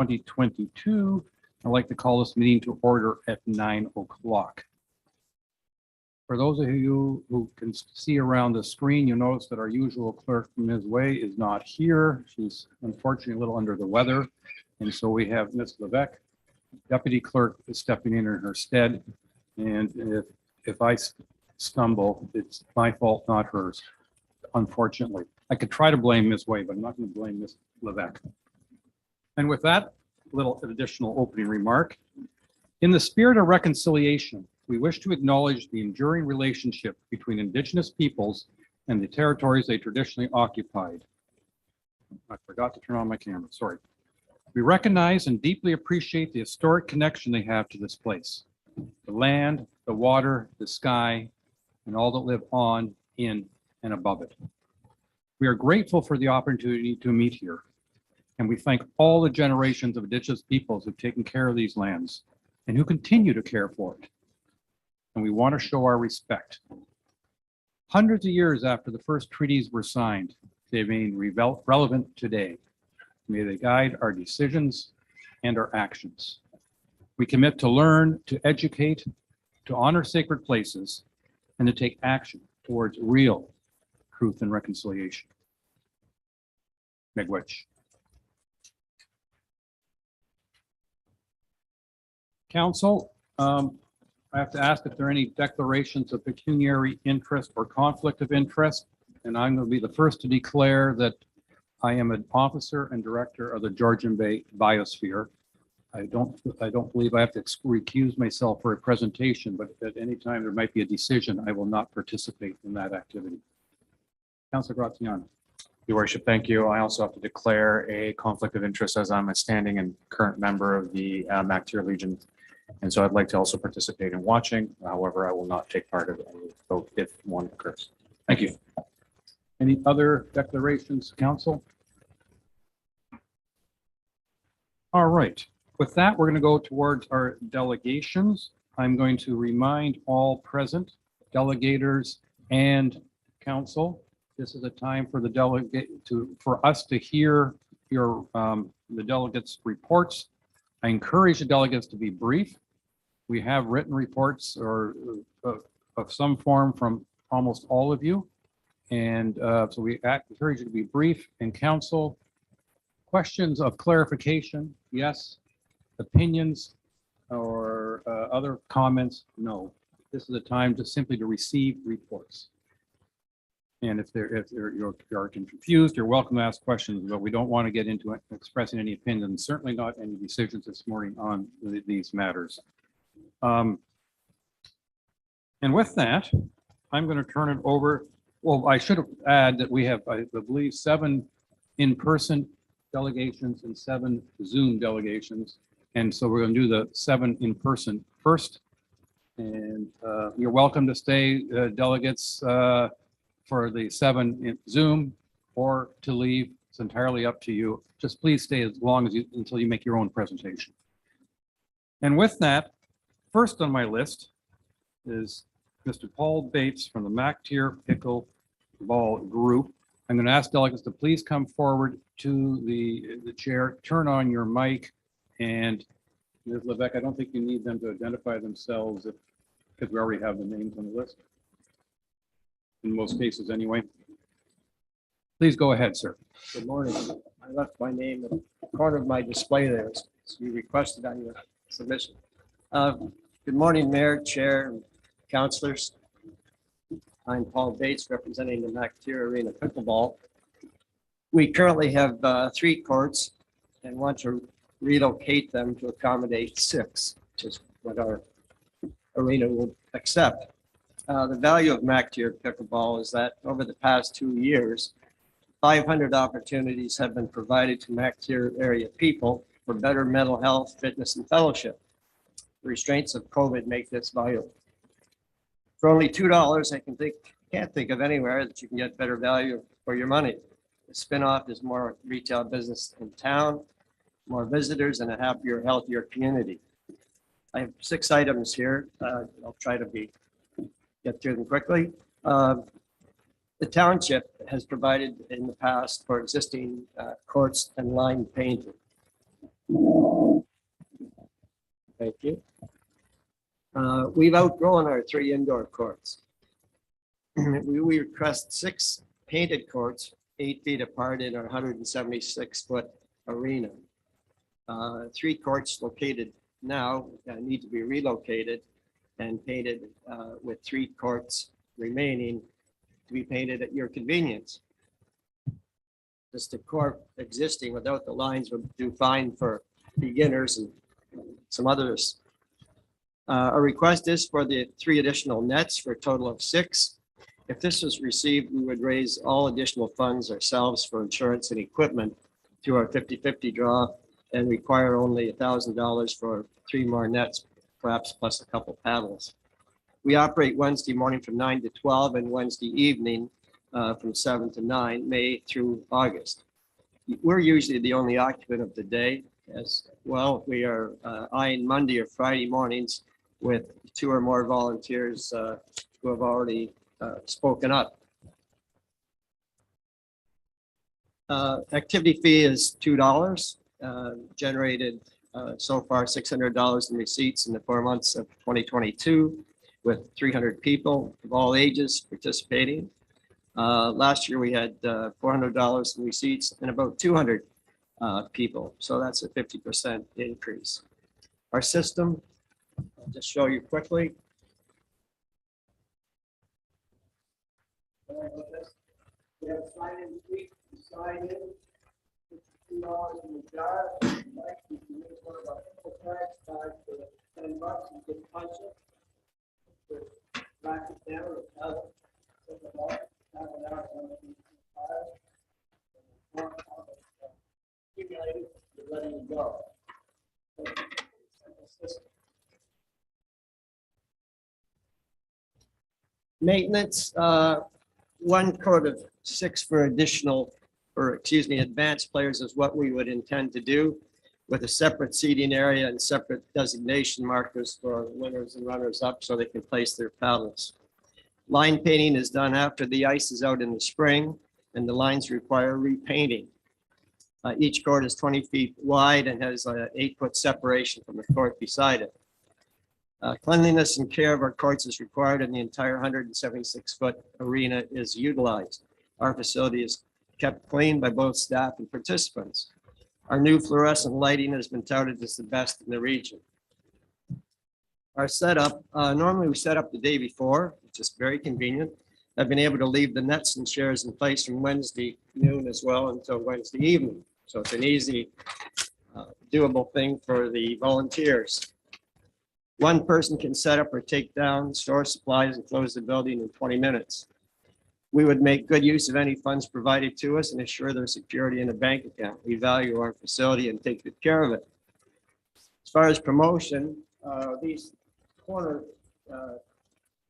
2022. I'd like to call this meeting to order at 9 o'clock. For those of you who can see around the screen, you'll notice that our usual clerk, Ms. Way, is not here. She's unfortunately a little under the weather. And so we have Ms. Levesque, deputy clerk, is stepping in her stead. And if I stumble, it's my fault, not hers, unfortunately. I could try to blame Ms. Way, but I'm not going to blame Ms. Levesque. And with that little additional opening remark, in the spirit of reconciliation, we wish to acknowledge the enduring relationship between Indigenous peoples and the territories they traditionally occupied. I forgot to turn on my camera, sorry. We recognize and deeply appreciate the historic connection they have to this place. The land, the water, the sky, and all that live on, in, and above it. We are grateful for the opportunity to meet here, and we thank all the generations of Indigenous peoples who've taken care of these lands and who continue to care for it. And we want to show our respect. Hundreds of years after the first treaties were signed, they remain relevant today. May they guide our decisions and our actions. We commit to learn, to educate, to honor sacred places, and to take action towards real truth and reconciliation. Miigwech. Council, I have to ask if there are any declarations of pecuniary interest or conflict of interest, and I'm going to be the first to declare that I am an officer and director of the Georgian Bay Biosphere. I don't believe I have to recuse myself for a presentation, but at any time there might be a decision, I will not participate in that activity. Councilor Graziano. Your Worship, thank you. I also have to declare a conflict of interest as I'm a standing and current member of the MacTier Legion. And so I'd like to also participate in watching. However, I will not take part of any vote if one occurs. Thank you. Any other declarations, Council? All right. With that, we're going to go towards our delegations. I'm going to remind all present delegators and council, this is a time for for us to hear your the delegates' reports. I encourage the delegates to be brief. We have written reports or of some form from almost all of you. And so we encourage you to be brief. And council, questions of clarification, yes. Opinions or other comments, no. This is a time just simply to receive reports. And if you're confused, you're welcome to ask questions, but we don't want to get into expressing any opinions, certainly not any decisions this morning on these matters. And with that, I'm going to turn it over. Well, I should add that we have, I believe, 7 in-person delegations and 7 Zoom delegations. And so we're going to do the 7 in-person first. And you're welcome to stay, delegates, for the 7 in Zoom or to leave. It's entirely up to you. Just please stay as long as until you make your own presentation. And with that, first on my list is Mr. Paul Bates from the MacTier Pickleball Group. I'm going to ask delegates to please come forward to the chair, turn on your mic, and Ms. Levesque, I don't think you need them to identify themselves because we already have the names on the list. In most cases anyway. Please go ahead, sir. Good morning. I left my name in the corner of my display there, so you requested on your submission. Good morning, Mayor, Chair, and Councilors. I'm Paul Bates, representing the MacTier Arena Pickleball. We currently have 3 courts and want to relocate them to accommodate 6, which is what our arena will accept. The value of MacTier Pickleball is that over the past 2 years, 500 opportunities have been provided to MacTier area people for better mental health, fitness, and fellowship. The restraints of COVID make this valuable. For only $2, I can't think of anywhere that you can get better value for your money. The spinoff is more retail business in town, more visitors, and a happier, healthier community. I have 6 items here. I'll try to get through them quickly. The township has provided in the past for existing courts and line painting. Thank you. We've outgrown our 3 indoor courts. We request 6 painted courts, 8 feet apart in our 176-foot arena. 3 courts located now need to be relocated and painted with 3 courts remaining to be painted at your convenience. Just the court existing without the lines would do fine for beginners and some others. Our request is for the 3 additional nets for a total of 6. If this was received, we would raise all additional funds ourselves for insurance and equipment through our 50-50 draw and require only $1,000 for 3 more nets, perhaps plus a couple paddles. We operate Wednesday morning from 9 to 12 and Wednesday evening from 7 to 9, May through August. We're usually the only occupant of the day as well. We are eyeing Monday or Friday mornings with 2 or more volunteers who have already spoken up. Activity fee is $2, generated so far $600 in receipts in the 4 months of 2022 with 300 people of all ages participating. Last year we had $400 in receipts and about 200 people. So that's a 50% increase. Our system, I'll just show you quickly. We have sign-in fee, sign in, $2 in the jar. Like you can use one of our cards for $10 and just punch it. Back it down or paddle. Accumulated, you're letting it go. Maintenance, 1 court of 6 for additional, or excuse me, advanced players is what we would intend to do with a separate seating area and separate designation markers for winners and runners up so they can place their paddles. Line painting is done after the ice is out in the spring and the lines require repainting. Each court is 20 feet wide and has an 8-foot separation from the court beside it. Cleanliness and care of our courts is required and the entire 176-foot arena is utilized. Our facility is kept clean by both staff and participants. Our new fluorescent lighting has been touted as the best in the region. Our setup, normally we set up the day before, which is very convenient. I've been able to leave the nets and chairs in place from Wednesday noon as well until Wednesday evening. So it's an easy, doable thing for the volunteers. 1 person can set up or take down, store supplies, and close the building in 20 minutes. We would make good use of any funds provided to us and assure their security in a bank account. We value our facility and take good care of it. As far as promotion, these corner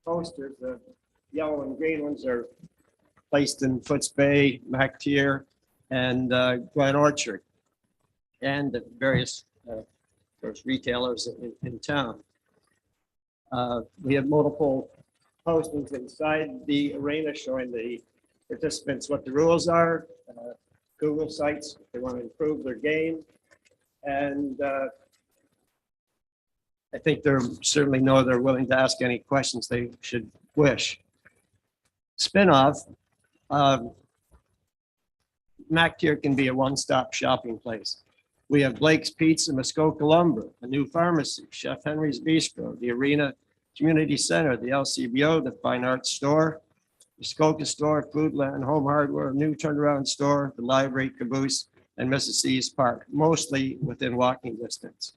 posters, the yellow and green ones, are placed in Foots Bay, MacTier, and Glen Orchard, and the various retailers in town. We have multiple postings inside the arena showing the participants what the rules are, Google sites if they want to improve their game, and I think they're certainly know they're willing to ask any questions they should wish. Spinoff, MacTier can be a one-stop shopping place. We have Blake's Pizza, Muskoka Lumber, a new pharmacy, Chef Henry's Bistro, the Arena Community Center, the LCBO, the Fine Arts Store, Muskoka Store, Foodland, Home Hardware, a new turnaround store, the Library, Caboose, and Mrs. C's Park, mostly within walking distance.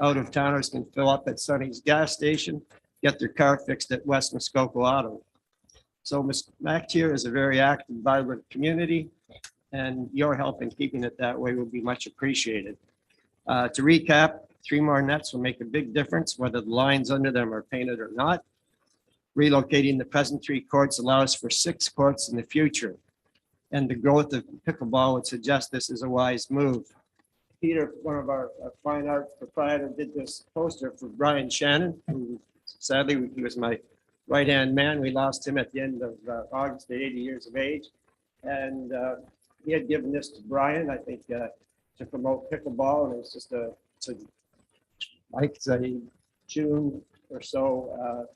Out-of-towners can fill up at Sonny's gas station, get their car fixed at West Muskoka Auto. So MacTier is a very active, vibrant community, and your help in keeping it that way would be much appreciated. To recap, 3 more nets will make a big difference, whether the lines under them are painted or not. Relocating the present 3 courts allows for 6 courts in the future, and the growth of pickleball would suggest this is a wise move. Peter, one of our fine art proprietor, did this poster for Brian Shannon, who sadly, he was my right-hand man. We lost him at the end of August at 80 years of age. And he had given this to Brian. I think to promote pickleball, and it's just like a June or so,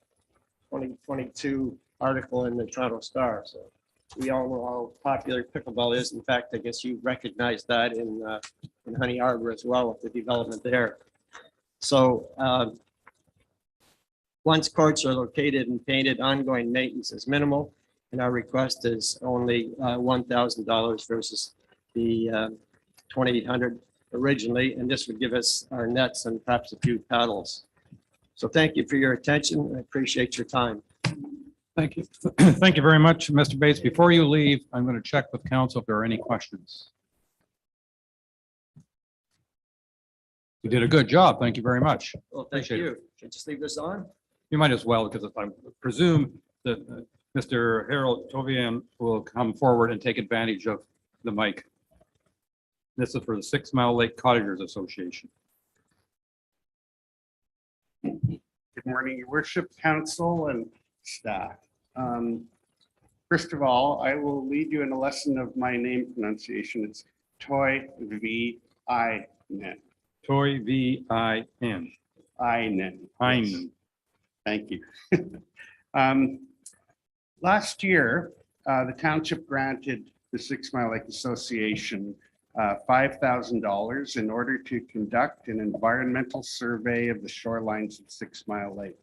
2022 article in the Toronto Star. So we all know how popular pickleball is. In fact, I guess you recognize that in Honey Harbor as well with the development there. So once courts are located and painted, ongoing maintenance is minimal, and our request is only $1,000 versus the $2,800 originally, and this would give us our nets and perhaps a few paddles. So thank you for your attention. I appreciate your time. Thank you. Thank you very much, Mr. Bates. Before you leave, I'm going to check with council if there are any questions. You did a good job. Thank you very much. Well, thank Appreciate you. Should I just leave this on? You might as well, because I presume that Mr. Harold Toiviainen will come forward and take advantage of the mic. This is for the 6 Mile Lake Cottagers Association. Good morning, Your Worship, Council, and staff. First of all, I will lead you in a lesson of my name pronunciation. It's Toiviainen. Toiviainen. Yes. Thank you. Last year, the township granted the 6 Mile Lake Association $5,000 in order to conduct an environmental survey of the shorelines of 6 Mile Lake.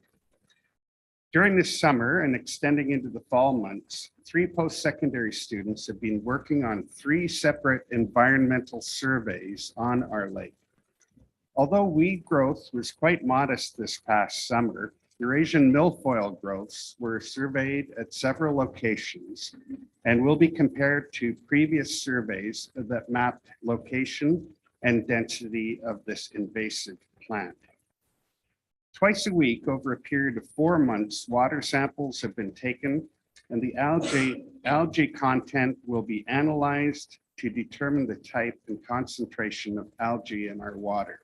During this summer and extending into the fall months, 3 post-secondary students have been working on 3 separate environmental surveys on our lake. Although weed growth was quite modest this past summer, Eurasian milfoil growths were surveyed at several locations and will be compared to previous surveys that mapped location and density of this invasive plant. Twice a week over a period of 4 months, water samples have been taken and the algae content will be analyzed to determine the type and concentration of algae in our water.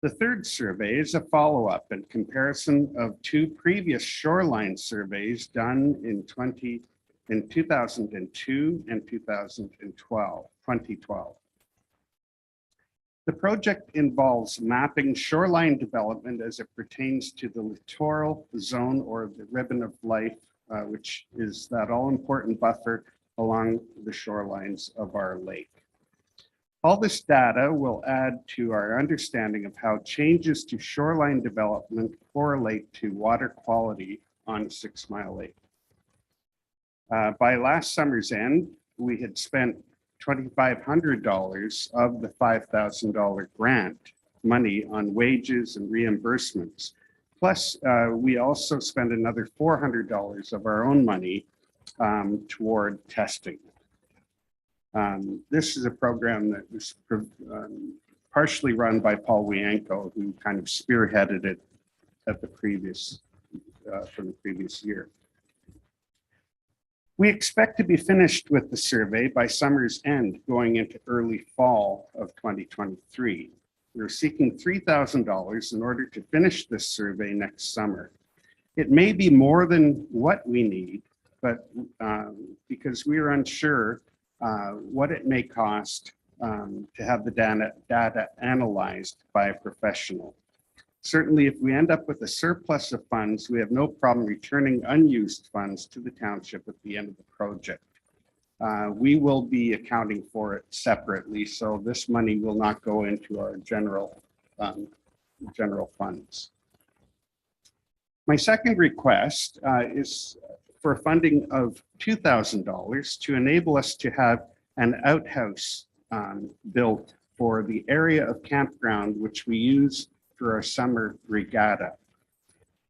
The third survey is a follow-up and comparison of 2 previous shoreline surveys done in 2002 and 2012. The project involves mapping shoreline development as it pertains to the littoral zone or the ribbon of life, which is that all-important buffer along the shorelines of our lake. All this data will add to our understanding of how changes to shoreline development correlate to water quality on 6 Mile Lake. By last summer's end, we had spent $2,500 of the $5,000 grant money on wages and reimbursements. Plus, we also spent another $400 of our own money toward testing. This is a program that was partially run by Paul Wienko, who kind of spearheaded it at the previous, from the previous year. We expect to be finished with the survey by summer's end, going into early fall of 2023. We're seeking $3,000 in order to finish this survey next summer. It may be more than what we need, but because we are unsure what it may cost to have the data analyzed by a professional. Certainly, if we end up with a surplus of funds, we have no problem returning unused funds to the township at the end of the project. We will be accounting for it separately, so this money will not go into our general funds. My second request is for funding of $2,000 to enable us to have an outhouse built for the area of campground which we use for our summer regatta.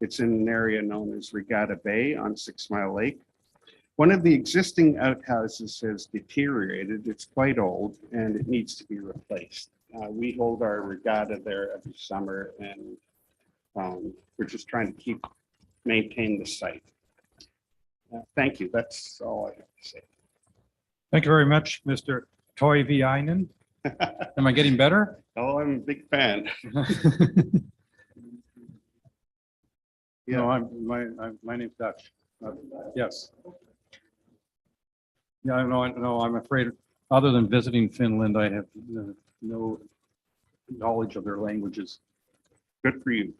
It's in an area known as Regatta Bay on 6 Mile Lake. One of the existing outhouses has deteriorated. It's quite old and it needs to be replaced. We hold our regatta there every summer and we're just trying to maintain the site. Thank you. That's all I have to say. Thank you very much, Mr. Toiviainen. Am I getting better? Oh, I'm a big fan. No, my name's Dutch. Yes. Yeah, I know. I'm afraid Other than visiting Finland, I have no knowledge of their languages. Good for you.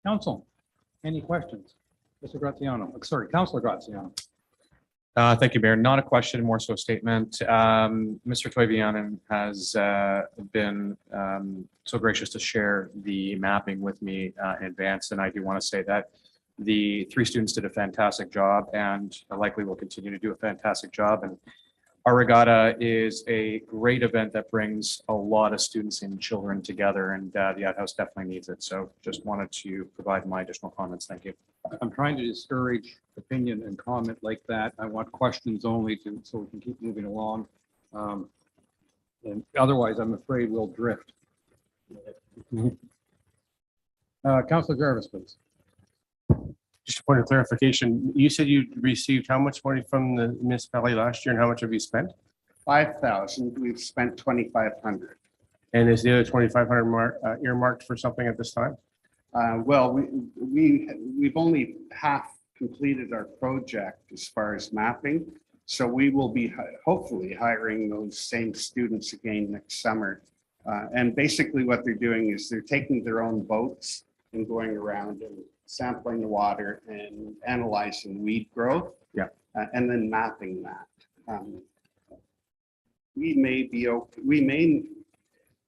Council, any questions? Mr. Graziano, sorry, Councilor Graziano. Thank you, Mayor. Not a question, more so a statement. Mr. Toiviainen has been so gracious to share the mapping with me in advance, and I do want to say that the 3 students did a fantastic job and likely will continue to do a fantastic job. And our regatta is a great event that brings a lot of students and children together, and the Ad House definitely needs it. So just wanted to provide my additional comments. Thank you. I'm trying to discourage opinion and comment like that. I want questions only so we can keep moving along. And otherwise, I'm afraid we'll drift. Councilor Jarvis, please. Just a point of clarification, you said you received how much money from the municipality last year and how much have you spent? 5,000, we've spent 2,500. And is the other 2,500 earmarked for something at this time? Well, we've only half completed our project as far as mapping. So we will be hopefully hiring those same students again next summer. And basically what they're doing is they're taking their own boats and going around and sampling the water and analyzing weed growth. Yeah. And then mapping that. We may be okay.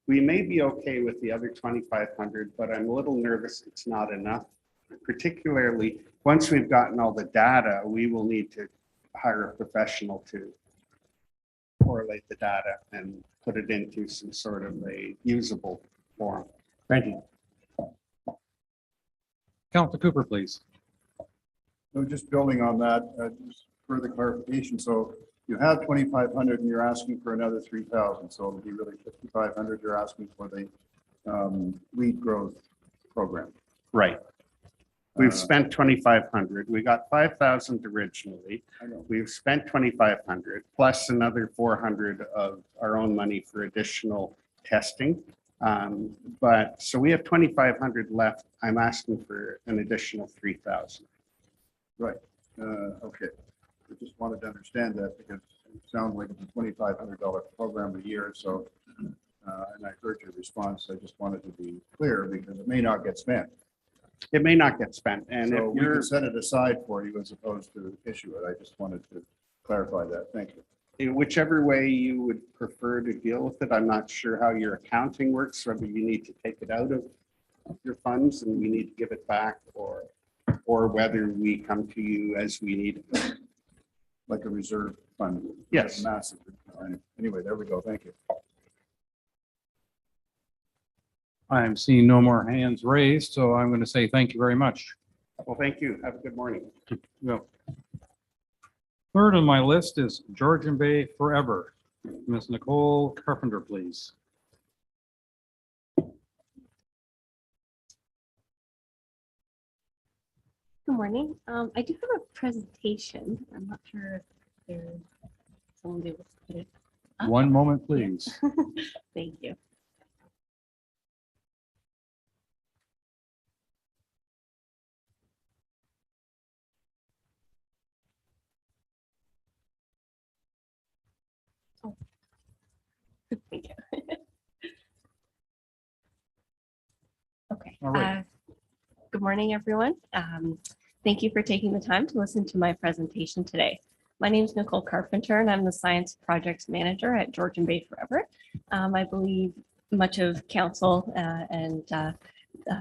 We may be okay with the other 2,500, but I'm a little nervous it's not enough. Particularly once we've gotten all the data, we will need to hire a professional to correlate the data and put it into some sort of a usable form. Thank you. Councilor Cooper, please. So just building on that, just further clarification. So you have 2,500 and you're asking for another 3,000. So it'll be really 5,500 you're asking for the weed growth program. Right. We've spent 2,500. We got 5,000 originally. I know. We've spent 2,500 plus another 400 of our own money for additional testing. But so we have 2,500 left. I'm asking for an additional 3,000. Right. Okay. I just wanted to understand that because it sounds like it's a $2,500 program a year. So, and I heard your response. I just wanted to be clear because it may not get spent. It may not get spent. And So if we you're can set it aside for you as opposed to issue it. I just wanted to clarify that. Thank you. whichever way you would prefer to deal with it, I'm not sure how your accounting works, whether you need to take it out of your funds and we need to give it back or whether we come to you as we need it. Like a reserve fund. Yes. Massive. Anyway, there we go. Thank you. I'm seeing no more hands raised, so I'm going to say thank you very much. Well, thank you. Have a good morning. Yeah. Third on my list is Georgian Bay Forever. Ms. Nicole Carpenter, please. Good morning. I do have a presentation. I'm not sure if there's someone be able to put it up. One moment, please. Thank you. Oh. Thank you. Okay. All right. Good morning, everyone. Thank you for taking the time to listen to my presentation today. My name is Nicole Carpenter, and I'm the Science Projects Manager at Georgian Bay Forever. I believe much of council and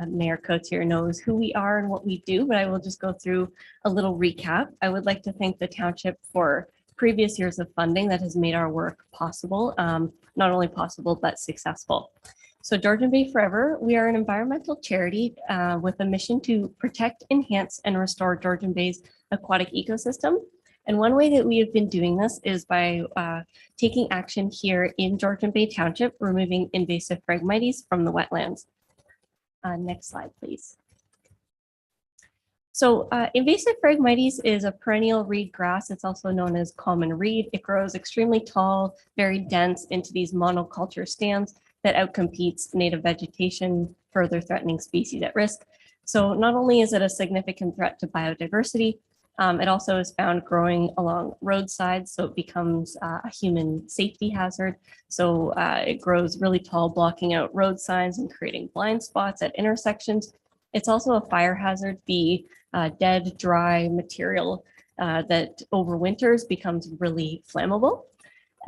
Mayor Cotier knows who we are and what we do, but I will just go through a little recap. I would like to thank the township for previous years of funding that has made our work possible, not only possible, but successful. So Georgian Bay Forever, we are an environmental charity with a mission to protect, enhance, and restore Georgian Bay's aquatic ecosystem. And one way that we have been doing this is by taking action here in Georgian Bay Township, removing invasive Phragmites from the wetlands. Next slide, please. So invasive Phragmites is a perennial reed grass. It's also known as common reed. It grows extremely tall, very dense into these monoculture stands that outcompetes native vegetation, further threatening species at risk. So not only is it a significant threat to biodiversity, It also is found growing along roadsides, so it becomes a human safety hazard. So it grows really tall, blocking out road signs and creating blind spots at intersections. It's also a fire hazard. The dead, dry material that overwinters becomes really flammable.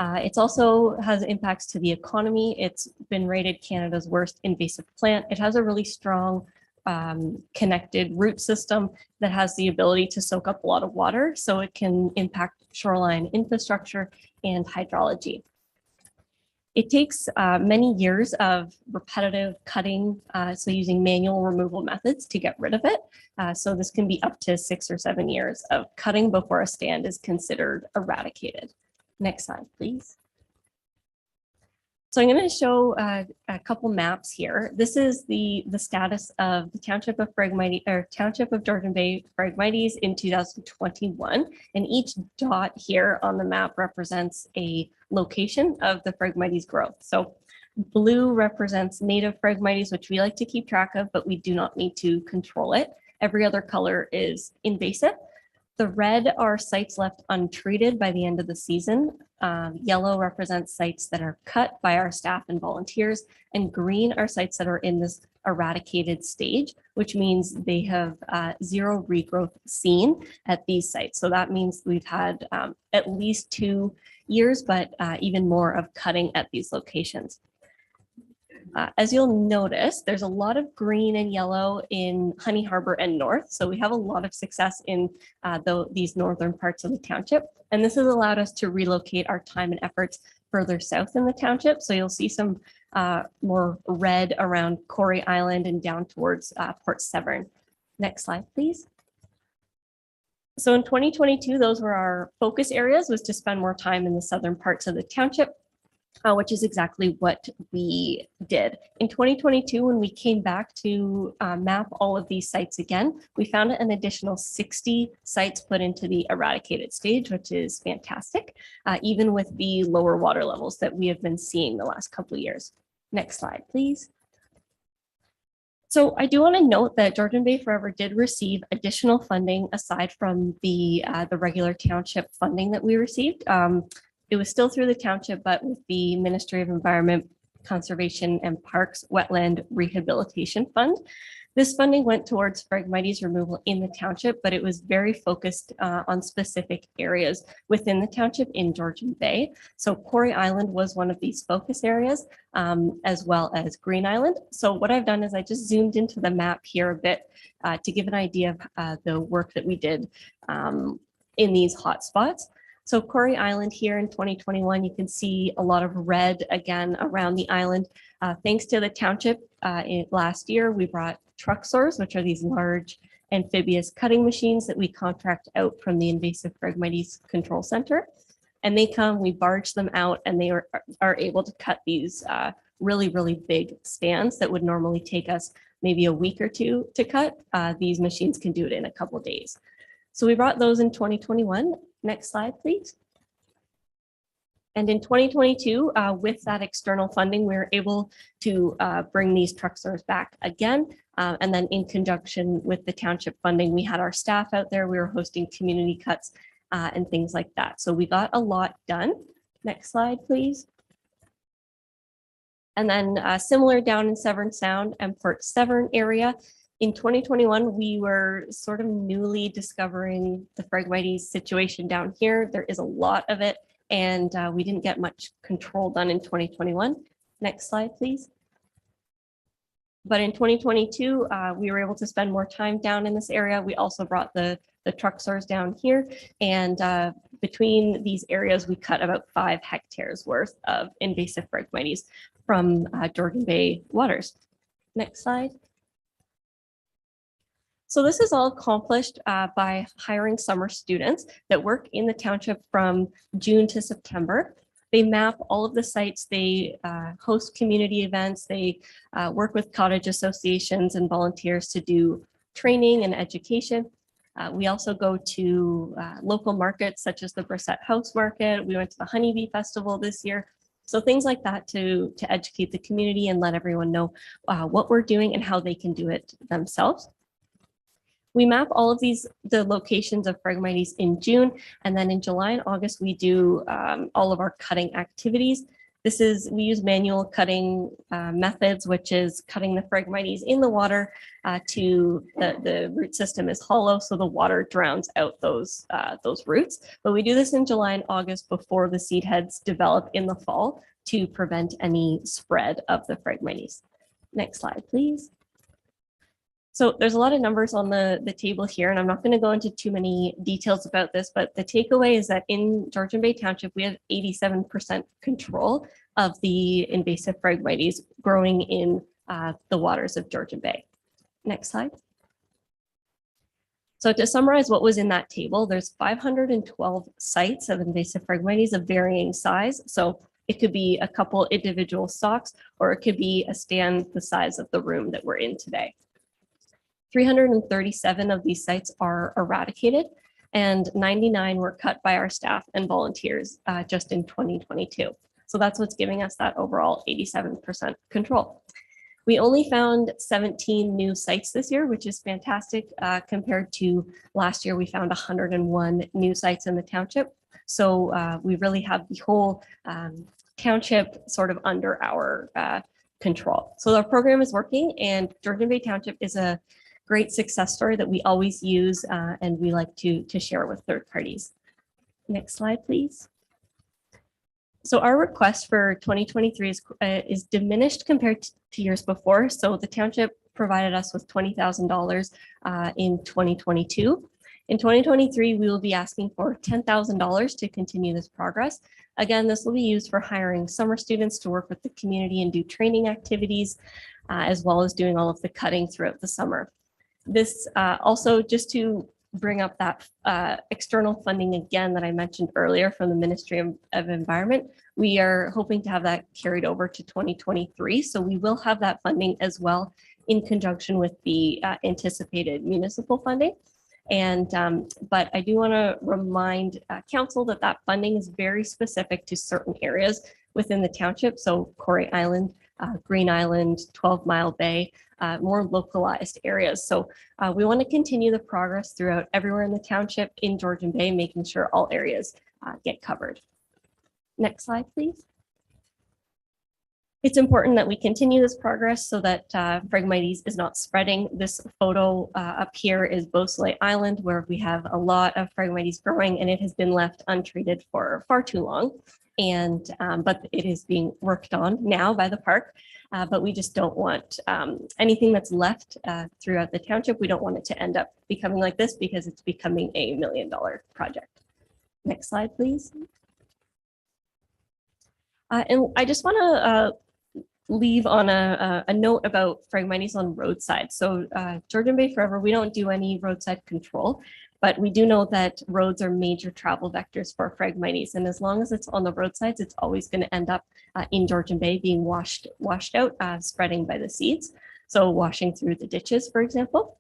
It also has impacts to the economy. It's been rated Canada's worst invasive plant. It has a really strong connected root system that has the ability to soak up a lot of water, so it can impact shoreline infrastructure and hydrology. It takes many years of repetitive cutting, so using manual removal methods to get rid of it. So this can be up to 6 or 7 years of cutting before a stand is considered eradicated. Next slide, please. So I'm going to show a couple maps here. This is the status of the Township of Phragmites, or Township of Georgian Bay Phragmites in 2021. And each dot here on the map represents a location of the Phragmites growth. So blue represents native Phragmites, which we like to keep track of, but we do not need to control it. Every other color is invasive. The red are sites left untreated by the end of the season. Yellow represents sites that are cut by our staff and volunteers, and green are sites that are in this eradicated stage, which means they have zero regrowth seen at these sites. So that means we've had at least 2 years, but even more of cutting at these locations. As you'll notice, there's a lot of green and yellow in Honey Harbor and North. So we have a lot of success in these northern parts of the township. And this has allowed us to relocate our time and efforts further south in the township. So you'll see some more red around Corey Island and down towards Port Severn. Next slide, please. So in 2022, those were our focus areas, was to spend more time in the southern parts of the township. Which is exactly what we did. In 2022, when we came back to map all of these sites again, we found an additional 60 sites put into the eradicated stage, which is fantastic, even with the lower water levels that we have been seeing the last couple of years. Next slide, please. So I do want to note that Georgian Bay Forever did receive additional funding aside from the regular township funding that we received. It was still through the township, but with the Ministry of Environment, Conservation and Parks Wetland Rehabilitation Fund. This funding went towards Phragmites removal in the township, but it was very focused on specific areas within the township in Georgian Bay. So Corey Island was one of these focus areas, as well as Green Island. So what I've done is I just zoomed into the map here a bit to give an idea of the work that we did in these hotspots. So Corey Island here in 2021, you can see a lot of red again around the island. Thanks to the township, last year we brought truck saws, which are these large amphibious cutting machines that we contract out from the Invasive Phragmites Control Center. And they come, we barge them out, and they are able to cut these really, really big stands that would normally take us maybe a week or two to cut. These machines can do it in a couple of days. So we brought those in 2021. Next slide, please. And in 2022, with that external funding, we were able to bring these truck saws back again. And then in conjunction with the township funding, we had our staff out there. We were hosting community cuts and things like that. So we got a lot done. Next slide, please. And then similar down in Severn Sound and Port Severn area. In 2021, we were sort of newly discovering the Phragmites situation down here. There is a lot of it, and we didn't get much control done in 2021. Next slide, please. But in 2022, we were able to spend more time down in this area. We also brought the truck saws down here, and between these areas, we cut about 5 hectares worth of invasive Phragmites from Georgian Bay waters. Next slide. So this is all accomplished by hiring summer students that work in the township from June to September. They map all of the sites, they host community events, they work with cottage associations and volunteers to do training and education. We also go to local markets such as the Brissett House Market. We went to the Honeybee Festival this year. So things like that to educate the community and let everyone know what we're doing and how they can do it themselves. We map all of the locations of Phragmites in June, and then in July and August, we do all of our cutting activities. We use manual cutting methods, which is cutting the Phragmites in the water to the root system is hollow, so the water drowns out those roots. But we do this in July and August before the seed heads develop in the fall to prevent any spread of the Phragmites. Next slide, please. So there's a lot of numbers on the table here, and I'm not going to go into too many details about this, but the takeaway is that in Georgian Bay Township, we have 87% control of the invasive Phragmites growing in the waters of Georgian Bay. Next slide. So to summarize what was in that table, there's 512 sites of invasive Phragmites of varying size. So it could be a couple individual stalks, or it could be a stand the size of the room that we're in today. 337 of these sites are eradicated, and 99 were cut by our staff and volunteers just in 2022. So that's what's giving us that overall 87% control. We only found 17 new sites this year, which is fantastic compared to last year. We found 101 new sites in the township. So we really have the whole township sort of under our control. So our program is working, and Georgian Bay Township is a great success story that we always use and we like to share with third parties. Next slide, please. So our request for 2023 is diminished compared to years before. So the township provided us with $20,000 in 2022. In 2023, we will be asking for $10,000 to continue this progress. Again, this will be used for hiring summer students to work with the community and do training activities, as well as doing all of the cutting throughout the summer. This also, just to bring up that external funding again that I mentioned earlier from the Ministry of Environment, we are hoping to have that carried over to 2023. So we will have that funding as well in conjunction with the anticipated municipal funding. And but I do want to remind council that that funding is very specific to certain areas within the township. So Corey Island, Green Island, 12 Mile Bay, more localized areas. So we want to continue the progress throughout everywhere in the township in Georgian Bay, making sure all areas get covered. Next slide, please. It's important that we continue this progress so that Phragmites is not spreading. This photo up here is Beausoleil Island, where we have a lot of Phragmites growing, and it has been left untreated for far too long. And but it is being worked on now by the park. But we just don't want anything that's left throughout the township. We don't want it to end up becoming like this, because it's becoming a $1 million project. Next slide, please. And I just want to leave on a note about Phragmites on roadsides. So Georgian Bay Forever, we don't do any roadside control, but we do know that roads are major travel vectors for Phragmites. And as long as it's on the roadsides, it's always going to end up in Georgian Bay being washed out, spreading by the seeds. So washing through the ditches, for example.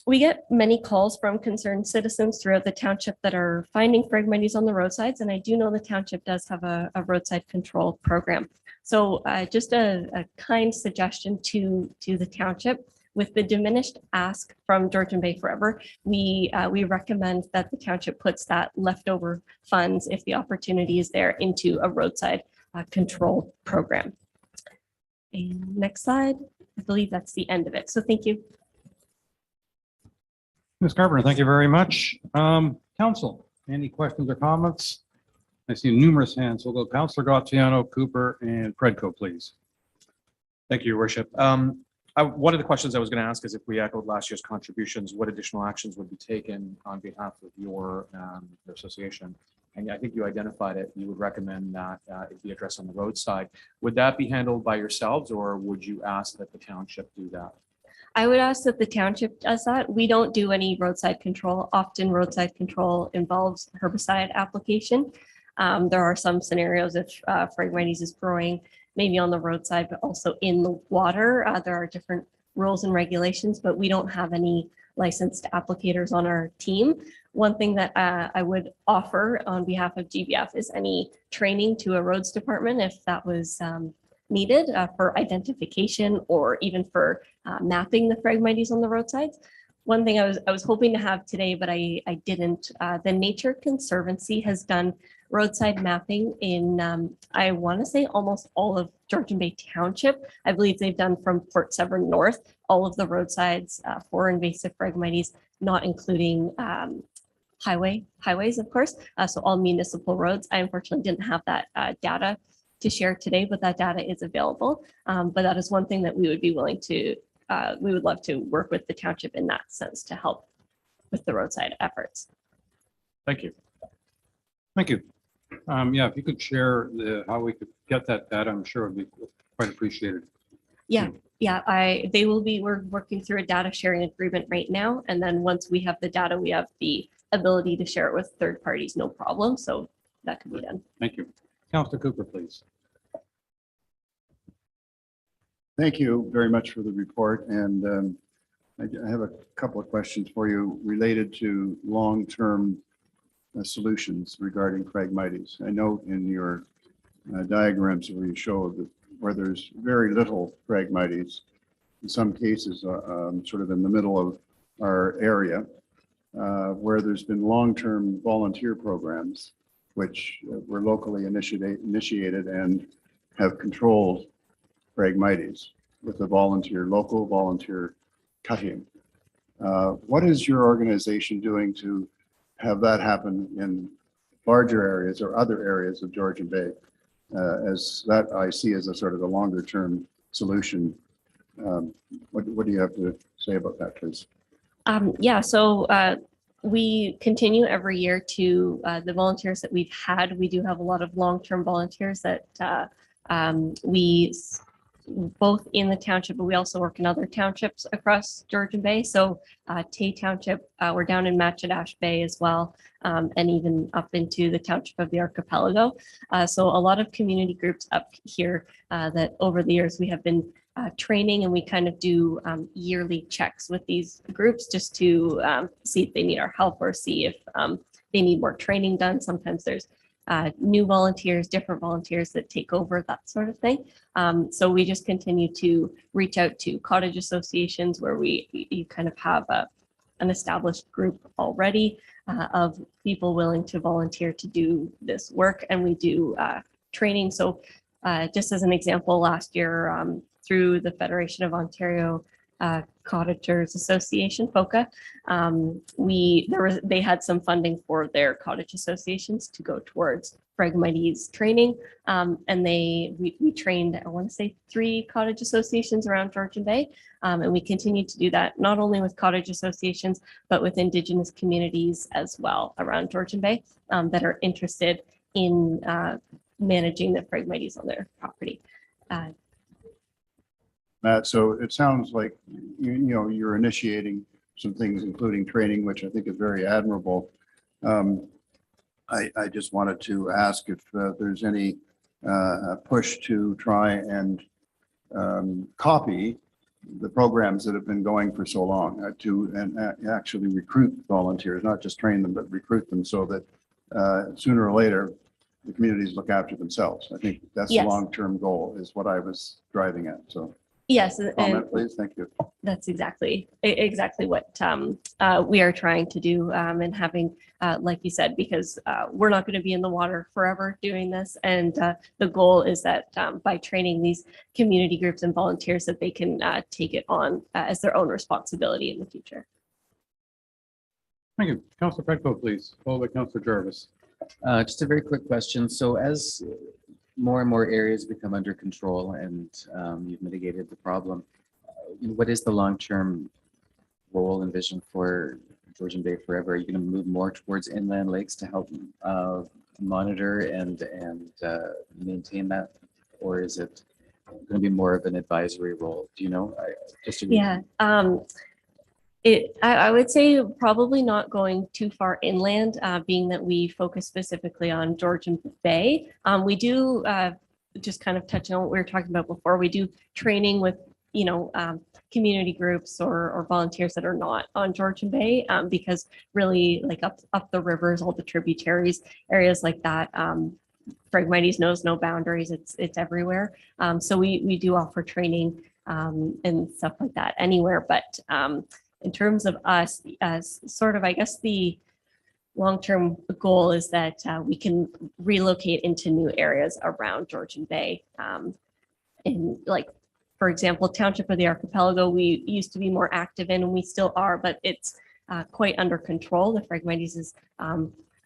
We get many calls from concerned citizens throughout the township that are finding Phragmites on the roadsides, and I do know the township does have a roadside control program. So just a kind suggestion to the township: with the diminished ask from Georgian Bay Forever, we recommend that the township puts that leftover funds, if the opportunity is there, into a roadside control program. And next slide. I believe that's the end of it. So thank you. Ms. Carpenter, thank you very much. Council, any questions or comments? I see numerous hands. We'll go Councillor Gratiano, Cooper, and Predco, please. Thank you, Your Worship. One of the questions I was going to ask is, if we echoed last year's contributions, what additional actions would be taken on behalf of your association? And I think you identified it. You would recommend that it be addressed on the roadside. Would that be handled by yourselves, or would you ask that the township do that? I would ask that the township does that. We don't do any roadside control. Often roadside control involves herbicide application. There are some scenarios if Phragmites is growing maybe on the roadside, but also in the water. There are different rules and regulations, but we don't have any licensed applicators on our team. One thing that I would offer on behalf of GBF is any training to a roads department if that was needed for identification or even for mapping the Phragmites on the roadsides. One thing I was hoping to have today, but I didn't. The Nature Conservancy has done roadside mapping in, I want to say almost all of Georgian Bay Township. I believe they've done from Port Severn North, all of the roadsides for invasive Phragmites, not including highways, of course. So all municipal roads. I unfortunately didn't have that data to share today, but that data is available. But that is one thing that we would be willing to, we would love to work with the township in that sense to help with the roadside efforts. Thank you. Thank you. Yeah, if you could share how we could get that data, I'm sure it'd be quite appreciated. Yeah, we're working through a data sharing agreement right now. And then once we have the data, we have the ability to share it with third parties, no problem. So that can be done. Thank you. Councillor Cooper, please. Thank you very much for the report. And I have a couple of questions for you related to long-term solutions regarding Phragmites. I note in your diagrams where you show that where there's very little Phragmites, in some cases sort of in the middle of our area, where there's been long-term volunteer programs which were locally initiated and have controlled Phragmites with the local volunteer cutting. What is your organization doing to have that happen in larger areas or other areas of Georgian Bay? As that I see as a sort of a longer term solution. What do you have to say about that, please? Yeah, so we continue every year to the volunteers that we've had. We do have a lot of long-term volunteers that we both in the township, but we also work in other townships across Georgian Bay. So Tay Township, we're down in Matchedash Bay as well, and even up into the township of the Archipelago. So a lot of community groups up here that over the years we have been training, and we kind of do yearly checks with these groups just to see if they need our help or see if they need more training done. Sometimes there's new volunteers, different volunteers that take over, that sort of thing. So we just continue to reach out to cottage associations where you kind of have an established group already of people willing to volunteer to do this work, and we do training. So just as an example, last year through the Federation of Ontario Cottagers Association, FOCA, they had some funding for their cottage associations to go towards Phragmites training, and we trained, I want to say 3 cottage associations around Georgian Bay, and we continue to do that not only with cottage associations but with Indigenous communities as well around Georgian Bay that are interested in managing the Phragmites on their property. Matt, so it sounds like you're initiating some things, including training, which I think is very admirable. I just wanted to ask if there's any push to try and copy the programs that have been going for so long and actually recruit volunteers, not just train them, but recruit them so that sooner or later the communities look after themselves. I think that's the long-term goal is what I was driving at. So. Yes, Comment, please. Thank you. That's exactly what we are trying to do, and having, like you said, because we're not going to be in the water forever doing this, and the goal is that by training these community groups and volunteers, that they can take it on as their own responsibility in the future. Thank you. Councillor Petco, please, followed by Councillor Jarvis. Just a very quick question. So as more and more areas become under control and you've mitigated the problem, what is the long-term role and vision for Georgian Bay Forever? Are you going to move more towards inland lakes to help monitor and maintain that, or is it going to be more of an advisory role? Do you know? I would say probably not going too far inland, being that we focus specifically on Georgian Bay. We do just kind of touching on what we were talking about before. We do training with community groups or volunteers that are not on Georgian Bay, because really like up the rivers, all the tributaries, areas like that, Phragmites knows no boundaries. It's everywhere. So we do offer training and stuff like that anywhere. But in terms of us, as sort of, I guess the long-term goal is that we can relocate into new areas around Georgian Bay. In like, for example, Township of the Archipelago, we used to be more active in, and we still are, but it's quite under control. The Phragmites is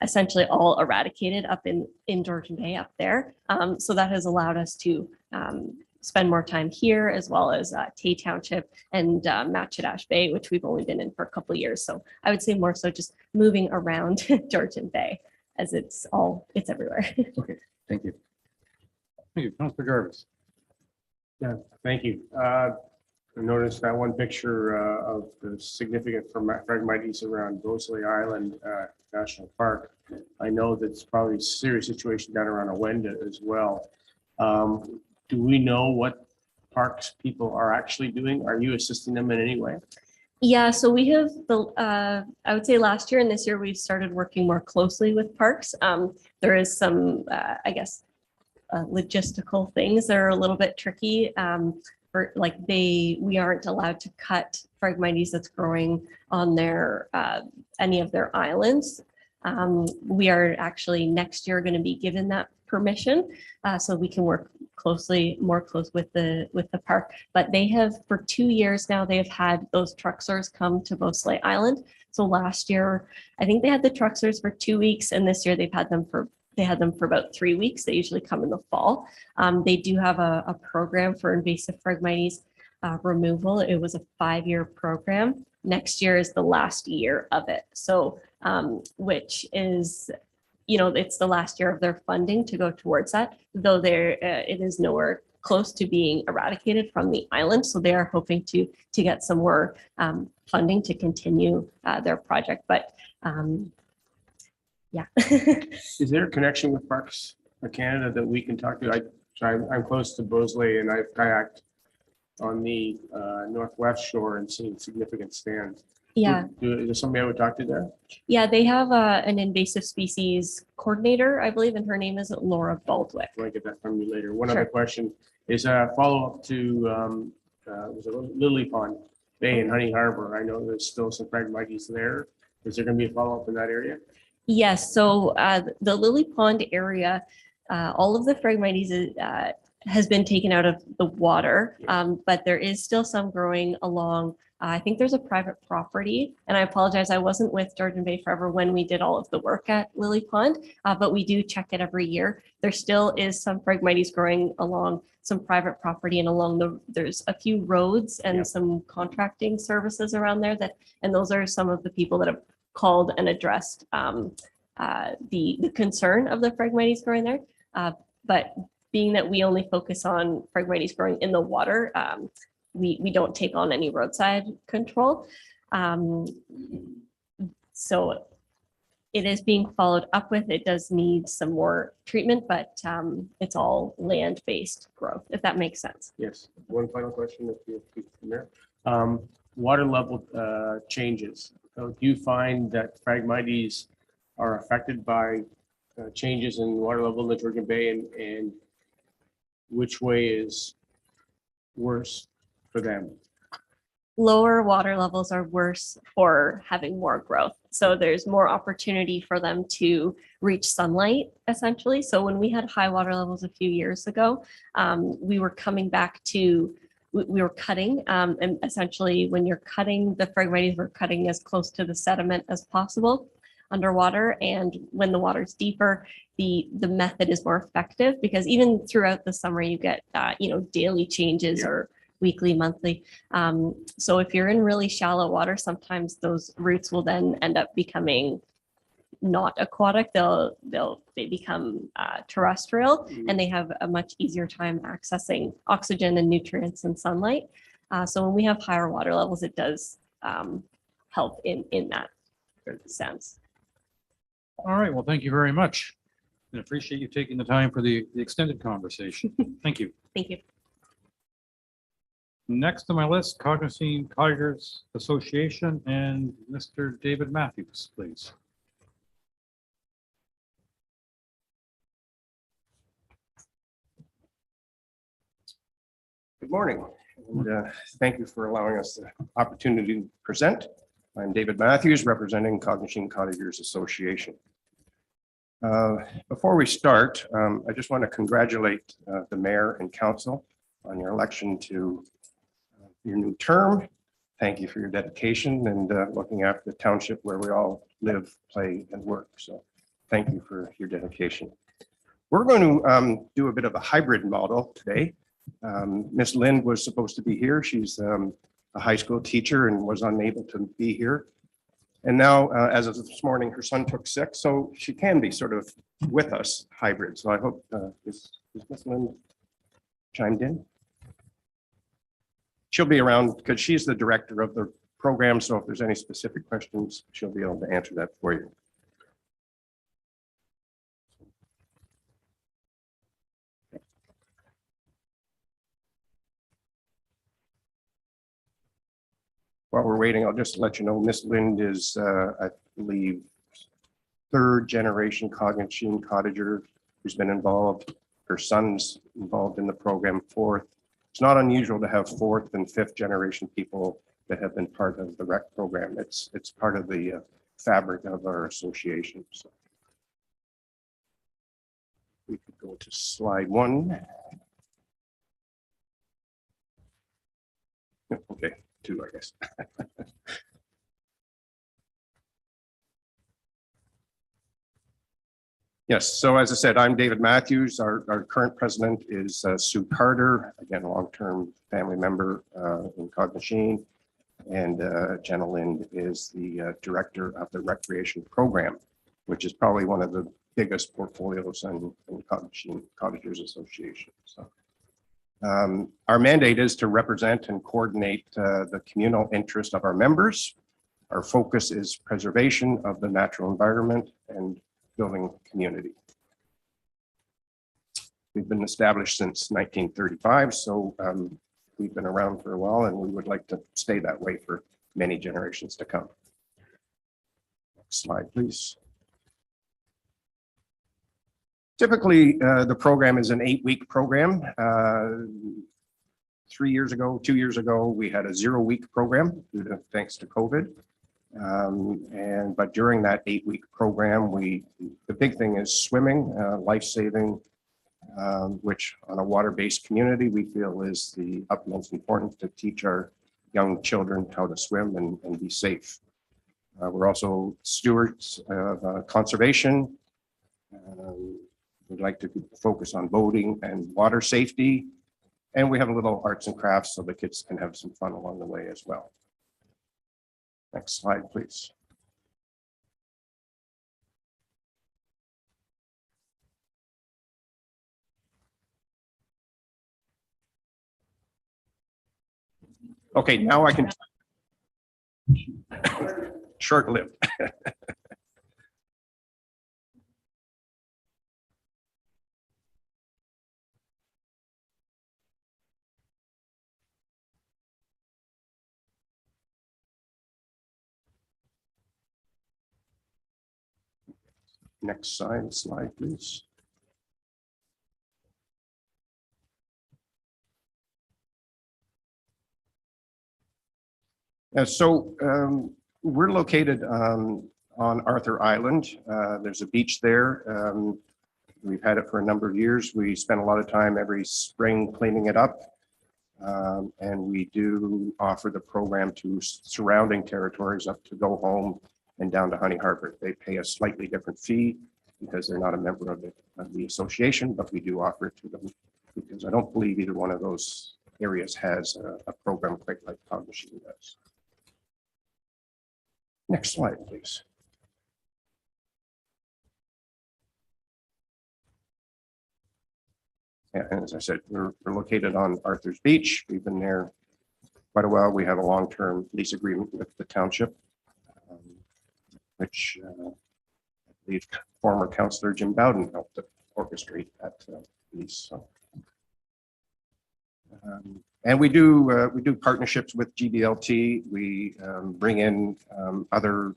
essentially all eradicated up in Georgian Bay up there. So that has allowed us to spend more time here, as well as Tay Township and Matchedash Bay, which we've only been in for a couple of years. So I would say more so just moving around Georgian Bay, as it's everywhere. Thank you. Thank you, Councilor Jarvis. Thank you. I noticed that one picture of the significant Phragmites around Bosley Island National Park. I know that's probably a serious situation down around Awenda as well. Do we know what parks people are actually doing? Are you assisting them in any way? Yeah, so we have I would say last year and this year we've started working more closely with parks. There is some, I guess, logistical things that are a little bit tricky. For like we aren't allowed to cut Phragmites that's growing on their any of their islands. We are actually next year going to be given that permission, so we can work more close with the park. But they have for 2 years now, they have had those trucksters come to Bosley Island. So last year, I think they had the trucksters for 2 weeks, and this year they had them for about 3 weeks. They usually come in the fall. They do have a program for invasive Phragmites removal. It was a 5-year program. Next year is the last year of it. So, which is, it's the last year of their funding to go towards that, though it is nowhere close to being eradicated from the island. So they are hoping to get some more funding to continue their project. But yeah. Is there a connection with Parks Canada that we can talk to? I'm close to Bosley, and I've kayaked on the northwest shore and seen significant stands. Yeah. Is there somebody I would talk to there? Yeah, they have an invasive species coordinator, I believe, and her name is Laura Baldwick. I get that from you later. One Sure. other question is a follow-up to was it Lily Pond Bay in Honey Harbor. I know there's still some Phragmites there. Is there going to be a follow-up in that area? Yes, so the Lily Pond area, all of the Phragmites has been taken out of the water, but there is still some growing along. I think there's a private property, and I apologize, I wasn't with Georgian Bay Forever when we did all of the work at Lily Pond, but we do check it every year. There still is some Phragmites growing along some private property and along there's a few roads and some contracting services around there and those are some of the people that have called and addressed the concern of the Phragmites growing there. But being that we only focus on Phragmites growing in the water, we don't take on any roadside control. So it is being followed up with. It does need some more treatment, but it's all land-based growth, if that makes sense. Yes. One final question, if you keep from there. Water level changes. So do you find that Phragmites are affected by changes in water level in the Georgian Bay, and which way is worse for them? Lower water levels are worse for having more growth. So there's more opportunity for them to reach sunlight, essentially. So when we had high water levels a few years ago, we were coming back to, we were cutting, and essentially when you're cutting the Phragmites, we're cutting as close to the sediment as possible underwater. And when the water's deeper, the method is more effective, because even throughout the summer, you get, daily changes or weekly, monthly. So if you're in really shallow water, sometimes those roots will then end up becoming not aquatic. They become terrestrial, and they have a much easier time accessing oxygen and nutrients and sunlight. So when we have higher water levels, it does help in that sense. All right, well, thank you very much. And appreciate you taking the time for the extended conversation. Thank you. Thank you. Next on my list, Cognashene Cottagers Association and Mr. David Matthews, please. Good morning, and thank you for allowing us the opportunity to present. I'm David Matthews, representing Cognashene Cottagers Association. Before we start, I just want to congratulate the mayor and council on your election to your new term. Thank you for your dedication and looking after the township where we all live, play, and work. So thank you for your dedication. We're going to do a bit of a hybrid model today. Miss Lind was supposed to be here. She's a high school teacher and was unable to be here. And now, as of this morning, her son took sick, so she can be sort of with us hybrid. So I hope is Miss Lind chimed in? She'll be around because she's the director of the program. So if there's any specific questions, she'll be able to answer that for you. While we're waiting, I'll just let you know, Miss Lind is, I believe, third generation Cognashene cottager who's been involved. Her son's involved in the program, fourth. It's not unusual to have fourth and fifth generation people that have been part of the rec program. It's part of the fabric of our association. So we could go to slide 1. Okay, 2, I guess. Yes, so as I said, I'm David Matthews. Our current president is Sue Carter, again, a long-term family member in Cognashene. And Jenna Lind is the director of the recreation program, which is probably one of the biggest portfolios in Cognashene Cottagers Association. So our mandate is to represent and coordinate the communal interest of our members. Our focus is preservation of the natural environment and building community. We've been established since 1935, so we've been around for a while and we would like to stay that way for many generations to come. Next slide, please. Typically, the program is an 8-week program. 2 years ago, we had a 0-week program thanks to COVID. But during that 8-week program, the big thing is swimming, life-saving, which on a water-based community, we feel is the utmost important to teach our young children how to swim and be safe. We're also stewards of conservation. We'd like to focus on boating and water safety. And we have a little arts and crafts so the kids can have some fun along the way as well. Next slide, please. Okay, now I can. Short-lived. Next slide, please. So we're located on Arthur Island. There's a beach there. We've had it for a number of years. We spend a lot of time every spring cleaning it up. And we do offer the program to surrounding territories up to Go Home and down to Honey Harbor. They pay a slightly different fee because they're not a member of the association, but we do offer it to them because I don't believe either one of those areas has a program quite like Cognashene does. Next slide, please. Yeah, and as I said, we're located on Arthur's Beach. We've been there quite a while. We have a long-term lease agreement with the township, which I believe former councillor Jim Bowden helped to orchestrate that lease. So. And we do partnerships with GBLT. We bring in other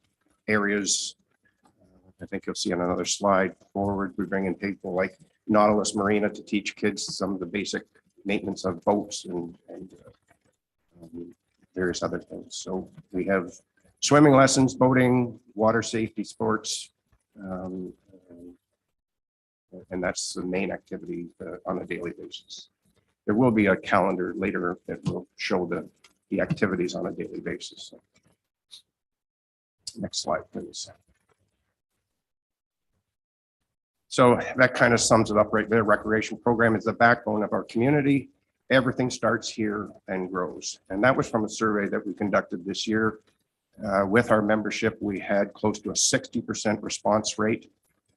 areas. I think you'll see on another slide forward. We bring in people like Nautilus Marina to teach kids some of the basic maintenance of boats and various other things. So we have swimming lessons, boating, water safety sports, and that's the main activity on a daily basis. There will be a calendar later that will show the activities on a daily basis. Next slide, please. So that kind of sums it up right there. Recreation program is the backbone of our community. Everything starts here and grows. And that was from a survey that we conducted this year. With our membership, we had close to a 60% response rate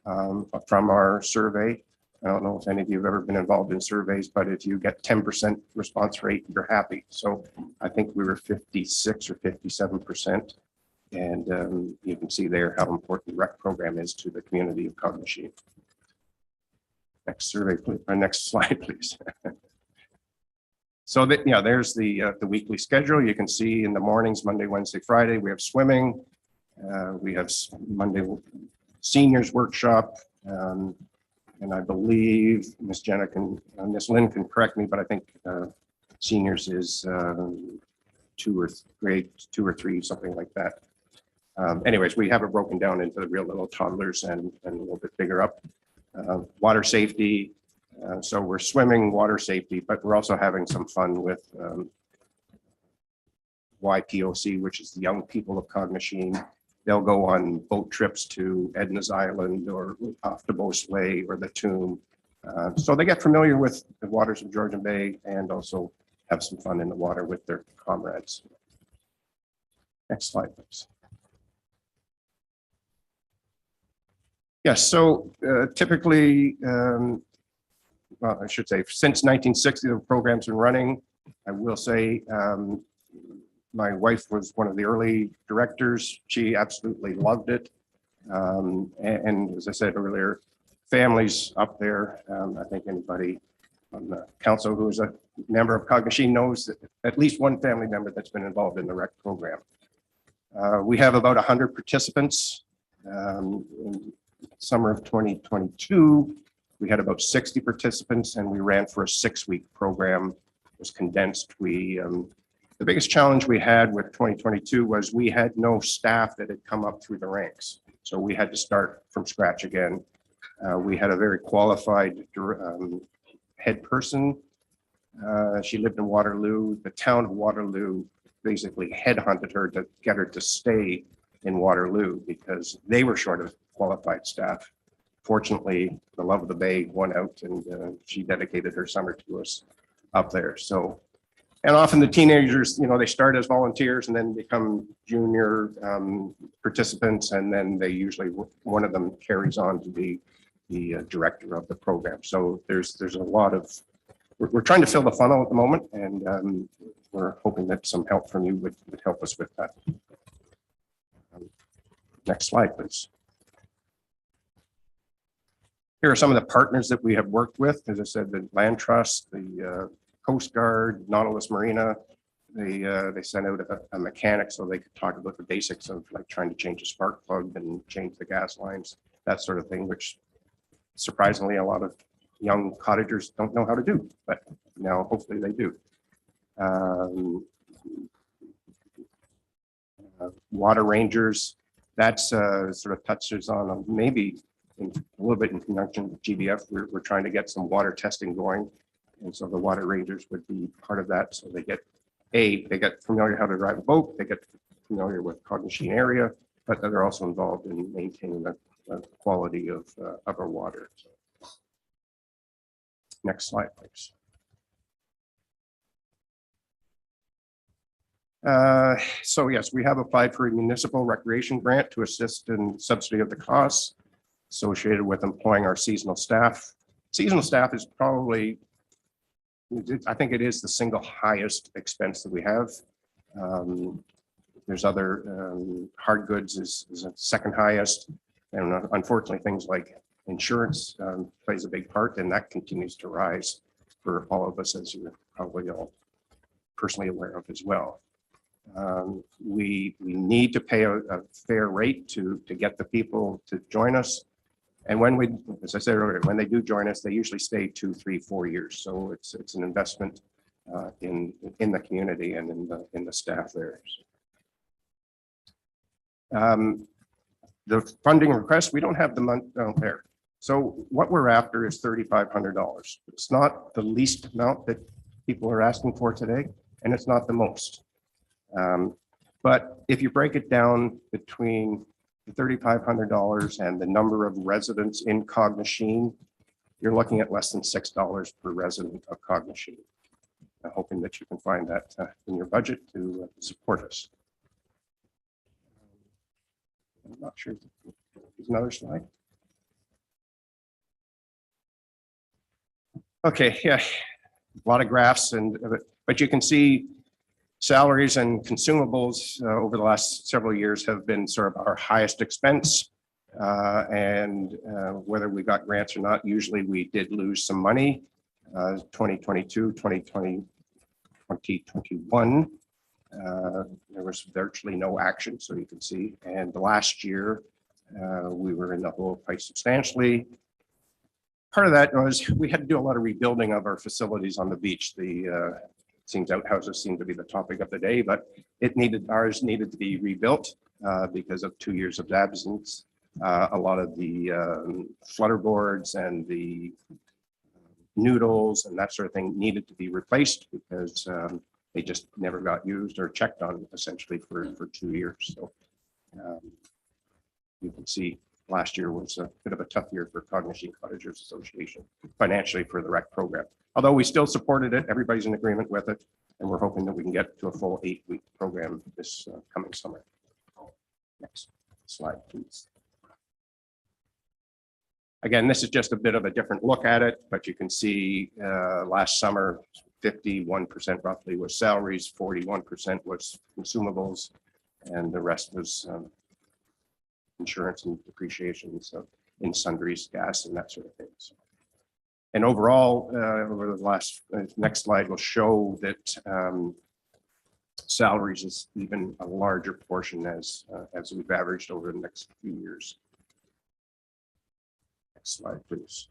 from our survey. I don't know if any of you have ever been involved in surveys, but if you get 10% response rate, you're happy. So I think we were 56 or 57%. And you can see there how important the rec program is to the community of Cognashene. Next survey, please. Next slide, please. So that, yeah, there's the weekly schedule. You can see in the mornings, Monday, Wednesday, Friday, we have swimming. We have Monday seniors workshop. And I believe Miss Jenna can, Miss Lynn can correct me, but I think seniors is grade 2 or 3, something like that. Anyways, we have it broken down into the real little toddlers and a little bit bigger up. Water safety. So we're swimming, water safety, but we're also having some fun with YPOC, which is the Young People of Cognashene. They'll go on boat trips to Edna's Island or off the Beauce Way or the Tomb. So they get familiar with the waters of Georgian Bay and also have some fun in the water with their comrades. Next slide, please. Yes, so typically, well, I should say, since 1960, the program's been running. I will say my wife was one of the early directors. She absolutely loved it. And as I said earlier, families up there, I think anybody on the council who is a member of Cognashene knows that at least one family member that's been involved in the rec program. We have about 100 participants. In summer of 2022, we had about 60 participants and we ran for a 6-week program. It was condensed. The biggest challenge we had with 2022 was we had no staff that had come up through the ranks. So we had to start from scratch again. We had a very qualified head person. She lived in Waterloo. The town of Waterloo basically headhunted her to get her to stay in Waterloo because they were short of qualified staff. Fortunately, the love of the Bay won out and she dedicated her summer to us up there. So, and often the teenagers, you know, they start as volunteers and then become junior participants. And then they usually, one of them carries on to be the director of the program. So there's a lot of, we're trying to fill the funnel at the moment. And we're hoping that some help from you would help us with that. Next slide, please. Here are some of the partners that we have worked with. As I said, the Land Trust, the Coast Guard, Nautilus Marina. They sent out a mechanic so they could talk about the basics of like trying to change a spark plug and change the gas lines, that sort of thing, which surprisingly a lot of young cottagers don't know how to do, but now hopefully they do. Water Rangers, that's sort of touches on maybe a little bit in conjunction with GBF. We're trying to get some water testing going. And so the Water Rangers would be part of that. So they get familiar how to drive a boat, they get familiar with Cognashene area, but they're also involved in maintaining the quality of our water. So, next slide, please. So yes, we have applied for a municipal recreation grant to assist in subsidy of the costs associated with employing our seasonal staff. Seasonal staff is probably, I think it is the single highest expense that we have. There's other hard goods is a second highest. And unfortunately, things like insurance plays a big part, and that continues to rise for all of us, as you're probably all personally aware of as well. We need to pay a fair rate to get the people to join us. And when we, as I said earlier, when they do join us, they usually stay 2, 3, 4 years. So it's an investment in the community and in the staff there. The funding request, we don't have the money out there. So what we're after is $3,500. It's not the least amount that people are asking for today, and it's not the most. But if you break it down between the $3,500 and the number of residents in Cognashene, you're looking at less than $6 per resident of Cognashene. I'm hoping that you can find that in your budget to support us. I'm not sure. There's another slide. Okay, yeah, a lot of graphs, but you can see salaries and consumables over the last several years have been sort of our highest expense. And whether we got grants or not, usually we did lose some money. 2022, 2020, 2021. There was virtually no action, so you can see. And the last year, we were in the hole quite substantially. Part of that was we had to do a lot of rebuilding of our facilities on the beach. The seems outhouses seem to be the topic of the day, but ours needed to be rebuilt because of 2 years of absence. A lot of the flutter boards and the noodles and that sort of thing needed to be replaced because they just never got used or checked on essentially for 2 years. So you can see last year was a bit of a tough year for Cognashene Cottagers Association financially for the rec program. Although we still supported it, everybody's in agreement with it, and we're hoping that we can get to a full 8-week program this coming summer. Next slide, please. Again, this is just a bit of a different look at it, but you can see last summer, 51% roughly was salaries, 41% was consumables, and the rest was insurance and depreciation, so in sundries, gas, and that sort of thing. So, and overall, over the last next slide will show that salaries is even a larger portion as we've averaged over the next few years. Next slide, please.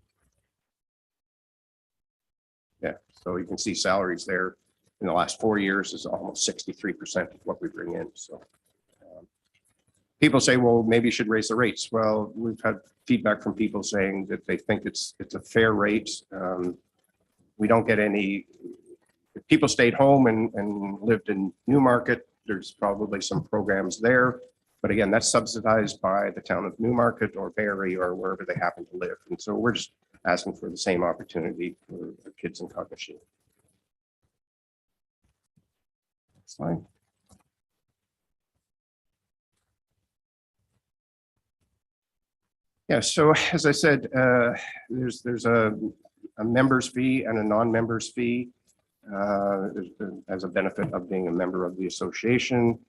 Yeah, so you can see salaries there in the last 4 years is almost 63% of what we bring in. So people say, well, maybe you should raise the rates. Well, we've had feedback from people saying that they think it's a fair rate. We don't get any, if people stayed home and lived in Newmarket, there's probably some programs there. But again, that's subsidized by the town of Newmarket or Barrie or wherever they happen to live. And so we're just asking for the same opportunity for the kids in Cognashene. Next slide. Yeah, so as I said, there's a member's fee and a non-member's fee as a benefit of being a member of the association.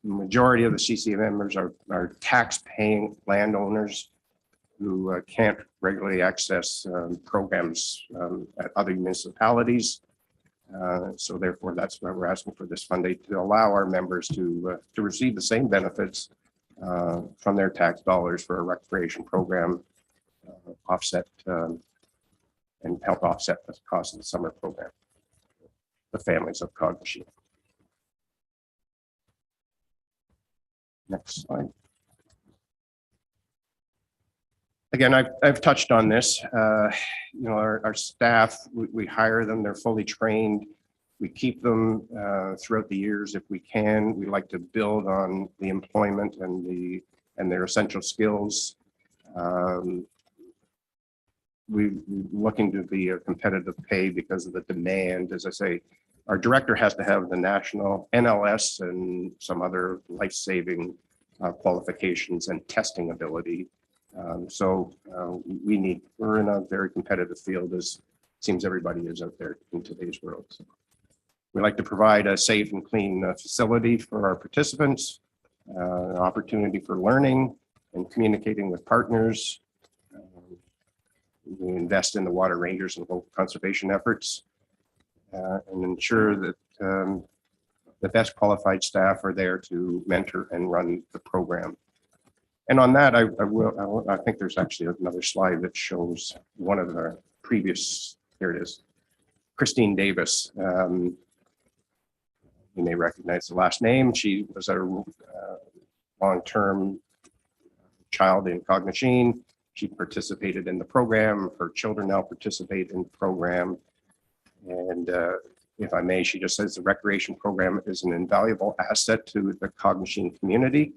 The majority of the CCA members are tax-paying landowners who can't regularly access programs at other municipalities. So therefore, that's why we're asking for this funding to allow our members to receive the same benefits from their tax dollars for a recreation program, offset and help offset the cost of the summer program, the families of Cognashene. Next slide. Again, I've touched on this. You know, our staff, we hire them, they're fully trained. We keep them throughout the years if we can. We like to build on the employment and their essential skills. We're looking to be a competitive pay because of the demand. As I say, our director has to have the national NLS and some other life-saving qualifications and testing ability. We're in a very competitive field, as seems everybody is out there in today's world. So we like to provide a safe and clean facility for our participants, an opportunity for learning and communicating with partners. We invest in the water rangers and local conservation efforts and ensure that the best qualified staff are there to mentor and run the program. And on that, I think there's actually another slide that shows one of the previous, here it is, Christine Davis. You may recognize the last name. She was a long-term child in Cognashene. She participated in the program. Her children now participate in the program. And if I may, she just says the recreation program is an invaluable asset to the Cognashene community.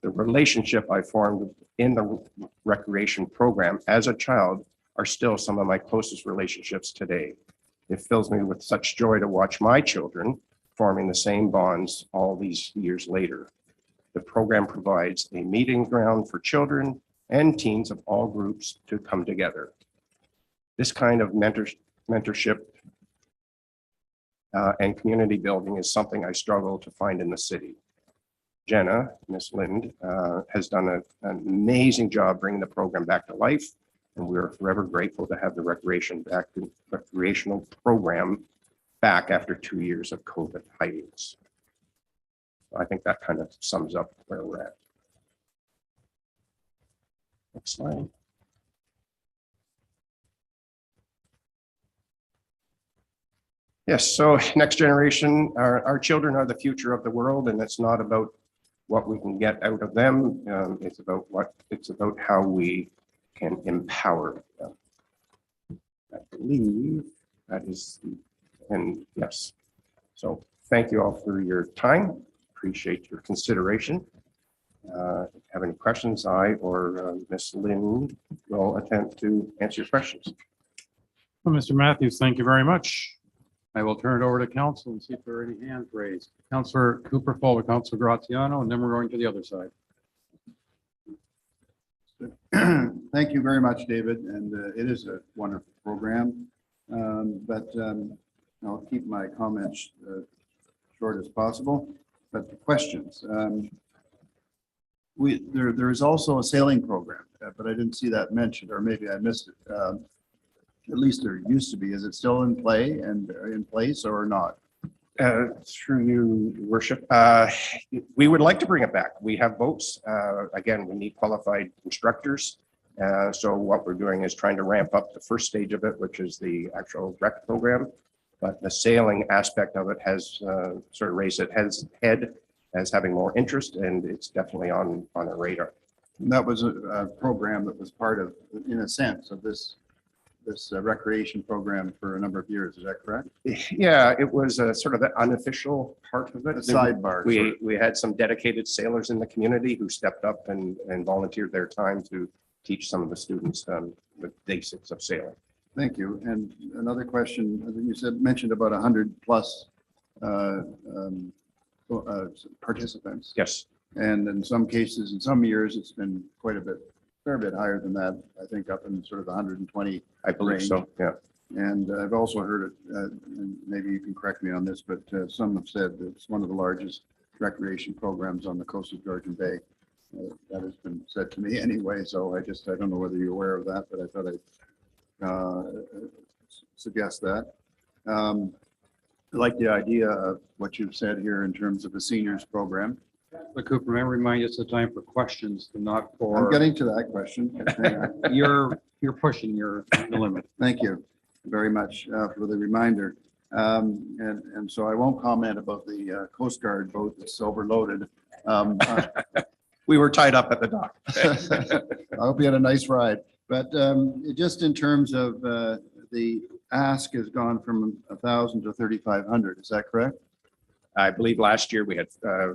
The relationship I formed in the recreation program as a child are still some of my closest relationships today. It fills me with such joy to watch my children forming the same bonds all these years later. The program provides a meeting ground for children and teens of all groups to come together. This kind of mentorship and community building is something I struggle to find in the city. Jenna, Miss Lind, has done an amazing job bringing the program back to life, and we're forever grateful to have the recreational program back after 2 years of COVID hiatus. I think that kind of sums up where we're at. Next slide. Yes, so next generation, our children are the future of the world, and it's not about what we can get out of them. It's about how we can empower them. I believe that is, and yes. So thank you all for your time. Appreciate your consideration. If you have any questions, I or Ms. Lynn will attempt to answer your questions. Well, Mr. Matthews, thank you very much. I will turn it over to council and see if there are any hands raised. Councillor Cooper, followed by Councillor Graziano, and then we're going to the other side. Thank you very much, David, and it is a wonderful program, but I'll keep my comments short as possible. But the questions. There is also a sailing program, but I didn't see that mentioned, or maybe I missed it. At least there used to be. Is it still in play and in place or not? Through you, worship, we would like to bring it back. We have boats. Again, we need qualified instructors. So what we're doing is trying to ramp up the first stage of it, which is the actual rec program. But the sailing aspect of it has sort of raised its head as having more interest, and it's definitely on our radar. And that was a program that was part of, in a sense, of this recreation program for a number of years. Is that correct? Yeah, it was sort of an unofficial part of it. A sidebar. We had some dedicated sailors in the community who stepped up and volunteered their time to teach some of the students the basics of sailing. Thank you. And another question, you mentioned about 100 plus participants. Yes. And in some cases, in some years, it's been quite a fair bit higher than that. I think up in sort of the 120. I believe range. so, yeah. And I've also heard it, and maybe you can correct me on this, but some have said that it's one of the largest recreation programs on the coast of Georgian Bay. That has been said to me anyway, so I don't know whether you're aware of that, but I thought I'd suggest that. I like the idea of what you've said here in terms of the seniors program. But Cooper, may I remind you, it's the time for questions, not for. I'm getting to that question. You're pushing the limit. Thank you very much for the reminder. And so I won't comment about the Coast Guard boat that's overloaded. We were tied up at the dock. I hope you had a nice ride. But just in terms of the ask has gone from 1,000 to 3,500. Is that correct? I believe last year we had,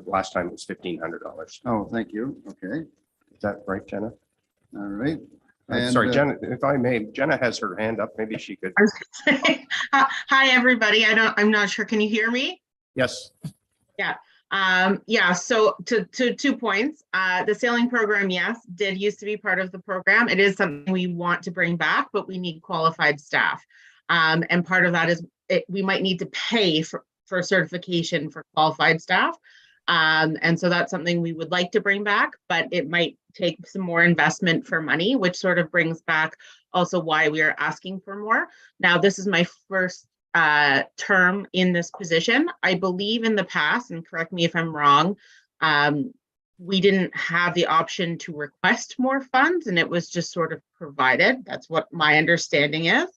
last time it was $1,500. Oh, thank you. Okay. Is that right, Jenna? All right. Sorry, Jenna, if I may, Jenna has her hand up. Maybe she could. Hi, everybody. I'm not sure. Can you hear me? Yes. Yeah. So to 2 points, the sailing program, yes, did used to be part of the program. It is something we want to bring back, but we need qualified staff. And part of that is we might need to pay for certification for qualified staff. And so that's something we would like to bring back, but it might take some more investment for money, which sort of brings back also why we are asking for more. Now, this is my first term in this position. I believe in the past, and correct me if I'm wrong, we didn't have the option to request more funds, and it was just sort of provided. That's what my understanding is.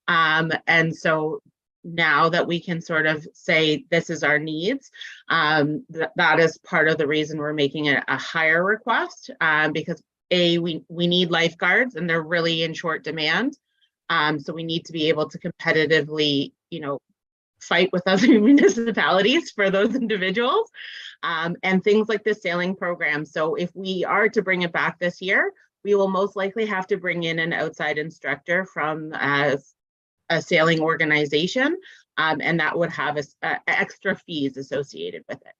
And so now that we can sort of say this is our needs, that is part of the reason we're making it a higher request, because we need lifeguards and they're really in short demand. So we need to be able to competitively, fight with other municipalities for those individuals, and things like the sailing program. So if we are to bring it back this year, we will most likely have to bring in an outside instructor from a sailing organization, and that would have extra fees associated with it.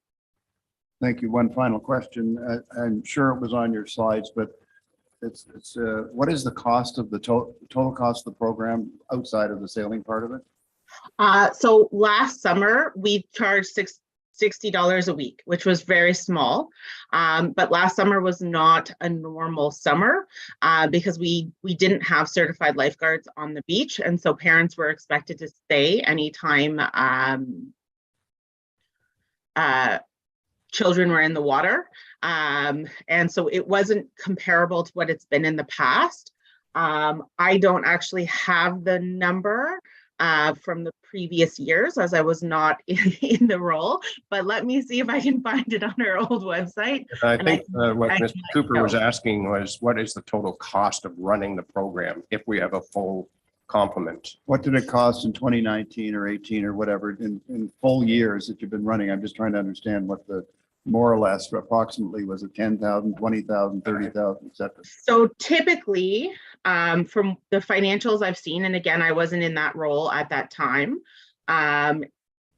Thank you. One final question. I'm sure it was on your slides, but what is the cost of the total cost of the program outside of the sailing part of it? So last summer we charged $60 a week, which was very small. But last summer was not a normal summer because we didn't have certified lifeguards on the beach. And so parents were expected to stay anytime children were in the water. And so it wasn't comparable to what it's been in the past. I don't actually have the number from the previous years, as I was not in the role, but let me see if I can find it on our old website. I think what Mr. Cooper was asking was, what is the total cost of running the program if we have a full complement? What did it cost in 2019 or 18 or whatever in full years that you've been running? I'm just trying to understand what the more or less approximately was. It 10,000, 20,000, 30,000, et cetera. So typically, from the financials I've seen, and again, I wasn't in that role at that time,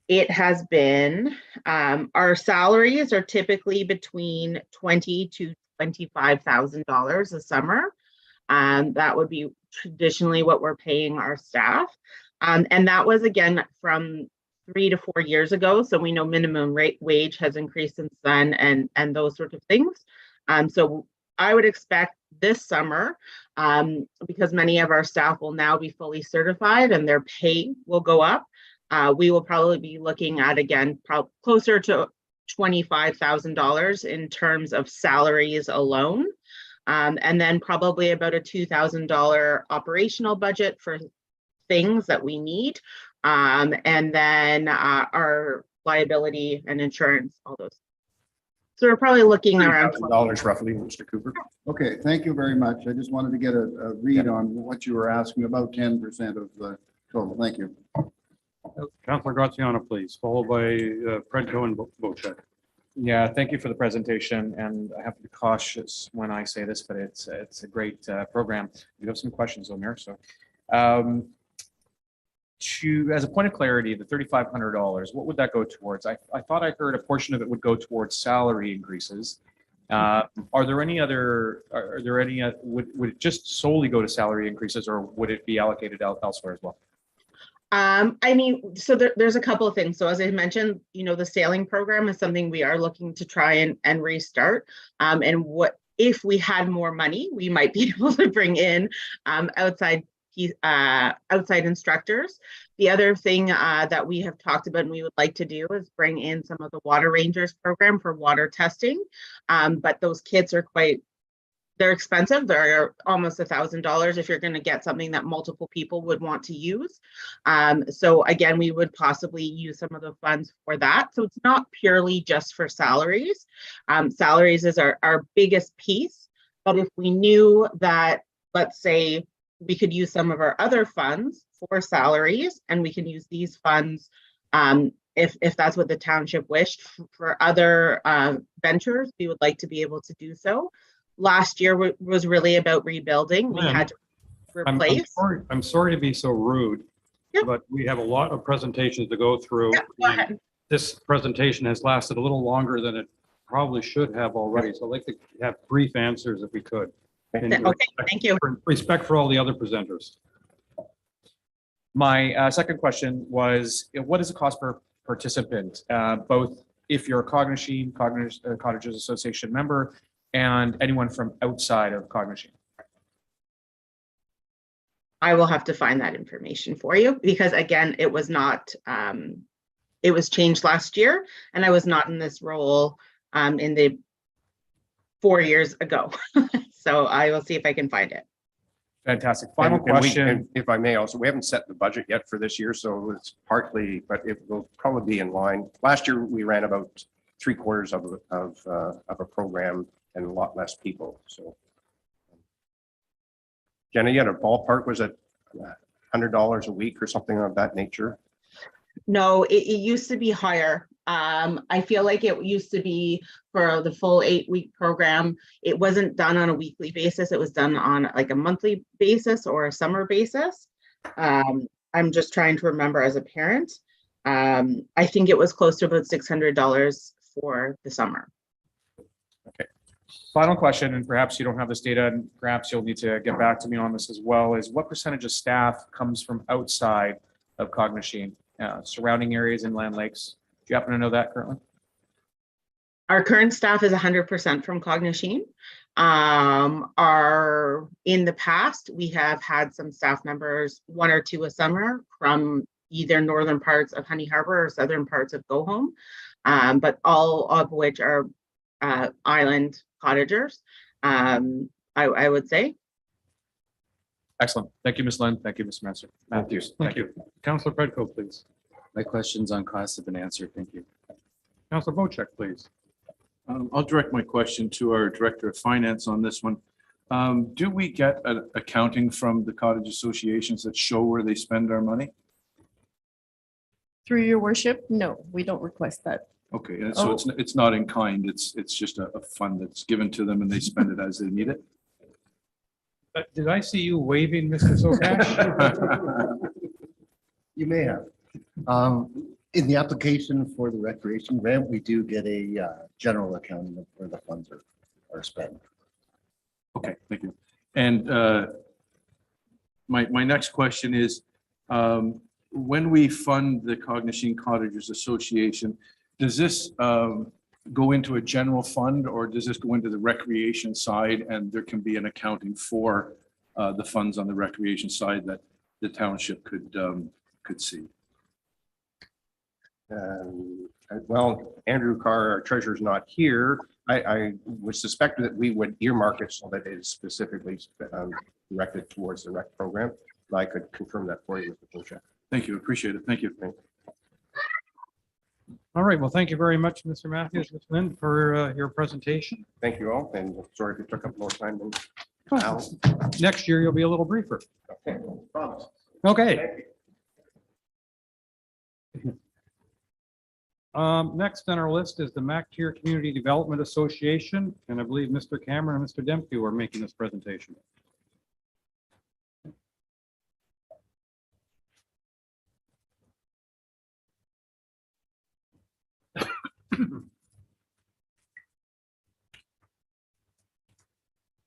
it has been, our salaries are typically between $20,000 to $25,000 a summer. That would be traditionally what we're paying our staff. And that was, again, from 3 to 4 years ago. So we know minimum wage has increased since then, and those sorts of things. So I would expect this summer, because many of our staff will now be fully certified and their pay will go up, we will probably be looking at, again, closer to $25,000 in terms of salaries alone. And then probably about a $2,000 operational budget for things that we need. And then our liability and insurance, all those. So we're probably looking around $30,000 roughly, Mr. Cooper. Okay, thank you very much. I just wanted to get a read on what you were asking, about 10% of the total. Thank you. Councilor Graziano, please, followed by Predko and Bocek. Yeah, thank you for the presentation, and I have to be cautious when I say this, but it's a great program. We have some questions on there, so. As a point of clarity, the $3,500, what would that go towards? I thought I heard a portion of it would go towards salary increases. Are there any other, would it just solely go to salary increases, or would it be allocated elsewhere as well? I mean, so there's a couple of things. So as I mentioned, the sailing program is something we are looking to try and restart. And what if we had more money, we might be able to bring in outside instructors. The other thing that we have talked about and we would like to do is bring in some of the water rangers program for water testing. But those kits are they're expensive. They're almost $1,000 if you're going to get something that multiple people would want to use. So again, we would possibly use some of the funds for that. So it's not purely just for salaries. Salaries is our biggest piece. But if we knew that, let's say, we could use some of our other funds for salaries, and we can use these funds if that's what the township wished for other ventures, we would like to be able to do so. Last year was really about rebuilding. We had to replace. I'm sorry to be so rude, Yep. but we have a lot of presentations to go through. Yeah, go ahead. This presentation has lasted a little longer than it probably should have already. So I'd like to have brief answers if we could. Okay, thank you. Respect for all the other presenters. My second question was, what is the cost per participant, both if you're a Cognashene, Cottagers Association member, and anyone from outside of Cognashene? I will have to find that information for you because, again, it was not, it was changed last year, and I was not in this role in the 4 years ago. So I will see if I can find it. Fantastic. Final And we- question. and If I may also, we haven't set the budget yet for this year, so it's partly, but it will probably be in line. Last year, we ran about 3/4 of a program and a lot less people, so. Jenna, you had a ballpark, was it $100 a week or something of that nature? No, it used to be higher. I feel like it used to be for the full 8-week program. It wasn't done on a weekly basis. It was done on like a monthly basis or a summer basis. I'm just trying to remember as a parent. I think it was close to about $600 for the summer. Final question, and perhaps you don't have this data, and perhaps you'll need to get back to me on this as well, is what percentage of staff comes from outside of Cognashene, surrounding areas, inland lakes? Do you happen to know that currently? Our current staff is 100% from Cognashene. In the past, we have had some staff members, 1 or 2 a summer from either northern parts of Honey Harbor or southern parts of Go Home, but all of which are island cottagers, I would say. Excellent. Thank you, Ms. Lynn. Thank you, Mr. Matthews. Thank you. Councillor Pedco, please. My questions on costs have been answered. Thank you. Councillor Bocheck, please. I'll direct my question to our Director of Finance on this one. Do we get an accounting from the cottage associations that show where they spend our money? Through your worship, no, we don't request that. Okay, and so it's not in kind, it's just a fund that's given to them and they spend it as they need it? Did I see you waving, Mr. Sokash? You may have. In the application for the recreation grant, we do get a general accounting of where the funds are spent. Okay, thank you. And my next question is, when we fund the Cognashene Cottagers Association, does this go into a general fund or does this go into the recreation side and there can be an accounting for the funds on the recreation side that the township could see? Well, Andrew Carr, our treasurer, is not here. I would suspect that we would earmark it so that it is specifically directed towards the rec program. I could confirm that for you, Mr. Bocheck. Thank you, appreciate it. Thank you. All right, well, thank you very much, Mr. Matthews, Ms. Lynn, for your presentation. Thank you all, and sorry if it took up more time than Al. Next year, you'll be a little briefer. Okay, promise. Okay. Next on our list is the MacTier Community Development Association, and I believe Mr. Cameron and Mr. Dempsey are making this presentation.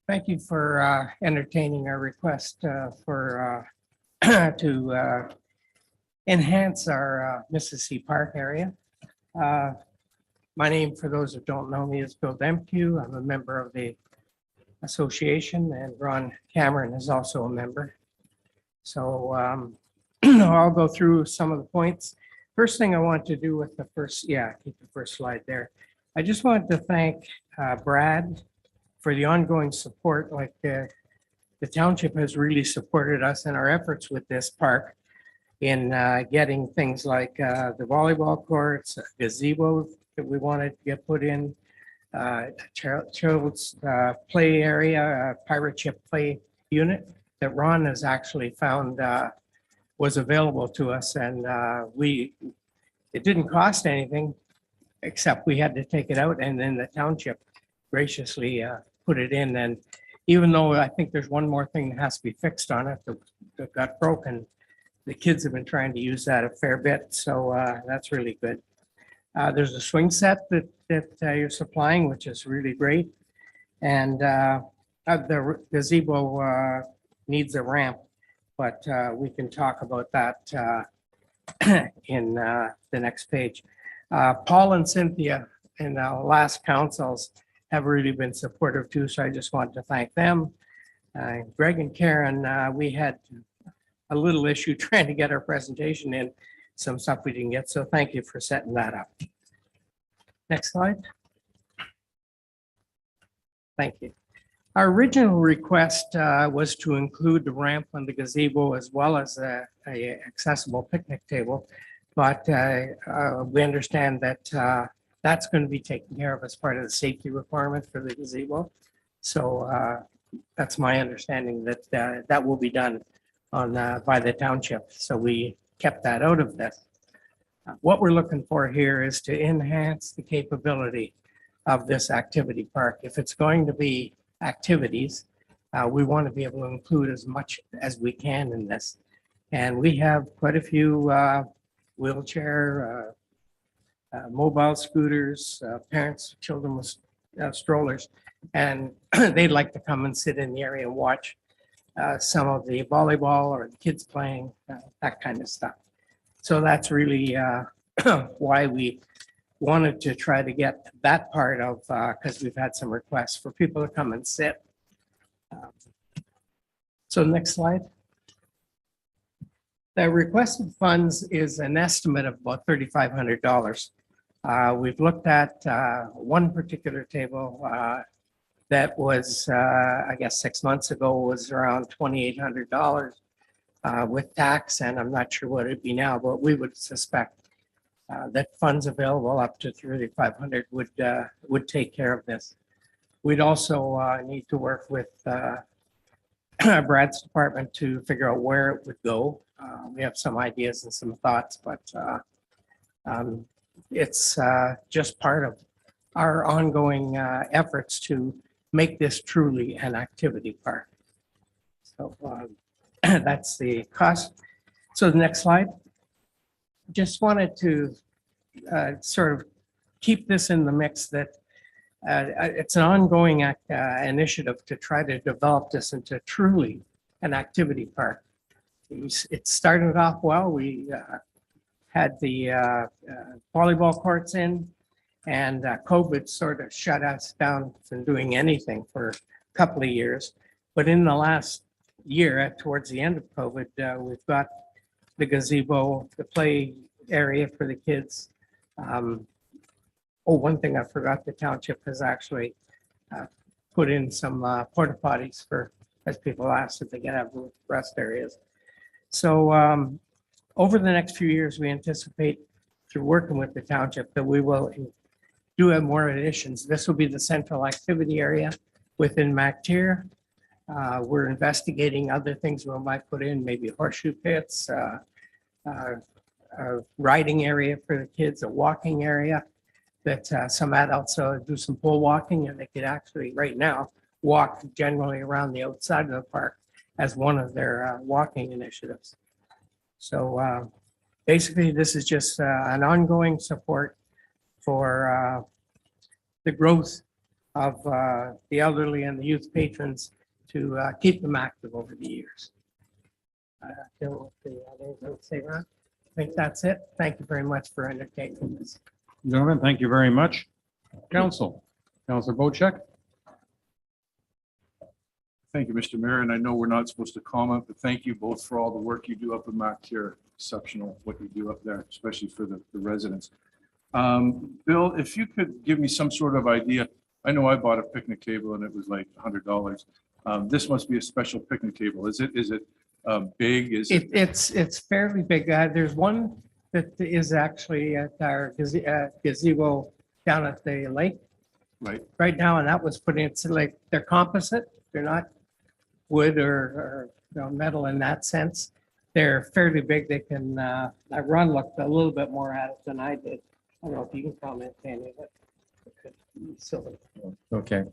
Thank you for entertaining our request to enhance our Mississippi Park area. My name, for those who don't know me, is Bill Dempsey. I'm a member of the association, and Ron Cameron is also a member. So I'll go through some of the points. First thing I want to do with the first, keep the first slide there. I just wanted to thank Brad for the ongoing support. Like the township has really supported us in our efforts with this park in getting things like the volleyball courts, gazebo that we wanted to get put in, children's play area, pirate ship play unit that Ron has actually found was available to us, and it didn't cost anything except we had to take it out, and then the township graciously put it in. And even though I think there's one more thing that has to be fixed on it that got broken, the kids have been trying to use that a fair bit, so that's really good. There's a swing set that you're supplying, which is really great, and the gazebo needs a ramp, but we can talk about that in the next page. Paul and Cynthia in the last councils have really been supportive too, so I just want to thank them. Greg and Karen, we had a little issue trying to get our presentation in, some stuff we didn't get, so thank you for setting that up. Next slide. Thank you. Our original request was to include the ramp and the gazebo as well as a accessible picnic table. But we understand that that's going to be taken care of as part of the safety requirement for the gazebo. So that's my understanding that that will be done on by the township. So we kept that out of this. What we're looking for here is to enhance the capability of this activity park. If it's going to be activities, we want to be able to include as much as we can in this. And we have quite a few wheelchair, mobile scooters, parents, children with strollers, and they'd like to come and sit in the area and watch some of the volleyball or the kids playing, that kind of stuff. So that's really why we wanted to try to get that part of, because we've had some requests for people to come and sit. So next slide. The requested funds is an estimate of about $3,500. We've looked at one particular table that was, I guess, 6 months ago was around $2,800 with tax, and I'm not sure what it'd be now, but we would suspect that funds available up to $3,500 would take care of this. We'd also need to work with Brad's department to figure out where it would go. We have some ideas and some thoughts, but it's just part of our ongoing efforts to make this truly an activity park. So that's the cost. So the next slide. Just wanted to sort of keep this in the mix that it's an ongoing initiative to try to develop this into truly an activity park. It started off well. We had the volleyball courts in, and COVID sort of shut us down from doing anything for a couple of years. But in the last year, towards the end of COVID, we've got the gazebo, the play area for the kids. One thing I forgot, the township has actually put in some porta potties for, as people ask, if they can have rest areas. So over the next few years, we anticipate through working with the township that we will do have more additions. This will be the central activity area within MacTier. We're investigating other things we might put in, maybe horseshoe pits, a riding area for the kids, a walking area that some adults do some pole walking, and they could actually right now walk generally around the outside of the park as one of their walking initiatives. So basically, this is just an ongoing support for the growth of the elderly and the youth patrons to keep them active over the years. I think that's it. Thank you very much for undertaking this. Gentlemen, thank you very much. Council, Councilor Bocek. Thank you, Mr. Mayor, and I know we're not supposed to comment, but thank you both for all the work you do up in MacTier. Exceptional what you do up there, especially for the residents. Bill, if you could give me some sort of idea. I know I bought a picnic table and it was like $100. This must be a special picnic table. Is it big? Is it? It's fairly big. There's one that is actually at our gazebo down at the lake right now, and that was put in. It's like they're composite. They're not wood or metal in that sense. They're fairly big. They can. Ron looked a little bit more at it than I did. I don't know if you can comment, Danny, but silly. Okay.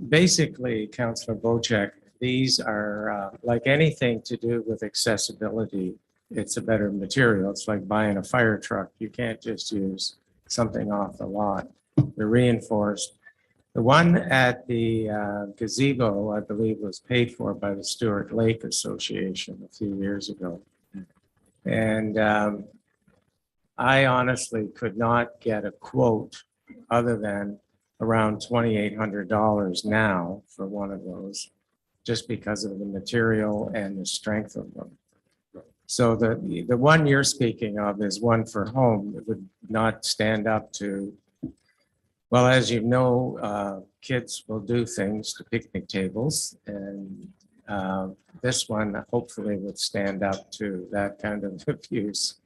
Basically, Councillor Bocek, these are like anything to do with accessibility. It's a better material. It's like buying a fire truck. You can't just use something off the lot. They're reinforced. The one at the gazebo, I believe, was paid for by the Stewart Lake Association a few years ago. And I honestly could not get a quote other than around $2,800 now for one of those, just because of the material and the strength of them. So the one you're speaking of is one for home. It would not stand up to Well, as you know, kids will do things to picnic tables, and this one hopefully would stand up to that kind of abuse.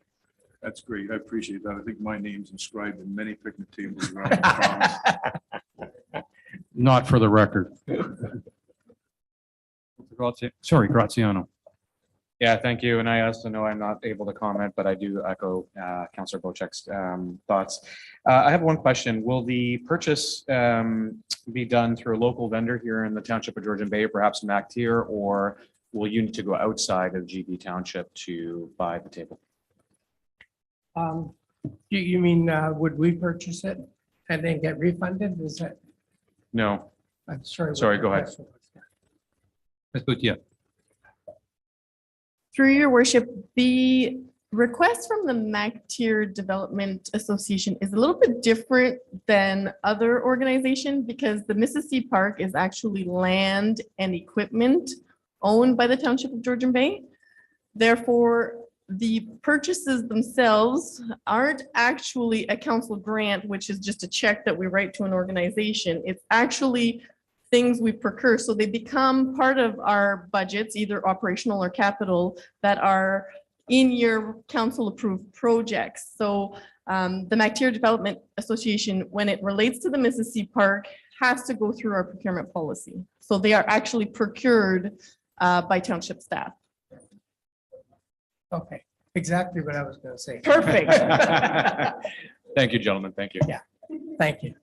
That's great. I appreciate that. I think my name's inscribed in many picnic tables around the province. Not for the record. Sorry, Graziano. Yeah, thank you. And I also know I'm not able to comment, but I do echo Councillor Bocek's thoughts. I have one question. Will the purchase be done through a local vendor here in the Township of Georgian Bay, perhaps MacTier, or will you need to go outside of GB Township to buy the table? You mean, would we purchase it and then get refunded? Is that, No. I'm sorry. what Sorry, the go ahead. question was. That's good, yeah. Through your worship, the request from the MacTier Development Association is a little bit different than other organizations because the Mississippi Park is actually land and equipment owned by the Township of Georgian Bay. Therefore, the purchases themselves aren't actually a council grant, which is just a check that we write to an organization. It's actually things we procure. So they become part of our budgets, either operational or capital, that are in your council approved projects. So the MacTier Development Association, when it relates to the Mississippi Park, has to go through our procurement policy. So they are actually procured by township staff. Okay, exactly what I was going to say. Perfect. Thank you, gentlemen. Thank you. Yeah. Thank you.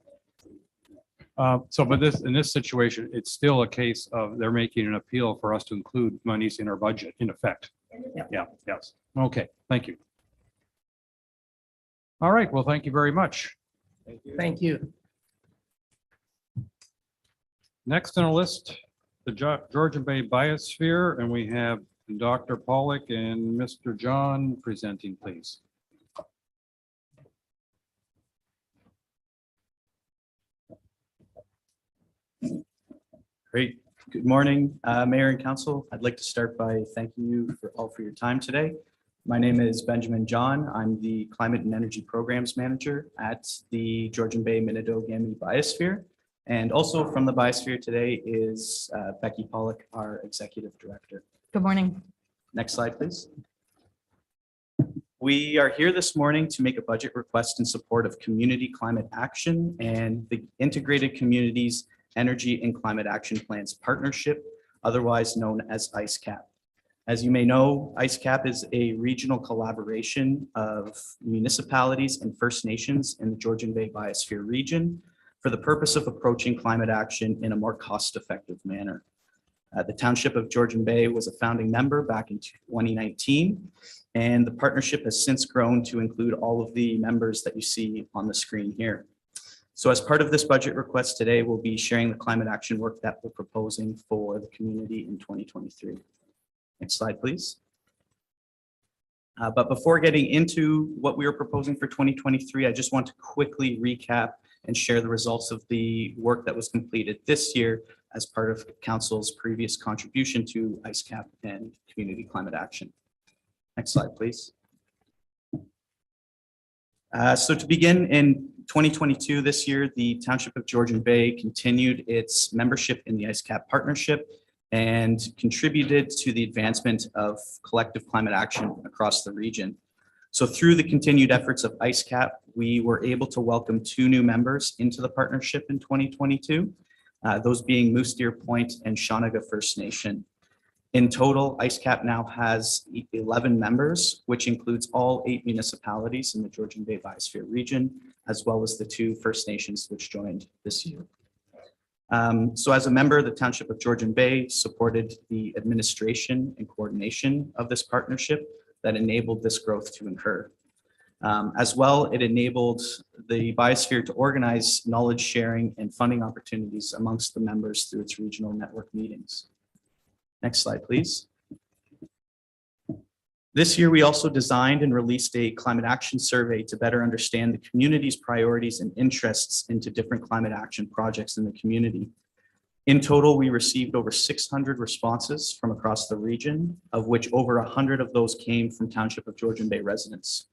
So, but in this situation, it's still a case of they're making an appeal for us to include monies in our budget, in effect. Yeah. Yeah, yes. Okay, thank you. All right, well, thank you very much. Thank you. Next on the list, the Georgian Bay Biosphere, and we have Dr. Pollock and Mr. John presenting, please. Great. Good morning, Mayor and Council. I'd like to start by thanking you for your time today. My name is Benjamin John. I'm the Climate and Energy Programs Manager at the Georgian Bay Minnedogamie Biosphere. And also from the Biosphere today is Becky Pollock, our Executive Director. Good morning. Next slide, please. We are here this morning to make a budget request in support of Community Climate Action and the Integrated Communities Energy and Climate Action Plans Partnership, otherwise known as ICECAP. As you may know, ICECAP is a regional collaboration of municipalities and First Nations in the Georgian Bay Biosphere region for the purpose of approaching climate action in a more cost-effective manner. The Township of Georgian Bay was a founding member back in 2019, and the partnership has since grown to include all of the members that you see on the screen here. So as part of this budget request today, we'll be sharing the climate action work that we're proposing for the community in 2023. Next slide, please. But before getting into what we are proposing for 2023, I just want to quickly recap and share the results of the work that was completed this year as part of Council's previous contribution to ICECAP and Community Climate Action. Next slide, please. So to begin, in 2022, this year, the Township of Georgian Bay continued its membership in the ICECAP partnership and contributed to the advancement of collective climate action across the region. So through the continued efforts of ICECAP, we were able to welcome 2 new members into the partnership in 2022, those being MacTier Point and Shawnee First Nation. In total, ICECAP now has 11 members, which includes all 8 municipalities in the Georgian Bay Biosphere region, as well as the 2 First Nations which joined this year. So as a member, the Township of Georgian Bay supported the administration and coordination of this partnership that enabled this growth to occur. As well, it enabled the Biosphere to organize knowledge sharing and funding opportunities amongst the members through its regional network meetings. Next slide, please. This year, we also designed and released a climate action survey to better understand the community's priorities and interests into different climate action projects in the community. In total, we received over 600 responses from across the region, of which over 100 of those came from Township of Georgian Bay residents.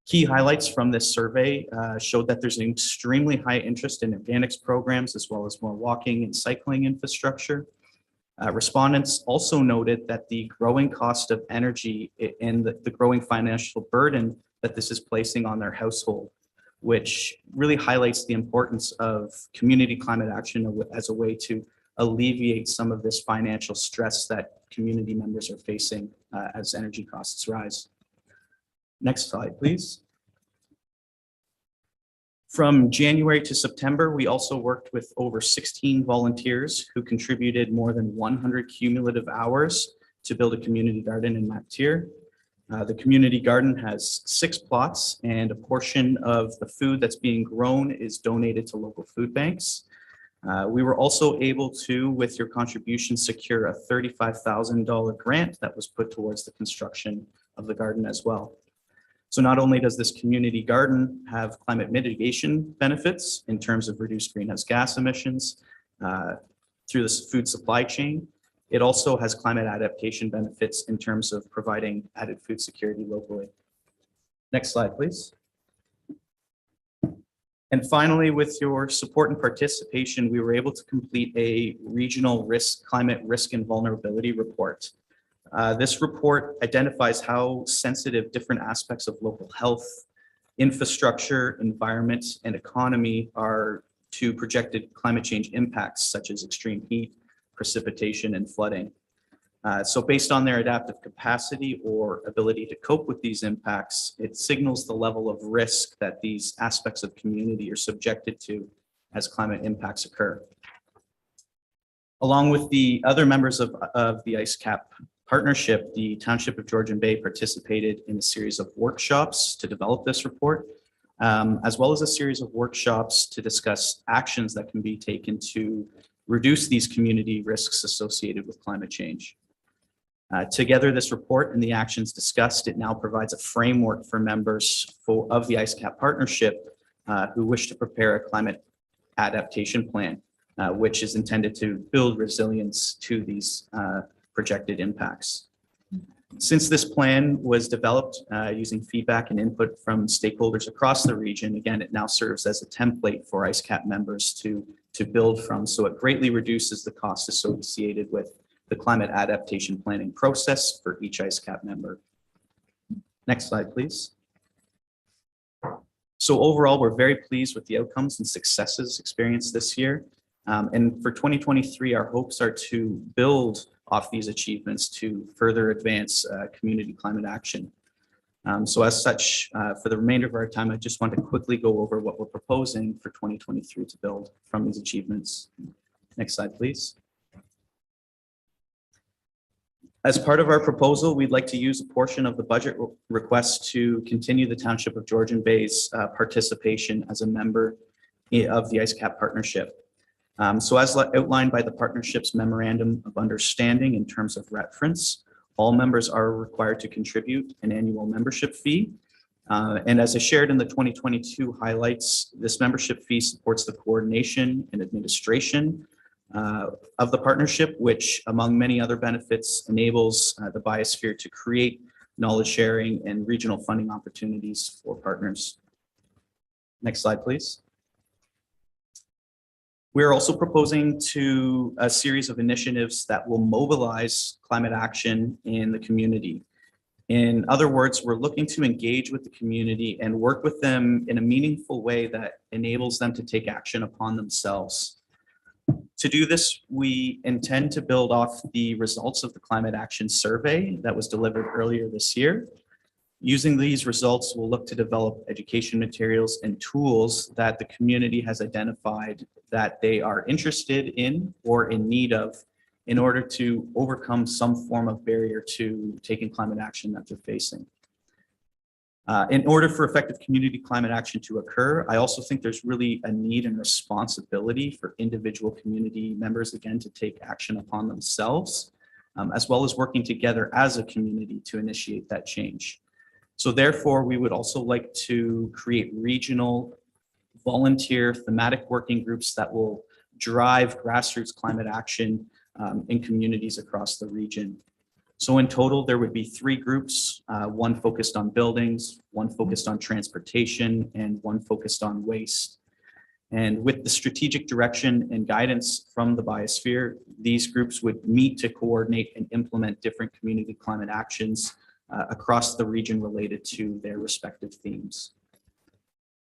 Key highlights from this survey showed that there's an extremely high interest in organics programs as well as more walking and cycling infrastructure. Respondents also noted that the growing cost of energy and the growing financial burden that this is placing on their household, which really highlights the importance of community climate action as a way to alleviate some of this financial stress that community members are facing as energy costs rise. Next slide, please. From January to September, we also worked with over 16 volunteers who contributed more than 100 cumulative hours to build a community garden in MacTier. The community garden has 6 plots, and a portion of the food that's being grown is donated to local food banks. We were also able to, with your contribution, secure a $35,000 grant that was put towards the construction of the garden as well. So not only does this community garden have climate mitigation benefits in terms of reduced greenhouse gas emissions through the food supply chain, it also has climate adaptation benefits in terms of providing added food security locally. Next slide, please. And finally, with your support and participation, we were able to complete a regional climate risk and vulnerability report. This report identifies how sensitive different aspects of local health, infrastructure, environment, and economy are to projected climate change impacts such as extreme heat, precipitation, and flooding. So based on their adaptive capacity or ability to cope with these impacts, it signals the level of risk that these aspects of community are subjected to as climate impacts occur. Along with the other members of the IceCap partnership, the Township of Georgian Bay participated in a series of workshops to develop this report, as well as a series of workshops to discuss actions that can be taken to reduce these community risks associated with climate change. Together, this report and the actions discussed, it now provides a framework for members of the IceCap partnership who wish to prepare a climate adaptation plan, which is intended to build resilience to these projected impacts. Since this plan was developed using feedback and input from stakeholders across the region, again, it now serves as a template for IceCap members to build from. So it greatly reduces the cost associated with the climate adaptation planning process for each IceCap member. Next slide, please. So overall, we're very pleased with the outcomes and successes experienced this year. And for 2023, our hopes are to build off these achievements to further advance community climate action. So as such, for the remainder of our time, I just want to quickly go over what we're proposing for 2023 to build from these achievements. Next slide, please. As part of our proposal, we'd like to use a portion of the budget request to continue the Township of Georgian Bay's participation as a member of the IceCap partnership. So as outlined by the partnership's memorandum of understanding in terms of reference, all members are required to contribute an annual membership fee. And as I shared in the 2022 highlights, this membership fee supports the coordination and administration of the partnership, which among many other benefits enables the Biosphere to create knowledge sharing and regional funding opportunities for partners. Next slide, please. We're also proposing to a series of initiatives that will mobilize climate action in the community. In other words, we're looking to engage with the community and work with them in a meaningful way that enables them to take action upon themselves. To do this, we intend to build off the results of the climate action survey that was delivered earlier this year. Using these results, we'll look to develop education materials and tools that the community has identified that they are interested in or in need of in order to overcome some form of barrier to taking climate action that they're facing. In order for effective community climate action to occur, I also think there's really a need and responsibility for individual community members, again, to take action upon themselves, as well as working together as a community to initiate that change. So therefore, we would also like to create regional volunteer thematic working groups that will drive grassroots climate action in communities across the region. So in total, there would be 3 groups, one focused on buildings, one focused on transportation, and one focused on waste. And with the strategic direction and guidance from the Biosphere, these groups would meet to coordinate and implement different community climate actions across the region related to their respective themes.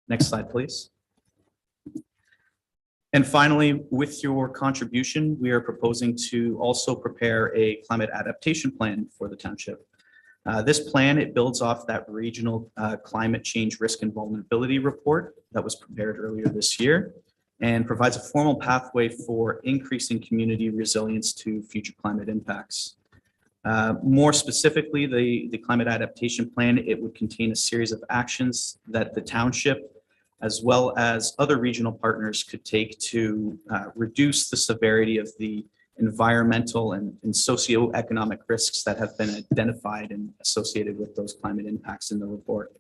Next slide, please. And finally, with your contribution, we are proposing to also prepare a climate adaptation plan for the township. This plan, it builds off that regional climate change risk and vulnerability report that was prepared earlier this year and provides a formal pathway for increasing community resilience to future climate impacts. More specifically, the climate adaptation plan, it would contain a series of actions that the township as well as other regional partners could take to reduce the severity of the environmental and socioeconomic risks that have been identified and associated with those climate impacts in the report.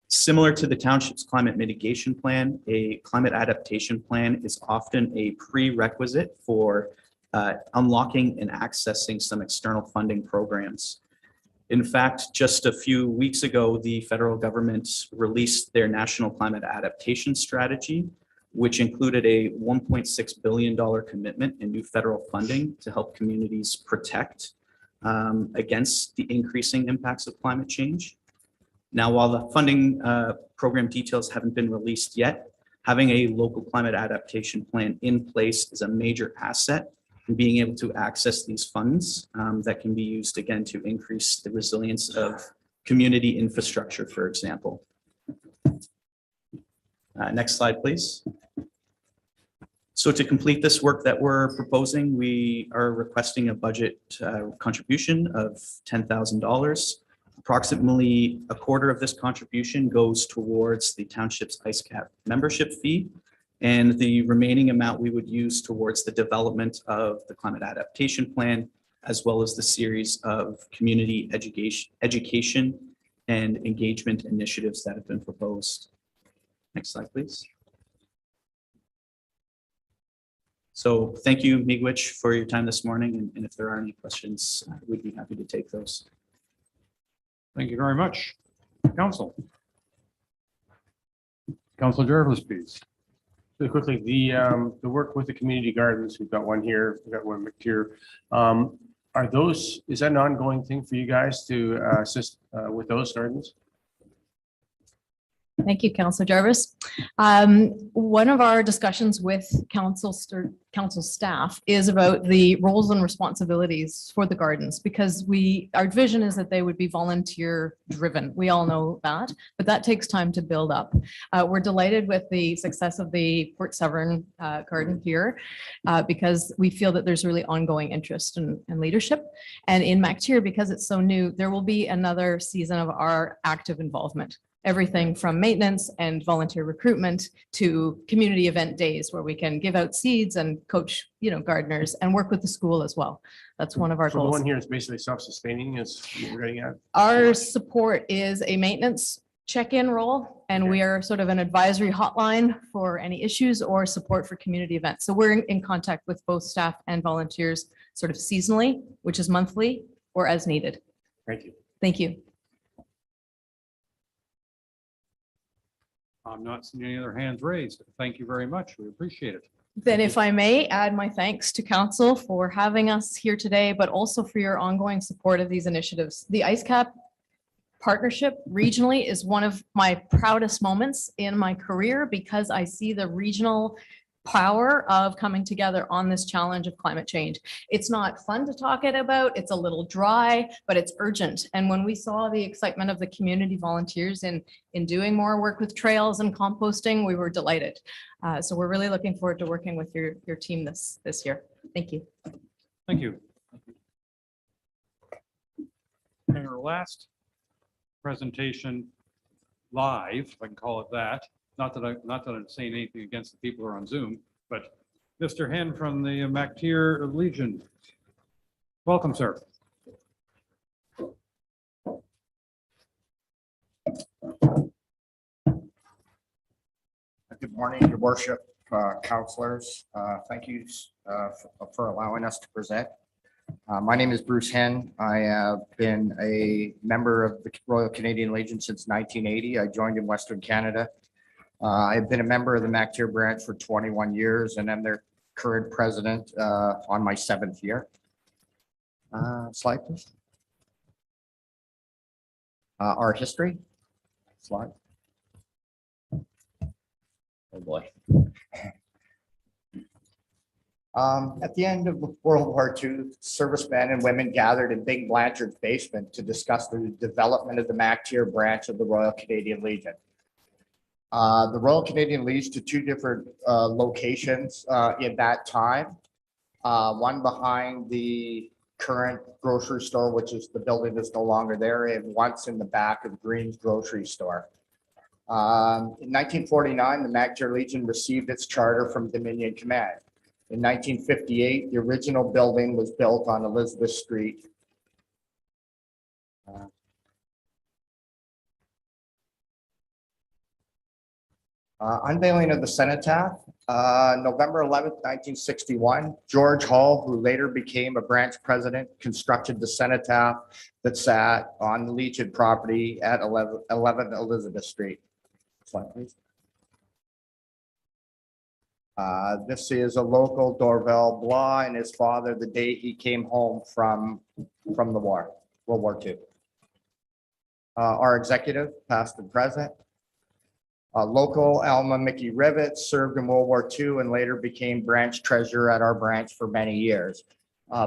Similar to the township's climate mitigation plan, a climate adaptation plan is often a prerequisite for unlocking and accessing some external funding programs. In fact, just a few weeks ago, the federal government released their national climate adaptation strategy, which included a $1.6 billion commitment in new federal funding to help communities protect against the increasing impacts of climate change. Now, while the funding program details haven't been released yet, having a local climate adaptation plan in place is a major asset in being able to access these funds that can be used again to increase the resilience of community infrastructure, for example. Next slide, please. So to complete this work that we're proposing, we are requesting a budget contribution of $10,000. Approximately a quarter of this contribution goes towards the township's IceCap membership fee, and the remaining amount we would use towards the development of the climate adaptation plan, as well as the series of community education and engagement initiatives that have been proposed. Next slide, please. So thank you, Miigwech, for your time this morning. And if there are any questions, we'd be happy to take those. Thank you very much. Council. Council Jarvis, please. Really quickly, the work with the community gardens, we've got one here, we've got one MacTier. Is that an ongoing thing for you guys to assist with those gardens? Thank you, Councillor Jarvis. One of our discussions with council staff is about the roles and responsibilities for the gardens, because our vision is that they would be volunteer driven. We all know that, but that takes time to build up. We're delighted with the success of the Port Severn garden here because we feel that there's really ongoing interest and leadership. And in MacTier, because it's so new, there will be another season of our active involvement. Everything from maintenance and volunteer recruitment to community event days where we can give out seeds and coach, gardeners and work with the school as well. That's one of our So goals. the one here is basically self-sustaining is what we're getting at? Our support is a maintenance check-in role, and we are sort of an advisory hotline for any issues or support for community events. So we're in contact with both staff and volunteers sort of seasonally, which is monthly or as needed. Thank you. Thank you. I'm not seeing any other hands raised. Thank you very much. We appreciate it. Then if I may add my thanks to council for having us here today, but also for your ongoing support of these initiatives. The IceCap partnership regionally is one of my proudest moments in my career because I see the regional power of coming together on this challenge of climate change. It's not fun to talk it about. It's a little dry, but it's urgent. And when we saw the excitement of the community volunteers in doing more work with trails and composting, we were delighted. So we're really looking forward to working with your team this year. Thank you. Thank you. And our last presentation live, if I can call it that. Not that I'm saying anything against the people who are on Zoom, but Mr. Hen from the MacTier Legion. Welcome, sir. Good morning, Your Worship, councilors. Thank you for allowing us to present. My name is Bruce Henn. I have been a member of the Royal Canadian Legion since 1980. I joined in Western Canada. I've been a member of the MacTier branch for 21 years, and I'm their current president on my 7th year. Slide, please. Our history. Slide. Oh, boy. At the end of World War II, servicemen and women gathered in Big Blanchard's basement to discuss the development of the MacTier branch of the Royal Canadian Legion. The Royal Canadian Legion to two different locations in that time. One behind the current grocery store, which is the building that's no longer there, and once in the back of Green's grocery store. In 1949, the MacTier Legion received its charter from Dominion Command. In 1958, the original building was built on Elizabeth Street. Unveiling of the cenotaph, November 11th, 1961, George Hall, who later became a branch president, constructed the cenotaph that sat on the Legion property at 11 Elizabeth Street. Slide, please. This is a local Dorval Blah and his father the day he came home from the war, World War II. Our executive, past and present. Local Alma Mickey Rivett served in World War II and later became branch treasurer at our branch for many years.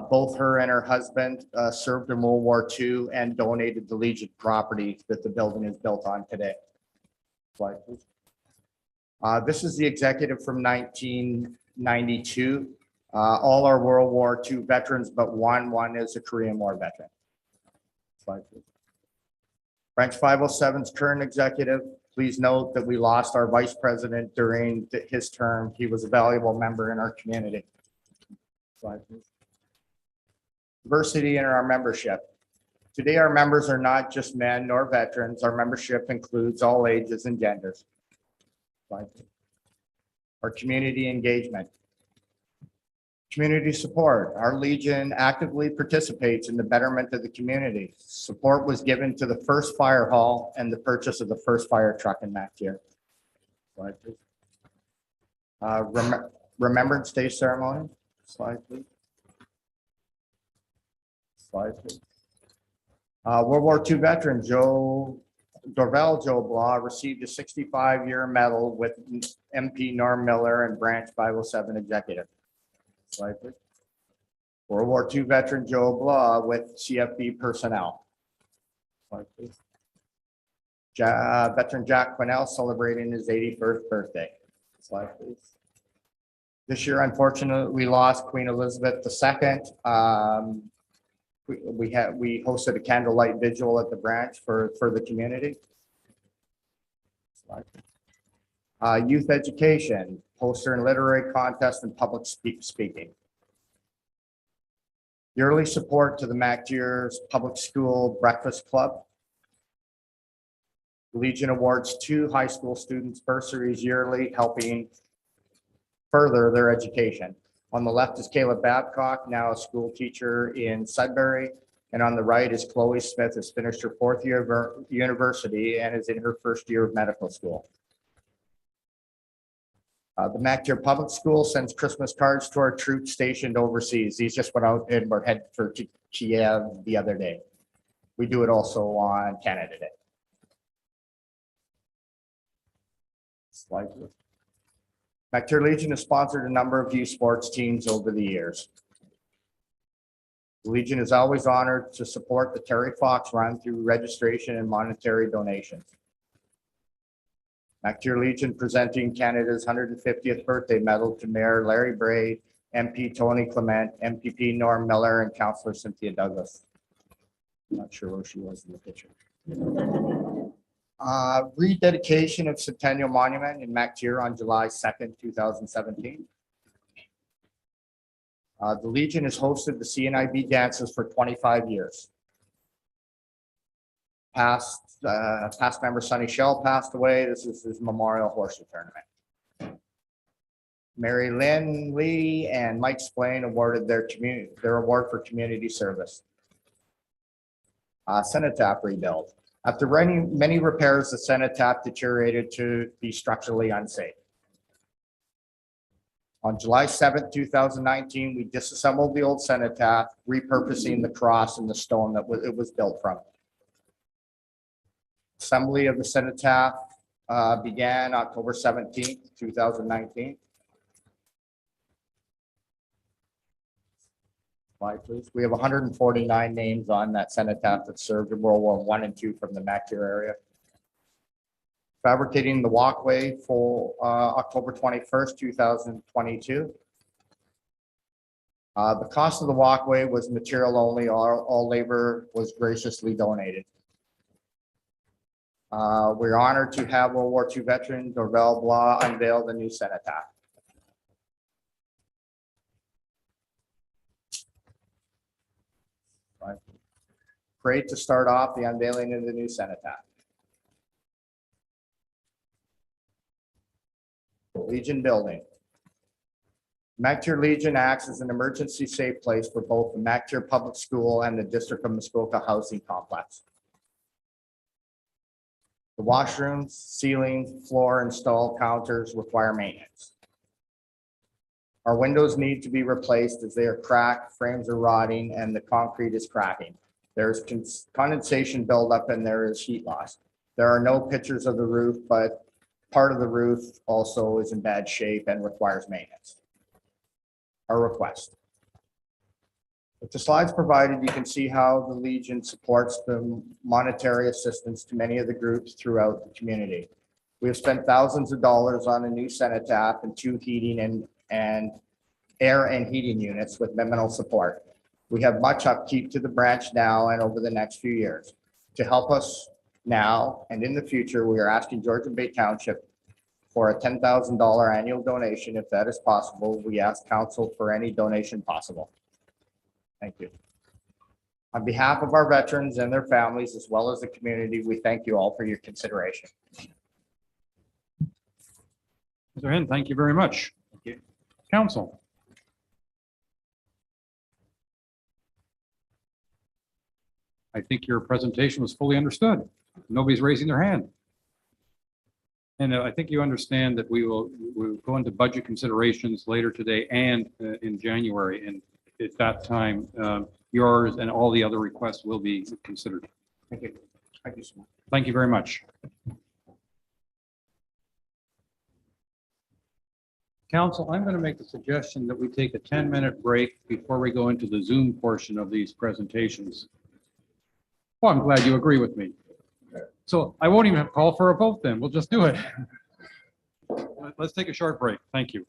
Both her and her husband served in World War II and donated the Legion property that the building is built on today. Slide, please. This is the executive from 1992. All are World War II veterans, but one is a Korean War veteran. Slide, please. Branch 507's current executive. Please note that we lost our vice president during his term. He was a valuable member in our community. Slide, please. Diversity in our membership. Today, our members are not just men nor veterans. Our membership includes all ages and genders. Slide, please. Our community engagement. Community support. Our Legion actively participates in the betterment of the community. Support was given to the first fire hall and the purchase of the first fire truck in MacTier. Slide, please. Remembrance Day ceremony. Slide, please. Slide, please. World War II veteran Joe Blah received a 65-year medal with MP Norm Miller and Branch 507 executive. Slide, please. World War II veteran Joe Blah with CFB personnel. Slide, please. Veteran Jack Quinnell celebrating his 81st birthday. Slide, please. This year, unfortunately, we lost Queen Elizabeth II. We hosted a candlelight vigil at the branch for the community. Slide. Youth education, poster and literary contest, and public speaking. Yearly support to the MacTier's Public School Breakfast Club. The Legion awards 2 high school students bursaries yearly, helping further their education. On the left is Caleb Babcock, now a school teacher in Sudbury. And on the right is Chloe Smith, has finished her 4th year of university and is in her 1st year of medical school. The MacTier Public School sends Christmas cards to our troops stationed overseas. These just went out and were headed for Kiev the other day. We do it also on Canada Day. Slide. MacTier Legion has sponsored a number of youth sports teams over the years. The Legion is always honored to support the Terry Fox Run through registration and monetary donations. MacTier Legion presenting Canada's 150th birthday medal to Mayor Larry Bray, MP Tony Clement, MPP Norm Miller, and Councillor Cynthia Douglas. I'm not sure where she was in the picture. Rededication of Centennial Monument in MacTier on July 2nd, 2017. The Legion has hosted the CNIB dances for 25 years. Past member Sonny Shell passed away. This is his memorial horseshoe tournament. Mary Lynn Lee and Mike Splain awarded their award for community service. Cenotaph rebuild. After many repairs, the cenotaph deteriorated to be structurally unsafe. On July 7th, 2019, we disassembled the old cenotaph, repurposing the cross and the stone that it was built from. Assembly of the cenotaph began October 17th, 2019. Slide, please. We have 149 names on that cenotaph that served in World War I and II from the MacTier area. Fabricating the walkway for October 21st, 2022. The cost of the walkway was material only. All labor was graciously donated. We're honored to have World War II veteran Dorval Blah unveil the new cenotaph. Great to start off the unveiling of the new cenotaph. Legion building. MacTier Legion acts as an emergency safe place for both the MacTier Public School and the District of Muskoka housing complex. The washrooms, ceilings, floor, and stall counters require maintenance. Our windows need to be replaced as they are cracked, frames are rotting, and the concrete is cracking. There's condensation buildup and there is heat loss. There are no pictures of the roof, but part of the roof also is in bad shape and requires maintenance. Our request. With the slides provided, you can see how the Legion supports the monetary assistance to many of the groups throughout the community. We have spent thousands of dollars on a new cenotaph and 2 heating and air and heating units with minimal support. We have much upkeep to the branch now and over the next few years. To help us now and in the future, we are asking Georgian Bay Township for a $10,000 annual donation. If that is possible, we ask council for any donation possible. Thank you. On behalf of our veterans and their families, as well as the community, we thank you all for your consideration. Mr. Henn, thank you very much. Thank you. Council. I think your presentation was fully understood. Nobody's raising their hand. And I think you understand that we'll go into budget considerations later today and in January. And at that time, yours and all the other requests will be considered. Thank you. Thank you so much. Thank you very much. Council, I'm going to make the suggestion that we take a 10-minute break before we go into the Zoom portion of these presentations. Well, I'm glad you agree with me. So I won't even have to call for a vote then. We'll just do it. Let's take a short break. Thank you.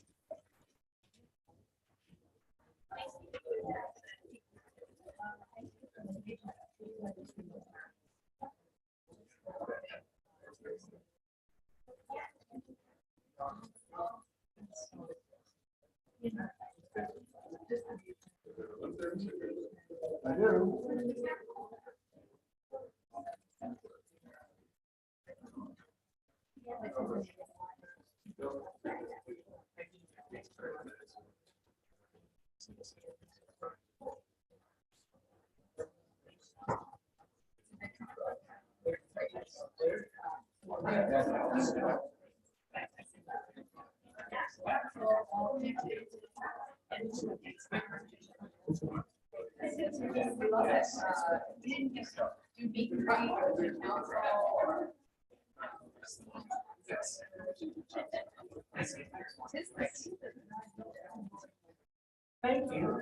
I do. Thank you.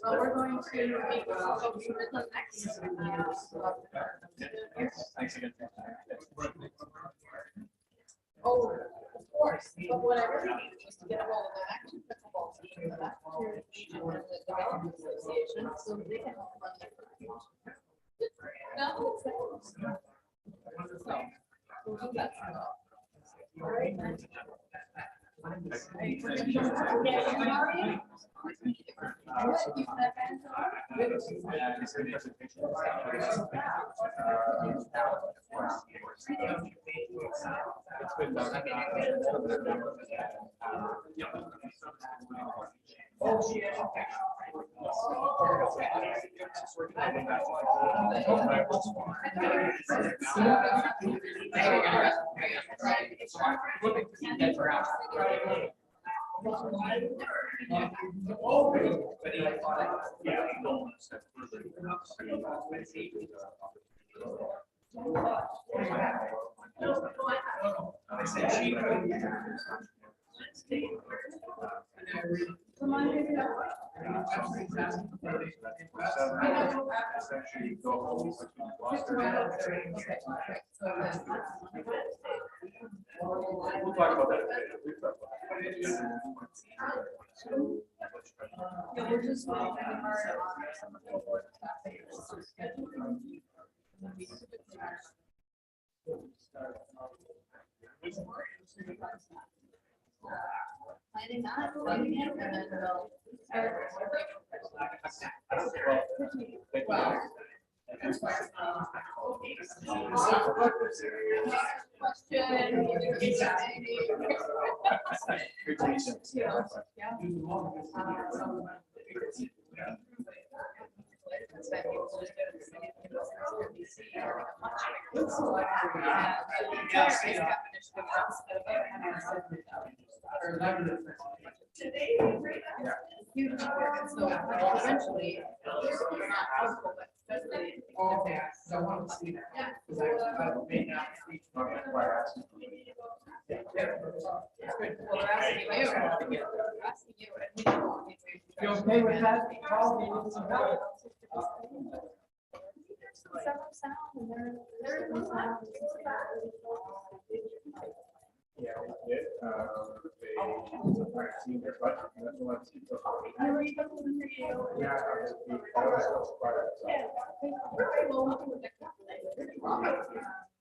So we're going to meet with the next. Oh, of course, but what I really need is to get a hold of the action pickleball team, the MacTier Legion, and the Development Association, so they can all run their. No. So, we'll do that. All right. We'll talk about that. We're just planning on planning it, and then we'll start. Huge work, and so eventually. I want to see that. Yeah. I may not speak for it, why I asked. Well, they're asking you. They're asking you, and we don't. You okay with that? Call me with some help. Yeah, we did. I've seen their budget, and that's what I've seen so far. Yeah.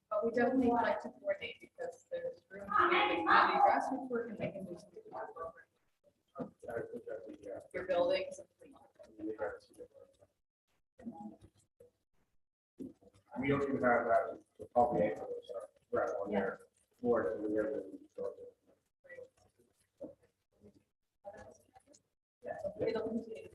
But we definitely like to coordinate because there's room to do the community grassroots work and they can do some. Your buildings. We also have that, probably, right on there, board, and we have the. It'll continue to be.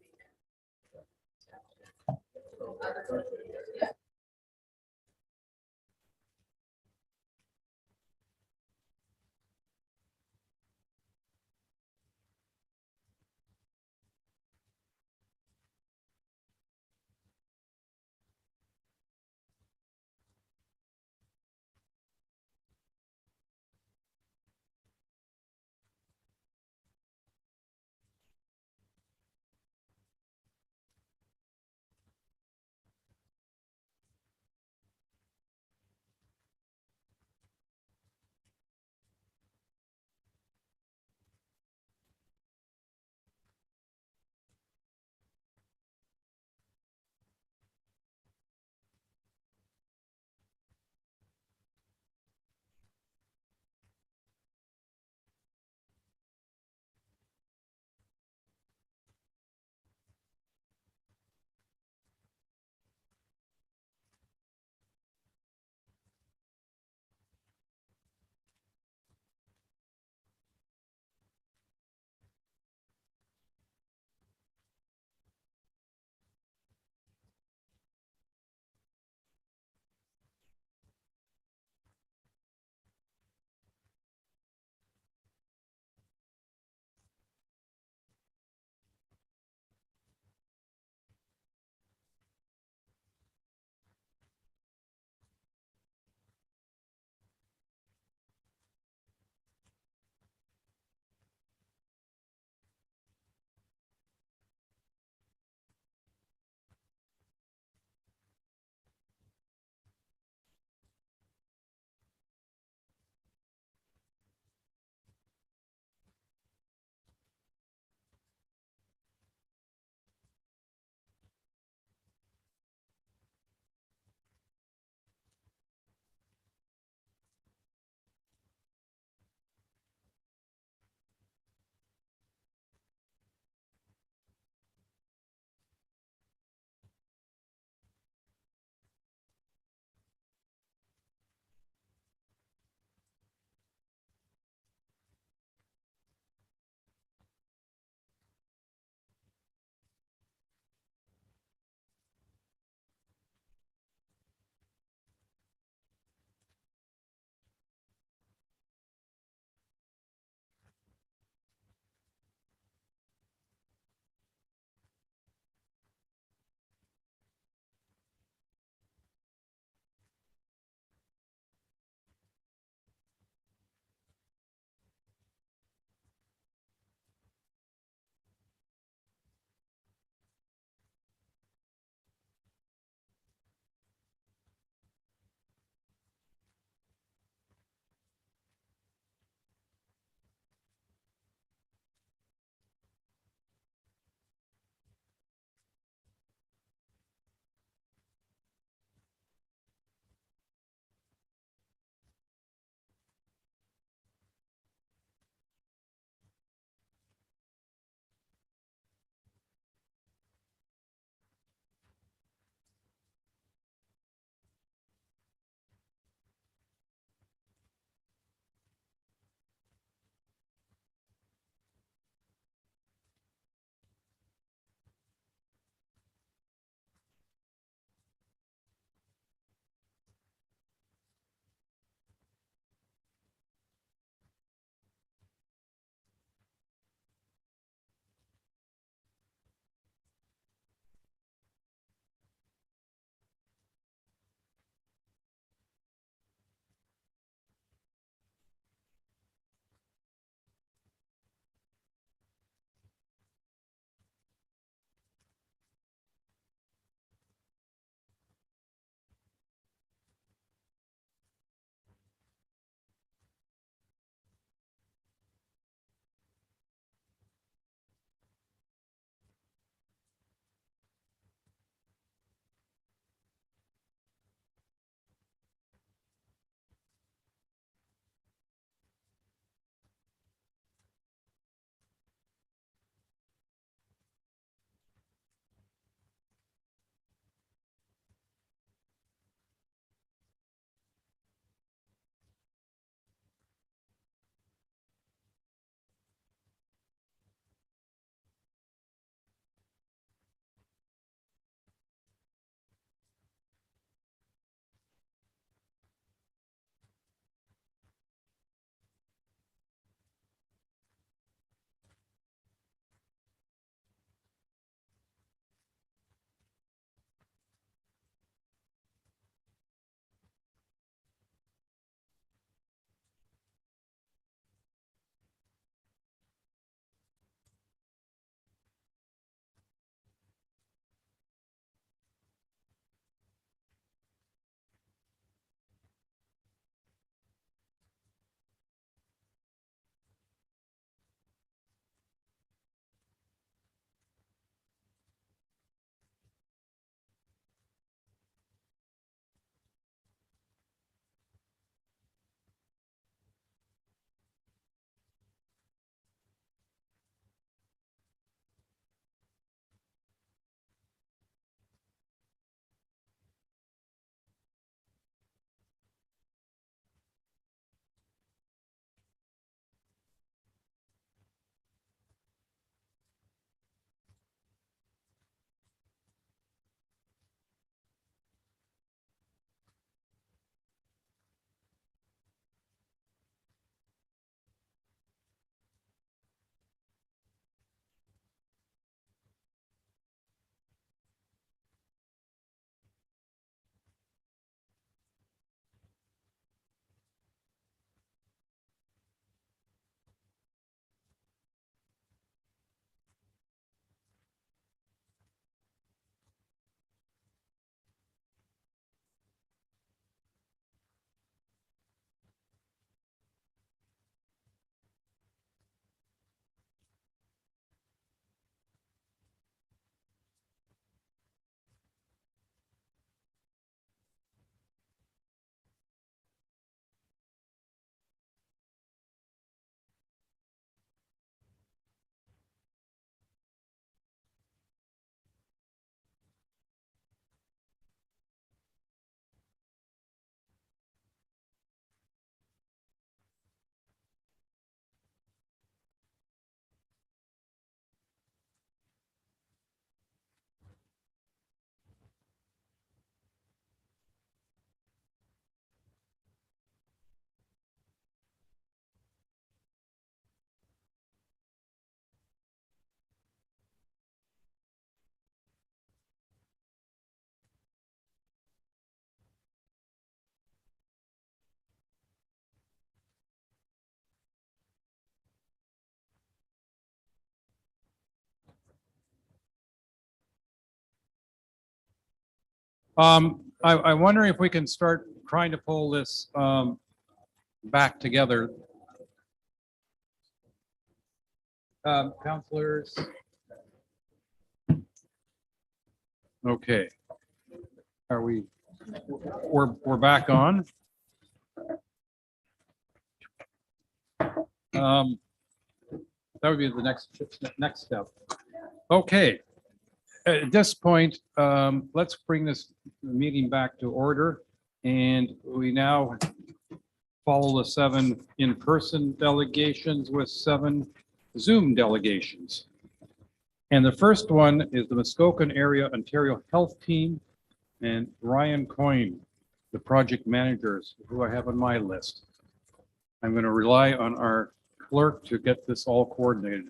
I wonder if we can start trying to pull this back together. Counselors. Okay. Are we, we're back on? That would be the next step. Okay. At this point, let's bring this meeting back to order. And we now follow the 7 in-person delegations with 7 Zoom delegations. And the first one is the Muskoka Area Ontario Health Team and Ryan Coyne, the project managers, who I have on my list. I'm going to rely on our clerk to get this all coordinated.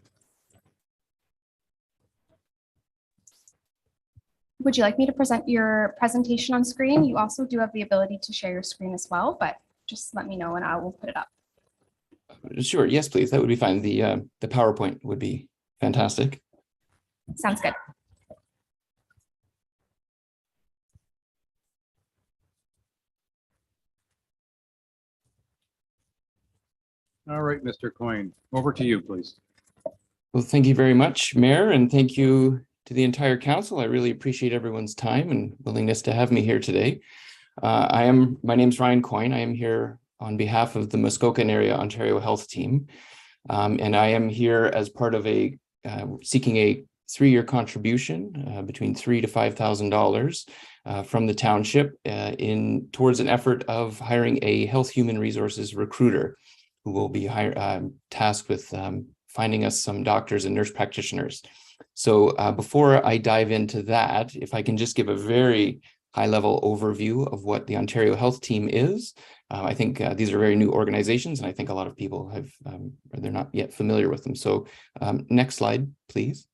Would you like me to present your presentation on screen? You also do have the ability to share your screen as well, but just let me know and I will put it up. Sure. Yes, please. That would be fine. The PowerPoint would be fantastic. Sounds good. All right, Mr. Coyne, over to you, please. Well, thank you very much, Mayor, and thank you to the entire council. I really appreciate everyone's time and willingness to have me here today. My name's Ryan Coyne. I am here on behalf of the Muskoka Area Ontario Health Team. And I am here as part of seeking a 3-year contribution between $3,000 to $5,000 from the township towards an effort of hiring a health human resources recruiter who will be tasked with finding us some doctors and nurse practitioners. So before I dive into that, if I can just give a very high-level overview of what the Ontario Health Team is. I think these are very new organizations, and I think a lot of people they're not yet familiar with them. So next slide, please.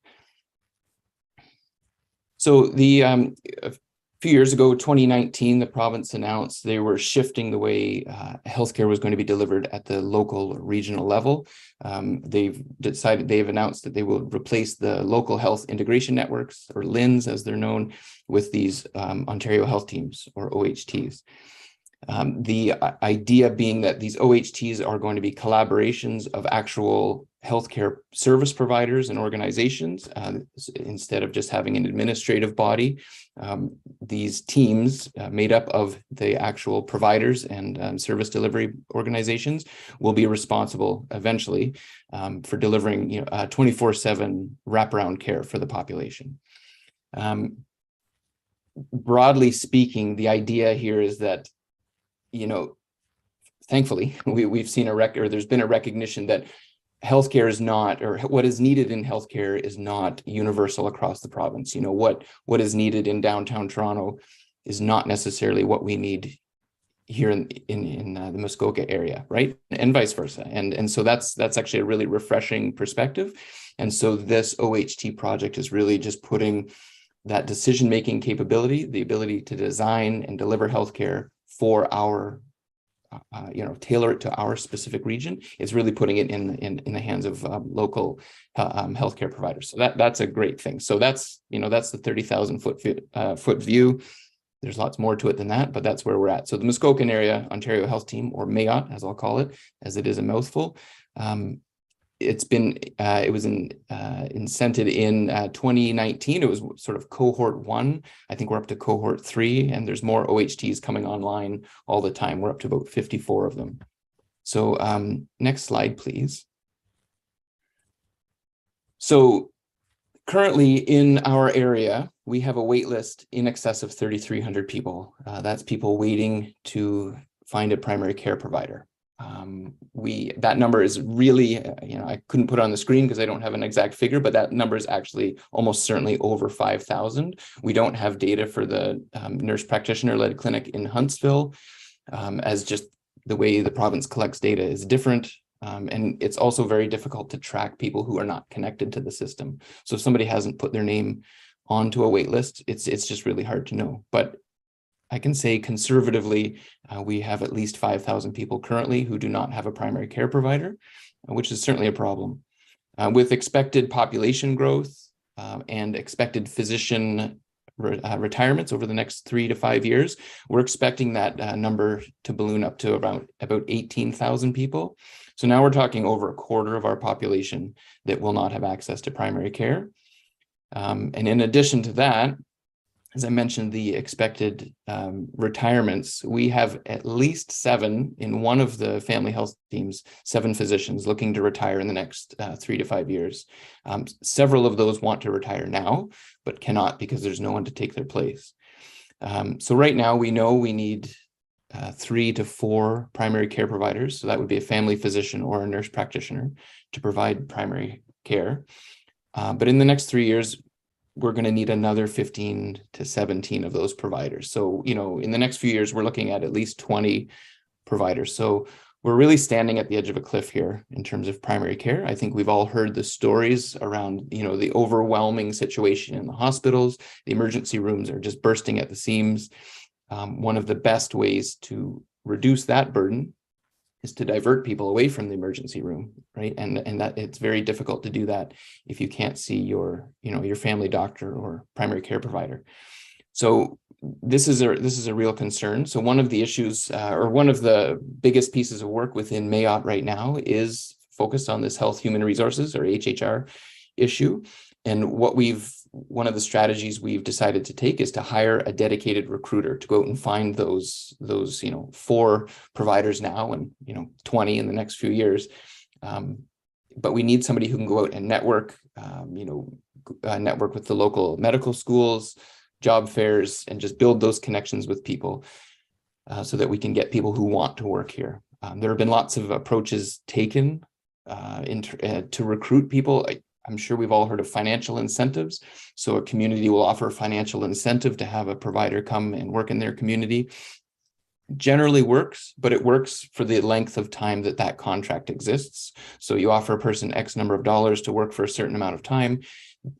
So a few years ago, 2019, the province announced they were shifting the way healthcare was going to be delivered at the local or regional level. They've announced that they will replace the local health integration networks, or LHINs as they're known, with these Ontario Health Teams, or OHTs. The idea being that these OHTs are going to be collaborations of actual healthcare service providers and organizations instead of just having an administrative body. These teams made up of the actual providers and service delivery organizations will be responsible eventually for delivering 24/7 wraparound care for the population. Broadly speaking, the idea here is that thankfully, we've seen there's been a recognition that healthcare is not, or what is needed in healthcare is not universal across the province. What is needed in downtown Toronto is not necessarily what we need here in the Muskoka area, right? And vice versa. And so that's actually a really refreshing perspective. And so this OHT project is really just putting that decision-making capability, the ability to design and deliver healthcare for our, tailor it to our specific region. It's really putting it in the hands of local healthcare providers. So that's a great thing. So that's the 30,000 foot view. There's lots more to it than that, but that's where we're at. So the Muskoka Area Ontario Health Team, or MAOT, as I'll call it, as it is a mouthful. It was incented in 2019. It was sort of cohort 1. I think we're up to cohort 3, and there's more OHTs coming online all the time. We're up to about 54 of them. So next slide, please. So currently in our area, we have a wait list in excess of 3,300 people. That's people waiting to find a primary care provider. That number is really, I couldn't put it on the screen because I don't have an exact figure, but that number is actually almost certainly over 5,000. We don't have data for the nurse practitioner-led clinic in Huntsville, as just the way the province collects data is different. And it's also very difficult to track people who are not connected to the system. So if somebody hasn't put their name onto a wait list, it's just really hard to know. But I can say conservatively, we have at least 5,000 people currently who do not have a primary care provider, which is certainly a problem. With expected population growth and expected physician retirements over the next 3 to 5 years. We're expecting that number to balloon up to about 18,000 people. So now we're talking over a quarter of our population that will not have access to primary care. And in addition to that, as I mentioned, the expected retirements, we have at least 7 in one of the family health teams, 7 physicians looking to retire in the next 3 to 5 years. Several of those want to retire now, but cannot because there's no one to take their place. So right now we know we need 3 to 4 primary care providers. So that would be a family physician or a nurse practitioner to provide primary care. But in the next 3 years, we're going to need another 15 to 17 of those providers. So, you know, in the next few years, we're looking at least 20 providers. So we're really standing at the edge of a cliff here in terms of primary care. I think we've all heard the stories around, you know, the overwhelming situation in the hospitals. The emergency rooms are just bursting at the seams. One of the best ways to reduce that burden is to divert people away from the emergency room, right? And that it's very difficult to do that if you can't see your, you know, your family doctor or primary care provider. So this is a real concern. So one of the issues or one of the biggest pieces of work within MAOT right now is focused on this health human resources or HHR issue. And one of the strategies we've decided to take is to hire a dedicated recruiter to go out and find those, you know, 4 providers now and, you know, 20 in the next few years. But we need somebody who can go out and network, network with the local medical schools, job fairs, and just build those connections with people so that we can get people who want to work here. There have been lots of approaches taken to recruit people. I'm sure we've all heard of financial incentives. So a community will offer a financial incentive to have a provider come and work in their community. Generally works, but it works for the length of time that contract exists. So you offer a person X number of dollars to work for a certain amount of time.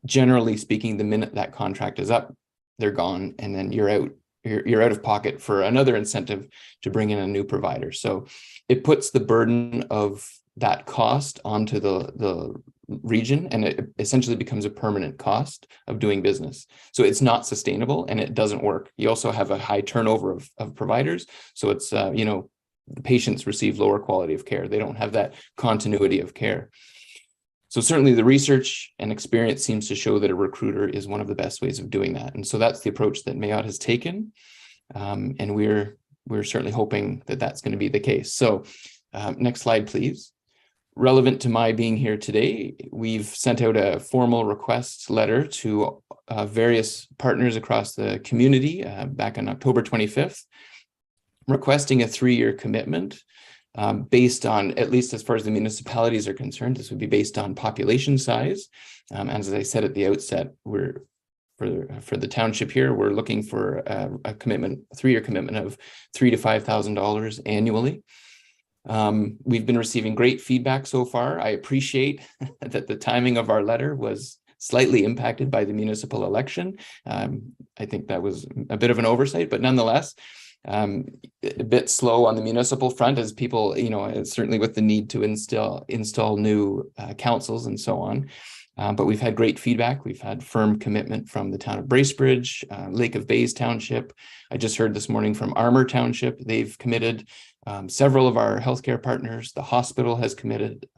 Generally speaking, the minute that contract is up, they're gone, and then you're out of pocket for another incentive to bring in a new provider. So it puts the burden of that cost onto the region, and it essentially becomes a permanent cost of doing business. So it's not sustainable and it doesn't work. You also have a high turnover of providers. So it's, the patients receive lower quality of care. They don't have that continuity of care. So certainly the research and experience seems to show that a recruiter is one of the best ways of doing that. And so that's the approach that MAOT has taken. And we're certainly hoping that that's going to be the case. So next slide, please. Relevant to my being here today, we've sent out a formal request letter to various partners across the community back on October 25th, requesting a 3-year commitment based on, at least as far as the municipalities are concerned, this would be based on population size. And as I said at the outset, for the township here, we're looking for a 3-year commitment of $3,000 to $5,000 annually. We've been receiving great feedback so far. I appreciate that the timing of our letter was slightly impacted by the municipal election. I think that was a bit of an oversight, but nonetheless, a bit slow on the municipal front as people, certainly with the need to install new councils and so on. But we've had great feedback. We've had firm commitment from the town of Bracebridge, Lake of Bays Township. I just heard this morning from Armour Township. They've committed. Several of our healthcare partners, the hospital has committed,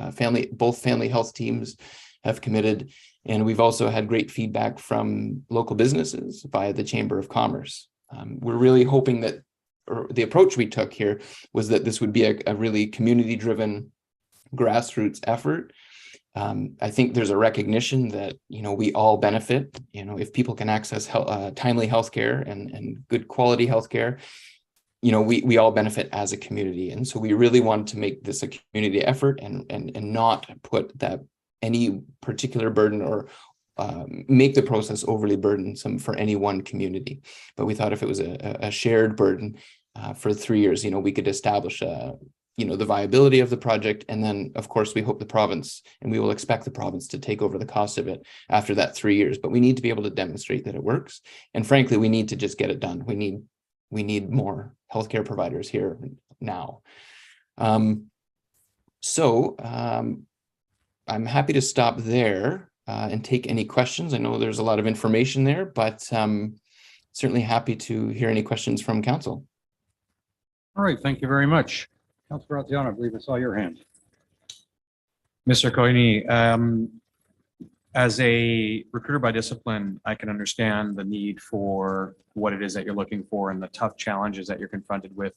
both family health teams have committed, and we've also had great feedback from local businesses via the Chamber of Commerce. We're really hoping that, or the approach we took here was that this would be a really community-driven grassroots effort. I think there's a recognition that, we all benefit, if people can access timely healthcare and good quality healthcare. We all benefit as a community. And so we really wanted to make this a community effort and not put any particular burden or make the process overly burdensome for any one community. But we thought if it was a shared burden for 3 years, we could establish the viability of the project. And then, of course, we hope the province, and we will expect the province to take over the cost of it after that 3 years. But we need to be able to demonstrate that it works. And frankly, we need to just get it done. We need more healthcare providers here now. So I'm happy to stop there and take any questions. I know there's a lot of information there, but certainly happy to hear any questions from council. All right, thank you very much. Councilor Graziano, I believe I saw your hand. Mr. Coyne, as a recruiter by discipline, I can understand the need for what it is that you're looking for and the tough challenges that you're confronted with,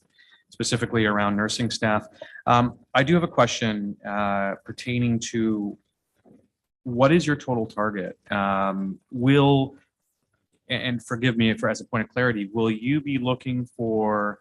specifically around nursing staff. I do have a question pertaining to what is your total target? And forgive me for as a point of clarity, will you be looking for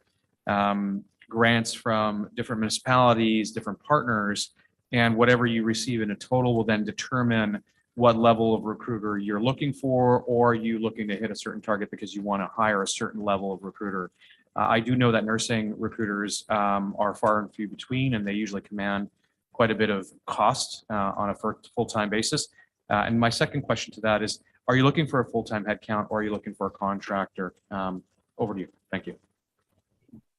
grants from different municipalities, different partners, and whatever you receive in a total will then determine what level of recruiter you're looking for, or are you looking to hit a certain target because you want to hire a certain level of recruiter? I do know that nursing recruiters are far and few between, and they usually command quite a bit of cost on a full-time basis. And my second question to that is, are you looking for a full-time headcount, or are you looking for a contractor? Over to you. Thank you.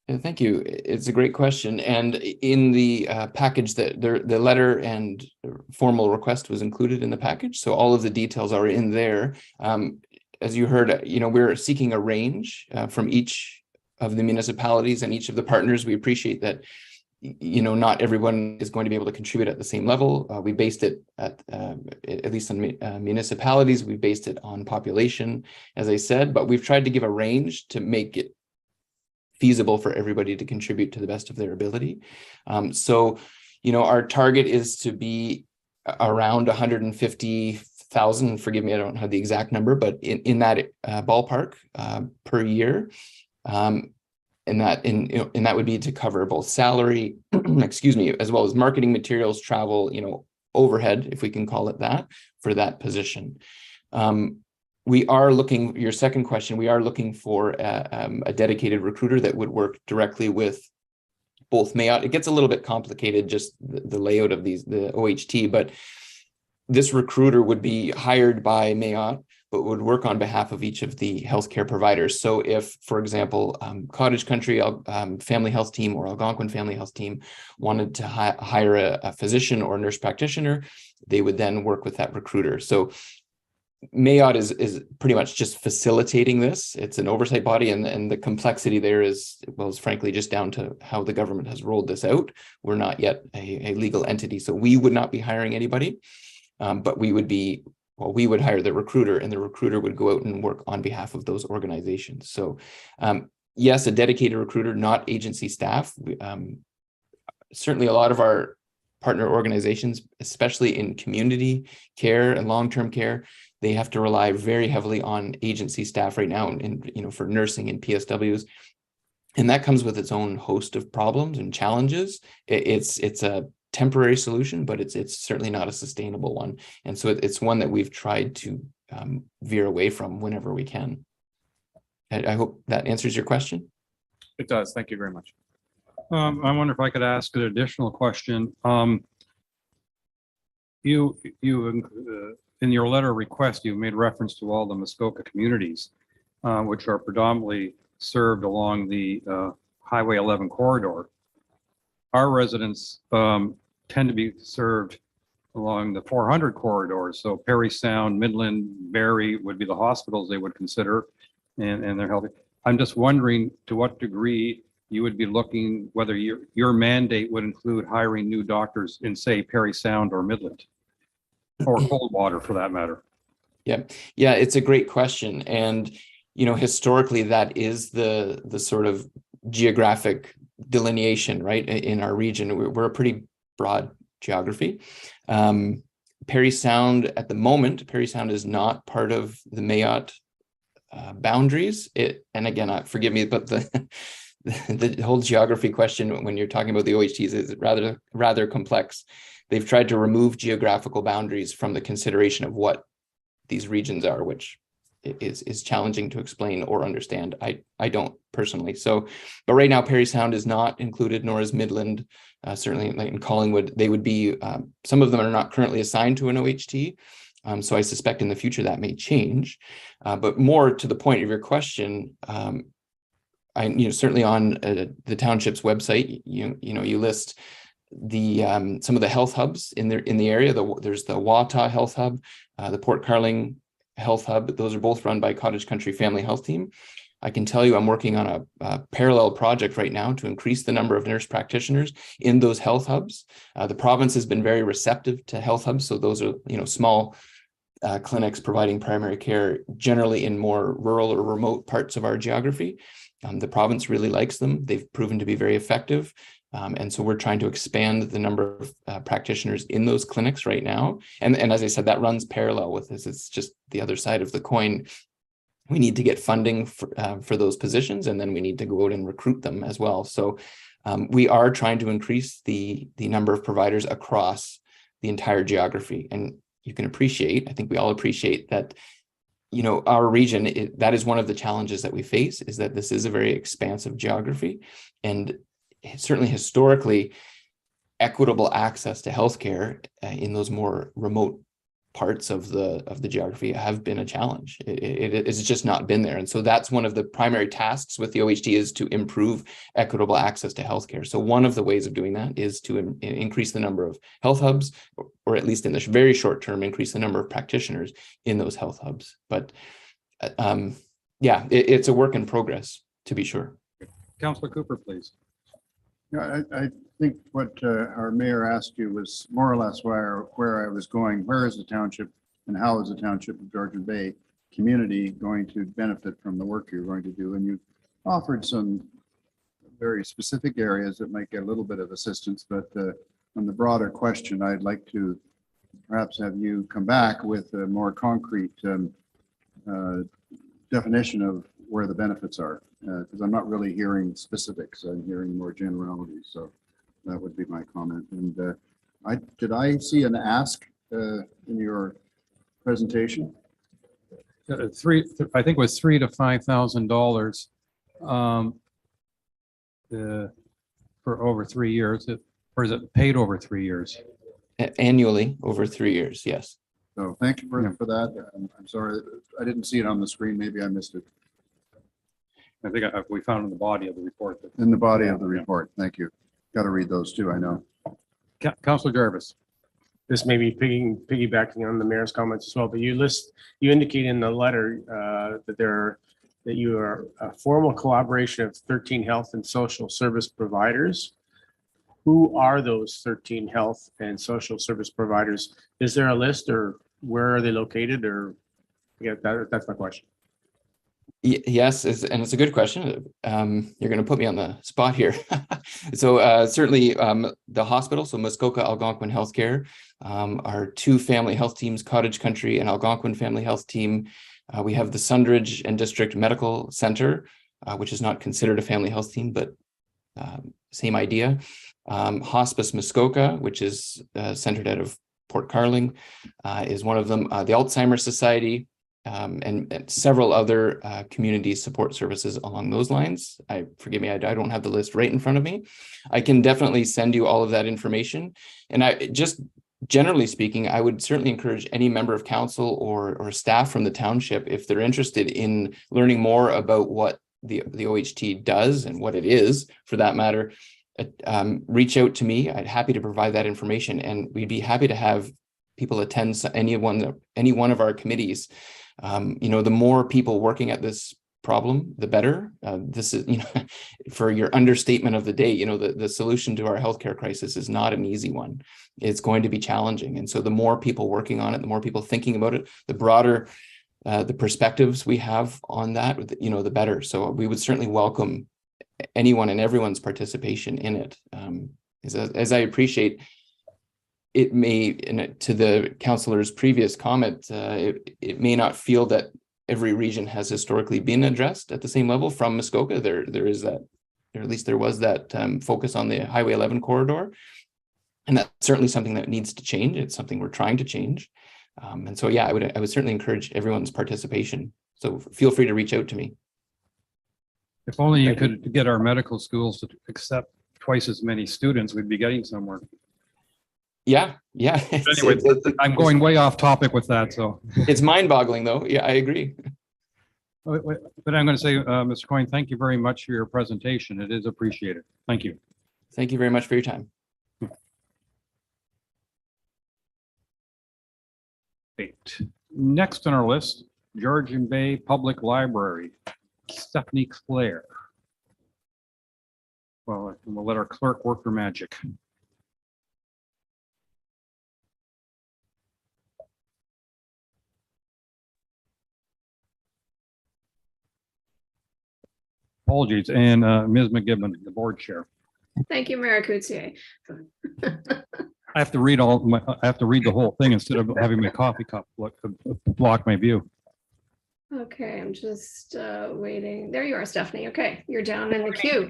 Thank you. It's a great question. And in the package, that the letter and formal request was included in the package. So all of the details are in there. As you heard, we're seeking a range from each of the municipalities and each of the partners. We appreciate that, not everyone is going to be able to contribute at the same level. We based it at least on municipalities. We based it on population, as I said, but we've tried to give a range to make it feasible for everybody to contribute to the best of their ability. So, our target is to be around 150,000. Forgive me, I don't have the exact number, but in that ballpark per year. And that would be to cover both salary, excuse me, as well as marketing materials, travel, overhead, if we can call it that, for that position. We are looking, your second question, we are looking for a dedicated recruiter that would work directly with both MAOT. It gets a little bit complicated, just the layout of the OHT, but this recruiter would be hired by MAOT, but would work on behalf of each of the healthcare providers. So if, for example, Cottage Country Family Health Team or Algonquin Family Health Team wanted to hire a physician or nurse practitioner, they would then work with that recruiter. So MAOT is pretty much just facilitating this. It's an oversight body, and the complexity there is frankly just down to how the government has rolled this out. We're not yet a legal entity, so we would not be hiring anybody, but we would hire the recruiter, and the recruiter would go out and work on behalf of those organizations. So yes, a dedicated recruiter, not agency staff. Certainly a lot of our partner organizations, especially in community care and long-term care, they have to rely very heavily on agency staff right now, and for nursing and PSWs, and that comes with its own host of problems and challenges. It's a temporary solution, but it's certainly not a sustainable one, and so it's one that we've tried to veer away from whenever we can. I hope that answers your question. It does. Thank you very much. I wonder if I could ask an additional question. You in your letter request, you made reference to all the Muskoka communities, which are predominantly served along the Highway 11 corridor. Our residents tend to be served along the 400 corridor. So Perry Sound, Midland, Barrie would be the hospitals they would consider, and they're healthy. I'm just wondering to what degree you would be looking, whether your mandate would include hiring new doctors in, say, Perry Sound or Midland, or Coldwater for that matter. Yeah, it's a great question. And, historically, that is the sort of geographic delineation, right, in our region. We're a pretty broad geography. Perry Sound, at the moment, Perry Sound is not part of the MAOT boundaries. And again, forgive me, but the whole geography question when you're talking about the OHTs is rather complex. They've tried to remove geographical boundaries from the consideration of what these regions are, which is challenging to explain or understand. I don't personally. So, but right now Perry Sound is not included, nor is Midland. Certainly like in Collingwood, they would be, some of them are not currently assigned to an OHT. So I suspect in the future that may change. But more to the point of your question, certainly on the township's website, you list the some of the health hubs in the area. There's the Wata Health Hub, the Port Carling health hub. Those are both run by Cottage Country Family Health Team. I can tell you I'm working on a parallel project right now to increase the number of nurse practitioners in those health hubs. The province has been very receptive to health hubs. So those are, small clinics providing primary care, generally in more rural or remote parts of our geography. The province really likes them. They've proven to be very effective. And so we're trying to expand the number of practitioners in those clinics right now. And as I said, that runs parallel with this. It's just the other side of the coin. We need to get funding for those positions, and then we need to go out and recruit them as well. So we are trying to increase the number of providers across the entire geography. And you can appreciate, I think we all appreciate that, our region, that is one of the challenges that we face, is that this is a very expansive geography. And certainly historically, equitable access to healthcare in those more remote parts of the geography have been a challenge. It's just not been there. And so that's one of the primary tasks with the OHT, is to improve equitable access to healthcare. So one of the ways of doing that is to increase the number of health hubs, or at least in the very short term, increase the number of practitioners in those health hubs. But it's a work in progress, to be sure. Councillor Cooper, please. Yeah, I think what our mayor asked you was more or less where I was going. Where is the township and how is the township of Georgian Bay community going to benefit from the work you're going to do? And you offered some very specific areas that might get a little bit of assistance, but on the broader question, I'd like to perhaps have you come back with a more concrete definition of where the benefits are, because I'm not really hearing specifics. I'm hearing more generalities. So that would be my comment. And did I see an ask in your presentation? I think it was $3,000 to $5,000 for over 3 years. Or is it paid over 3 years? Annually over 3 years, yes. So thank you for that. I'm sorry, I didn't see it on the screen. Maybe I missed it. I think we found in the body of the report. In the body of the report. Thank you. Got to read those too, I know. Councillor Jarvis. This may be piggybacking on the mayor's comments as well, but you indicate in the letter that you are a formal collaboration of 13 health and social service providers. Who are those 13 health and social service providers? Is there a list, or where are they located? Or that's my question. Yes, and it's a good question. You're going to put me on the spot here. So certainly the hospital, so Muskoka Algonquin Healthcare, our two family health teams, Cottage Country and Algonquin Family Health Team. We have the Sundridge and District Medical Center, which is not considered a family health team, but same idea. Hospice Muskoka, which is centered out of Port Carling, is one of them. The Alzheimer's Society, and several other community support services along those lines. Forgive me, I don't have the list right in front of me. I can definitely send you all of that information. And just generally speaking, I would certainly encourage any member of council or staff from the township, if they're interested in learning more about what the OHT does and what it is, for that matter, reach out to me. I'd happy to provide that information, and we'd be happy to have people attend any one of our committees. The more people working at this problem, the better. This is, for your understatement of the day, the solution to our healthcare crisis is not an easy one. It's going to be challenging. And so the more people working on it, the more people thinking about it, the broader the perspectives we have on that, the better. So we would certainly welcome anyone and everyone's participation in it. As I appreciate, it may, to the councillor's previous comment, it may not feel that every region has historically been addressed at the same level from Muskoka. There is that, or at least there was that focus on the Highway 11 corridor. And that's certainly something that needs to change. It's something we're trying to change. And so, yeah, I would certainly encourage everyone's participation. So feel free to reach out to me. If only you could get our medical schools to accept twice as many students, we'd be getting somewhere. Yeah. Anyway, I'm going way off topic with that, so. It's mind-boggling, though. Yeah, I agree. But I'm going to say, Mr. Coyne, thank you very much for your presentation. It is appreciated. Thank you. Thank you very much for your time. Next on our list, Georgian Bay Public Library, Stephanie Clare. Well, we'll let our clerk work her magic. Apologies, and Ms. McGibbon, the board chair. Thank you, Mayor Coutier. I have to read the whole thing instead of having my coffee cup block my view. Okay, I'm just waiting. There you are, Stephanie. Okay, you're down in the queue.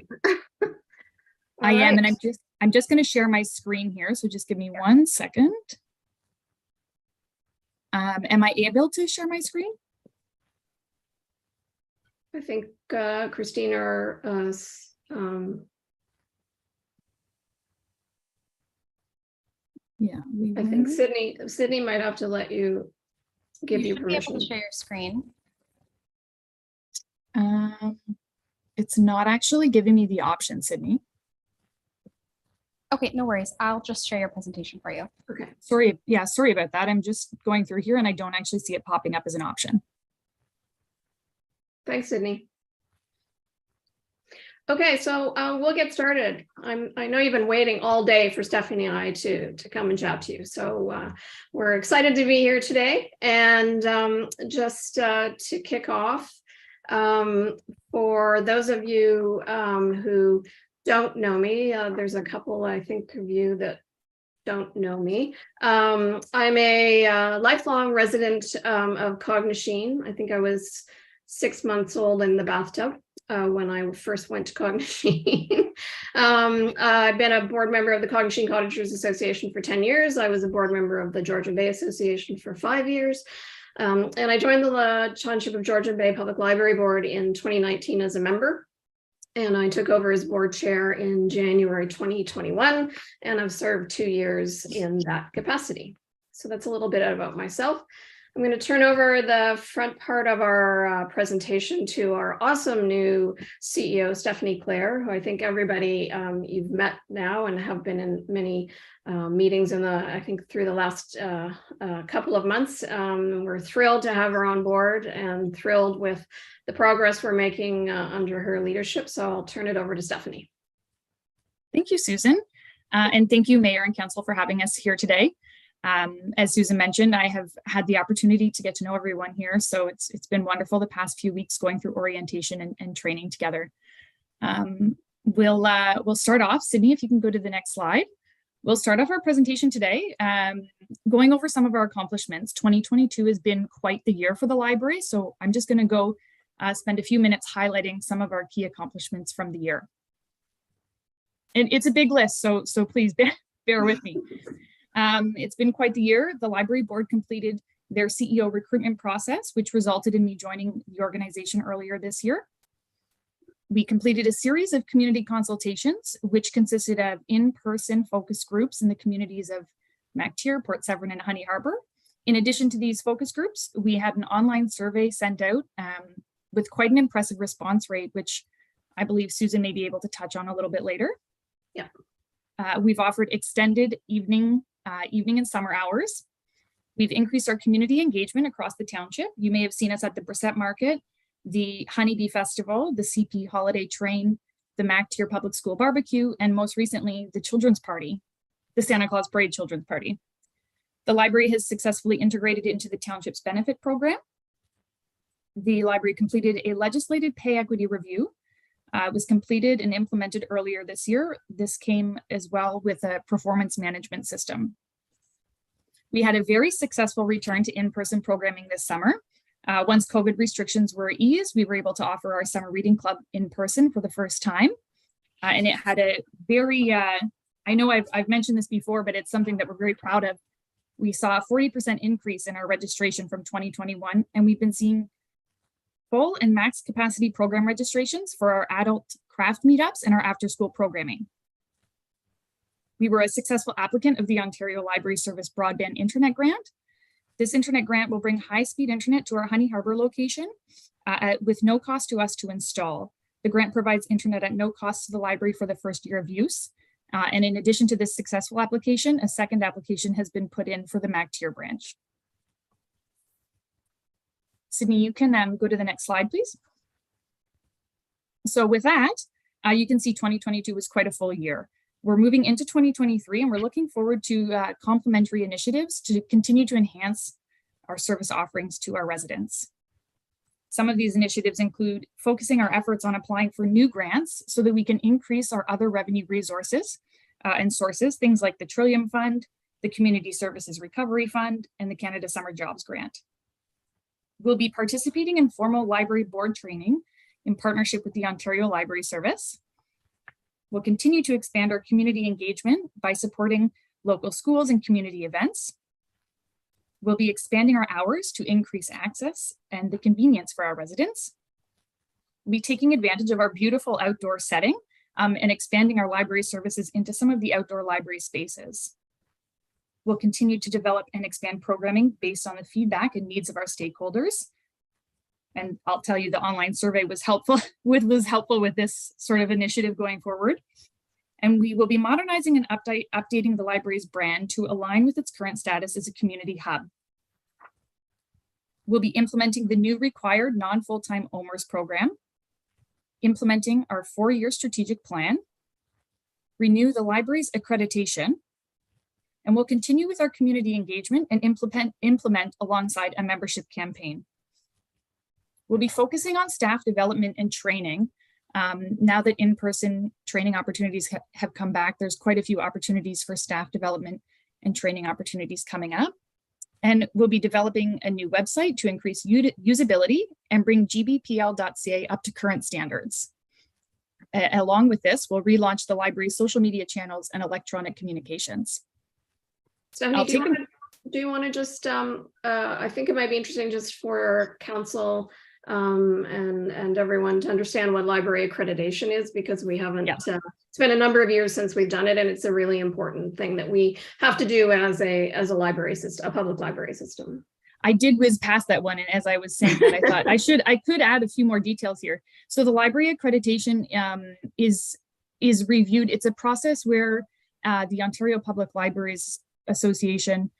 I am, and I'm just going to share my screen here. So just give me 1 second. Am I able to share my screen? I think Christina or yeah, I think Sydney might have to let you give you should be able permission. to share your screen. It's not actually giving me the option, Sydney. Okay, no worries. I'll just share your presentation for you. Okay. Sorry. Yeah, sorry about that. I'm just going through here and I don't actually see it popping up as an option. Thanks, Sydney. Okay, so we'll get started. I know you've been waiting all day for Stephanie and I to come and chat to you. So we're excited to be here today. And just to kick off, for those of you who don't know me, there's a couple, I think, of you that don't know me. I'm a lifelong resident of Cognashene. I think I was 6 months old in the bathtub when I first went to Cognashene. I've been a board member of the Cognashene Cottagers Association for 10 years. I was a board member of the Georgian Bay Association for 5 years. And I joined the Township of Georgian Bay Public Library Board in 2019 as a member. And I took over as board chair in January 2021, and I've served 2 years in that capacity. So that's a little bit about myself. I'm going to turn over the front part of our presentation to our awesome new CEO, Stephanie Clare, who I think everybody you've met now and have been in many meetings I think through the last couple of months. We're thrilled to have her on board and thrilled with the progress we're making under her leadership. So I'll turn it over to Stephanie. Thank you, Susan. And thank you, Mayor and Council, for having us here today. As Susan mentioned, I have had the opportunity to get to know everyone here. So it's been wonderful the past few weeks going through orientation and training together. We'll start off, Sydney, if you can go to the next slide. We'll start off our presentation today going over some of our accomplishments. 2022 has been quite the year for the library. So I'm just going to go spend a few minutes highlighting some of our key accomplishments from the year. And it's a big list, so please bear with me. It's been quite the year. The library board completed their CEO recruitment process, which resulted in me joining the organization earlier this year. We completed a series of community consultations, which consisted of in-person focus groups in the communities of MacTier, Port Severn, and Honey Harbor. In addition to these focus groups, we had an online survey sent out with quite an impressive response rate, which I believe Susan may be able to touch on a little bit later. Yeah. We've offered extended evening and summer hours. We've increased our community engagement across the township. You may have seen us at the Brissette Market, the Honeybee Festival, the CP Holiday Train, the MacTier Public School Barbecue, and most recently, the Children's Party, the Santa Claus Parade Children's Party. The library has successfully integrated into the township's benefit program. The library completed a legislative pay equity review. Was completed and implemented earlier this year. This came as well with a performance management system. We had a very successful return to in-person programming this summer. Once COVID restrictions were eased, we were able to offer our summer reading club in person for the first time. And it had a very, I know I've mentioned this before, but it's something that we're very proud of. We saw a 40% increase in our registration from 2021, and we've been seeing full and max capacity program registrations for our adult craft meetups and our after-school programming. We were a successful applicant of the Ontario Library Service Broadband Internet Grant. This internet grant will bring high-speed internet to our Honey Harbor location with no cost to us to install. The grant provides internet at no cost to the library for the first year of use. And in addition to this successful application, a second application has been put in for the MacTier branch. Sydney, you can go to the next slide, please. So with that, you can see 2022 was quite a full year. We're moving into 2023 and we're looking forward to complementary initiatives to continue to enhance our service offerings to our residents. Some of these initiatives include focusing our efforts on applying for new grants so that we can increase our other revenue resources and sources, things like the Trillium Fund, the Community Services Recovery Fund, and the Canada Summer Jobs Grant. We'll be participating in formal library board training in partnership with the Ontario Library Service. We'll continue to expand our community engagement by supporting local schools and community events. We'll be expanding our hours to increase access and the convenience for our residents. We'll be taking advantage of our beautiful outdoor setting and expanding our library services into some of the outdoor library spaces. We'll continue to develop and expand programming based on the feedback and needs of our stakeholders. And I'll tell you, the online survey was helpful with this sort of initiative going forward. And we will be modernizing and updating the library's brand to align with its current status as a community hub. We'll be implementing the new required non-full-time OMERS program, implementing our 4-year strategic plan, renew the library's accreditation, and we'll continue with our community engagement and implement alongside a membership campaign. We'll be focusing on staff development and training. Now that in-person training opportunities have come back, there's quite a few opportunities for staff development and training opportunities coming up. And we'll be developing a new website to increase usability and bring gbpl.ca up to current standards. Along with this, we'll relaunch the library's social media channels and electronic communications. Stephanie, do you want to just, I think it might be interesting just for council and everyone to understand what library accreditation is, because we haven't, it's been a number of years since we've done it, and it's a really important thing that we have to do as a library system, a public library system. I did whiz past that one, and as I was saying that, I thought I could add a few more details here. So the library accreditation is reviewed. It's a process where the Ontario Public Libraries Association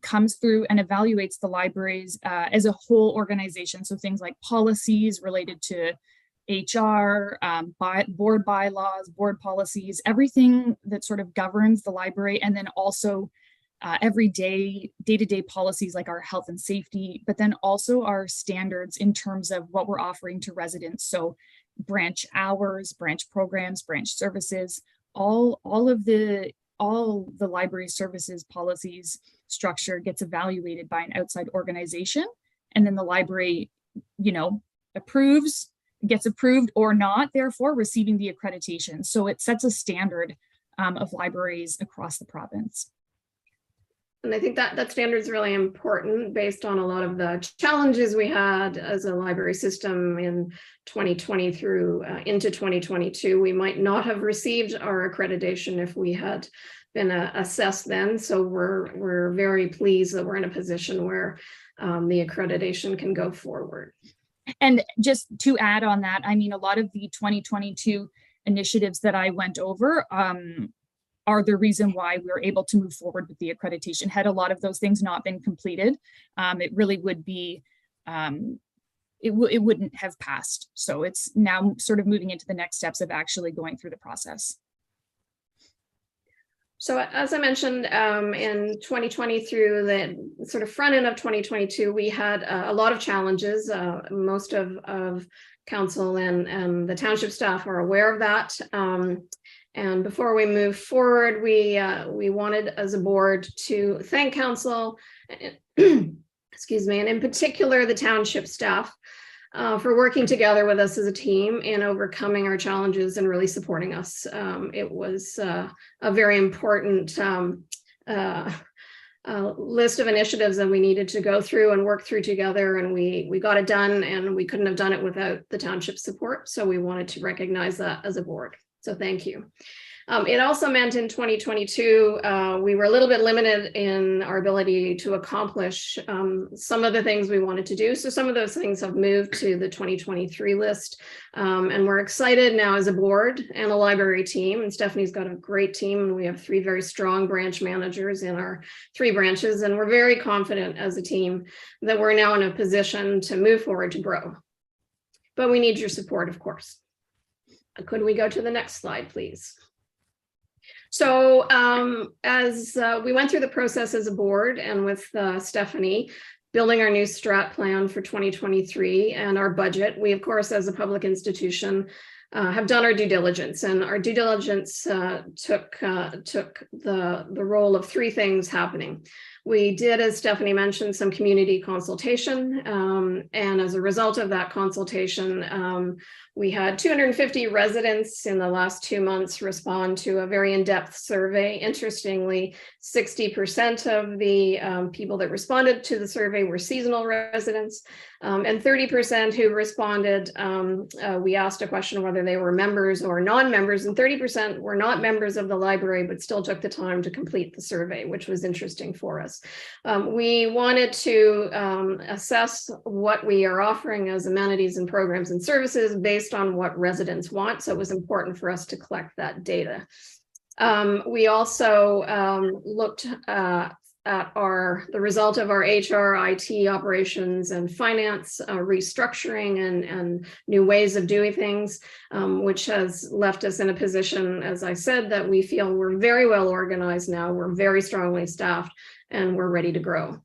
comes through and evaluates the libraries as a whole organization. So things like policies related to HR, board bylaws, board policies, everything that sort of governs the library, and then also day-to-day policies like our health and safety, but then also our standards in terms of what we're offering to residents. So branch hours, branch programs, branch services, all the library services policies structure gets evaluated by an outside organization, and then the library, gets approved or not, therefore receiving the accreditation. So it sets a standard of libraries across the province. And I think that standard is really important based on a lot of the challenges we had as a library system in 2020 through into 2022. We might not have received our accreditation if we had been assessed then. So we're very pleased that we're in a position where the accreditation can go forward. And just to add on that, I mean, a lot of the 2022 initiatives that I went over are the reason why we were able to move forward with the accreditation. Had a lot of those things not been completed, it really would be, it wouldn't have passed. So it's now sort of moving into the next steps of actually going through the process. So as I mentioned, in 2020 through the sort of front end of 2022, we had a lot of challenges. Most of council and the township staff are aware of that. And before we move forward, we wanted as a board to thank council, excuse me, and in particular the township staff for working together with us as a team in overcoming our challenges and really supporting us. It was a very important list of initiatives that we needed to go through and work through together, and we got it done, and we couldn't have done it without the township support. So we wanted to recognize that as a board. So thank you. It also meant in 2022, we were a little bit limited in our ability to accomplish some of the things we wanted to do. So some of those things have moved to the 2023 list. And we're excited now as a board and a library team. And Stephanie's got a great team. And we have 3 very strong branch managers in our 3 branches. And we're very confident as a team that we're now in a position to move forward to grow. But we need your support, of course. Could we go to the next slide, please? So as we went through the process as a board and with Stephanie, building our new strat plan for 2023 and our budget, we, of course, as a public institution, have done our due diligence. And our due diligence took the role of 3 things happening. We did, as Stephanie mentioned, some community consultation. And as a result of that consultation, we had 250 residents in the last 2 months respond to a very in-depth survey. Interestingly, 60% of the people that responded to the survey were seasonal residents, and 30% who responded, we asked a question whether they were members or non-members, and 30% were not members of the library, but still took the time to complete the survey, which was interesting for us. We wanted to assess what we are offering as amenities and programs and services based on what residents want. So it was important for us to collect that data. We also looked at the result of our HR, IT operations and finance restructuring and new ways of doing things, which has left us in a position, as I said, that we feel we're very well organized now, we're very strongly staffed, and we're ready to grow.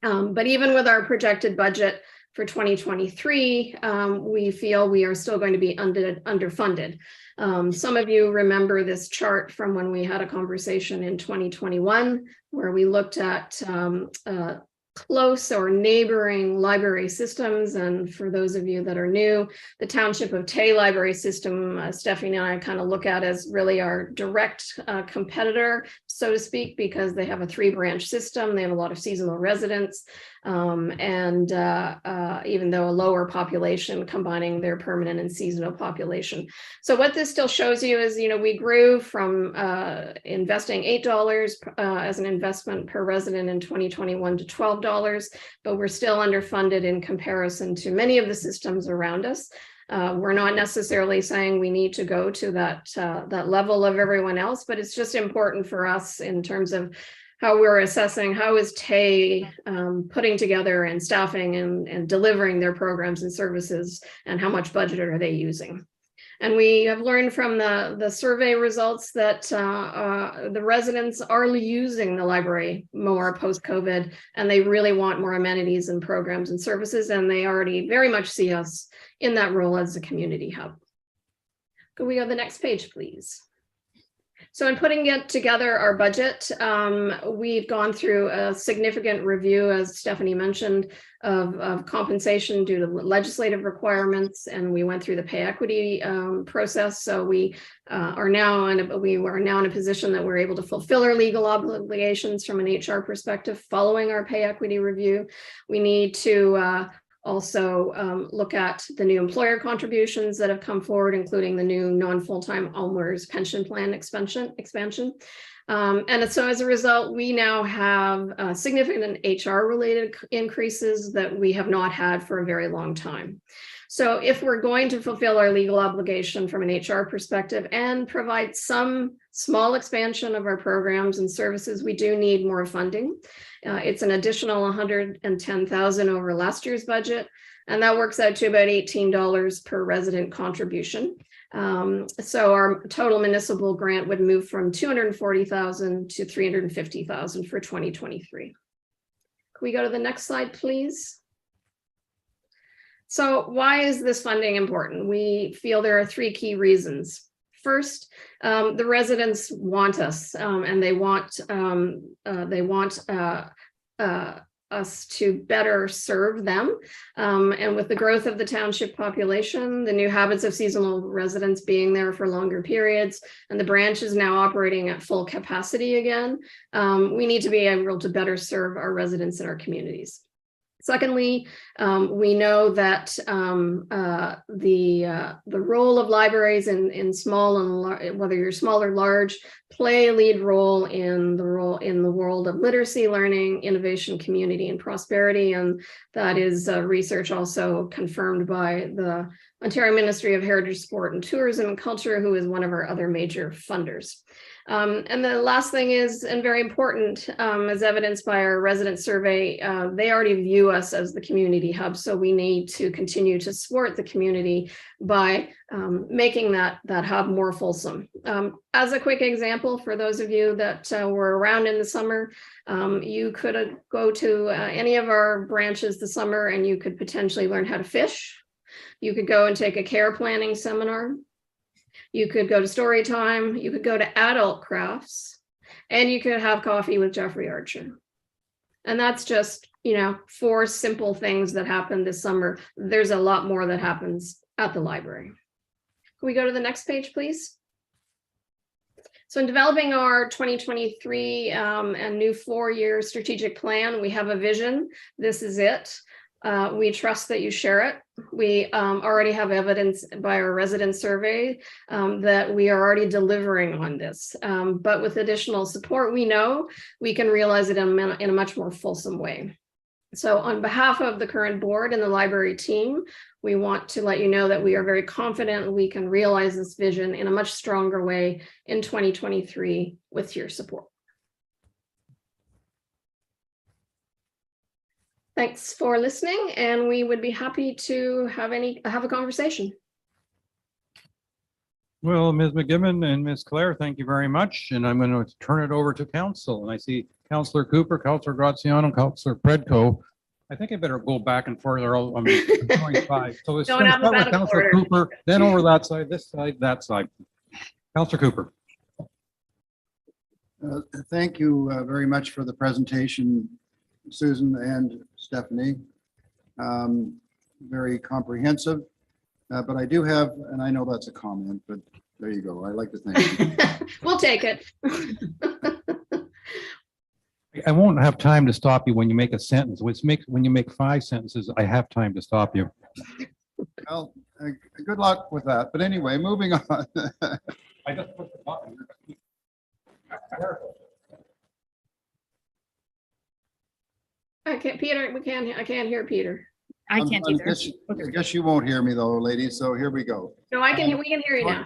But even with our projected budget for 2023, we feel we are still going to be underfunded. Some of you remember this chart from when we had a conversation in 2021, where we looked at close or neighboring library systems. And for those of you that are new, the Township of Tay library system, Stephanie and I kind of look at as really our direct competitor, so to speak, because they have a 3-branch system. They have a lot of seasonal residents, and even though a lower population, combining their permanent and seasonal population. So what this still shows you is, we grew from investing $8 as an investment per resident in 2021 to $12, but we're still underfunded in comparison to many of the systems around us. We're not necessarily saying we need to go to that level of everyone else, but it's just important for us in terms of how we're assessing how is Tay putting together and staffing and delivering their programs and services, and how much budget are they using. And we have learned from the survey results that the residents are using the library more post-COVID, and they really want more amenities and programs and services, and they already very much see us in that role as a community hub. Could we go to the next page, please? So in putting it together, our budget, we've gone through a significant review, as Stephanie mentioned, of compensation due to legislative requirements, and we went through the pay equity process. So we are now in a position that we're able to fulfill our legal obligations from an HR perspective following our pay equity review. We need to also look at the new employer contributions that have come forward, including the new non-full-time Almers pension plan expansion. And so as a result, we now have significant HR-related increases that we have not had for a very long time. So if we're going to fulfill our legal obligation from an HR perspective and provide some small expansion of our programs and services, we do need more funding. It's an additional $110,000 over last year's budget, and that works out to about $18 per resident contribution. So our total municipal grant would move from $240,000 to $350,000 for 2023. Can we go to the next slide, please? So why is this funding important? We feel there are 3 key reasons. First, the residents want us, and they want us to better serve them. And with the growth of the township population, the new habits of seasonal residents being there for longer periods, and the branch is now operating at full capacity again, we need to be able to better serve our residents in our communities. Secondly, we know that the role of libraries in small and whether you're small or large, play a lead role in the world of literacy, learning, innovation, community, and prosperity. And that is research also confirmed by the Ontario Ministry of Heritage, Sport and Tourism and Culture, who is one of our other major funders. And the last thing is, and very important, as evidenced by our resident survey, they already view us as the community hub. So we need to continue to support the community by making that hub more fulsome. As a quick example, for those of you that were around in the summer, you could go to any of our branches this summer and you could potentially learn how to fish. You could go and take a care planning seminar. You could go to story time, you could go to adult crafts, and you could have coffee with Jeffrey Archer. And that's just, 4 simple things that happened this summer. There's a lot more that happens at the library. Can we go to the next page, please? So in developing our 2023 and new 4-year strategic plan, we have a vision. This is it. We trust that you share it. We already have evidence by our resident survey that we are already delivering on this. But with additional support, we know we can realize it in a much more fulsome way. So on behalf of the current board and the library team, we want to let you know that we are very confident we can realize this vision in a much stronger way in 2023 with your support. Thanks for listening, and we would be happy to have a conversation. Well, Ms. McGibbon and Ms. Clare, thank you very much. And I'm going to turn it over to council. And I see Councillor Cooper, Councillor Graziano, Councillor Predko. I think I better go back and forth. I'm 25. So it's going to start with Councillor Cooper, then over that side, this side, that side. Councillor Cooper. Thank you very much for the presentation, Susan and Stephanie. Very comprehensive, but I do have, and I know that's a comment, but there you go. I like to think. We'll take it. I won't have time to stop you when you make a sentence. When you make 5 sentences, I have time to stop you. Well, good luck with that. But anyway, moving on. I just put the button. I can't, Peter. I can't hear Peter. I can't either. I guess you won't hear me though, ladies. So here we go. No, we can hear you now.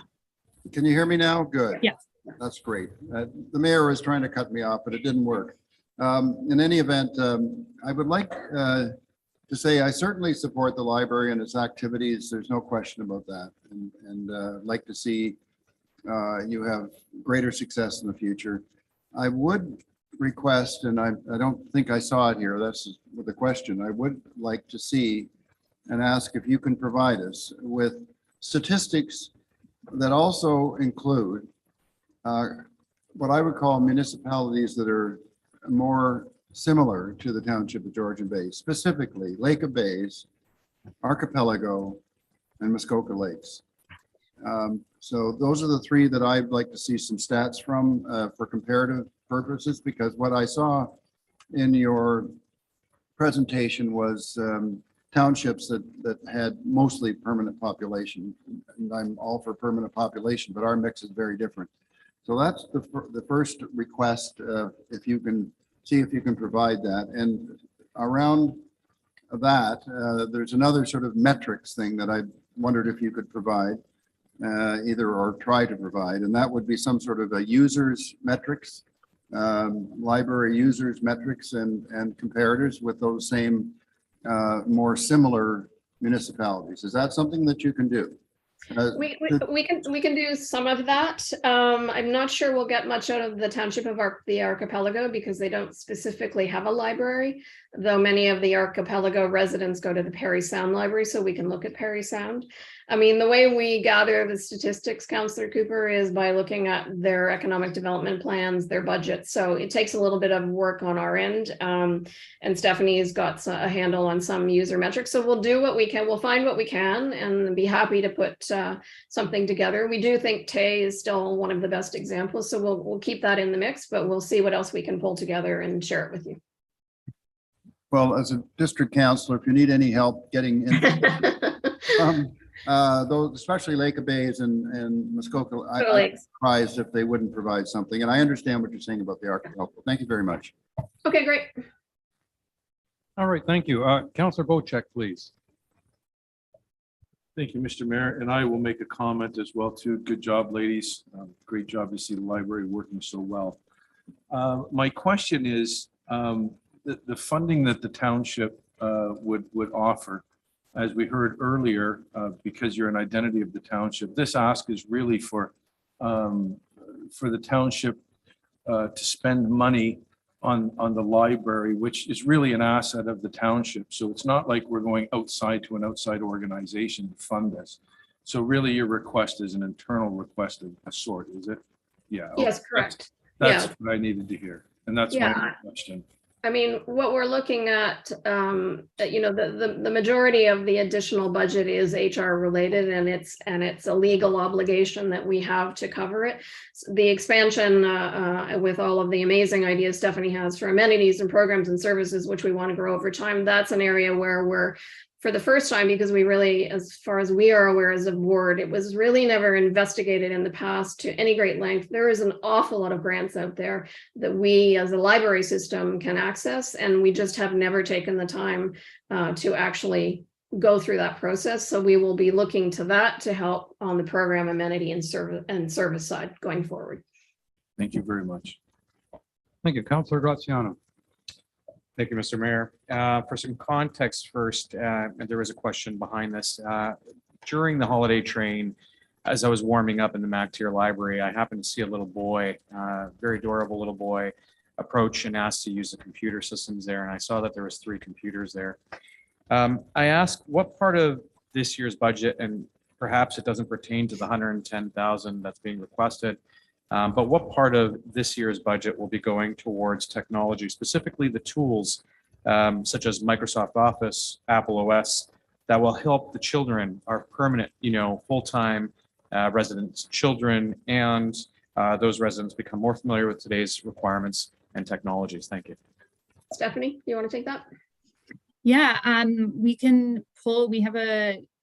Can you hear me now? Good. Yes. That's great. The mayor was trying to cut me off, but it didn't work. In any event, I would like to say I certainly support the library and its activities. There's no question about that. And I'd like to see you have greater success in the future. I would request, and I don't think I saw it here, that's the question. I would like to see and ask if you can provide us with statistics that also include what I would call municipalities that are more similar to the Township of Georgian Bay, specifically Lake of Bays, Archipelago, and Muskoka Lakes. So those are the 3 that I'd like to see some stats from for comparative purposes, because what I saw in your presentation was townships that had mostly permanent population, and I'm all for permanent population, but our mix is very different. So that's the first request, if you can see if you can provide that. And around that, there's another sort of metrics thing that I wondered if you could provide, either or try to provide, and that would be some sort of a users metrics, library users metrics and comparators with those same more similar municipalities. Is that something that you can do? We can do some of that. I'm not sure we'll get much out of the Township of the Archipelago because they don't specifically have a library, though many of the Archipelago residents go to the Parry Sound Library, so we can look at Parry Sound. I mean, the way we gather the statistics, Councillor Cooper, is by looking at their economic development plans, their budget. So it takes a little bit of work on our end. And Stephanie's got a handle on some user metrics. So we'll do what we can. We'll find what we can and be happy to put something together. We do think Tay is still one of the best examples. So we'll keep that in the mix, but we'll see what else we can pull together and share it with you. Well, as a district councillor, if you need any help getting in, those, especially Lake Bays and Muskoka, I'd be surprised if they wouldn't provide something. And I understand what you're saying about the archipelago. Thank you very much. Okay, great. All right, thank you. Councillor Bocek, please. Thank you, Mr. Mayor, and I will make a comment as well too. Good job, ladies. Great job to see the library working so well. My question is, the funding that the township would offer, as we heard earlier, because you're an identity of the township, this ask is really for the township to spend money on the library, which is really an asset of the township. So it's not like we're going outside to an outside organization to fund this. So really your request is an internal request of a sort, is it? Yeah. Yes, correct. That's what I needed to hear. And that's my question. I mean, what we're looking at, the majority of the additional budget is HR related, and it's a legal obligation that we have to cover it. So the expansion with all of the amazing ideas Stephanie has for amenities and programs and services, which we want to grow over time, that's an area where we're, for the first time, because we really, as far as we are aware as a board, it was really never investigated in the past to any great length. There is an awful lot of grants out there that we as a library system can access, and we just have never taken the time to actually go through that process. So we will be looking to that to help on the program amenity and service side going forward. Thank you very much. Thank you. Councillor Graziano. Thank you, Mr. Mayor. For some context first, and there was a question behind this. During the holiday train, as I was warming up in the MacTier library, I happened to see a little boy, very adorable little boy, approach and ask to use the computer systems there. And I saw that there was 3 computers there. I asked what part of this year's budget, and perhaps it doesn't pertain to the 110,000 that's being requested, but what part of this year's budget will be going towards technology, specifically the tools such as Microsoft Office, Apple OS, that will help the children, our permanent, full-time residents, children, and those residents become more familiar with today's requirements and technologies. Thank you. Stephanie, you want to take that? Yeah, we can pull, we have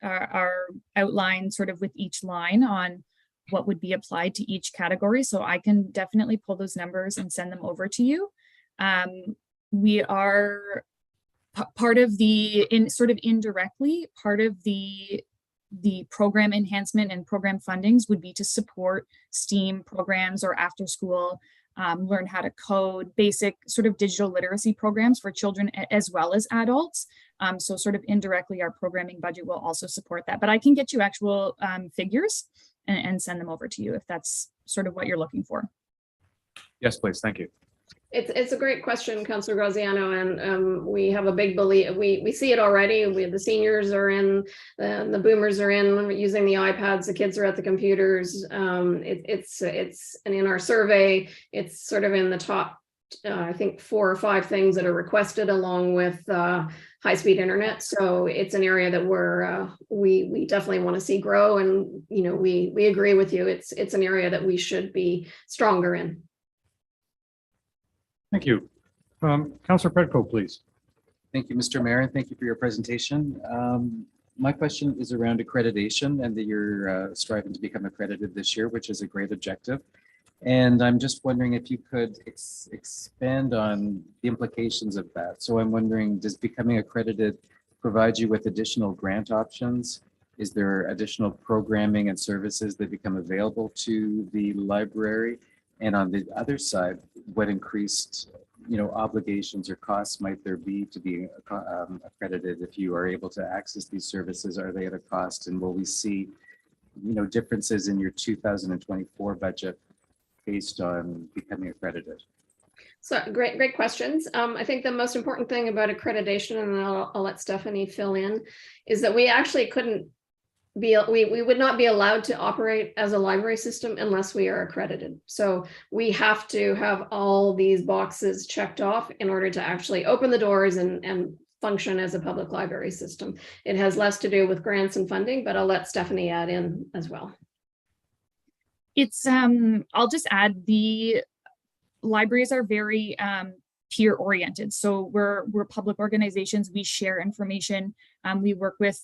our outline sort of with each line on what would be applied to each category. So I can definitely pull those numbers and send them over to you. We are part of the, sort of indirectly, part of the program enhancement and program fundings would be to support STEAM programs or after school, learn how to code, basic sort of digital literacy programs for children as well as adults. So sort of indirectly, our programming budget will also support that. But I can get you actual figures and send them over to you if that's sort of what you're looking for. Yes, please. Thank you. It's a great question, Councillor Graziano, and we have a big belief. We see it already. The seniors are in, the boomers are in using the iPads. The kids are at the computers. And in our survey, it's sort of in the top, I think 4 or 5 things that are requested along with high-speed internet. So it's an area that we definitely want to see grow, and we agree with you. It's an area that we should be stronger in. Thank you. Councillor Petco, please. Thank you, Mr. Mayor, and thank you for your presentation. My question is around accreditation, and that you're striving to become accredited this year, which is a great objective. And I'm just wondering if you could expand on the implications of that. So I'm wondering, does becoming accredited provide you with additional grant options? Is there additional programming and services that become available to the library? And on the other side, what increased, obligations or costs might there be to be accredited if you are able to access these services? Are they at a cost? And will we see, differences in your 2024 budget based on becoming accredited? So great questions. I think the most important thing about accreditation, and I'll let Stephanie fill in, is that we actually couldn't we would not be allowed to operate as a library system unless we are accredited. So we have to have all these boxes checked off in order to actually open the doors and function as a public library system. It has less to do with grants and funding, but I'll let Stephanie add in as well. It's I'll just add, the libraries are very peer oriented. So we're public organizations. We share information. We work with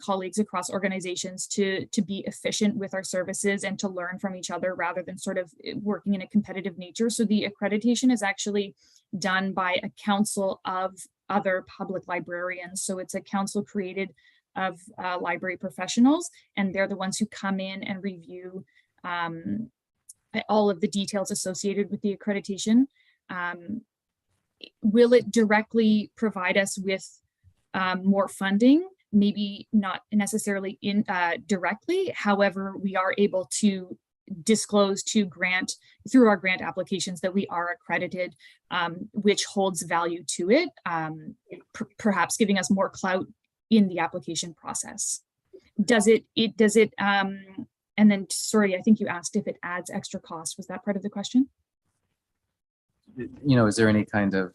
colleagues across organizations to be efficient with our services and to learn from each other rather than sort of working in a competitive nature. So the accreditation is actually done by a council of other public librarians. So it's a council created of library professionals, and they're the ones who come in and review all of the details associated with the accreditation. Will it directly provide us with more funding? Maybe not necessarily directly. However, we are able to disclose to grant through our grant applications that we are accredited, which holds value to it, perhaps giving us more clout in the application process. Does it, and then, sorry, I think you asked if it adds extra cost. Was that part of the question? You know, is there any kind of,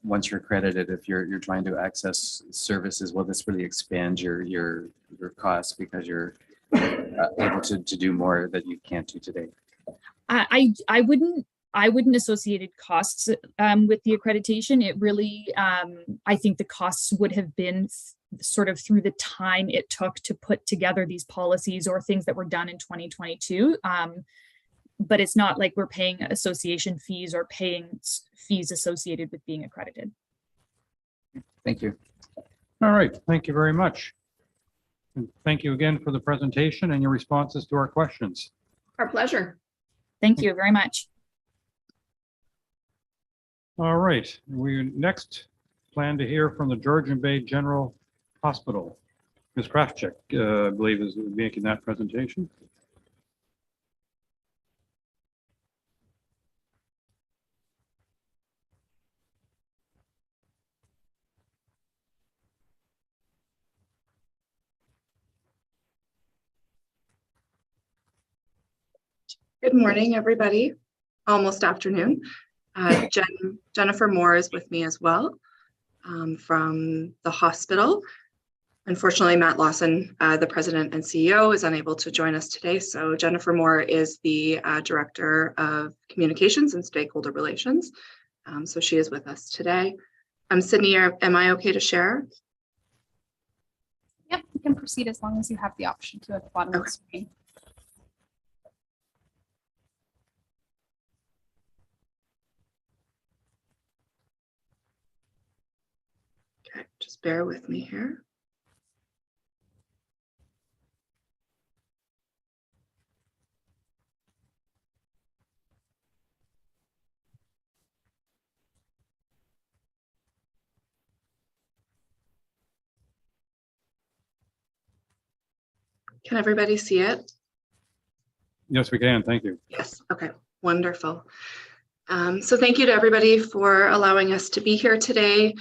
once you're accredited, if you're trying to access services, will this really expand your costs because you're able to do more that you can't do today? I wouldn't associate costs with the accreditation. It really, I think the costs would have been sort of through the time it took to put together these policies or things that were done in 2022. But it's not like we're paying association fees or paying fees associated with being accredited. Thank you. All right, thank you very much. And thank you again for the presentation and your responses to our questions. Our pleasure. Thank you very much. All right, we next plan to hear from the Georgian Bay General Hospital. Ms. Kraftscik, I believe, is making that presentation. Good morning, everybody. Almost afternoon. Jennifer Moore is with me as well from the hospital. Unfortunately, Matt Lawson, the president and CEO, is unable to join us today. So Jennifer Moore is the Director of Communications and Stakeholder Relations. So she is with us today. Sydney, am I okay to share? Yep, you can proceed as long as you have the option to at the bottom of the screen. Okay, just bear with me here. Can everybody see it? Yes, we can. Thank you. Yes. Okay. Wonderful. So thank you to everybody for allowing us to be here today.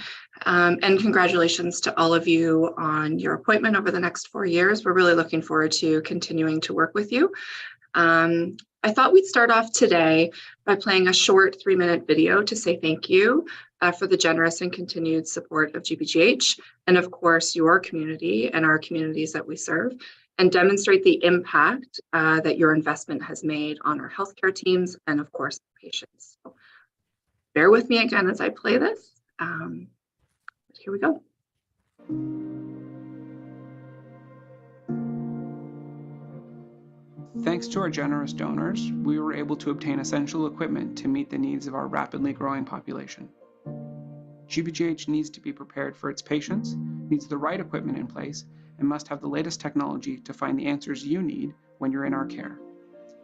And congratulations to all of you on your appointment over the next 4 years. We're really looking forward to continuing to work with you. I thought we'd start off today by playing a short 3-minute video to say thank you for the generous and continued support of GBGH and, of course, your community and our communities that we serve, and demonstrate the impact that your investment has made on our healthcare teams and, of course, patients. So bear with me again as I play this. Here we go. Thanks to our generous donors, we were able to obtain essential equipment to meet the needs of our rapidly growing population. GBGH needs to be prepared for its patients, needs the right equipment in place, and must have the latest technology to find the answers you need when you're in our care.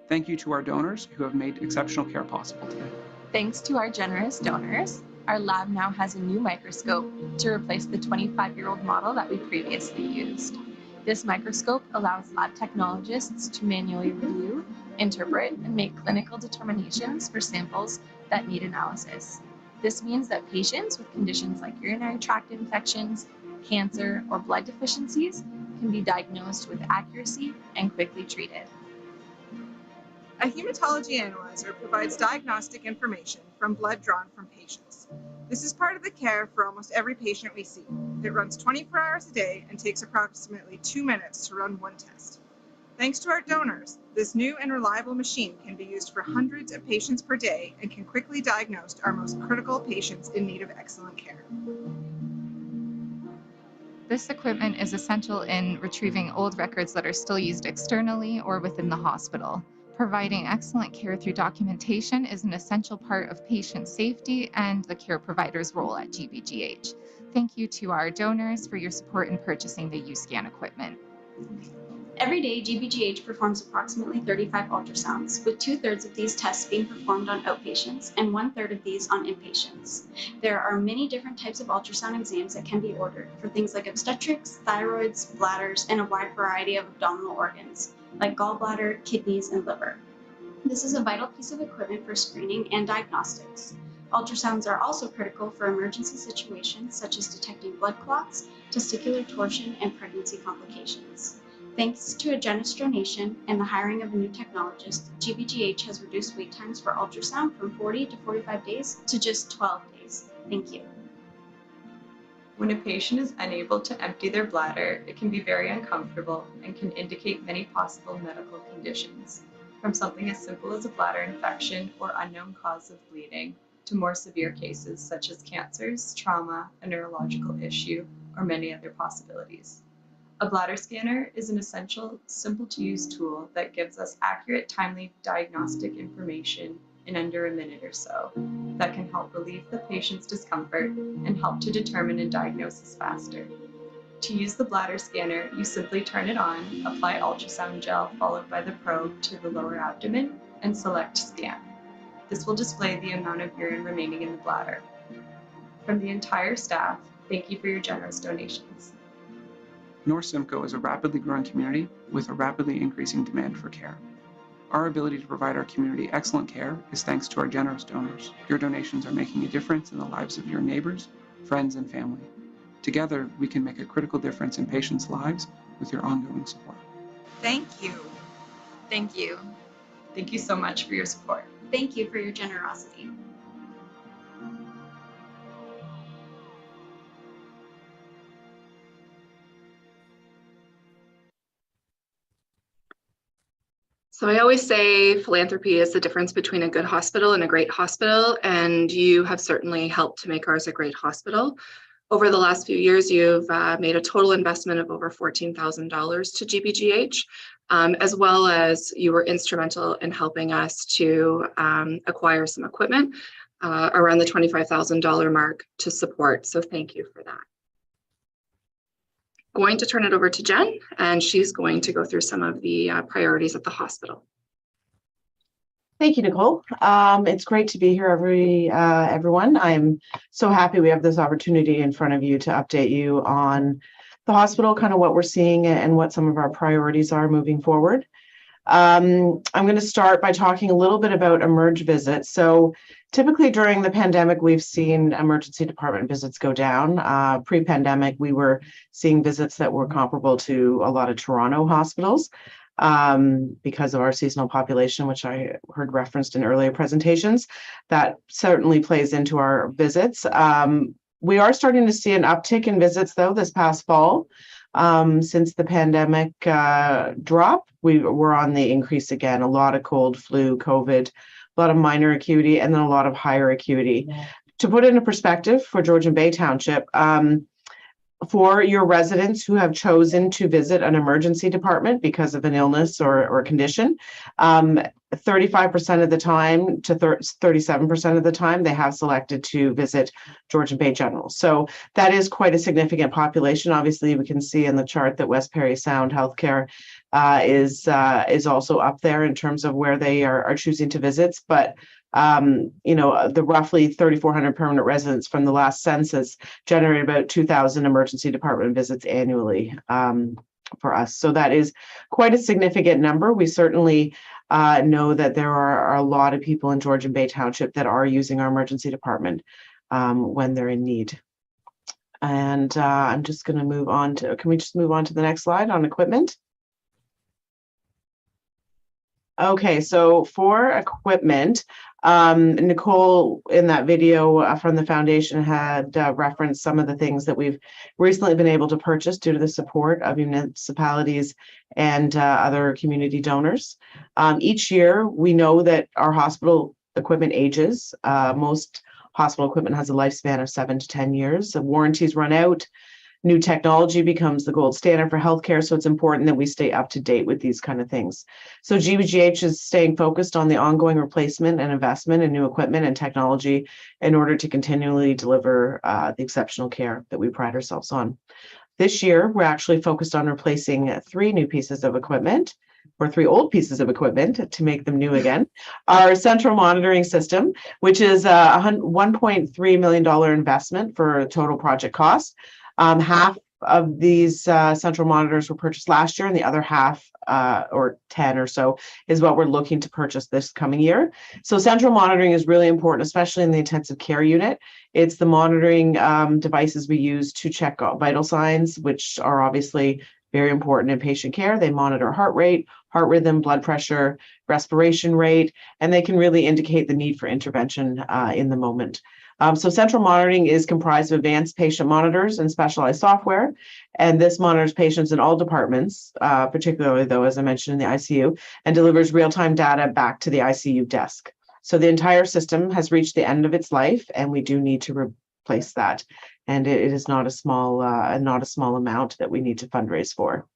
Thank you to our donors who have made exceptional care possible today. Thanks to our generous donors, our lab now has a new microscope to replace the 25-year-old model that we previously used. This microscope allows lab technologists to manually review, interpret, and make clinical determinations for samples that need analysis. This means that patients with conditions like urinary tract infections, cancer, or blood deficiencies can be diagnosed with accuracy and quickly treated. A hematology analyzer provides diagnostic information from blood drawn from patients. This is part of the care for almost every patient we see. It runs 24 hours a day and takes approximately 2 minutes to run one test. Thanks to our donors, this new and reliable machine can be used for hundreds of patients per day and can quickly diagnose our most critical patients in need of excellent care. This equipment is essential in retrieving old records that are still used externally or within the hospital. Providing excellent care through documentation is an essential part of patient safety and the care provider's role at GBGH. Thank you to our donors for your support in purchasing the U-Scan equipment. Every day, GBGH performs approximately 35 ultrasounds, with 2/3 of these tests being performed on outpatients and 1/3 of these on inpatients. There are many different types of ultrasound exams that can be ordered for things like obstetrics, thyroids, bladders, and a wide variety of abdominal organs, like gallbladder, kidneys, and liver. This is a vital piece of equipment for screening and diagnostics. Ultrasounds are also critical for emergency situations such as detecting blood clots, testicular torsion, and pregnancy complications. Thanks to a generous donation and the hiring of a new technologist, GBGH has reduced wait times for ultrasound from 40 to 45 days to just 12 days. Thank you. When a patient is unable to empty their bladder, it can be very uncomfortable and can indicate many possible medical conditions, from something as simple as a bladder infection or unknown cause of bleeding to more severe cases such as cancers, trauma, a neurological issue, or many other possibilities. A bladder scanner is an essential, simple-to-use tool that gives us accurate, timely diagnostic information in under a minute or so that can help relieve the patient's discomfort and help to determine a diagnosis faster. To use the bladder scanner, you simply turn it on, apply ultrasound gel followed by the probe to the lower abdomen, and select Scan. This will display the amount of urine remaining in the bladder. From the entire staff, thank you for your generous donations. North Simcoe is a rapidly growing community with a rapidly increasing demand for care. Our ability to provide our community excellent care is thanks to our generous donors. Your donations are making a difference in the lives of your neighbors, friends, and family. Together, we can make a critical difference in patients' lives with your ongoing support. Thank you. Thank you. Thank you so much for your support. Thank you for your generosity. So I always say philanthropy is the difference between a good hospital and a great hospital, and you have certainly helped to make ours a great hospital. Over the last few years, you've made a total investment of over $14,000 to GBGH, as well as you were instrumental in helping us to acquire some equipment around the $25,000 mark to support. So thank you for that. Going to turn it over to Jen, and she's going to go through some of the priorities at the hospital. Thank you, Nicole. It's great to be here, everyone. I'm so happy we have this opportunity in front of you to update you on the hospital, kind of what we're seeing and what some of our priorities are moving forward. I'm going to start by talking a little bit about emerge visits. So typically during the pandemic, we've seen emergency department visits go down. Pre-pandemic, we were seeing visits that were comparable to a lot of Toronto hospitals because of our seasonal population, which I heard referenced in earlier presentations. That certainly plays into our visits. We are starting to see an uptick in visits, though, this past fall. Since the pandemic drop, we were on the increase again. A lot of cold, flu, COVID, a lot of minor acuity, and then a lot of higher acuity. Yeah. To put it into perspective for Georgian Bay Township, for your residents who have chosen to visit an emergency department because of an illness or condition, 35% of the time to 37% of the time, they have selected to visit Georgian Bay General. So that is quite a significant population. Obviously, we can see in the chart that West Perry Sound Healthcare is also up there in terms of where they are choosing to visit. But the roughly 3,400 permanent residents from the last census generate about 2,000 emergency department visits annually for us. So that is quite a significant number. We certainly know that there are a lot of people in Georgian Bay Township that are using our emergency department when they're in need. And I'm just going to move on to, can we just move on to the next slide on equipment? Okay, so for equipment, Nicole in that video from the foundation had referenced some of the things that we've recently been able to purchase due to the support of municipalities and other community donors. Each year, we know that our hospital equipment ages. Most hospital equipment has a lifespan of 7 to 10 years. The warranties run out. New technology becomes the gold standard for healthcare, so it's important that we stay up to date with these kind of things. So GBGH is staying focused on the ongoing replacement and investment in new equipment and technology in order to continually deliver the exceptional care that we pride ourselves on. This year, we're actually focused on replacing 3 new pieces of equipment, or 3 old pieces of equipment to make them new again. Our central monitoring system, which is a $1.3 million investment for total project cost. Half of these central monitors were purchased last year, and the other half, or 10 or so, is what we're looking to purchase this coming year. So central monitoring is really important, especially in the intensive care unit. It's the monitoring devices we use to check vital signs, which are obviously very important in patient care. They monitor heart rate, heart rhythm, blood pressure, respiration rate, and they can really indicate the need for intervention in the moment. So central monitoring is comprised of advanced patient monitors and specialized software, and this monitors patients in all departments, particularly though, as I mentioned, in the ICU, and delivers real-time data back to the ICU desk. So the entire system has reached the end of its life, and we do need to replace that. And it is not a small amount that we need to fundraise for.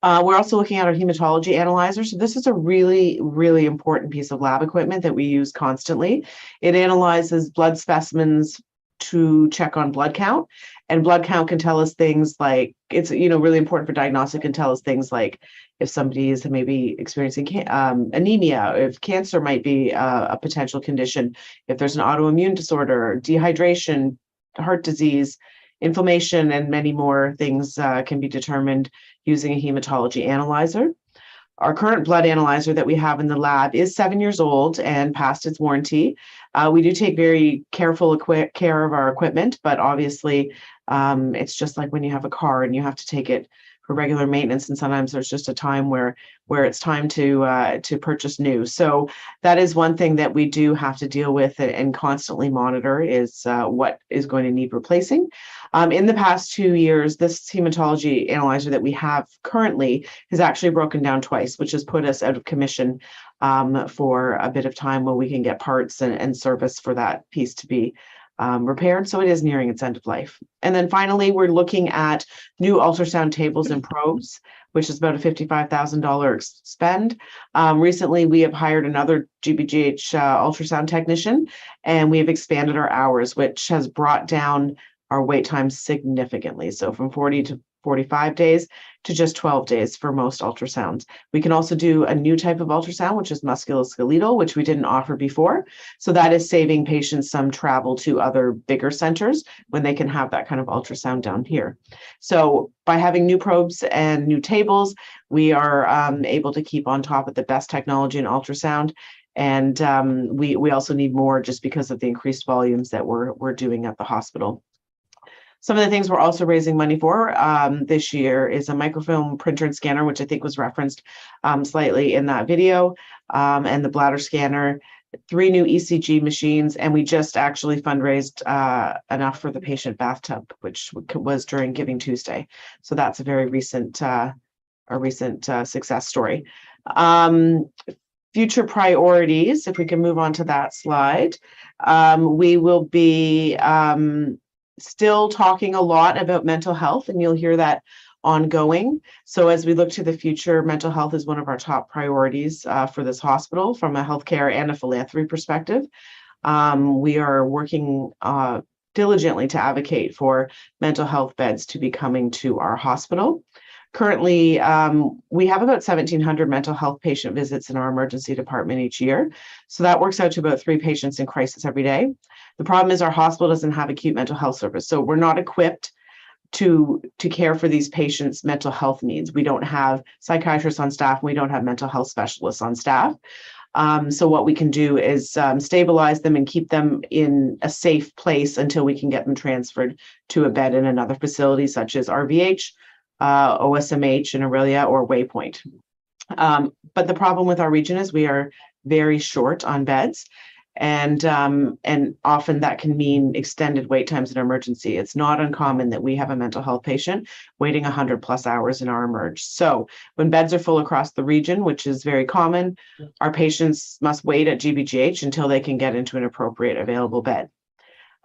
We're also looking at our hematology analyzer. So this is a really, really important piece of lab equipment that we use constantly. It analyzes blood specimens to check on blood count, and blood count can tell us things like, it's really important for diagnostic, and tell us things like if somebody is maybe experiencing anemia, if cancer might be a potential condition, if there's an autoimmune disorder, dehydration, heart disease, inflammation, and many more things can be determined using a hematology analyzer. Our current blood analyzer that we have in the lab is 7 years old and past its warranty. We do take very careful care of our equipment, but obviously it's just like when you have a car and you have to take it for regular maintenance, and sometimes there's just a time where it's time to purchase new. So that is one thing that we do have to deal with and constantly monitor is what is going to need replacing. In the past 2 years, this hematology analyzer that we have currently has actually broken down twice, which has put us out of commission for a bit of time while we can get parts and service for that piece to be repaired. So it is nearing its end of life. And then finally, we're looking at new ultrasound tables and probes, which is about a $55,000 spend. Recently, we have hired another GBGH ultrasound technician, and we have expanded our hours, which has brought down our wait time significantly. So from 40 to 45 days to just 12 days for most ultrasounds. We can also do a new type of ultrasound, which is musculoskeletal, which we didn't offer before. So that is saving patients some travel to other bigger centers when they can have that kind of ultrasound down here. So by having new probes and new tables, we are able to keep on top of the best technology in ultrasound. And we also need more just because of the increased volumes that we're doing at the hospital. Some of the things we're also raising money for this year is a microfilm printer and scanner, which I think was referenced slightly in that video, and the bladder scanner, 3 new ECG machines, and we just actually fundraised enough for the patient bathtub, which was during Giving Tuesday. So that's a very recent success story. Future priorities, if we can move on to that slide, we will be still talking a lot about mental health, and you'll hear that ongoing. So as we look to the future, mental health is one of our top priorities for this hospital from a healthcare and a philanthropy perspective. We are working diligently to advocate for mental health beds to be coming to our hospital. Currently, we have about 1,700 mental health patient visits in our emergency department each year. So that works out to about 3 patients in crisis every day. The problem is our hospital doesn't have acute mental health service. So we're not equipped to care for these patients' mental health needs. We don't have psychiatrists on staff. We don't have mental health specialists on staff. So what we can do is stabilize them and keep them in a safe place until we can get them transferred to a bed in another facility, such as RVH, OSMH in Aurelia, or Waypoint. But the problem with our region is we are very short on beds. And often that can mean extended wait times in emergency. It's not uncommon that we have a mental health patient waiting 100+ hours in our emerge. So when beds are full across the region, which is very common, our patients must wait at GBGH until they can get into an appropriate available bed.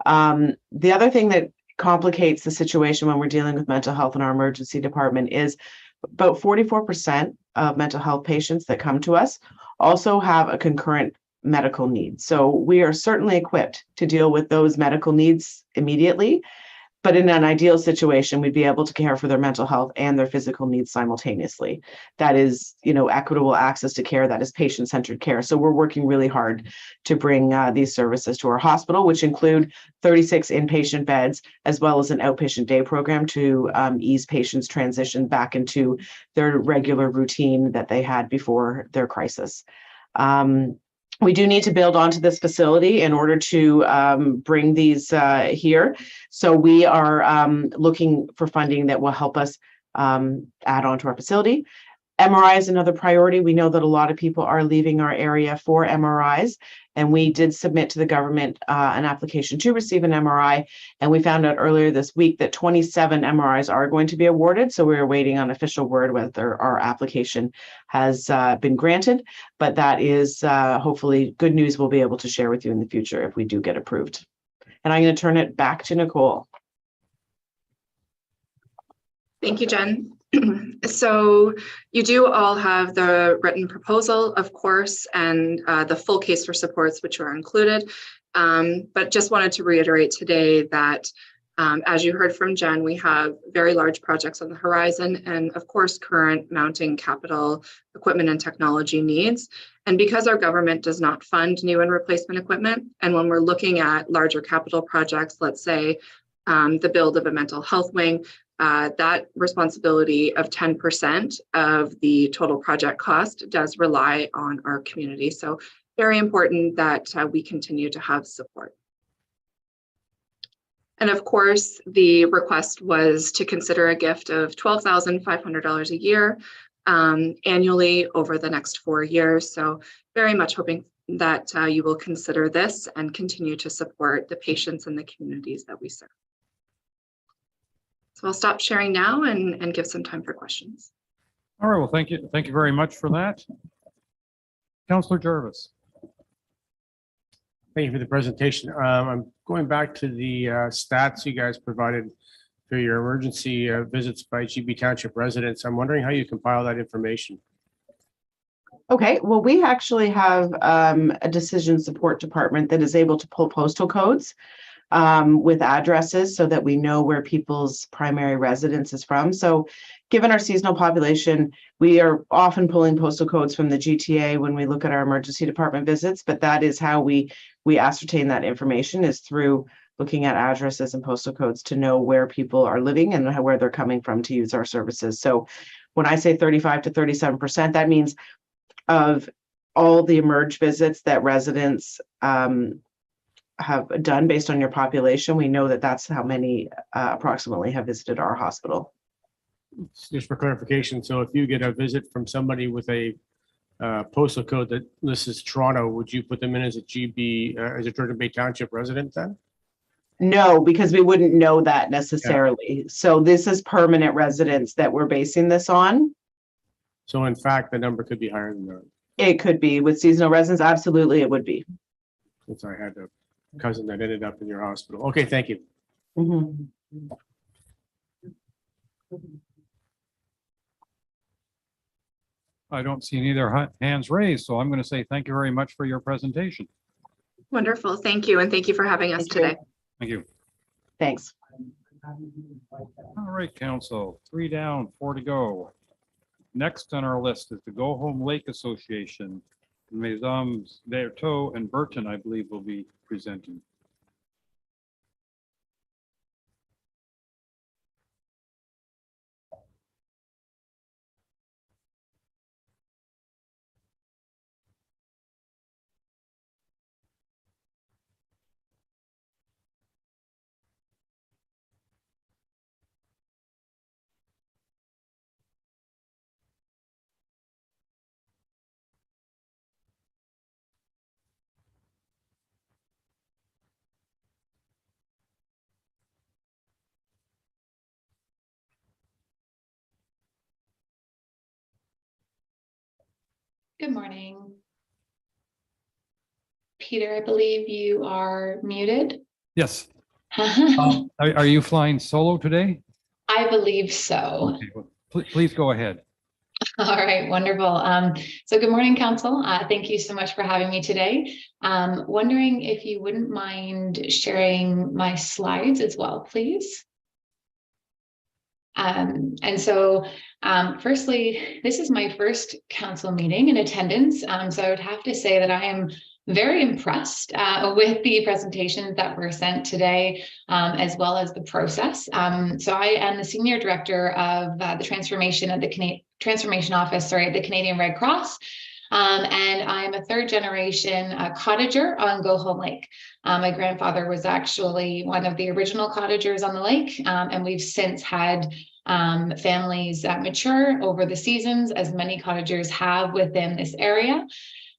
The other thing that complicates the situation when we're dealing with mental health in our emergency department is about 44% of mental health patients that come to us also have a concurrent medical needs. So we are certainly equipped to deal with those medical needs immediately, but in an ideal situation, we'd be able to care for their mental health and their physical needs simultaneously. That is, equitable access to care, that is patient-centered care. So we're working really hard to bring these services to our hospital, which include 36 inpatient beds, as well as an outpatient day program to ease patients' transition back into their regular routine that they had before their crisis. We do need to build onto this facility in order to bring these here. So we are looking for funding that will help us add on to our facility. MRI is another priority. We know that a lot of people are leaving our area for MRIs, and we did submit to the government an application to receive an MRI, and we found out earlier this week that 27 MRIs are going to be awarded, so we're waiting on official word whether our application has been granted, but that is hopefully good news we'll be able to share with you in the future if we do get approved. And I'm going to turn it back to Nicole. Thank you, Jen. So you do all have the written proposal, of course, and the full case for supports, which are included. But just wanted to reiterate today that as you heard from Jen, we have very large projects on the horizon and, of course, current mounting capital equipment and technology needs. And because our government does not fund new and replacement equipment, and when we're looking at larger capital projects, let's say the build of a mental health wing, that responsibility of 10% of the total project cost does rely on our community. So very important that we continue to have support. And of course, the request was to consider a gift of $12,500 a year annually over the next 4 years. So very much hoping that you will consider this and continue to support the patients and the communities that we serve. So I'll stop sharing now and give some time for questions. All right, well, thank you. Thank you very much for that. Councillor Jarvis. Thank you for the presentation. I'm going back to the stats you guys provided for your emergency visits by GB Township residents. I'm wondering how you compile that information. Okay, well, we actually have a decision support department that is able to pull postal codes with addresses so that we know where people's primary residence is from. So given our seasonal population, we are often pulling postal codes from the GTA when we look at our emergency department visits, but that is how we ascertain that information, is through looking at addresses and postal codes to know where people are living and where they're coming from to use our services. So when I say 35 to 37%, that means of all the emerge visits that residents have done based on your population, we know that that's how many approximately have visited our hospital. Just for clarification, so if you get a visit from somebody with a postal code that lists as Toronto, would you put them in as a GB, as a Georgian Bay Township resident then? No, because we wouldn't know that necessarily. Yeah. So this is permanent residents that we're basing this on. So in fact, the number could be higher than that. It could be with seasonal residents. Absolutely, it would be. Since I had a cousin that ended up in your hospital. Okay, thank you. Mm-hmm. I don't see any other hands raised, so I'm going to say thank you very much for your presentation. Wonderful. Thank you. And thank you for having us today. Thank you. Thanks. All right, Council. 3 down, 4 to go. Next on our list is the Go Home Lake Association. Mesdames Barteaux and Burton, I believe, will be presenting. Good morning. Peter, I believe you are muted. Yes. Are you flying solo today? I believe so. Okay, well, please go ahead. All right, wonderful. So good morning, Council. Thank you so much for having me today. Wondering if you wouldn't mind sharing my slides as well, please. Firstly, this is my first council meeting in attendance. So I would have to say that I am very impressed with the presentations that were sent today, as well as the process. So I am the Senior Director of the Transformation at the Transformation Office, at the Canadian Red Cross. And I'm a third generation cottager on Go Home Lake. My grandfather was actually one of the original cottagers on the lake, and we've since had families mature over the seasons, as many cottagers have within this area.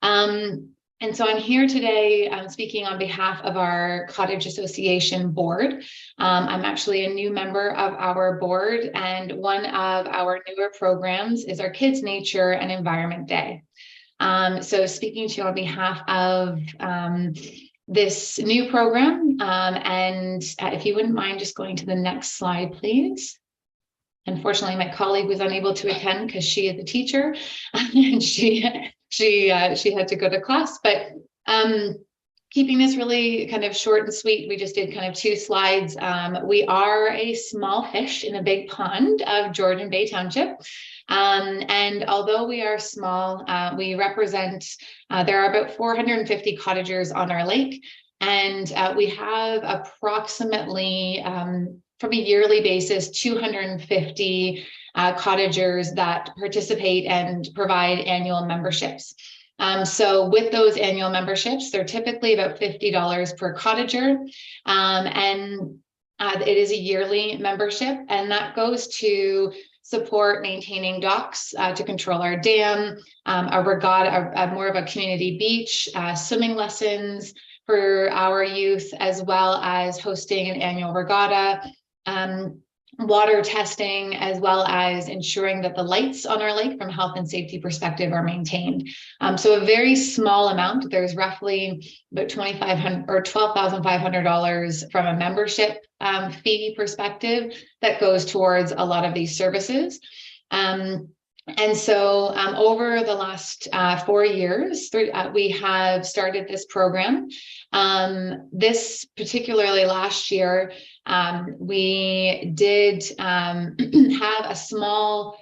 And so I'm here today speaking on behalf of our Cottage Association board. I'm actually a new member of our board, and one of our newer programs is our Kids, Nature and Environment Day. So speaking to you on behalf of this new program, and if you wouldn't mind just going to the next slide, please. Unfortunately, my colleague was unable to attend because she is a teacher and she had to go to class, but keeping this really kind of short and sweet, we just did kind of 2 slides. We are a small fish in a big pond of Georgian Bay Township. And although we are small, we represent, there are about 450 cottagers on our lake, and we have approximately, from a yearly basis, 250 cottagers that participate and provide annual memberships. So with those annual memberships, they're typically about $50 per cottager, and it is a yearly membership, and that goes to support maintaining docks, to control our dam, a regatta, more of a community beach, swimming lessons for our youth, as well as hosting an annual regatta, water testing, as well as ensuring that the lights on our lake from health and safety perspective are maintained. So a very small amount, there's roughly about $2,500 or $12,500 from a membership fee perspective that goes towards a lot of these services. And so over the last 4 years, we have started this program. This particularly last year, we did have a small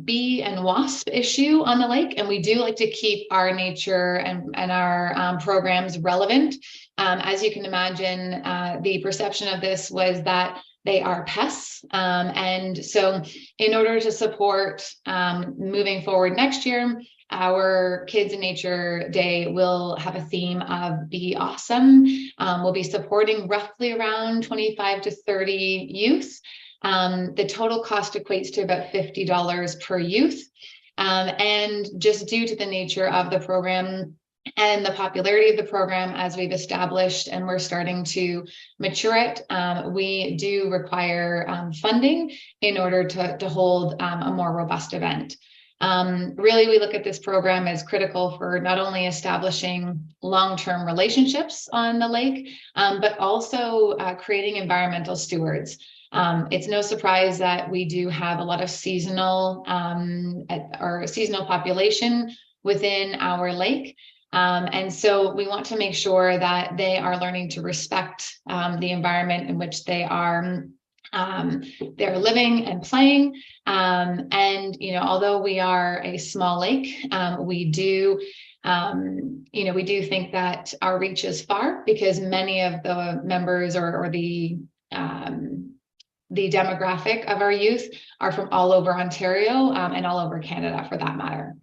bee and wasp issue on the lake, and we do like to keep our nature and our programs relevant. As you can imagine, the perception of this was that they are pests. And so in order to support moving forward next year, our Kids in Nature Day will have a theme of Be Awesome. We'll be supporting roughly around 25 to 30 youth. The total cost equates to about $50 per youth. And just due to the nature of the program and the popularity of the program, as we've established and we're starting to mature it, we do require funding in order to hold a more robust event. Really, we look at this program as critical for not only establishing long-term relationships on the lake, but also creating environmental stewards. It's no surprise that we do have a lot of seasonal population within our lake. And so we want to make sure that they are learning to respect the environment in which they're living and playing. And, although we are a small lake, we do think that our reach is far, because many of the members or the demographic of our youth are from all over Ontario and all over Canada, for that matter.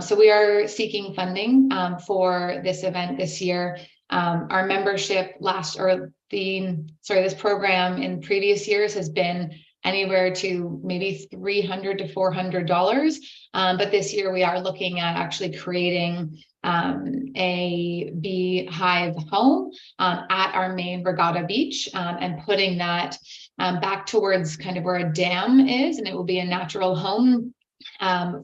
So we are seeking funding for this event this year. Our membership this program in previous years has been anywhere to maybe $300 to $400. But this year we are looking at actually creating a beehive home at our main regatta beach, and putting that back towards kind of where a dam is, and it will be a natural home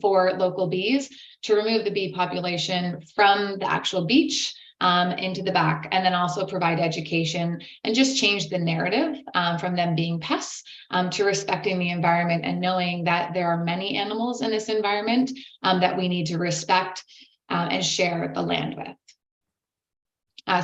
for local bees to remove the bee population from the actual beach into the back, and then also provide education and just change the narrative from them being pests to respecting the environment and knowing that there are many animals in this environment that we need to respect and share the land with.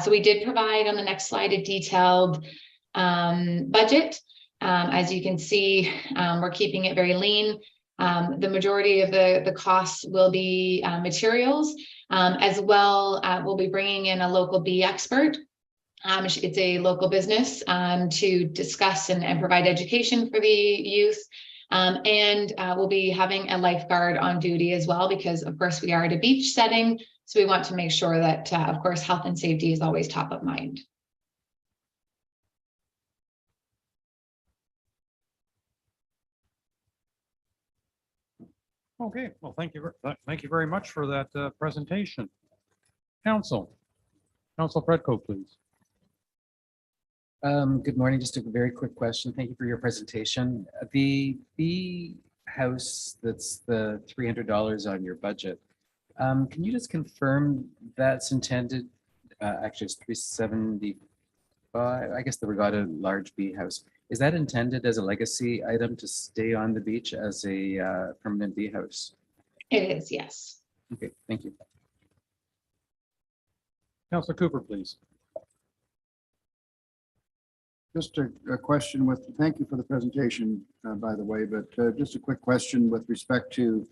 So we did provide on the next slide a detailed budget. As you can see, we're keeping it very lean. The majority of the costs will be materials, as well. We'll be bringing in a local bee expert. It's a local business to discuss and provide education for the youth. And we'll be having a lifeguard on duty as well, because of course we are at a beach setting. So we want to make sure that, of course, health and safety is always top of mind. Okay, well, thank you very much for that presentation. Council Predko, please. Good morning. Just a very quick question. Thank you for your presentation. The bee house, that's the $300 on your budget. Can you just confirm that's intended? Actually, it's $375. I guess the Regatta large bee house. Is that intended as a legacy item to stay on the beach as a permanent bee house? It is, yes. Okay, thank you. Councilor Cooper, please. Just a question thank you for the presentation, by the way, but just a quick question with respect to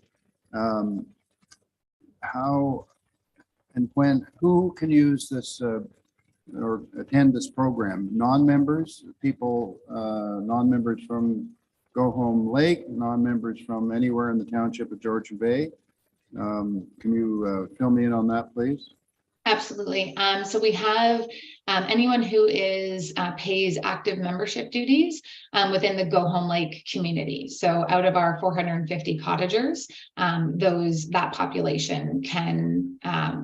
how and who can use this or attend this program? Non-members, people, non-members from Go Home Lake, non-members from anywhere in the township of Georgian Bay. Can you fill me in on that, please? Absolutely. So we have anyone who pays active membership duties within the Go Home Lake community. So out of our 450 cottagers, that population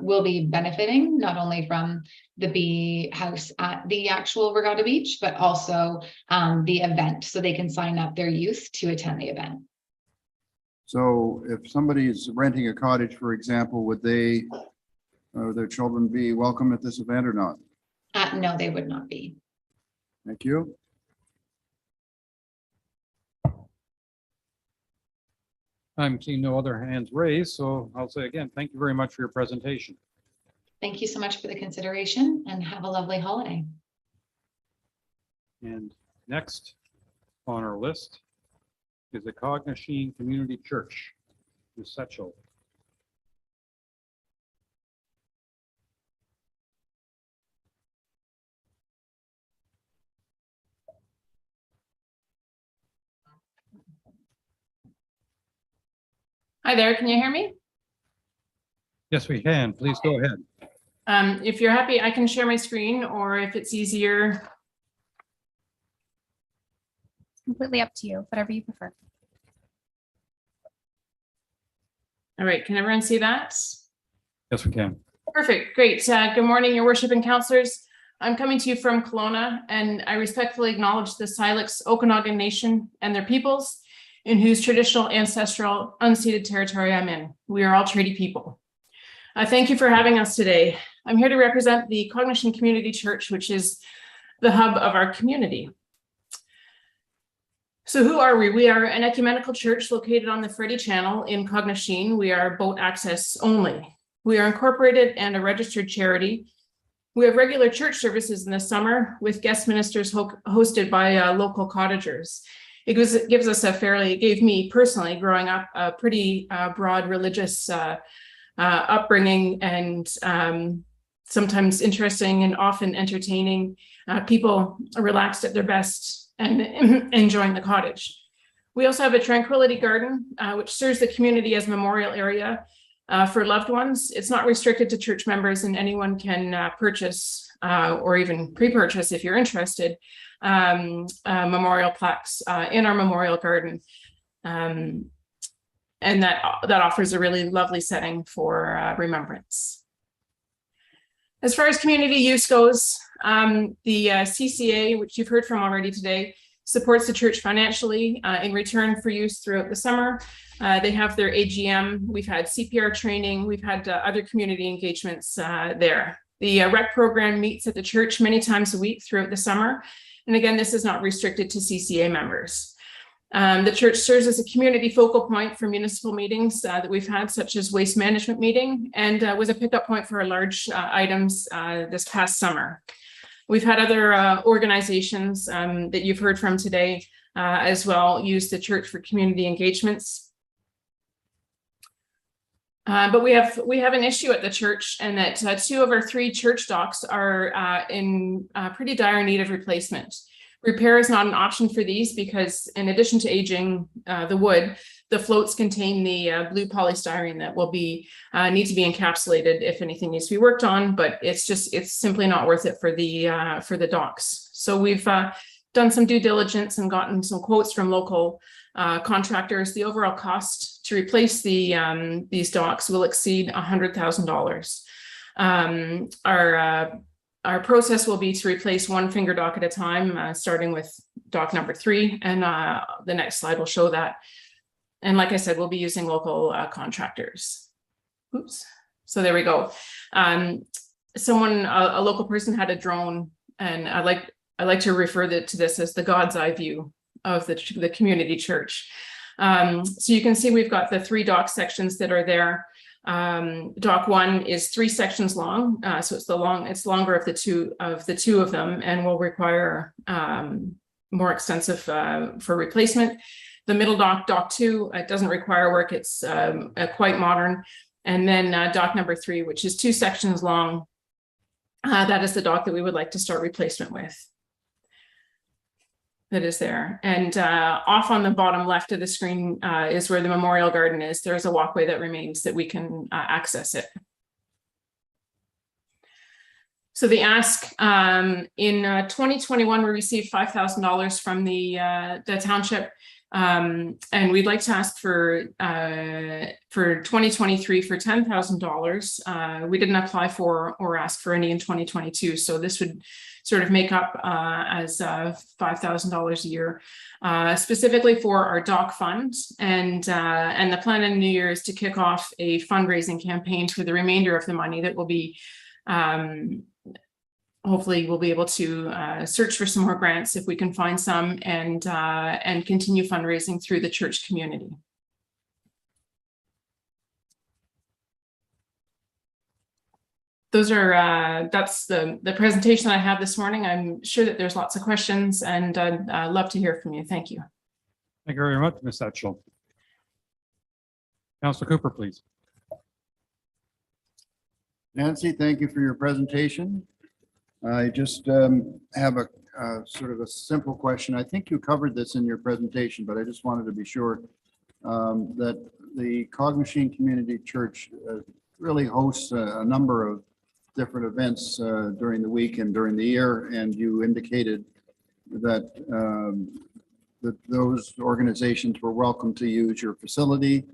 will be benefiting not only from the bee house at the actual Regatta Beach, but also the event. So they can sign up their youth to attend the event. So if somebody's renting a cottage, for example, would they or their children be welcome at this event or not? No, they would not be. Thank you. I'm seeing no other hands raised, so I'll say again, thank you very much for your presentation. Thank you so much for the consideration, and have a lovely holiday. And next on our list is the Cognashene Community Church, the Setchell. Hi there, can you hear me? Yes, we can. Please go ahead. If you're happy, I can share my screen, or if it's easier. It's completely up to you, whatever you prefer. All right, can everyone see that? Yes, we can. Perfect, great. Good morning, your worship and counselors. I'm coming to you from Kelowna, and I respectfully acknowledge the Syilx Okanagan Nation and their peoples, in whose traditional, ancestral, unceded territory I'm in. We are all treaty people. Thank you for having us today. I'm here to represent the Cognashene Community Church, which is the hub of our community. So who are we? We are an ecumenical church located on the Freddy Channel in Cognashene. We are boat access only. We are incorporated and a registered charity. We have regular church services in the summer with guest ministers hosted by local cottagers. It gives us it gave me personally growing up a pretty broad religious upbringing, and sometimes interesting and often entertaining, people relaxed at their best and enjoying the cottage. We also have a tranquility garden, which serves the community as a memorial area for loved ones. It's not restricted to church members, and anyone can purchase or even pre-purchase if you're interested. Memorial plaques in our memorial garden, and that offers a really lovely setting for remembrance. As far as community use goes, the CCA, which you've heard from already today, supports the church financially in return for use throughout the summer. They have their AGM. We've had CPR training. We've had other community engagements there. The rec program meets at the church many times a week throughout the summer. And again, this is not restricted to CCA members. The church serves as a community focal point for municipal meetings that we've had, such as waste management meeting, and was a pickup point for our large items this past summer. We've had other organizations that you've heard from today as well use the church for community engagements. But we have an issue at the church, and that 2 of our 3 church docks are in pretty dire need of replacement. Repair is not an option for these because, in addition to aging the wood, the floats contain the blue polystyrene that will need to be encapsulated if anything needs to be worked on. But it's simply not worth it for the docks. So we've done some due diligence and gotten some quotes from local contractors. The overall cost to replace these docks will exceed $100,000. Our process will be to replace 1 finger dock at a time, starting with dock number 3, and the next slide will show that. And like I said, we'll be using local contractors. Oops. So there we go. A local person had a drone, and I like to refer to this as the God's eye view of the community church. So you can see we've got the 3 dock sections that are there. Dock 1 is 3 sections long, so it's longer of the two of them, and will require more extensive for replacement. The middle dock 2, it doesn't require work. It's quite modern. And then dock number 3, which is 2 sections long, that is the dock that we would like to start replacement with. That is there. And off on the bottom left of the screen is where the memorial garden is. There's a walkway that remains that we can access it. So the ask in 2021, we received $5,000 from the Township. And we'd like to ask for 2023 for $10,000. We didn't apply for or ask for any in 2022. So this would sort of make up as $5,000 a year, specifically for our dock fund. And the plan in the new year is to kick off a fundraising campaign for the remainder of the money that will be, hopefully we'll be able to search for some more grants if we can find some, and continue fundraising through the church community. Those are that's the presentation I have this morning. I'm sure that there's lots of questions, and I'd love to hear from you. Thank you. Thank you very much, Ms. Setchell. Councilor Cooper, please. Nancy, thank you for your presentation. I just have a sort of a simple question. I think you covered this in your presentation, but I just wanted to be sure that the Cognashene Community Church really hosts a number of different events during the week and during the year, and you indicated that that those organizations were welcome to use your facility.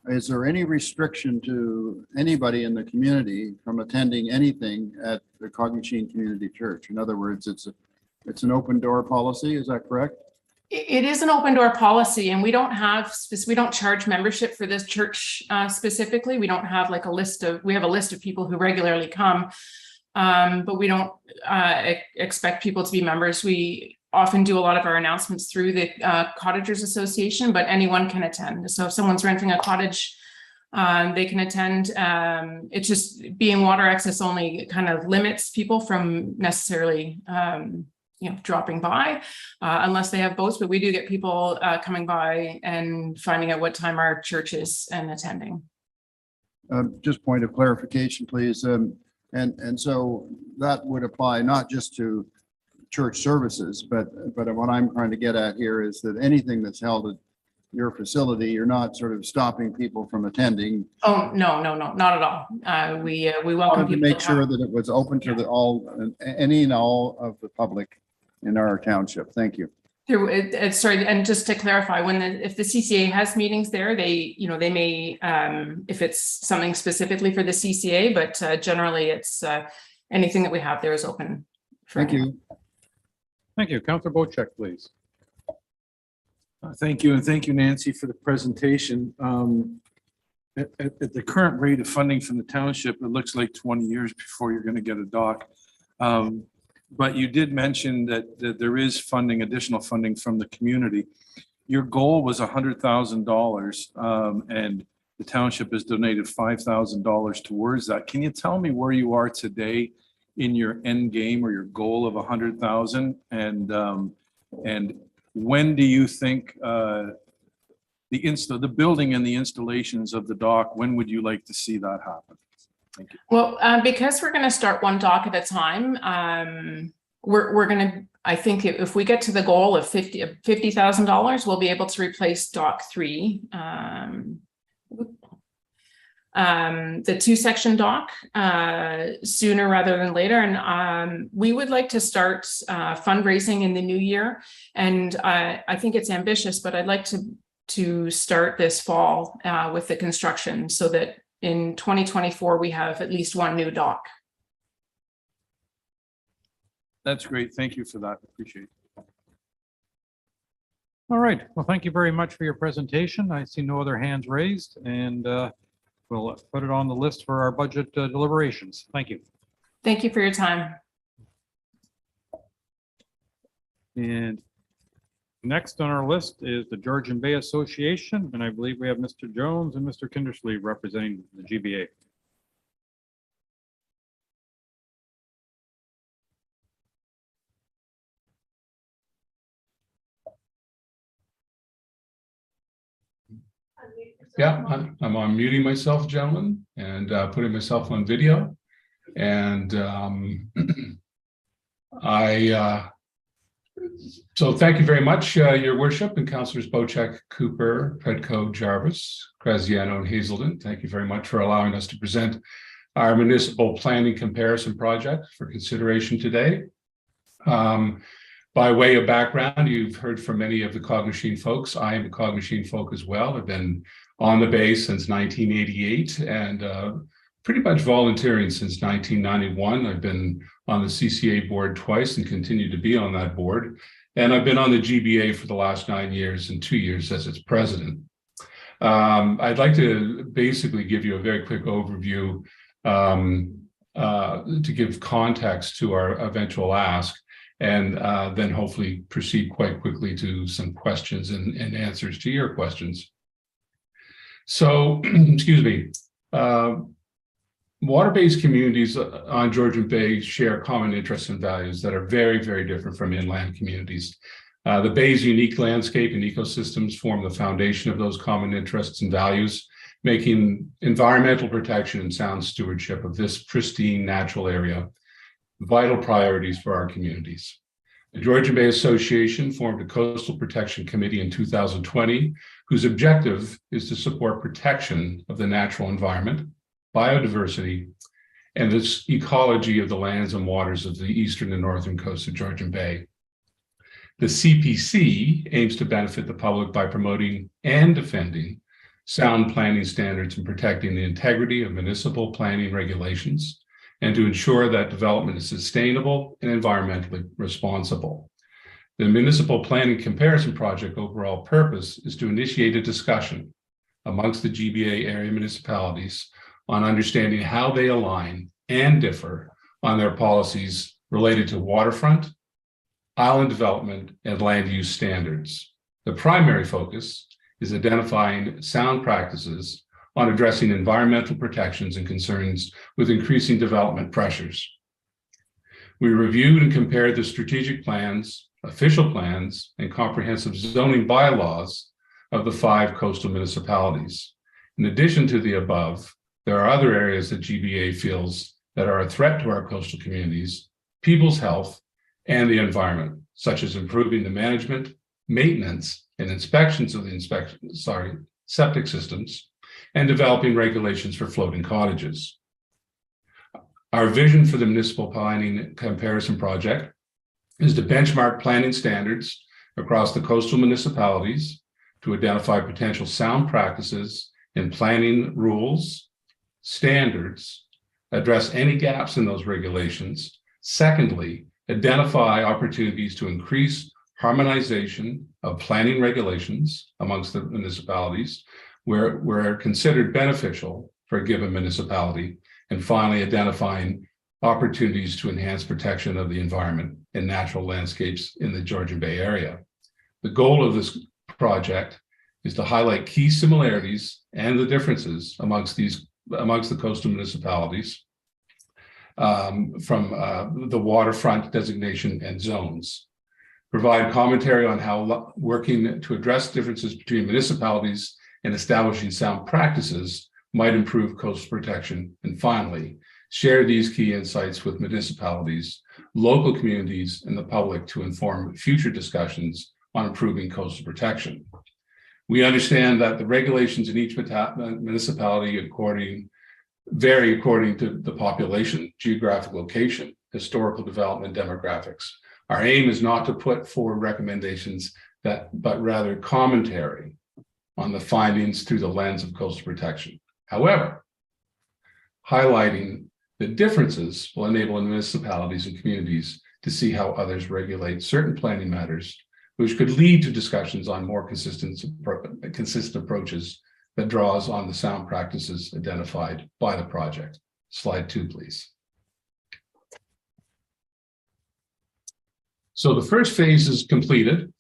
Is there any restriction to anybody in the community from attending anything at the Cognashene Community Church? In other words, it's an open door policy, is that correct? It is an open door policy, and we don't charge membership for this church specifically. We don't have like we have a list of people who regularly come, but we don't expect people to be members. We often do a lot of our announcements through the Cottagers Association, but anyone can attend. So if someone's renting a cottage, they can attend. It's just being water access only kind of limits people from necessarily dropping by unless they have boats, but we do get people coming by and finding out what time our church is and attending. Just point of clarification, please. And so that would apply not just to church services, but what I'm trying to get at here is that anything that's held at your facility, you're not sort of stopping people from attending. Oh, no, not at all. We welcome people. To make sure that it was open to any and all of the public in our township. Thank you. Sorry, and just to clarify, if the CCA has meetings there, they may, if it's something specifically for the CCA, but generally it's anything that we have there is open. Thank you. Thank you. Councilor Bocek, please. Thank you, and thank you, Nancy, for the presentation. At the current rate of funding from the township, it looks like 20 years before you're going to get a dock. But you did mention that there is funding, additional funding from the community. Your goal was $100,000, and the township has donated $5,000 towards that. Can you tell me where you are today in your end game or your goal of 100,000? And when do you think the building and the installations of the dock, when would you like to see that happen? Thank you. Well, because we're going to start one dock at a time, we're going to, I think if we get to the goal of $50,000, we'll be able to replace dock 3. The 2-section dock sooner rather than later. And we would like to start fundraising in the new year. And I think it's ambitious, but I'd like to start this fall with the construction so that in 2024, we have at least one new dock. That's great. Thank you for that. Appreciate it. All right. Well, thank you very much for your presentation. I see no other hands raised, and we'll put it on the list for our budget deliberations. Thank you. Thank you for your time. And next on our list is the Georgian Bay Association, and I believe we have Mr. Jones and Mr. Kindersley representing the GBA. Yeah, I'm unmuting myself, gentlemen, and putting myself on video. And so thank you very much, Your Worship, and Councillors Bochek, Cooper, Predko, Jarvis, Graziano, and Hazelden. Thank you very much for allowing us to present our municipal planning comparison project for consideration today. By way of background, you've heard from many of the Cognashene folks. I am a Cognashene folk as well. I've been on the bay since 1988 and pretty much volunteering since 1991. I've been on the CCA board twice and continue to be on that board. And I've been on the GBA for the last 9 years and 2 years as its president. I'd like to basically give you a very quick overview to give context to our eventual ask, and then hopefully proceed quite quickly to some questions and answers to your questions. So, excuse me, water-based communities on Georgian Bay share common interests and values that are very, very different from inland communities. The bay's unique landscape and ecosystems form the foundation of those common interests and values, making environmental protection and sound stewardship of this pristine natural area vital priorities for our communities. The Georgian Bay Association formed a Coastal Protection Committee in 2020, whose objective is to support protection of the natural environment, biodiversity, and the ecology of the lands and waters of the eastern and northern coast of Georgian Bay. The CPC aims to benefit the public by promoting and defending sound planning standards and protecting the integrity of municipal planning regulations, and to ensure that development is sustainable and environmentally responsible. The Municipal Planning Comparison Project overall purpose is to initiate a discussion amongst the GBA area municipalities on understanding how they align and differ on their policies related to waterfront, island development, and land use standards. The primary focus is identifying sound practices on addressing environmental protections and concerns with increasing development pressures. We reviewed and compared the strategic plans, official plans, and comprehensive zoning bylaws of the 5 coastal municipalities. In addition to the above, there are other areas that GBA feels that are a threat to our coastal communities, people's health, and the environment, such as improving the management, maintenance, and inspections of the septic systems, and developing regulations for floating cottages. Our vision for the Municipal Planning Comparison Project is to benchmark planning standards across the coastal municipalities to identify potential sound practices in planning rules, standards, address any gaps in those regulations. Secondly, identify opportunities to increase harmonization of planning regulations amongst the municipalities where considered beneficial for a given municipality, and finally identifying opportunities to enhance protection of the environment and natural landscapes in the Georgian Bay area. The goal of this project is to highlight key similarities and the differences amongst the coastal municipalities from the waterfront designation and zones. Provide commentary on how working to address differences between municipalities and establishing sound practices might improve coastal protection. And finally, share these key insights with municipalities, local communities, and the public to inform future discussions on improving coastal protection. We understand that the regulations in each municipality vary according to the population, geographic location, historical development, demographics. Our aim is not to put forward recommendations but rather commentary on the findings through the lens of coastal protection. However, highlighting the differences will enable municipalities and communities to see how others regulate certain planning matters, which could lead to discussions on more consistent approaches that draws on the sound practices identified by the project. Slide 2, please. So the first phase is completed,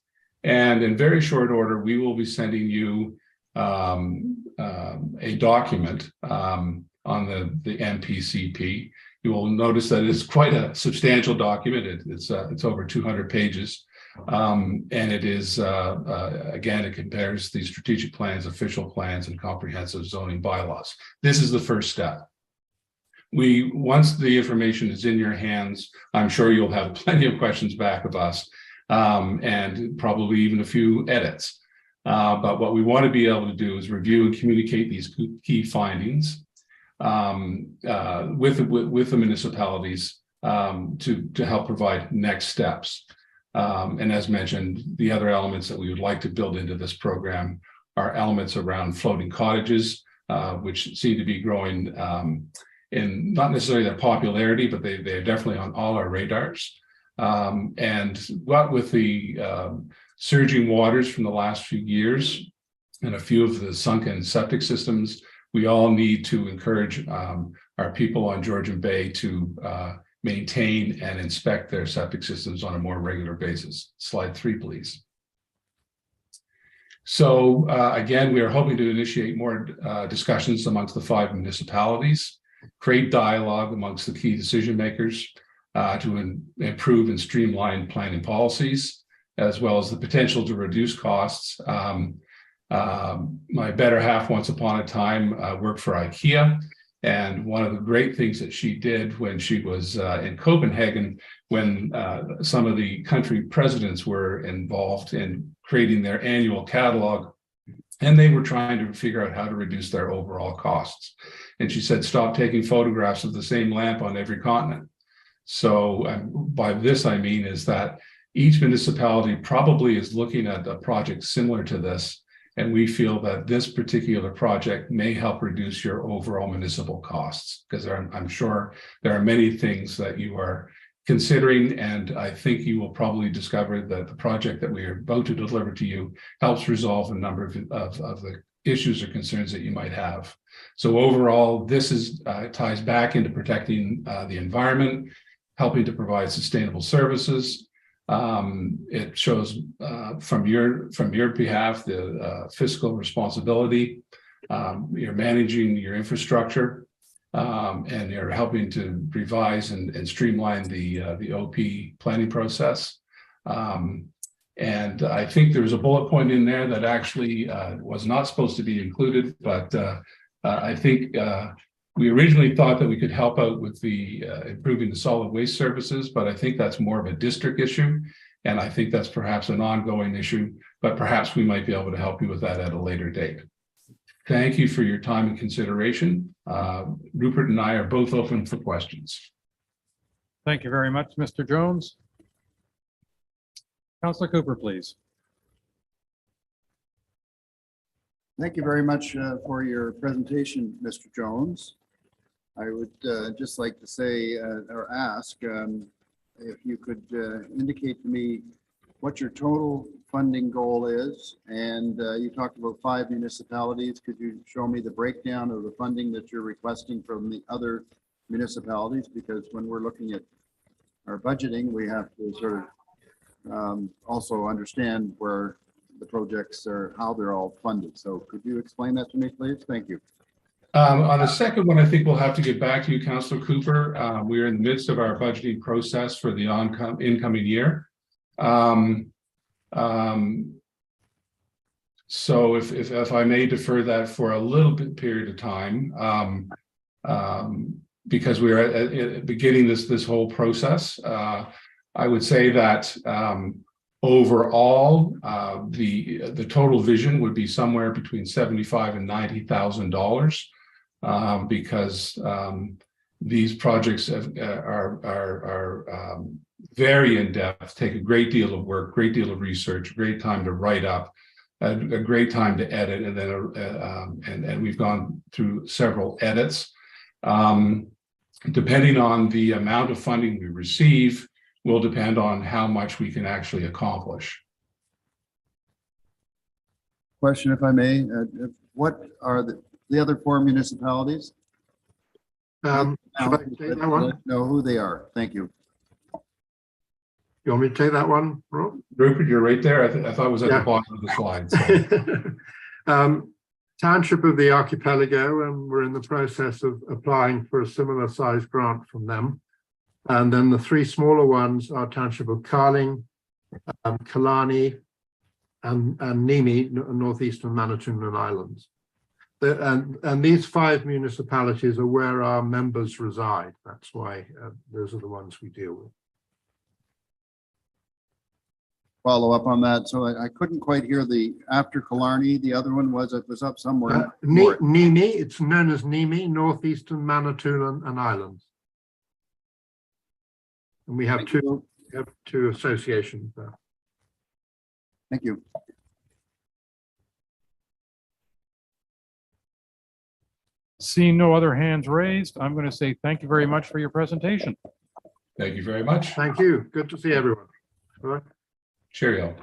and in very short order, we will be sending you a document on the MPCP. You will notice that it's quite a substantial document. It's over 200 pages. And it is, again, it compares the strategic plans, official plans, and comprehensive zoning bylaws. This is the first step. Once the information is in your hands, I'm sure you'll have plenty of questions back of us, and probably even a few edits. But what we want to be able to do is review and communicate these key findings with the municipalities to help provide next steps. And as mentioned, the other elements that we would like to build into this program are elements around floating cottages, which seem to be growing in not necessarily their popularity, but they're definitely on all our radars. And what with the surging waters from the last few years and a few of the sunken septic systems, we all need to encourage our people on Georgian Bay to maintain and inspect their septic systems on a more regular basis. Slide 3, please. So again, we are hoping to initiate more discussions amongst the 5 municipalities, create dialogue amongst the key decision makers to improve and streamline planning policies, as well as the potential to reduce costs. My better half once upon a time worked for IKEA. And one of the great things that she did when she was in Copenhagen, when some of the country presidents were involved in creating their annual catalog, and they were trying to figure out how to reduce their overall costs. And she said, stop taking photographs of the same lamp on every continent. So by this, I mean is that each municipality probably is looking at a project similar to this. And we feel that this particular project may help reduce your overall municipal costs, because I'm sure there are many things that you are considering, and I think you will probably discover that the project that we are about to deliver to you helps resolve a number of the issues or concerns that you might have. So overall, this ties back into protecting the environment, helping to provide sustainable services. It shows from your behalf the fiscal responsibility. You're managing your infrastructure, and you're helping to revise and streamline the OP planning process. And I think there's a bullet point in there that actually was not supposed to be included, but I think we originally thought that we could help out with the improving the solid waste services, but I think that's more of a district issue. And I think that's perhaps an ongoing issue, but perhaps we might be able to help you with that at a later date. Thank you for your time and consideration. Rupert and I are both open for questions. Thank you very much, Mr. Jones. Councillor Cooper, please. Thank you very much for your presentation, Mr. Jones. I would just like to say or ask if you could indicate to me what your total funding goal is, and you talked about 5 municipalities. Could you show me the breakdown of the funding that you're requesting from the other municipalities? Because when we're looking at our budgeting, we have to sort of also understand where the projects are, how they're all funded. So could you explain that to me, please? Thank you. On the second one, I think we'll have to get back to you, Councillor Cooper. We're in the midst of our budgeting process for the incoming year. So if I may defer that for a little bit period of time, because we are beginning this whole process, I would say that overall, the total vision would be somewhere between $75,000 and $90,000, because these projects are very in-depth, take a great deal of work, great deal of research, great time to write up, a great time to edit, and then and we've gone through several edits. Depending on the amount of funding we receive will depend on how much we can actually accomplish. Question, if I may, what are the other 4 municipalities? Should I take that one? Know who they are. Thank you. You want me to take that one, Rob? Rupert, you're right there. I thought it was at the bottom of the slide. So. Township of the Archipelago, and we're in the process of applying for a similar size grant from them. And then the 3 smaller ones are Township of Carling, Killarney, and Nimi, Northeastern Manitoulin Islands. And these 5 municipalities are where our members reside. That's why those are the ones we deal with. Follow up on that. So I couldn't quite hear the after Killarney. The other one was, it was up somewhere. Nimi, it's known as Nimi, Northeastern Manitoulin and Islands. And we have two associations there. Thank you. Seeing no other hands raised, I'm going to say thank you very much for your presentation. Thank you very much. Thank you. Good to see everyone. All right. Cheerio.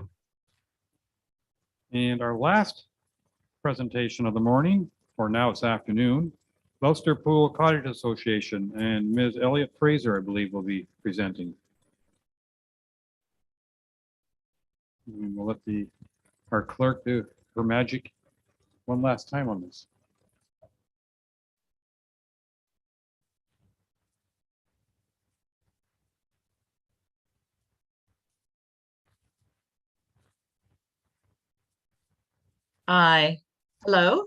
And our last presentation of the morning, or now it's afternoon, Gloucester Pool Cottage Association, and Ms. Elliott Fraser, I believe, will be presenting. And we'll let our clerk do her magic one last time on this. Hi. Hello.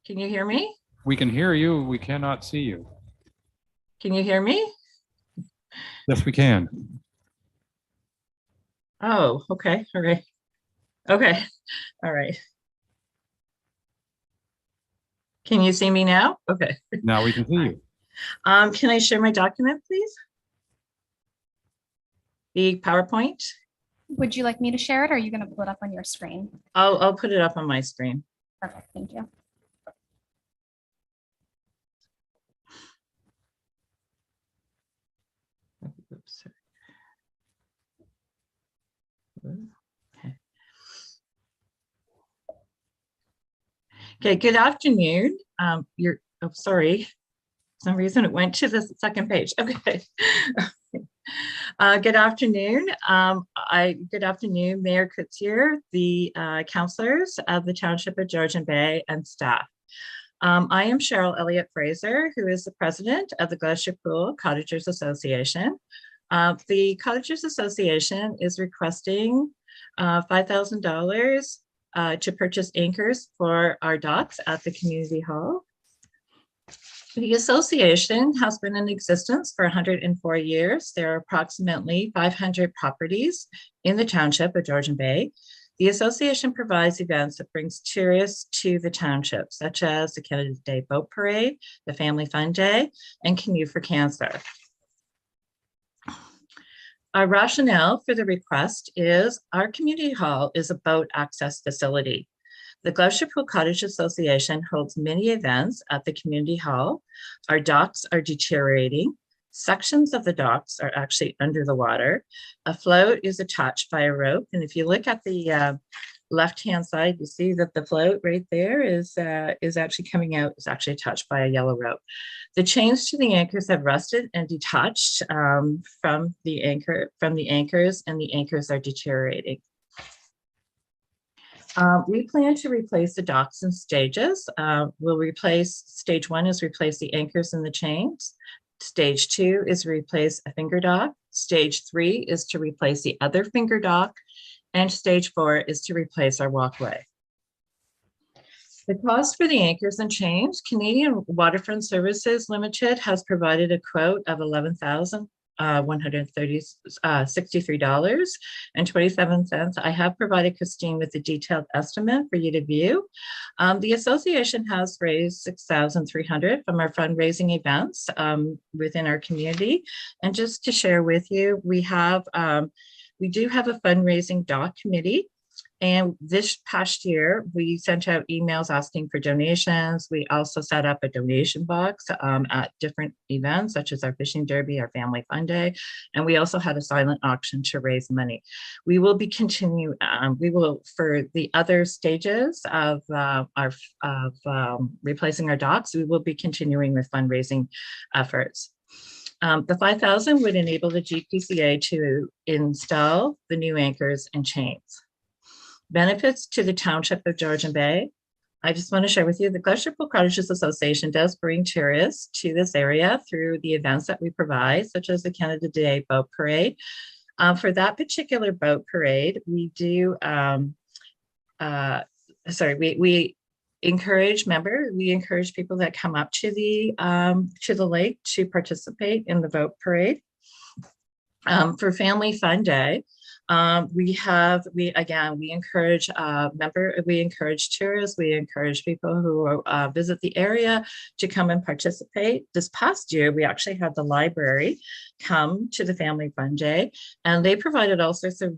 Can you hear me? We can hear you. We cannot see you. Can you hear me? Yes, we can. Oh, okay. All right. Okay. All right. Can you see me now? Okay. Now we can see you. Can I share my document, please? The PowerPoint? Would you like me to share it, or are you going to pull it up on your screen? I'll put it up on my screen. Perfect, thank you. Oops. Okay, good afternoon. Sorry. For some reason it went to the second page. Okay. Good afternoon. Good afternoon, Mayor MacTier, the councillors of the Township of Georgian Bay, and staff. I am Cheryl Elliott Fraser, who is the president of the Gloucester Pool Cottagers Association. The Cottagers Association is requesting $5,000 to purchase anchors for our docks at the community hall. The association has been in existence for 104 years. There are approximately 500 properties in the township of Georgian Bay. The association provides events that brings tourists to the township, such as the Canada Day Boat Parade, the Family Fun Day, and Canoe for Cancer. Our rationale for the request is our community hall is a boat access facility. The Gloucester Pool Cottage Association holds many events at the community hall. Our docks are deteriorating. Sections of the docks are actually under the water. A float is attached by a rope. And if you look at the left-hand side, you see that the float right there is actually coming out, is actually attached by a yellow rope. The chains to the anchors have rusted and detached from the anchors, and the anchors are deteriorating. We plan to replace the docks in stages. We'll replace, stage 1 is replace the anchors and the chains. Stage 2 is replace a finger dock. Stage 3 is to replace the other finger dock. And stage 4 is to replace our walkway. The cost for the anchors and chains, Canadian Waterfront Services Limited has provided a quote of $11,163.27. I have provided Christine with a detailed estimate for you to view. The association has raised $6,300 from our fundraising events within our community. And just to share with you, we do have a fundraising dock committee. And this past year, we sent out emails asking for donations. We also set up a donation box at different events, such as our fishing derby, our family fun day. And we also had a silent auction to raise money. We will be continue. We will, for the other stages of replacing our docks, we will be continuing with fundraising efforts. The $5,000 would enable the GPCA to install the new anchors and chains. Benefits to the Township of Georgian Bay. I just want to share with you the Glacier Pool Cottages Association does bring tourists to this area through the events that we provide, such as the Canada Day Boat Parade. For that particular boat parade, we do, we encourage people that come up to the lake to participate in the boat parade. For Family Fun Day, we encourage tourists, we encourage people who visit the area to come and participate. This past year, we actually had the library come to the Family Fun Day, and they provided all sorts of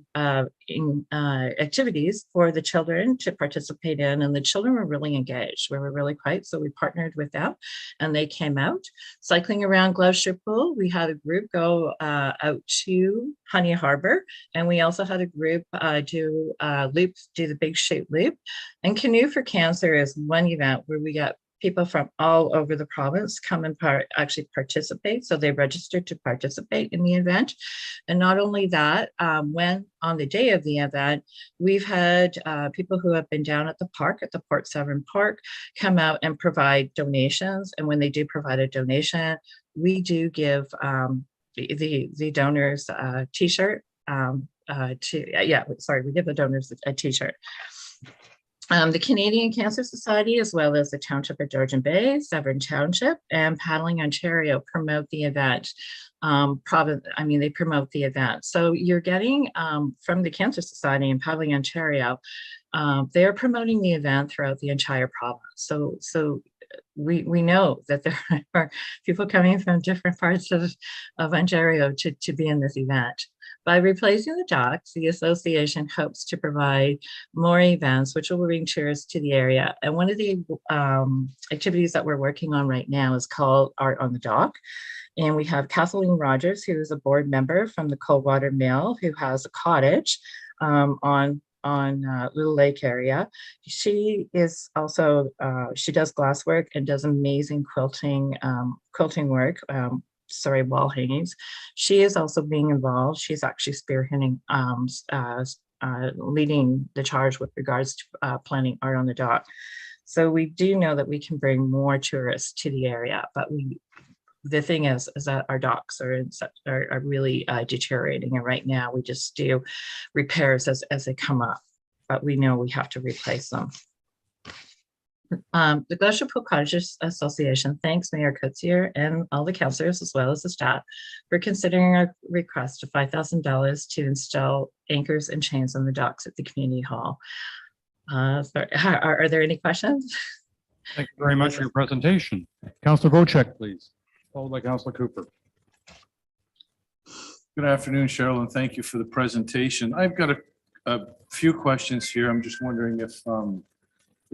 activities for the children to participate in, and the children were really engaged. We were really quiet, so we partnered with them, and they came out. Cycling around Glacier Pool, we had a group go out to Honey Harbor, and we also had a group do the Big Shoot Loop. And Canoe for Cancer is one event where we got people from all over the province come and actually participate. So they registered to participate in the event. And not only that, when on the day of the event, we've had people who have been down at the park, at the Port Severn Park, come out and provide donations. And when they do provide a donation, we do give the donors a t-shirt. We give the donors a t-shirt. The Canadian Cancer Society, as well as the Township of Georgian Bay, Severn Township, and Paddling Ontario promote the event. They promote the event. So you're getting from the Cancer Society and Paddling Ontario, they're promoting the event throughout the entire province. So we know that there are people coming from different parts of Ontario to be in this event. By replacing the docks, the association hopes to provide more events which will bring tourists to the area. And one of the activities that we're working on right now is called Art on the Dock. And we have Kathleen Rogers, who is a board member from the Coldwater Mill, who has a cottage on Little Lake area. She is also, she does glasswork and does amazing quilting work. Wall hangings. She is also being involved. She's actually spearheading, leading the charge with regards to planning Art on the Dock. So we do know that we can bring more tourists to the area, but the thing is that our docks are really deteriorating, and right now we just do repairs as they come up, but we know we have to replace them. The Glacier Pool Cottages Association thanks Mayor Coetzee and all the councillors, as well as the staff, for considering our request of $5,000 to install anchors and chains on the docks at the community hall. Are there any questions? Thank you very much for your presentation. Councillor Vocek, please, followed by Councillor Cooper. Good afternoon, Cheryl, and thank you for the presentation. I've got a few questions here. I'm just wondering if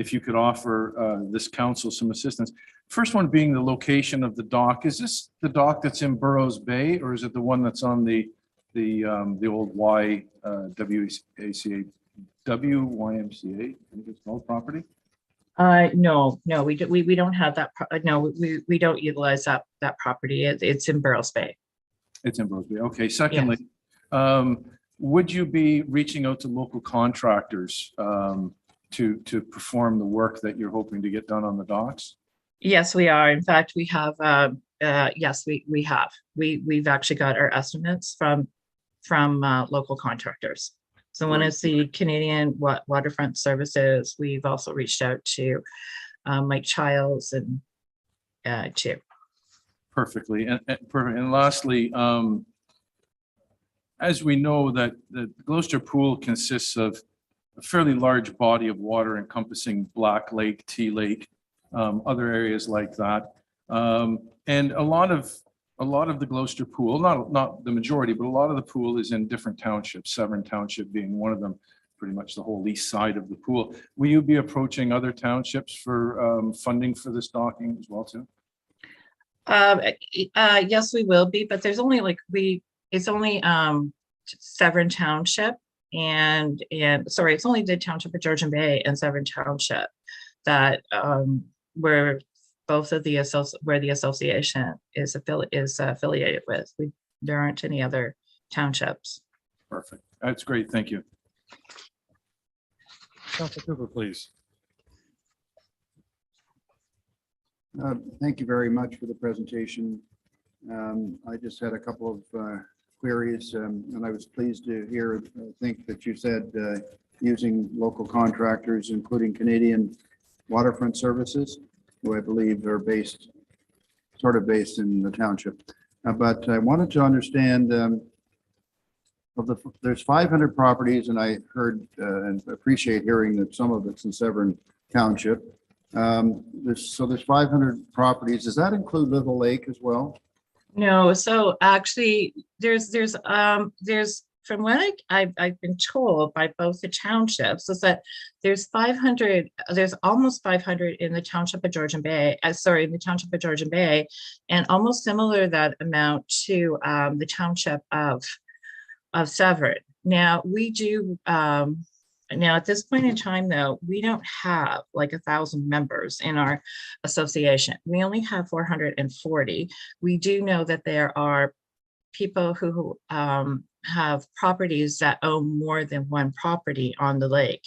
if you could offer this council some assistance. First one being the location of the dock. Is this the dock that's in Burroughs Bay, or is it the one that's on the old YMCA, I think it's called property? No, we don't have that. No, we don't utilize that property. It's in Burroughs Bay. It's in Burroughs Bay. Okay. Secondly, would you be reaching out to local contractors to perform the work that you're hoping to get done on the docks? Yes, we are. In fact, we have. Yes, we have. We've actually got our estimates from local contractors. So one is the Canadian Waterfront Services. We've also reached out to Mike Childs and too. Perfectly. And lastly, as we know that the Gloucester Pool consists of a fairly large body of water encompassing Black Lake, Tea Lake, other areas like that. And a lot of the Gloucester Pool, not the majority, but a lot of the pool is in different townships, Severn Township being one of them, pretty much the whole east side of the pool. Will you be approaching other townships for funding for this docking as well too? Yes, we will be, but there's only it's only Severn Township and sorry, it's only the Township of Georgian Bay and Severn Township that where both of the association is affiliated with. There aren't any other townships. Perfect. That's great. Thank you. Councilor Cooper, please. Thank you very much for the presentation. I just had a couple of queries, and I was pleased to hear, I think that you said using local contractors, including Canadian Waterfront Services, who I believe are sort of based in the township. But I wanted to understand there's 500 properties, and I heard and appreciate hearing that some of it's in Severn Township. There's 500 properties. Does that include Little Lake as well? No, so actually there's from what I've been told by both the townships is that there's almost 500 in the Township of Georgian Bay, in the Township of Georgian Bay, and almost similar that amount to the Township of Severn. Now we do, now at this point in time though, we don't have like 1,000 members in our association. We only have 440. We do know that there are people who have properties that own more than one property on the lake.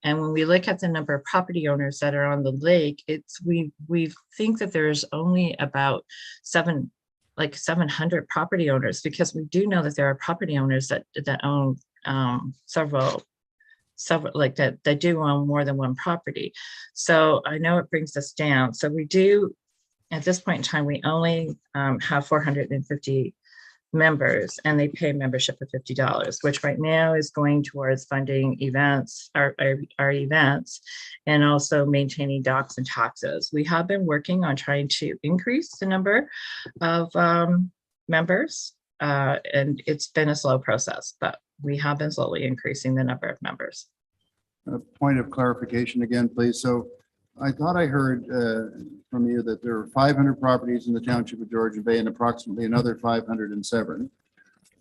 And when we look at the number of property owners that are on the lake, we think that there's only about 700 property owners, because we do know that there are property owners that own several that do own more than one property. So I know it brings us down. So we do, at this point in time, we only have 450 members, and they pay membership of $50, which right now is going towards funding events, our events, and also maintaining docks and taxes. We have been working on trying to increase the number of members, and it's been a slow process, but we have been slowly increasing the number of members. A point of clarification again, please. So I thought I heard from you that there are 500 properties in the Township of Georgian Bay and approximately another 500 in Severn.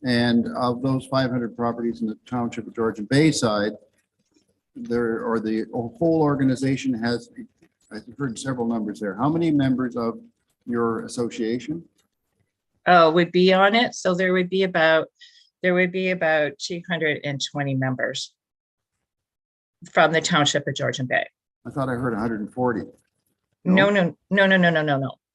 And of those 500 properties in the Township of Georgian Bay side, the whole organization has, I've heard several numbers there. How many members of your association? Would be on it. So there would be about 220 members from the Township of Georgian Bay. I thought I heard 140. No.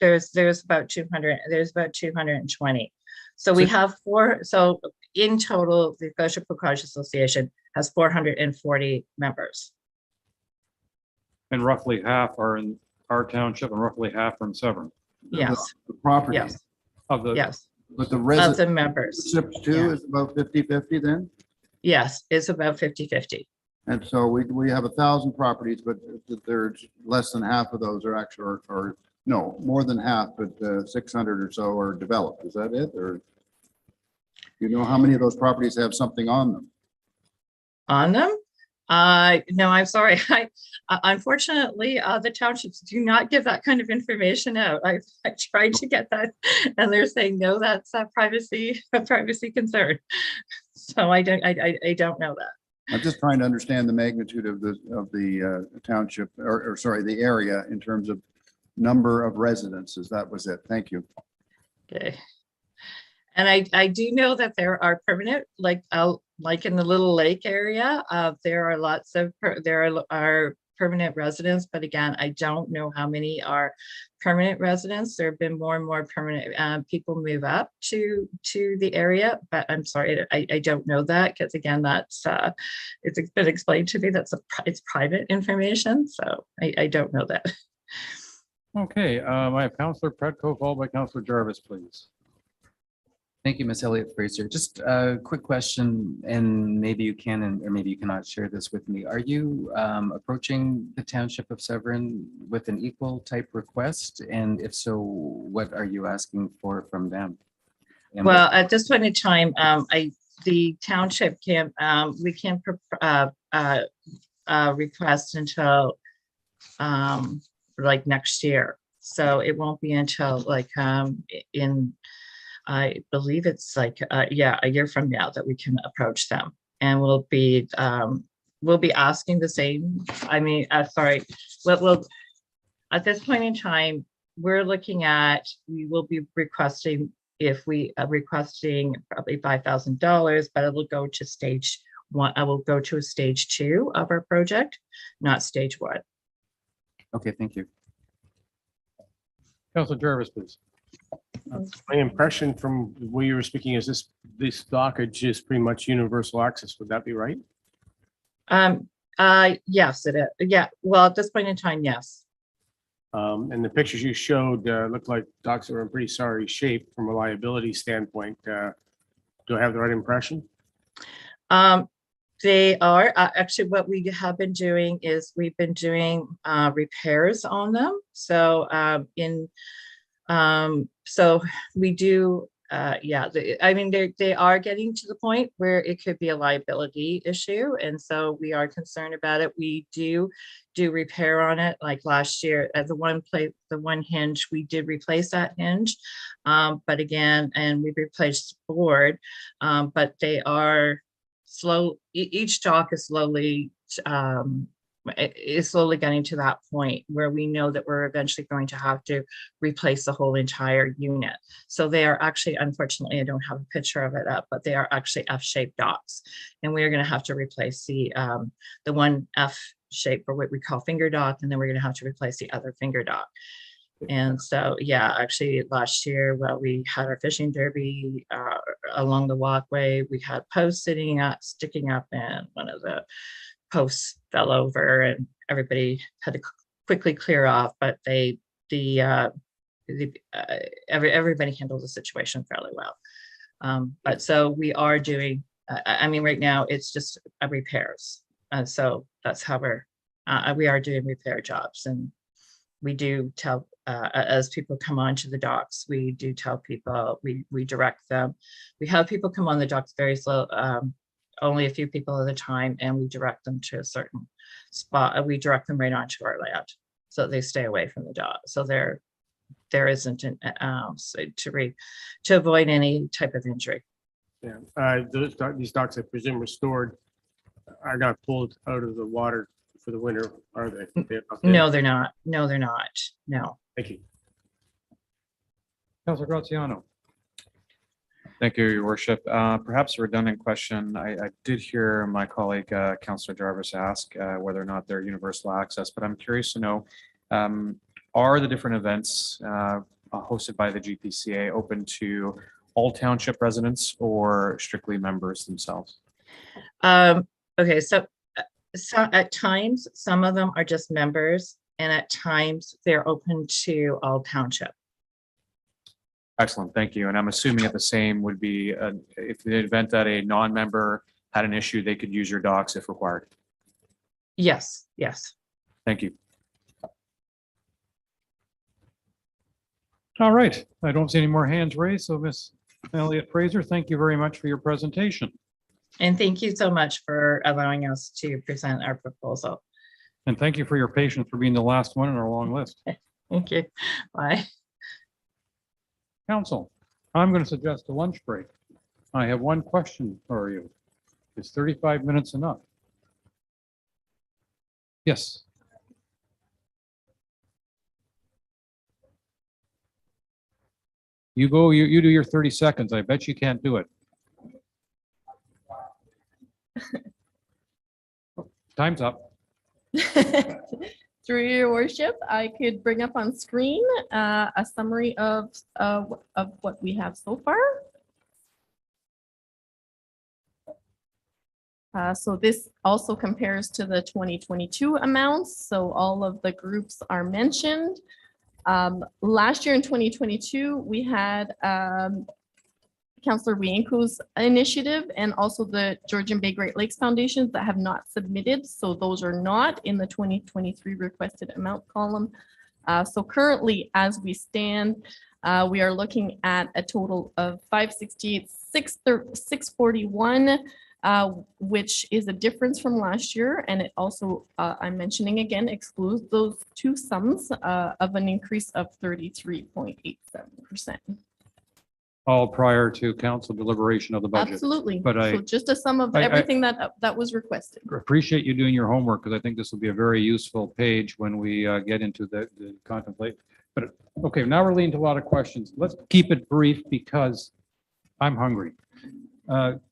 There's about 200. There's about 220. So we have so in total, the Gloucester Pool Cottage Association has 440 members. And roughly half are in our township and roughly half are in Severn. Yes. The property. Yes. Of the, yes. But the of the members. Too is about 50-50 then? Yes, it's about 50-50. And so we have 1,000 properties, but there's less than half of those are actually, or no, more than half, but 600 or so are developed. Is that it? Or you know how many of those properties have something on them? On them? No, I'm sorry. Unfortunately, the townships do not give that kind of information out. I tried to get that, and they're saying no. That's a privacy concern. So I don't know that. I'm just trying to understand the magnitude of the township, or sorry, the area in terms of number of residences. That was it. Thank you. Okay. And I do know that there are permanent, like in the Little Lake area, there are lots of there are permanent residents, but again, I don't know how many are permanent residents. There have been more and more permanent people move up to the area, but I'm sorry, I don't know that, because again, that's it's been explained to me that's it's private information, so I don't know that. Okay, I have Councillor Pretko followed by Councillor Jarvis, please. Thank you, Ms. Elliott-Fraser. Just a quick question, and maybe you can or maybe you cannot share this with me. Are you approaching the Township of Severn with an equal type request? And if so, what are you asking for from them? And well, at this point in time, the Township can't, we can't request until like next year. So it won't be until like in, I believe it's like, yeah, a year from now that we can approach them, and we'll be asking the same. I mean, sorry, we'll at this point in time, we're looking at, we will be requesting, if we are requesting probably $5,000, but it will go to stage one. I will go to a stage 2 of our project, not stage 1. Okay, thank you. Councillor Jarvis, please. My impression from the way you were speaking is this dockage is pretty much universal access. Would that be right? Yes, it is. Yeah. Well, at this point in time, yes. And the pictures you showed look like docks are in pretty sorry shape from a liability standpoint. Do I have the right impression? They are actually, what we have been doing is we've been doing repairs on them. So so we do, yeah, I mean, they are getting to the point where it could be a liability issue. And so we are concerned about it. We do repair on it. Like last year at the one hinge, we did replace that hinge. But again, and we replaced the board, but they are slow. Each dock is slowly getting to that point where we know that we're eventually going to have to replace the whole entire unit. So they are actually, unfortunately, I don't have a picture of it up, but they are actually F-shaped docks, and we are going to have to replace the one F shape, or what we call finger dock, and then we're going to have to replace the other finger dock. And so, yeah, actually last year, well, we had our fishing derby along the walkway. We had posts sticking up, and one of the posts fell over, and everybody had to quickly clear off. But everybody handled the situation fairly well. But so we are doing. I mean, right now it's just repairs. So that's how we are doing repair jobs, and we do tell. As people come onto the docks, we do tell people, we direct them. We have people come on the docks very slow, only a few people at a time, and we direct them to a certain spot. We direct them right onto our land, so they stay away from the dock. So there isn't to avoid any type of injury. Yeah, these docks, I presume, were stored, are not pulled out of the water for the winter, are they? No, they're not. No, they're not. No. Thank you. Councillor Graziano. Thank you, Your Worship. Perhaps a redundant question. I did hear my colleague, Councillor Jarvis, ask whether or not they're universal access, but I'm curious to know, are the different events hosted by the GPCA open to all township residents or strictly members themselves? Okay, so at times, some of them are just members, and at times they're open to all township. Excellent, thank you. And I'm assuming that the same would be if the event that a non-member had an issue, they could use your docks if required. Yes, yes. Thank you. All right, I don't see any more hands raised. So Ms. Elliott-Fraser, thank you very much for your presentation. And thank you so much for allowing us to present our proposal. And thank you for your patience for being the last one in our long list. Thank you. Bye. Council, I'm going to suggest a lunch break. I have one question for you. Is 35 minutes enough? Yes. You go, you do your 30 seconds. I bet you can't do it. Time's up. Through your worship, I could bring up on screen a summary of what we have so far. So this also compares to the 2022 amounts. So all of the groups are mentioned. Last year in 2022, we had Councillor Wienko's initiative and also the Georgian Bay Great Lakes Foundations that have not submitted. So those are not in the 2023 requested amount column. So currently, as we stand, we are looking at a total of 568,641, which is a difference from last year. And it also, I'm mentioning again, excludes those two sums of an increase of 33.87%. All prior to council deliberation of the budget. Absolutely. But So just a sum of everything that was requested. appreciate you doing your homework because I think this will be a very useful page when we get into the contemplate. But okay, now we're leading to a lot of questions. Let's keep it brief because I'm hungry.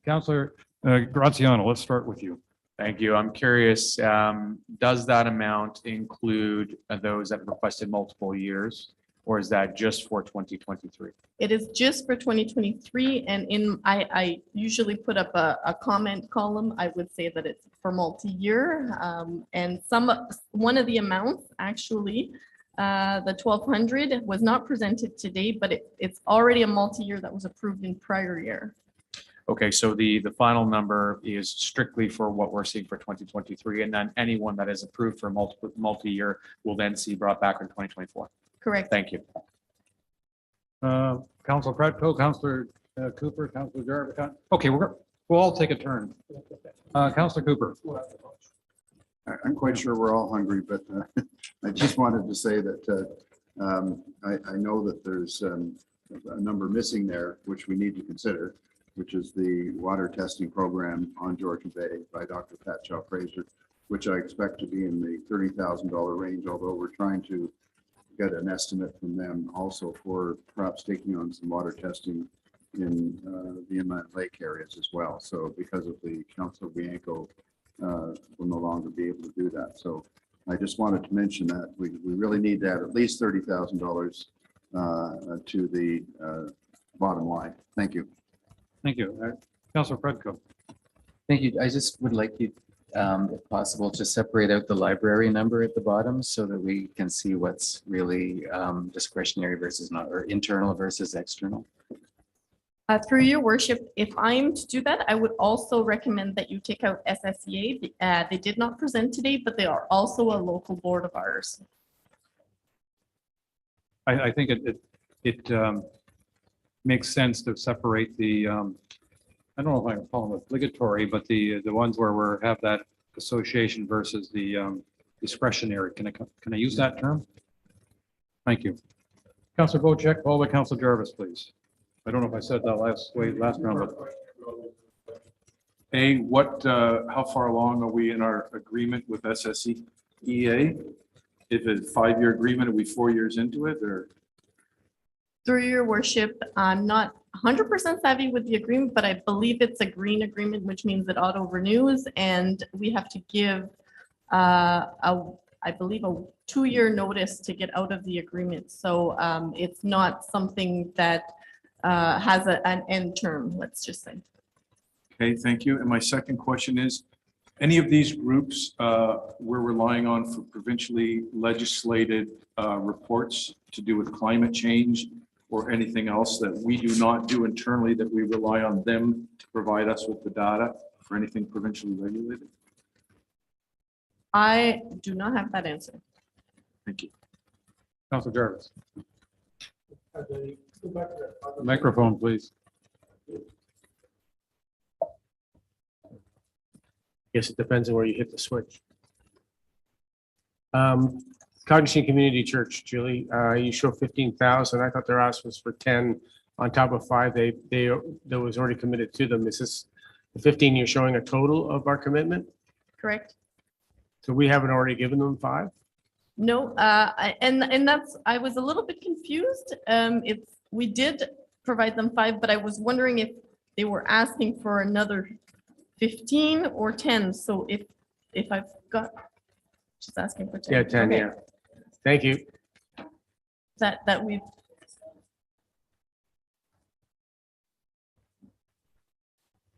Councillor Graziano, let's start with you. Thank you. I'm curious, does that amount include those that requested multiple years? Or is that just for 2023? It is just for 2023, and I usually put up a comment column. I would say that it's for multi-year, and one of the amounts actually, the 1,200 was not presented today, but it's already a multi-year that was approved in prior year. Okay, so the final number is strictly for what we're seeing for 2023, and then anyone that is approved for multi-year will then see brought back in 2024. Correct. Thank you. Councillor Pratko, Councillor Cooper, Councillor Jarvis. Okay, we'll all take a turn. Councillor Cooper. I'm quite sure we're all hungry, but I just wanted to say that I know that there's a number missing there, which we need to consider, which is the water testing program on Georgian Bay by Dr. Pat Shaw-Fraser, which I expect to be in the $30,000 range, although we're trying to get an estimate from them also for perhaps taking on some water testing in the inland lake areas as well. So because of the Council Bianco will no longer be able to do that. So I just wanted to mention that we really need to add at least $30,000 to the bottom line. Thank you. Thank you. Councillor Pratko. Thank you. I just would like you, if possible, to separate out the library number at the bottom so that we can see what's really discretionary versus not, or internal versus external. Through your worship, if I'm to do that, I would also recommend that you take out SSEA. They did not present today, but they are also a local board of ours. I think it makes sense to separate the, I don't know if I can call them obligatory, but the ones where we have that association versus the discretionary. Can I use that term? Thank you. Councillor Bocek, followed by Councillor Jarvis, please. I don't know if I said that last round, but how far along are we in our agreement with SSEA? If it's a 5-year agreement, are we 4 years into it or? Through your worship, I'm not 100% savvy with the agreement, but I believe it's a green agreement, which means it auto renews, and we have to give I believe a 2-year notice to get out of the agreement. So it's not something that has an end term, let's just say. Okay, thank you. And my second question is, any of these groups we're relying on for provincially legislated reports to do with climate change or anything else that we do not do internally, that we rely on them to provide us with the data for anything provincially regulated? I do not have that answer. Thank you. Councillor Jarvis. Microphone, please. guess it depends on where you hit the switch. Cognashene Community Church, Julie, you show 15,000. I thought their ask was for 10 on top of 5. That was already committed to them. Is this the 15 you're showing a total of our commitment? Correct? So we haven't already given them 5? No, and that's, I was a little bit confused. If we did provide them 5, but I was wondering if they were asking for another 15 or 10. So if I've got, she's asking for 10. Yeah, 10, Okay. yeah. Thank you. That we've.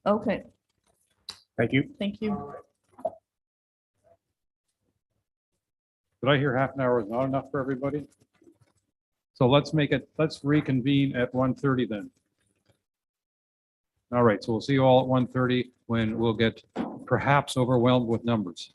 Okay, Thank you. thank you. Did I hear half an hour is not enough for everybody? So let's reconvene at 1:30 then. All right, so we'll see you all at 1:30 when we'll get perhaps overwhelmed with numbers.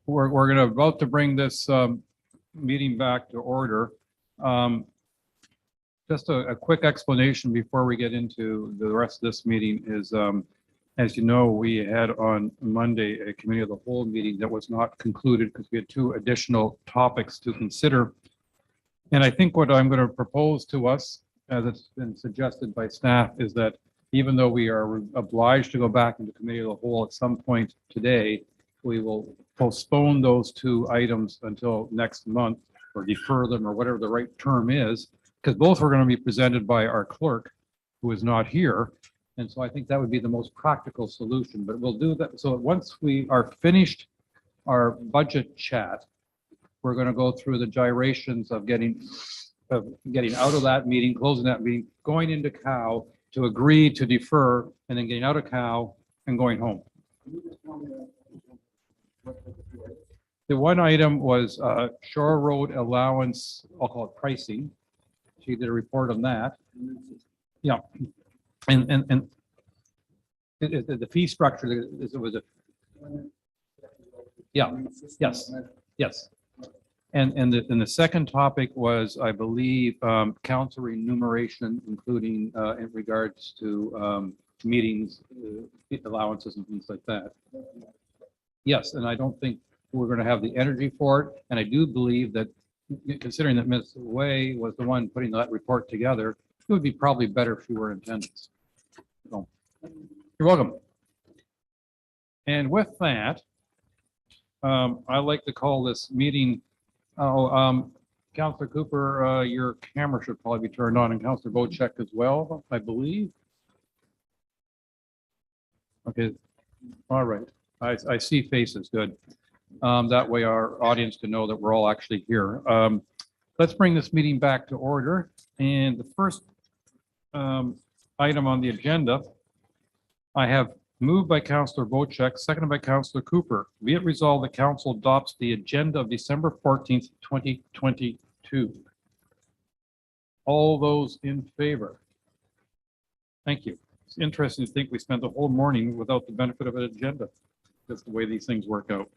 we're going to about to bring this meeting back to order. Just a quick explanation before we get into the rest of this meeting is, as you know, we had on Monday a committee of the whole meeting that was not concluded because we had 2 additional topics to consider. And I think what I'm going to propose to us, as it's been suggested by staff, is that even though we are obliged to go back into committee of the whole at some point today, we will postpone those 2 items until next month or defer them or whatever the right term is, because both are going to be presented by our clerk, who is not here. And so I think that would be the most practical solution, but we'll do that. So once we are finished our budget chat, we're going to go through the gyrations of getting out of that meeting, closing that meeting, going into COW to agree to defer, and then getting out of COW and going home. The one item was Shore Road allowance, I'll call it pricing. She did a report on that. Yeah. And the fee structure, it was a, yeah, yes. And the second topic was, I believe, council remuneration, including in regards to meetings, allowances and things like that. Yes, and I don't think we're going to have the energy for it. And I do believe that, considering that Ms. Way was the one putting that report together, it would be probably better if you were in attendance. So, you're welcome. And with that, I'd like to call this meeting. Councillor Cooper, your camera should probably be turned on, and Councillor Bocek as well, I believe. Okay, all right. I see faces, good. That way our audience can know that we're all actually here. Let's bring this meeting back to order. And the first item on the agenda, I have moved by Councillor Bocek, seconded by Councillor Cooper. Be it resolved the council adopts the agenda of December 14th, 2022. All those in favor? Thank you. It's interesting to think we spent the whole morning without the benefit of an agenda. That's the way these things work out.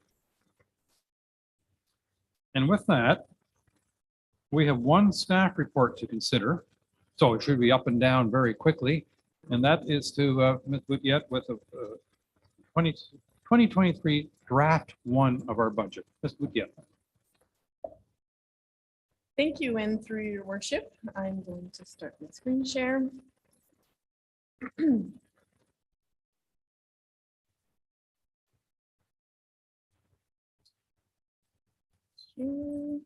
And with that, we have one staff report to consider. So it should be up and down very quickly. And that is to Ms. Boutiette with a 2023 draft 1 of our budget. Ms. Boutiette. Thank you, and through your worship, I'm going to start my screen share. Okay.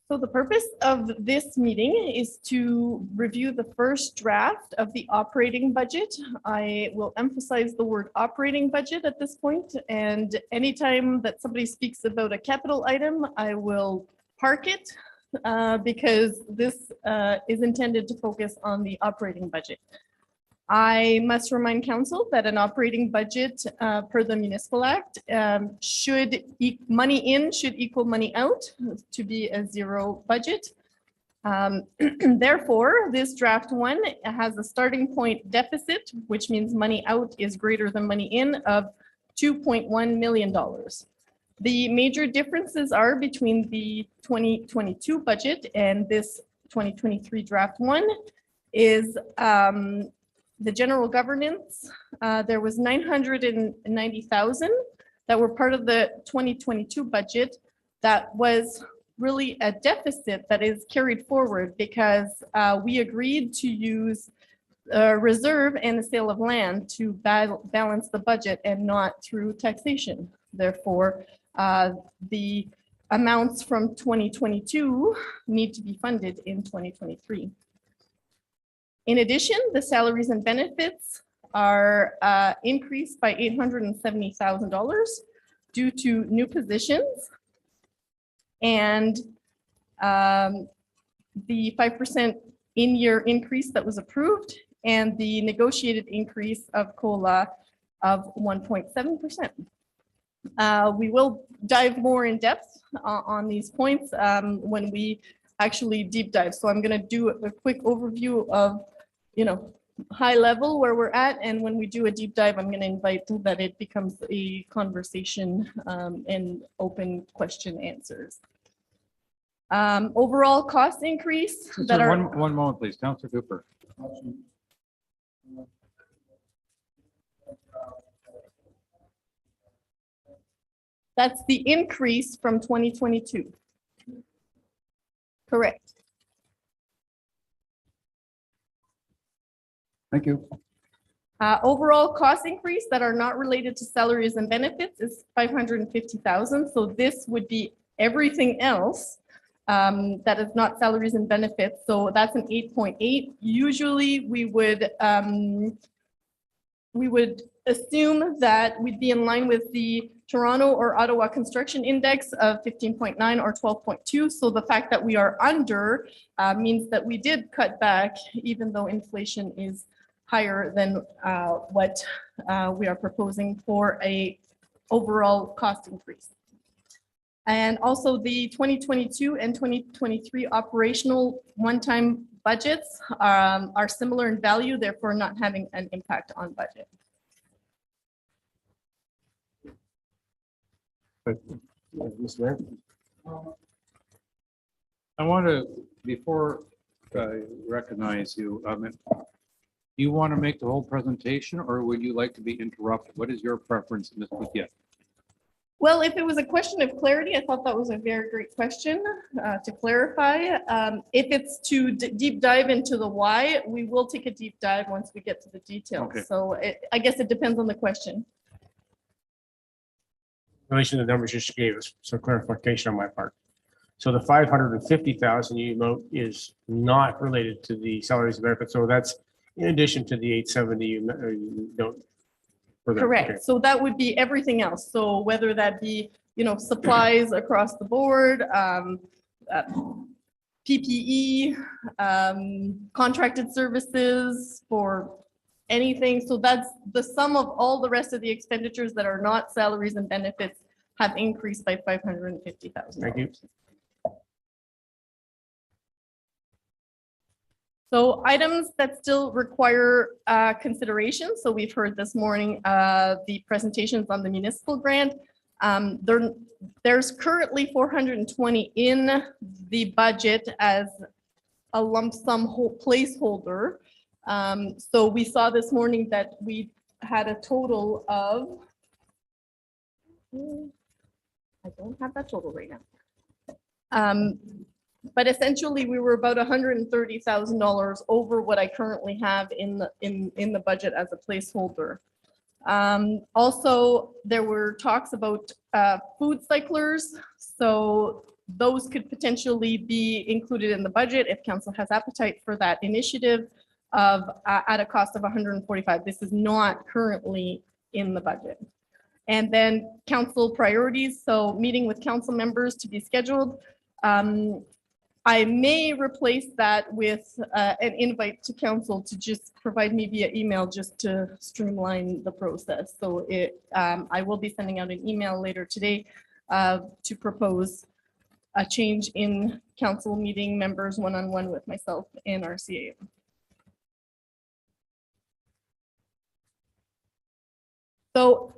So the purpose of this meeting is to review the first draft of the operating budget. I will emphasize the word operating budget at this point, and anytime that somebody speaks about a capital item, I will park it because this is intended to focus on the operating budget. I must remind council that an operating budget per the Municipal Act should money in should equal money out to be a zero budget. Therefore, this draft 1 has a starting point deficit, which means money out is greater than money in of $2.1 million. The major differences are between the 2022 budget and this 2023 draft 1 is the general governance. There was 990,000 that were part of the 2022 budget that was really a deficit that is carried forward because we agreed to use reserve and the sale of land to balance the budget and not through taxation. Therefore, the amounts from 2022 need to be funded in 2023. In addition, the salaries and benefits are increased by $870,000 due to new positions and the 5% in-year increase that was approved and the negotiated increase of COLA of 1.7%. We will dive more in depth on these points when we actually deep dive. So I'm going to do a quick overview of, high level where we're at. And when we do a deep dive, I'm going to invite that it becomes a conversation and open question answers. Overall cost increase that are. One moment, please. Councillor Cooper. That's the increase from 2022. Correct. Thank you. Overall cost increase that are not related to salaries and benefits is 550,000. So this would be everything else that is not salaries and benefits. So that's an 8.8. Usually we would assume that we'd be in line with the Toronto or Ottawa construction index of 15.9 or 12.2. So the fact that we are under means that we did cut back, even though inflation is higher than what we are proposing for a overall cost increase. And also the 2022 and 2023 operational one-time budgets are similar in value, therefore not having an impact on budget. Mr. Mayor? I want to, before I recognize you, do you want to make the whole presentation or would you like to be interrupted? What is your preference, Ms. Bouquet? Well, if it was a question of clarity, I thought that was a very great question to clarify. If it's to deep dive into the why, we will take a deep dive once we get to the details. Okay. So I guess it depends on the question. In relation to the numbers you just gave us, so clarification on my part. So the 550,000 you note is not related to the salaries and benefits. So that's in addition to the 870 you don't. Correct. Okay. So that would be everything else. So whether that be, supplies across the board, PPE, contracted services for anything. So that's the sum of all the rest of the expenditures that are not salaries and benefits have increased by 550,000. Thank you. So items that still require consideration. So we've heard this morning the presentations on the municipal grant. There's currently 420 in the budget as a lump sum placeholder. So we saw this morning that we had a total of, I don't have that total right now. But essentially we were about $130,000 over what I currently have in the budget as a placeholder. Also, there were talks about food cyclers. So those could potentially be included in the budget if council has appetite for that initiative of at a cost of 145. This is not currently in the budget. And then council priorities. So meeting with council members to be scheduled. I may replace that with an invite to council to just provide me via email just to streamline the process. So I will be sending out an email later today to propose a change in council meeting members one-on-one with myself and RCA. So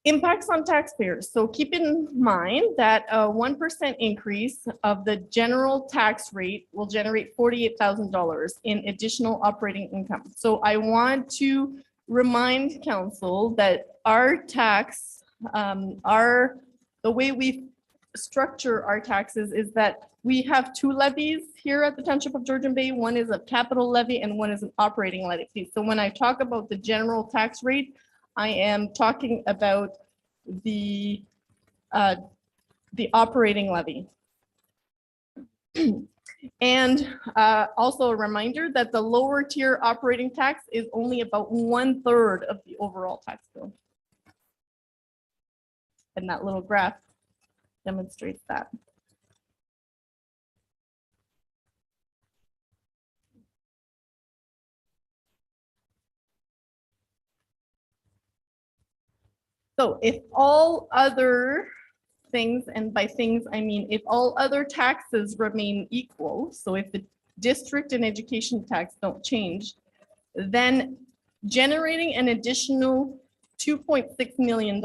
impacts on taxpayers. So keep in mind that a 1% increase of the general tax rate will generate $48,000 in additional operating income. So I want to remind council that our tax, the way we structure our taxes is that we have two levies here at the Township of Georgian Bay. One is a capital levy and one is an operating levy. So when I talk about the general tax rate, I am talking about the operating levy. And also a reminder that the lower tier operating tax is only about 1/3 of the overall tax bill. And that little graph demonstrates that. So if all other things, and by things, I mean if all other taxes remain equal, so if the district and education tax don't change, then generating an additional $2.6 million.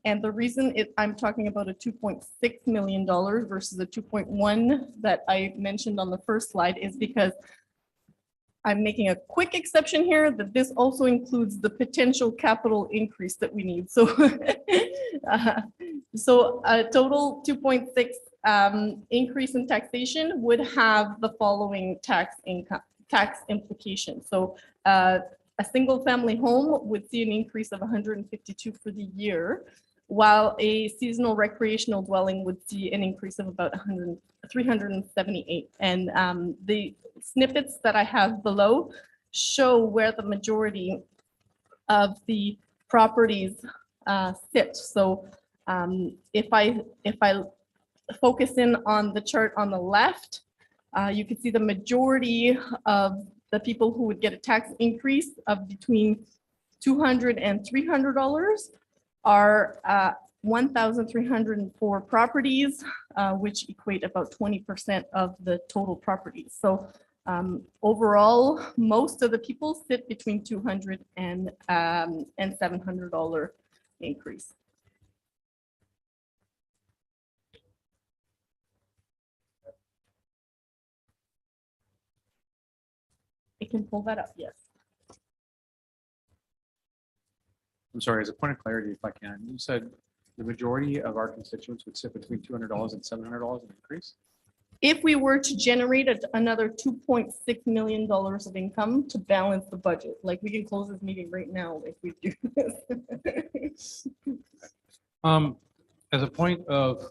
And the reason I'm talking about a $2.6 million versus a 2.1 that I mentioned on the first slide is because I'm making a quick exception here that this also includes the potential capital increase that we need. So, so a total 2.6 increase in taxation would have the following tax implications. So a single family home would see an increase of 152 for the year, while a seasonal recreational dwelling would see an increase of about 378. And the snippets that I have below show where the majority of the properties sit. So if I focus in on the chart on the left, you can see the majority of the people who would get a tax increase of between $200 and $300 are 1,304 properties, which equate about 20% of the total properties. So overall, most of the people sit between $200 and $700 increase. I can pull that up, yes. I'm sorry, as a point of clarity, if I can, you said the majority of our constituents would sit between $200 and $700 in increase? If we were to generate another $2.6 million of income to balance the budget, like we can close this meeting right now if we do this. As a point of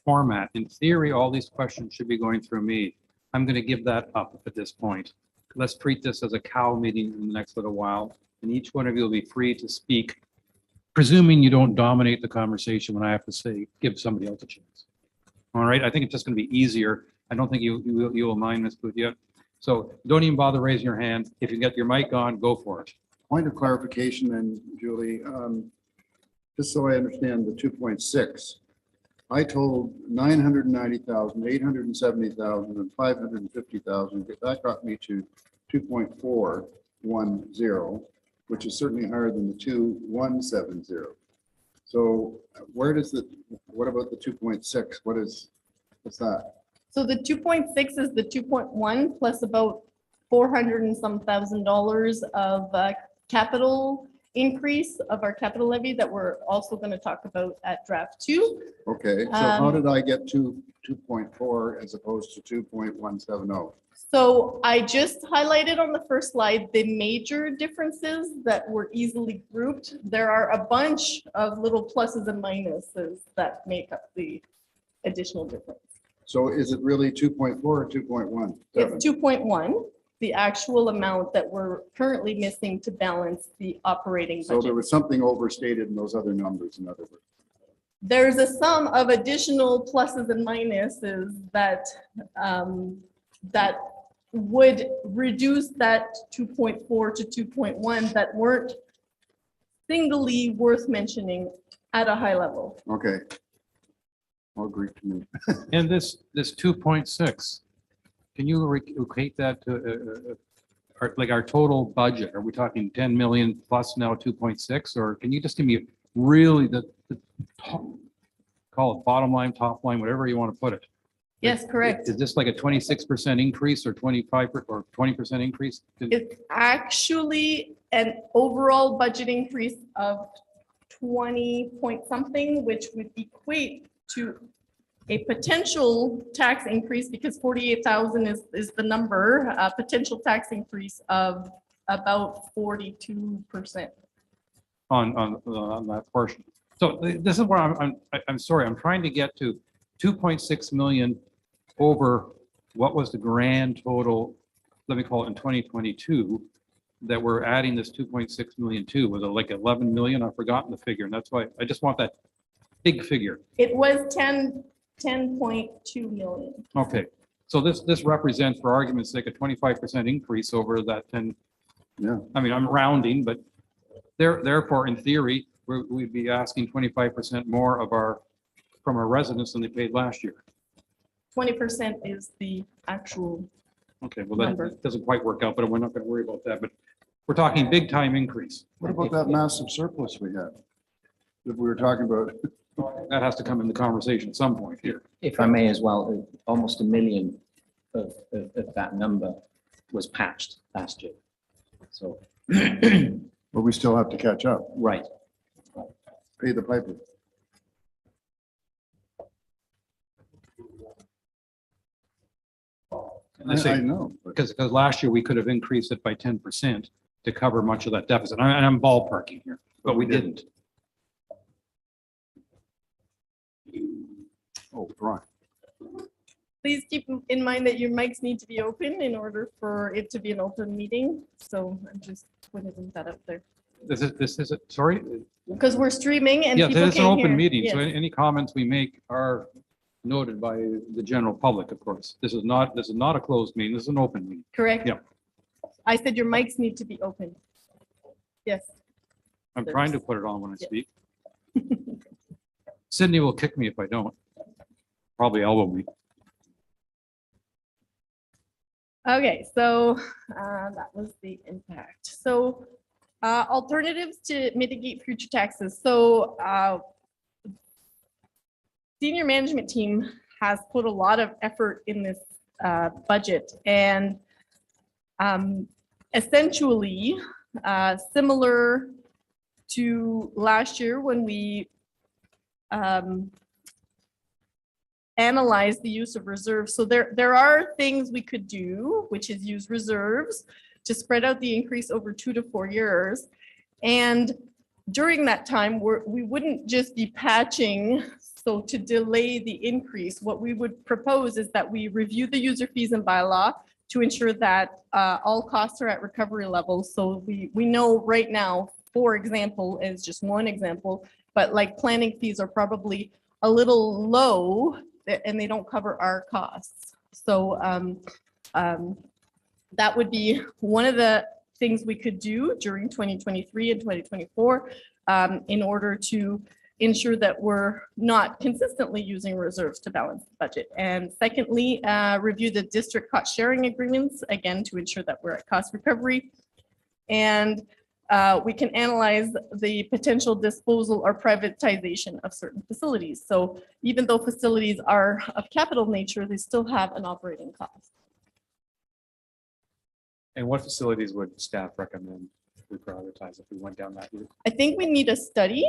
format, in theory, all these questions should be going through me. I'm going to give that up at this point. Let's treat this as a cow meeting in the next little while, and each one of you will be free to speak, presuming you don't dominate the conversation when I have to say, give somebody else a chance. All right, I think it's just going to be easier. I don't think you will mind, Ms. Boothia. So don't even bother raising your hand. If you get your mic on, go for it. Point of clarification then, Julie, just so I understand the 2.6. I told 990,000, 870,000, and 550,000. That got me to 2.410, which is certainly higher than the 2.170. So where does what about the 2.6? What's that? So the 2.6 is the 2.1 plus about 400 and some $1,000 of capital increase of our capital levy that we're also going to talk about at draft 2. Okay, so how did I get to 2.4 as opposed to 2.170? So I just highlighted on the first slide the major differences that were easily grouped. There are a bunch of little pluses and minuses that make up the additional difference. So is it really 2.4 or 2.1? It's 2.1, the actual amount that we're currently missing to balance the operating budget. So there was something overstated in those other numbers, in other words. There's a sum of additional pluses and minuses that that would reduce that 2.4 to 2.1 that weren't singly worth mentioning at a high level. Okay. All Greek to me. And this 2.6, can you equate that to like our total budget? Are we talking 10 million plus now 2.6, or can you just give me really the top, call it bottom line, top line, whatever you want to put it? Yes, correct. Is this like a 26% increase or 25 or 20% increase? It's actually an overall budget increase of 20 point something, which would equate to a potential tax increase, because 48,000 is the number, a potential tax increase of about 42% on that portion. So this is where I'm sorry, I'm trying to get to 2.6 million over what was the grand total, let me call it in 2022, that we're adding this 2.6 million to. Was it like 11 million? I've forgotten the figure, and that's why I just want that big figure. It was 10.2 million. Okay, so this represents, for argument's sake, a 25% increase over that 10. Yeah. I mean, I'm rounding, but therefore, in theory, we'd be asking 25% more from our residents than they paid last year. 20% is the actual. Okay, well, Number. that doesn't quite work out, but we're not going to worry about that. But we're talking big time increase. What about that massive surplus we had? That we were talking about? That has to come in the conversation at some point here. If I may as well, almost $1 million of that number was patched last year. So. But we still have to catch up. Right. Pay the piper. I know. Because last year we could have increased it by 10% to cover much of that deficit. And I'm ballparking here, but we didn't. Oh, right. Please keep in mind that your mics need to be open in order for it to be an open meeting. So I'm just putting that up there. This is it. Sorry. Because we're streaming and Yeah, people it's an can't open hear. meeting. So Yes. any comments we make are noted by the general public, of course. This is not a closed meeting. This is an open meeting. Correct. Yeah. I said your mics need to be open. Yes. I'm trying to put it on when I speak. Sydney will kick me if I don't. Probably elbow me. Okay, so that was the impact. So alternatives to mitigate future taxes. So senior management team has put a lot of effort in this budget, and essentially similar to last year when we analyze the use of reserves. So there are things we could do, which is use reserves to spread out the increase over 2 to 4 years. And during that time, we wouldn't just be patching. So to delay the increase, what we would propose is that we review the user fees and bylaw to ensure that all costs are at recovery levels. So we know right now, for example, is just one example, but like planning fees are probably a little low and they don't cover our costs. So that would be one of the things we could do during 2023 and 2024 in order to ensure that we're not consistently using reserves to balance the budget. And secondly, review the district cost sharing agreements, again, to ensure that we're at cost recovery. And we can analyze the potential disposal or privatization of certain facilities. So even though facilities are of capital nature, they still have an operating cost. And what facilities would staff recommend we prioritize if we went down that route? I think we need a study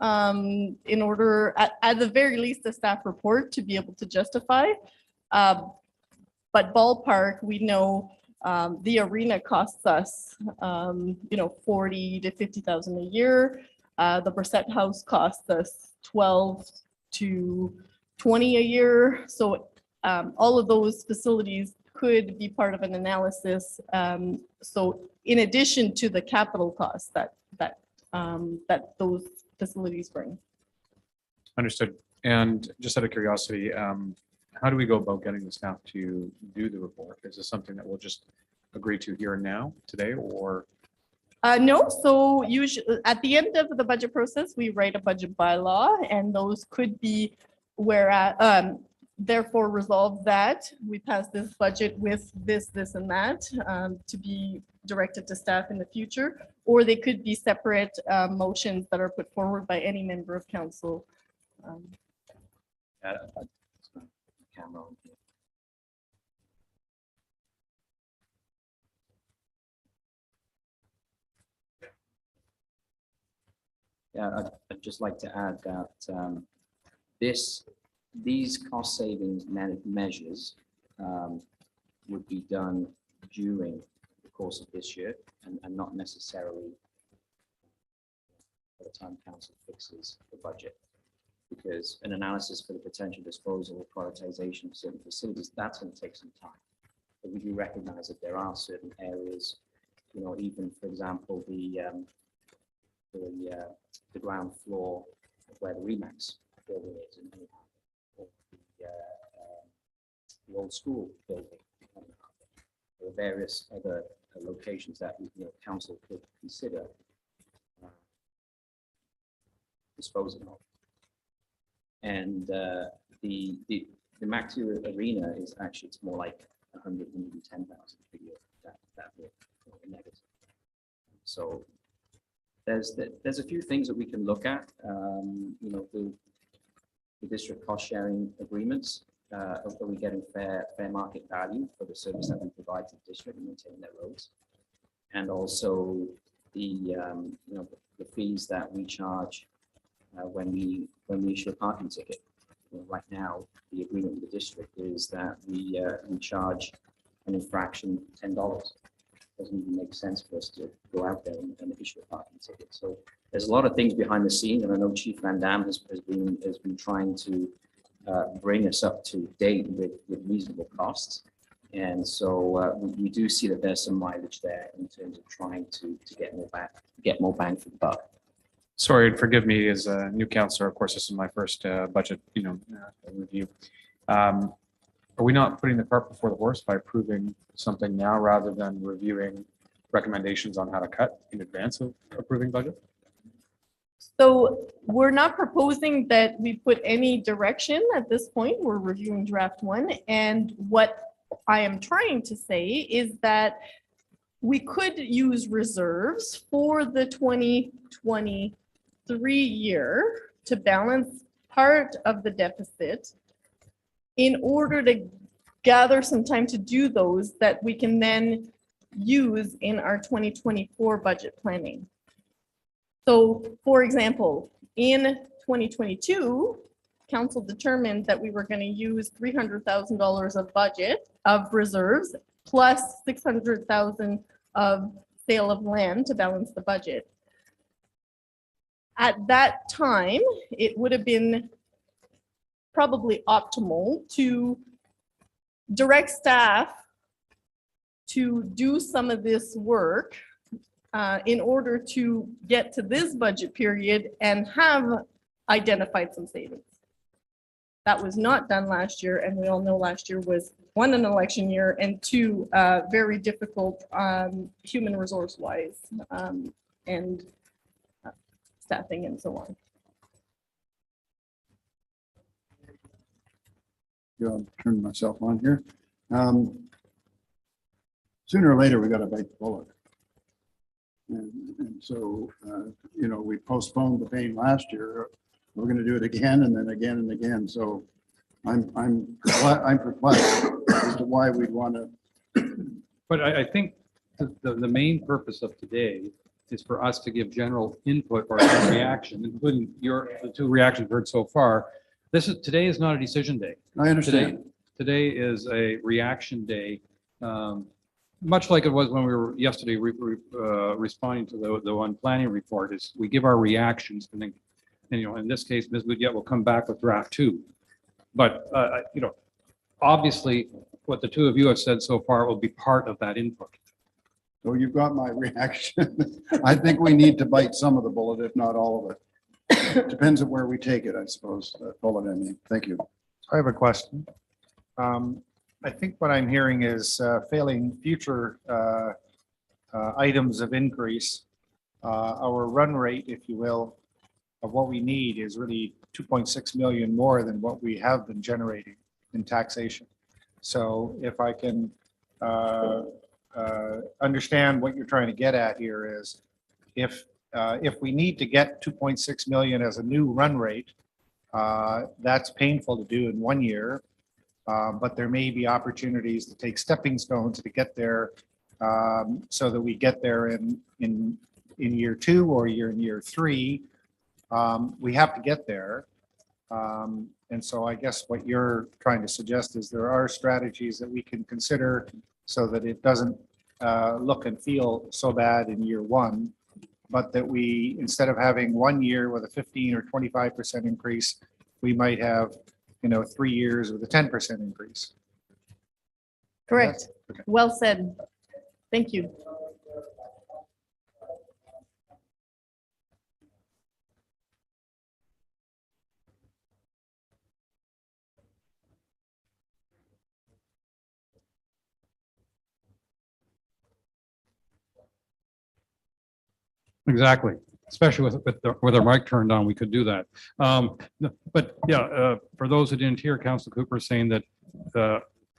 in order, at the very least, a staff report to be able to justify. But ballpark, we know the arena costs us, 40 to 50,000 a year. The Brissett House costs us 12 to 20 a year. So all of those facilities could be part of an analysis. So in addition to the capital costs that those facilities bring. Understood. And just out of curiosity, how do we go about getting the staff to do the report? Is this something that we'll just agree to here and now today, or? No, so usually at the end of the budget process, we write a budget bylaw, and those could be where therefore resolve that we pass this budget with this, and that to be directed to staff in the future, or they could be separate motions that are put forward by any member of council. Camera on here. Yeah, I'd just like to add that these cost savings measures would be done during the course of this year and not necessarily by the time council fixes the budget. Because an analysis for the potential disposal or prioritization of certain facilities, that's going to take some time. But we do recognize that there are certain areas, even for example, the ground floor of where the Remax building is, or the old school building. There are various other locations that council could consider disposing of. And the MacTier arena is actually, it's more like 110,000 per year. That will negative. So there's a few things that we can look at. You know, the district cost sharing agreements. Are we getting fair market value for the service that we provide to the district and maintain their roads? And also the you know, the fees that we charge when we issue a parking ticket. You know, right now, the agreement with the district is that we charge an infraction $10. Doesn't even make sense for us to go out there and issue a parking ticket. So there's a lot of things behind the scenes, and I know Chief Van Dam has been trying to bring us up to date with reasonable costs. And so we do see that there's some mileage there in terms of trying to get more bang for the buck. Sorry, and forgive me as a new counselor. Of course, this is my first budget, review. Are we not putting the cart before the horse by approving something now rather than reviewing recommendations on how to cut in advance of approving budget? So we're not proposing that we put any direction at this point. We're reviewing draft one. And what I am trying to say is that we could use reserves for the 2023 year to balance part of the deficit in order to gather some time to do those that we can then use in our 2024 budget planning. So, for example, in 2022, council determined that we were going to use $300,000 of budget of reserves plus $600,000 of sale of land to balance the budget. At that time, it would have been probably optimal to direct staff to do some of this work in order to get to this budget period and have identified some savings. That was not done last year, and we all know last year was, one, an election year, and two, very difficult human resource wise and staffing and so on. I'll turn myself on here. Sooner or later, we got to bite the bullet. And so, we postponed the pain last year. We're going to do it again and then again and again. So I'm perplexed as to why we'd want to. But I think the main purpose of today is for us to give general input or reaction, including the two reactions heard so far. Today is not a decision day. I understand. Today is a reaction day, much like it was when we were yesterday responding to the one planning report. Is we give our reactions, and then, in this case, Ms. Goodyet will come back with draft 2. But obviously, what the two of you have said so far will be part of that input. So you've got my reaction. I think we need to bite some of the bullet, if not all of it. Depends on where we take it, I suppose. Bullet, I mean. Thank you. I have a question. I think what I'm hearing is failing future items of increase. Our run rate, if you will, of what we need is really 2.6 million more than what we have been generating in taxation. So if I can understand what you're trying to get at here is if we need to get 2.6 million as a new run rate, that's painful to do in 1 year, but there may be opportunities to take stepping stones to get there, so that we get there in year 2 or in year 3. We have to get there. And so I guess what you're trying to suggest is there are strategies that we can consider so that it doesn't look and feel so bad in year 1, but that we, instead of having 1 year with a 15 or 25% increase, we might have 3 years with a 10% increase. Correct. Okay. Well said. Thank you. Exactly. especially with our mic turned on, we could do that. But yeah, for those who didn't hear, Councilor Cooper saying that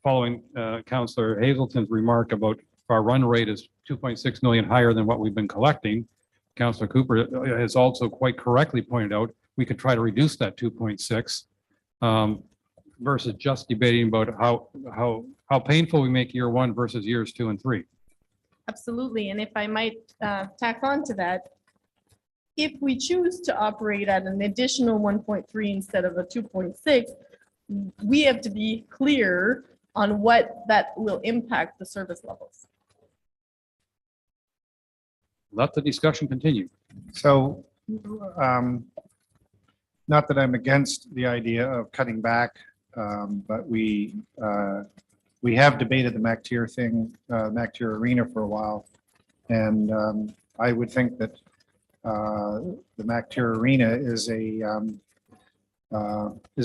following Councilor Hazelton's remark about our run rate is 2.6 million higher than what we've been collecting. Councilor Cooper has also quite correctly pointed out we could try to reduce that 2.6 versus just debating about how painful we make year one versus years 2 and 3. Absolutely. And if I might tack on to that, if we choose to operate at an additional 1.3 instead of a 2.6, we have to be clear on what that will impact the service levels. Let the discussion continue. So, not that I'm against the idea of cutting back, but we have debated the MacTier thing, MacTier Arena for a while, and I would think that the MacTier Arena is a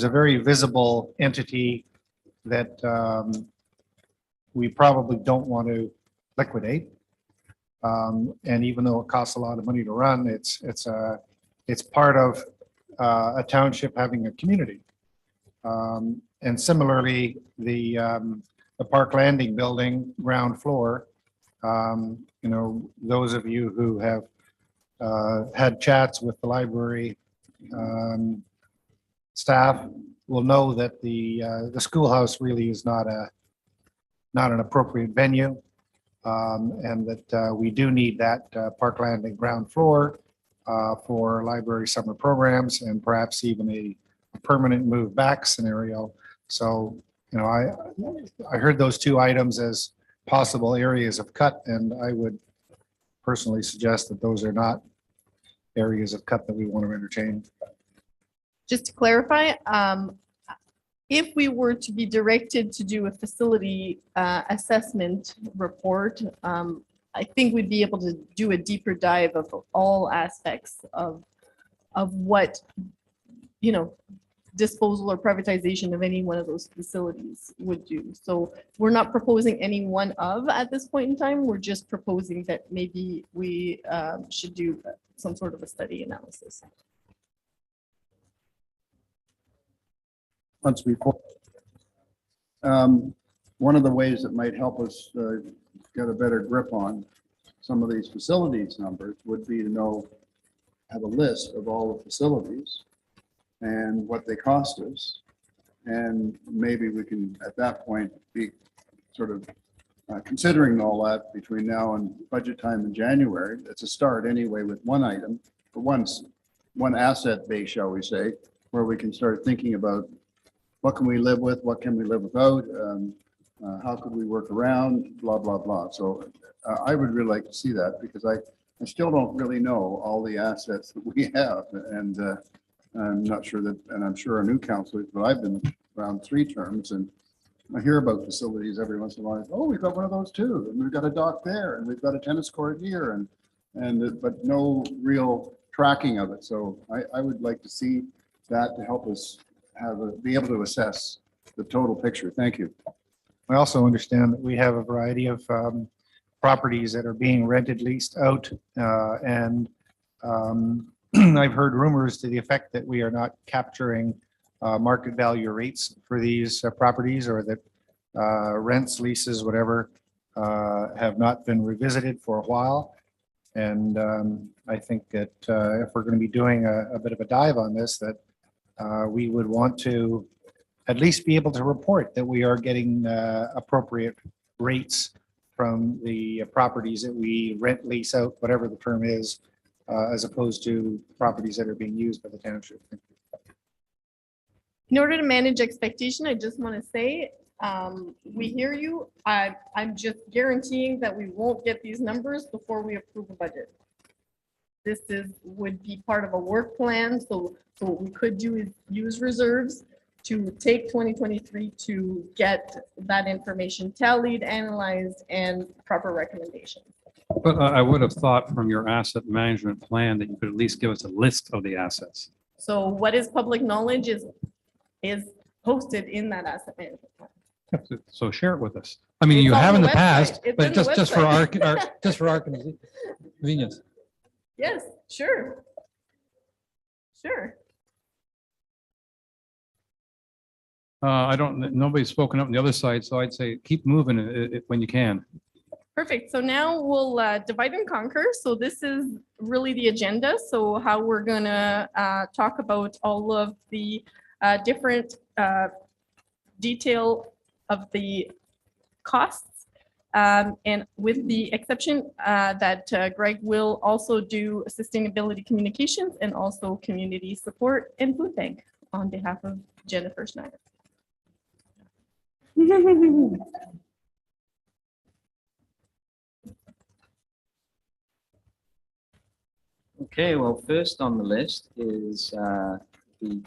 very visible entity that we probably don't want to liquidate. And even though it costs a lot of money to run, it's part of a township having a community. And similarly, the Park Landing building, ground floor, those of you who have had chats with the library staff will know that the schoolhouse really is not an appropriate venue. And that we do need that Park Landing ground floor for library summer programs and perhaps even a permanent move back scenario. So, I heard those two items as possible areas of cut, and I would personally suggest that those are not areas of cut that we want to entertain. Just to clarify, if we were to be directed to do a facility assessment report, I think we'd be able to do a deeper dive of all aspects of what, disposal or privatization of any one of those facilities would do. So we're not proposing any one of at this point in time. We're just proposing that maybe we should do some sort of a study analysis. Once we one of the ways that might help us get a better grip on some of these facilities numbers would be to have a list of all the facilities and what they cost us. And maybe we can, at that point, be sort of considering all that between now and budget time in January. It's a start anyway with one item, for one asset base, shall we say, where we can start thinking about what can we live with, what can we live without, how could we work around, blah, blah, blah. So I would really like to see that because I still don't really know all the assets that we have. And I'm not sure that, and I'm sure our new councillors, but I've been around 3 terms and I hear about facilities every once in a while. Oh, we've got one of those too. And we've got a dock there and we've got a tennis court here but no real tracking of it. So I would like to see that to help us be able to assess the total picture. Thank you. I also understand that we have a variety of properties that are being rented, leased out, and I've heard rumors to the effect that we are not capturing market value rates for these properties, or that rents, leases, whatever, have not been revisited for a while. And I think that if we're going to be doing a bit of a dive on this, that we would want to at least be able to report that we are getting appropriate rates from the properties that we rent, lease out, whatever the term is, as opposed to properties that are being used by the township. In order to manage expectation, I just want to say, we hear you. I'm just guaranteeing that we won't get these numbers before we approve a budget. This would be part of a work plan. So what we could do is use reserves to take 2023 to get that information tallied, analyzed, and proper recommendations. But I would have thought from your asset management plan that you could at least give us a list of the assets. So what is public knowledge is posted in that asset management plan. So share it with us. I mean, you have in the past, but just for our convenience. Yes, sure. Sure. I don't, nobody's spoken up on the other side, so I'd say keep moving when you can. Perfect. So now we'll divide and conquer. So this is really the agenda. So how we're gonna talk about all of the different detail of the costs. And with the exception that Greg will also do sustainability communications and also community support and food bank on behalf of Jennifer Schneider. Okay, well, first on the list is the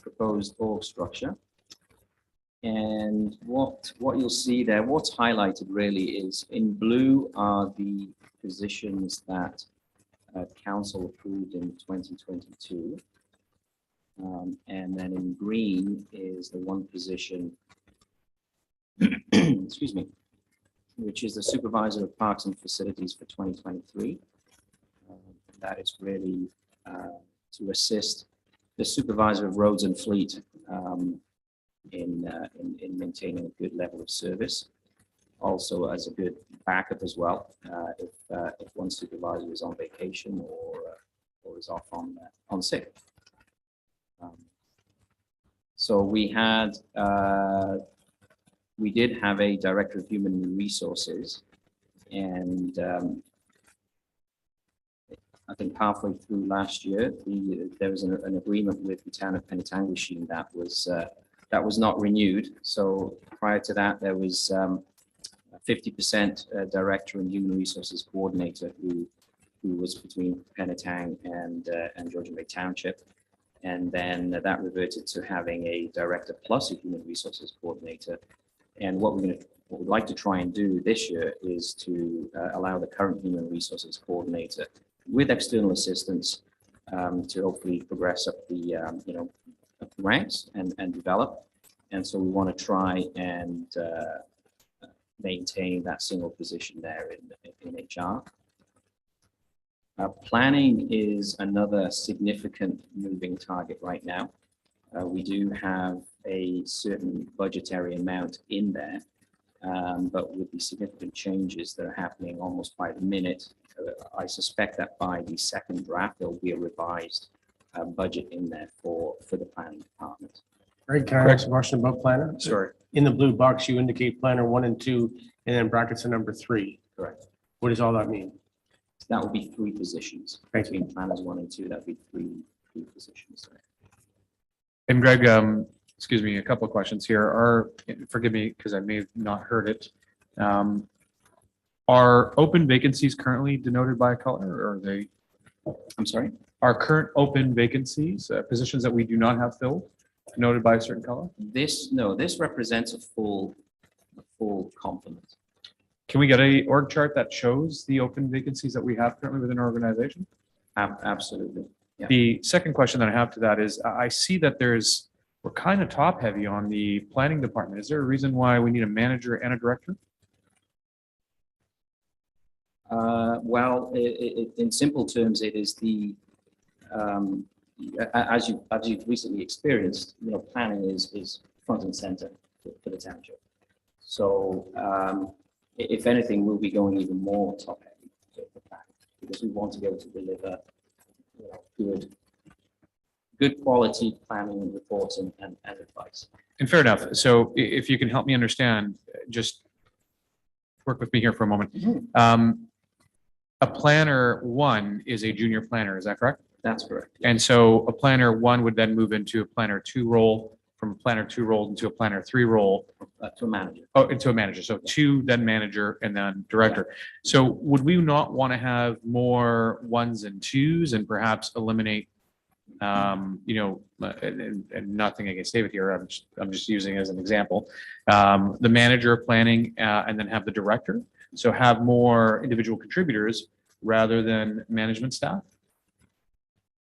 proposed org structure. And what you'll see there, what's highlighted really is in blue are the positions that council approved in 2022. And then in green is the one position, excuse me, which is the supervisor of parks and facilities for 2023. That is really to assist the supervisor of roads and fleet in maintaining a good level of service. Also as a good backup as well, if one supervisor is on vacation or is off on sick. So we did have a director of human resources, and I think halfway through last year, there was an agreement with the town of Cognashene that was not renewed. So prior to that, there was 50% director and human resources coordinator who was between Penetang and Georgian Bay Township. And then that reverted to having a director plus a human resources coordinator. And what we'd like to try and do this year is to allow the current human resources coordinator with external assistance to hopefully progress up the up the ranks and develop. And so we want to try and maintain that single position there in HR. Planning is another significant moving target right now. We do have a certain budgetary amount in there, but with the significant changes that are happening almost by the minute, I suspect that by the second draft, there'll be a revised budget in there for the planning department. Greg, can I ask a question about planner? Sure. In the blue box, you indicate planner 1 and 2, and then brackets are number 3. Correct. What does all that mean? That would be 3 positions. Between planners 1 and 2, that would be three positions. And Greg, excuse me, a couple of questions here. Forgive me because I may have not heard it. Are open vacancies currently denoted by a color, or are they? I'm sorry? Are current open vacancies, positions that we do not have filled, denoted by a certain color? This represents a full complement. Can we get a org chart that shows the open vacancies that we have currently within our organization? Absolutely. Yeah. The second question that I have to that is, I see that we're kind of top heavy on the planning department. Is there a reason why we need a manager and a director? Well, in simple terms, it is the as you've recently experienced, planning is front and center for the township. So if anything, we'll be going even more top heavy for planning because we want to be able to deliver good quality planning reports and advice. And fair enough. So if you can help me understand, just work with me here for a moment. A planner 1 is a junior planner, is that correct? That's correct. And so a planner 1 would then move into a planner 2 role, from a planner 2 role into a planner 3 role. To a manager. Oh, into a manager. So 2, then manager, and then director. Yeah. So would we not want to have more 1s and 2s and perhaps eliminate, and nothing against David here, I'm just using as an example, the manager of planning and then have the director. So have more individual contributors rather than management staff.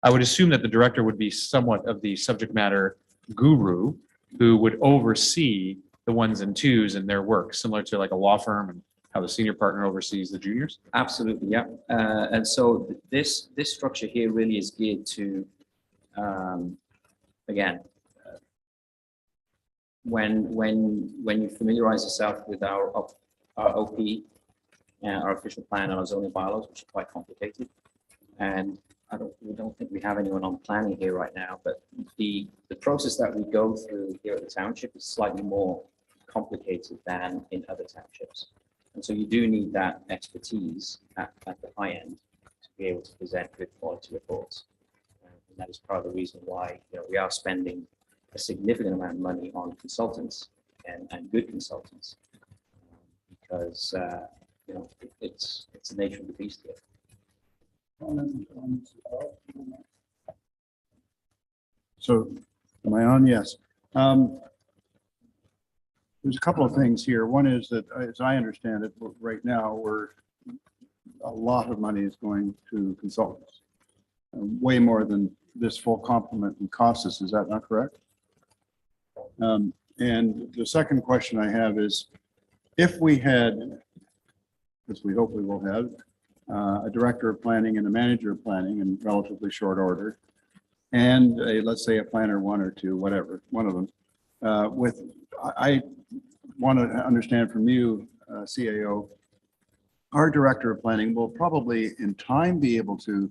I would assume that the director would be somewhat of the subject matter guru who would oversee the 1s and 2s in their work, similar to like a law firm and how the senior partner oversees the juniors? Absolutely, yeah. And so this structure here really is geared to, again, when you familiarize yourself with our OP, our official plan and our zoning bylaws, which are quite complicated, and we don't think we have anyone on planning here right now, but the process that we go through here at the township is slightly more complicated than in other townships. And so you do need that expertise at the high end to be able to present good quality reports. And that is part of the reason why we are spending a significant amount of money on consultants and good consultants, because it's the nature of the beast here. So, am I on? Yes. There's a couple of things here. One is that, as I understand it, right now, a lot of money is going to consultants. Way more than this full complement would cost us. Is that not correct? And the second question I have is, if we had, as we hopefully will have, a director of planning and a manager of planning in relatively short order, and let's say a planner one or two, whatever, one of them, I want to understand from you, CAO, our director of planning will probably in time be able to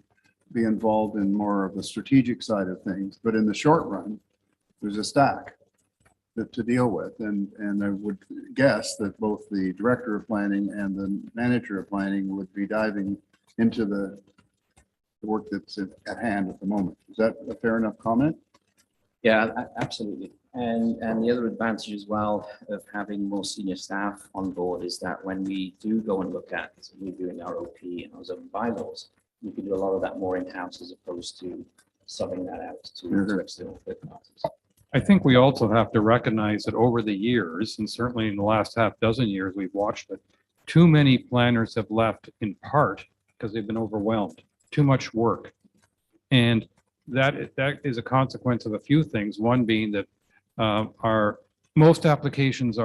be involved in more of the strategic side of things, but in the short run, there's a stack to deal with. And I would guess that both the director of planning and the manager of planning would be diving into the work that's at hand at the moment. Is that a fair enough comment? Yeah, absolutely. And the other advantage as well of having more senior staff on board is that when we do go and look at reviewing our OP and our zoning bylaws, we can do a lot of that more in-house as opposed to subbing that out to external third parties. I think we also have to recognize that over the years, and certainly in the last half dozen years we've watched it, too many planners have left in part because they've been overwhelmed, too much work. And that is a consequence of a few things. One being that most applications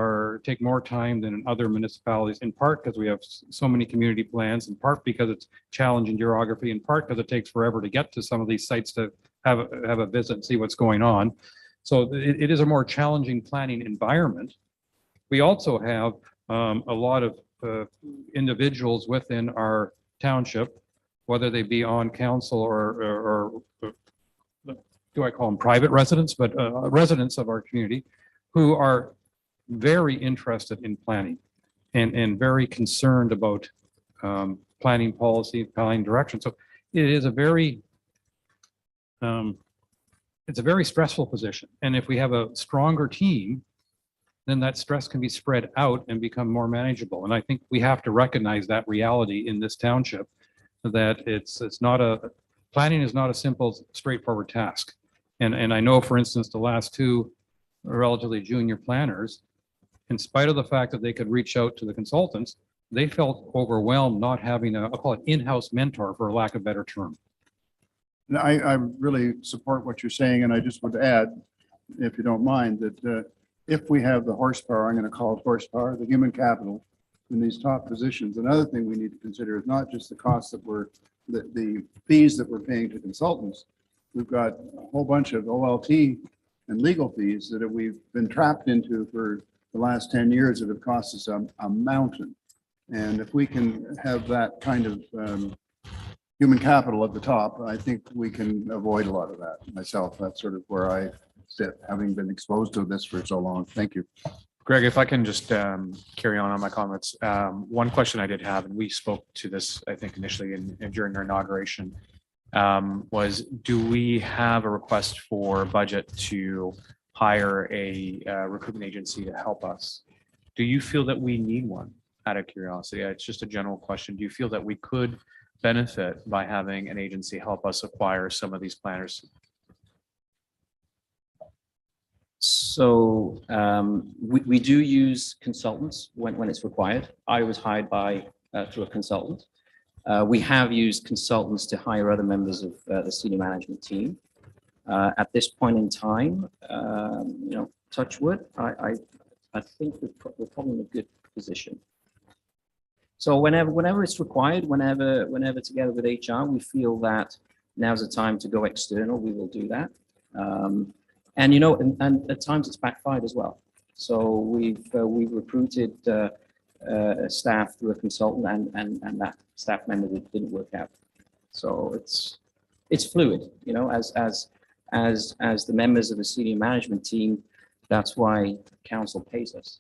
take more time than in other municipalities, in part because we have so many community plans, in part because it's challenging geography, in part because it takes forever to get to some of these sites to have a visit and see what's going on. So it is a more challenging planning environment. We also have a lot of individuals within our township, whether they be on council or do I call them private residents, but residents of our community who are very interested in planning and very concerned about planning policy, planning direction. So it is a very it's a very stressful position. And if we have a stronger team, then that stress can be spread out and become more manageable. And I think we have to recognize that reality in this township, that planning is not a simple, straightforward task. And I know, for instance, the last two relatively junior planners, in spite of the fact that they could reach out to the consultants, they felt overwhelmed not having I'll call it in-house mentor, for lack of a better term. I really support what you're saying, and I just would add, if you don't mind, that if we have the horsepower, I'm going to call it horsepower, the human capital in these top positions, another thing we need to consider is not just the costs that the fees that we're paying to consultants. We've got a whole bunch of OLT and legal fees that we've been trapped into for the last 10 years that have cost us a mountain. And if we can have that kind of human capital at the top, I think we can avoid a lot of that. Myself, that's sort of where I sit, having been exposed to this for so long. Thank you. Greg, if I can just carry on my comments. One question I did have, and we spoke to this, I think, initially during our inauguration, was do we have a request for budget to hire a recruitment agency to help us? Do you feel that we need one, out of curiosity? It's just a general question. Do you feel that we could benefit by having an agency help us acquire some of these planners? So we do use consultants when it's required. I was hired through a consultant. We have used consultants to hire other members of the senior management team. At this point in time, touch wood, I think we're probably in a good position. So whenever it's required, whenever together with HR, we feel that now's the time to go external, we will do that. And you know, and at times it's backfired as well. So we've recruited staff through a consultant, and that staff member didn't work out. So it's fluid, you know, as the members of the senior management team. That's why council pays us.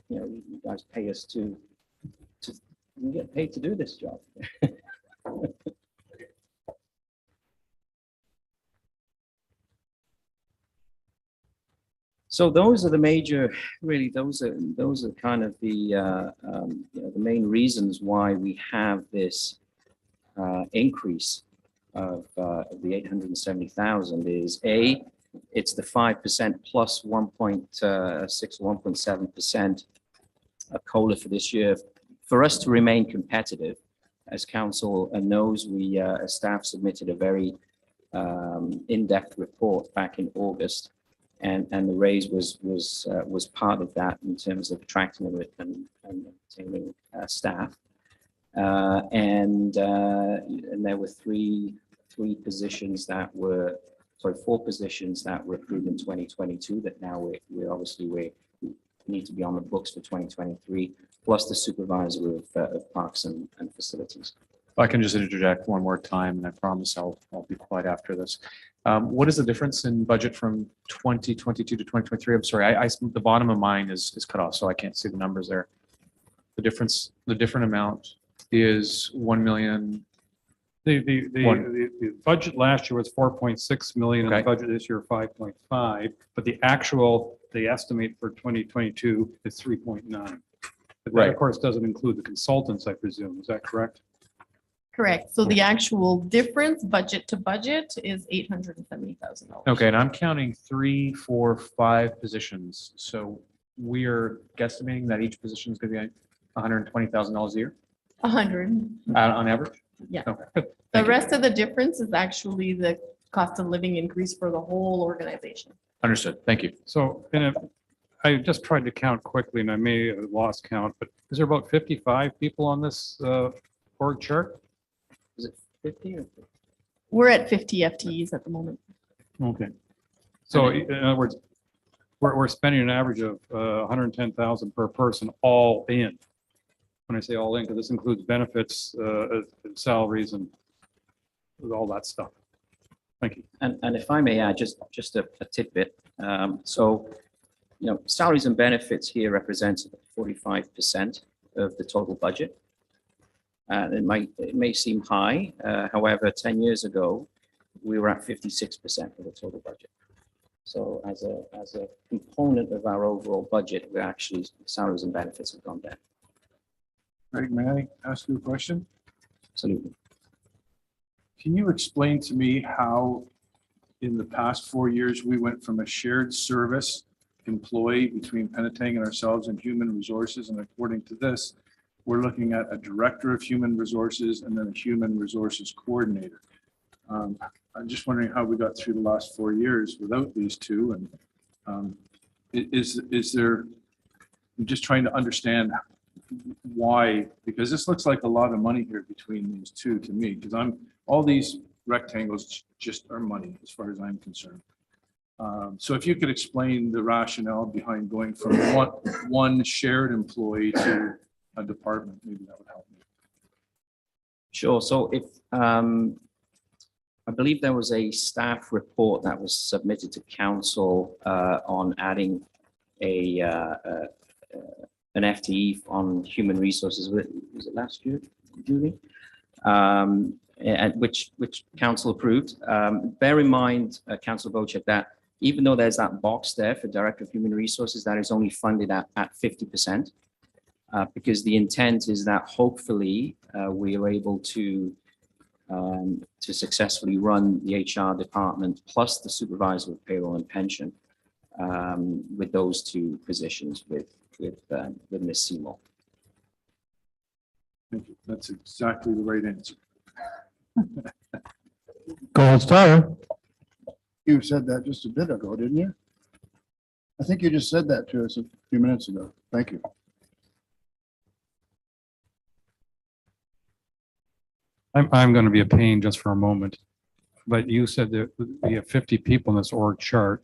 You know, you guys pay us to we get paid to do this job. So those are the major, really, those are kind of the you know, the main reasons why we have this increase of the 870,000 is A, it's the 5% plus 1.6 or 1.7% of COLA for this year. For us to remain competitive, as council knows, we as staff submitted a very in-depth report back in August. And the raise was part of that in terms of attracting and retaining staff, and there were four positions that were approved in 2022 that now we need to be on the books for 2023, plus the supervisor of parks and facilities. If I can just interject one more time, and I promise I'll be quiet after this. What is the difference in budget from 2022 to 2023? I'm sorry, the bottom of mine is cut off, so I can't see the numbers there. The different amount is 1 million. The budget last year was 4.6 million, and the Okay. budget this year 5.5, but the estimate for 2022 is 3.9. But that, Right. of course, doesn't include the consultants, I presume. Is that correct? Correct. So the actual difference, budget to budget, is $870,000. Okay, and I'm counting 3, 4, 5 positions. So we are guesstimating that each position is going to be $120,000 a year 100. on average. Yeah. Okay. The rest of the difference is actually the cost of living increase for the whole organization. Understood. Thank you. So, I just tried to count quickly, and I may have lost count, but is there about 55 people on this org chart? Is it 50 or? We're at 50 FTEs at the moment. Okay. So in other words, we're spending an average of 110,000 per person all in. When I say all in, because this includes benefits, salaries, and all that stuff. Thank you. And if I may add just a tidbit. So, you know, salaries and benefits here represents 45% of the total budget. It may seem high. However, 10 years ago, we were at 56% of the total budget. So as a component of our overall budget, we actually salaries and benefits have gone down. Greg, may I ask you a question? Absolutely. Can you explain to me how in the past 4 years, we went from a shared service employee between Penetang and ourselves and human resources, and according to this, we're looking at a director of human resources and then a human resources coordinator. I'm just wondering how we got through the last 4 years without these two, and is there? I'm just trying to understand why, because this looks like a lot of money here between these two to me, because all these rectangles just are money as far as I'm concerned. So if you could explain the rationale behind going from one shared employee to a department, maybe that would help me. Sure. So if I believe there was a staff report that was submitted to council on adding an FTE on human resources. Was it last year, Julie? And which council approved. Bear in mind, Councillor Bocek, that even though there's that box there for Director of Human Resources, that is only funded at 50%, because the intent is that hopefully we are able to successfully run the HR department plus the supervisor of payroll and pension with those two positions with Ms. Seymour. Thank you. That's exactly the right answer. Gold Star. You said that just a bit ago, didn't you? I think you just said that to us a few minutes ago. Thank you. I'm going to be a pain just for a moment, but you said that we have 50 people in this org chart,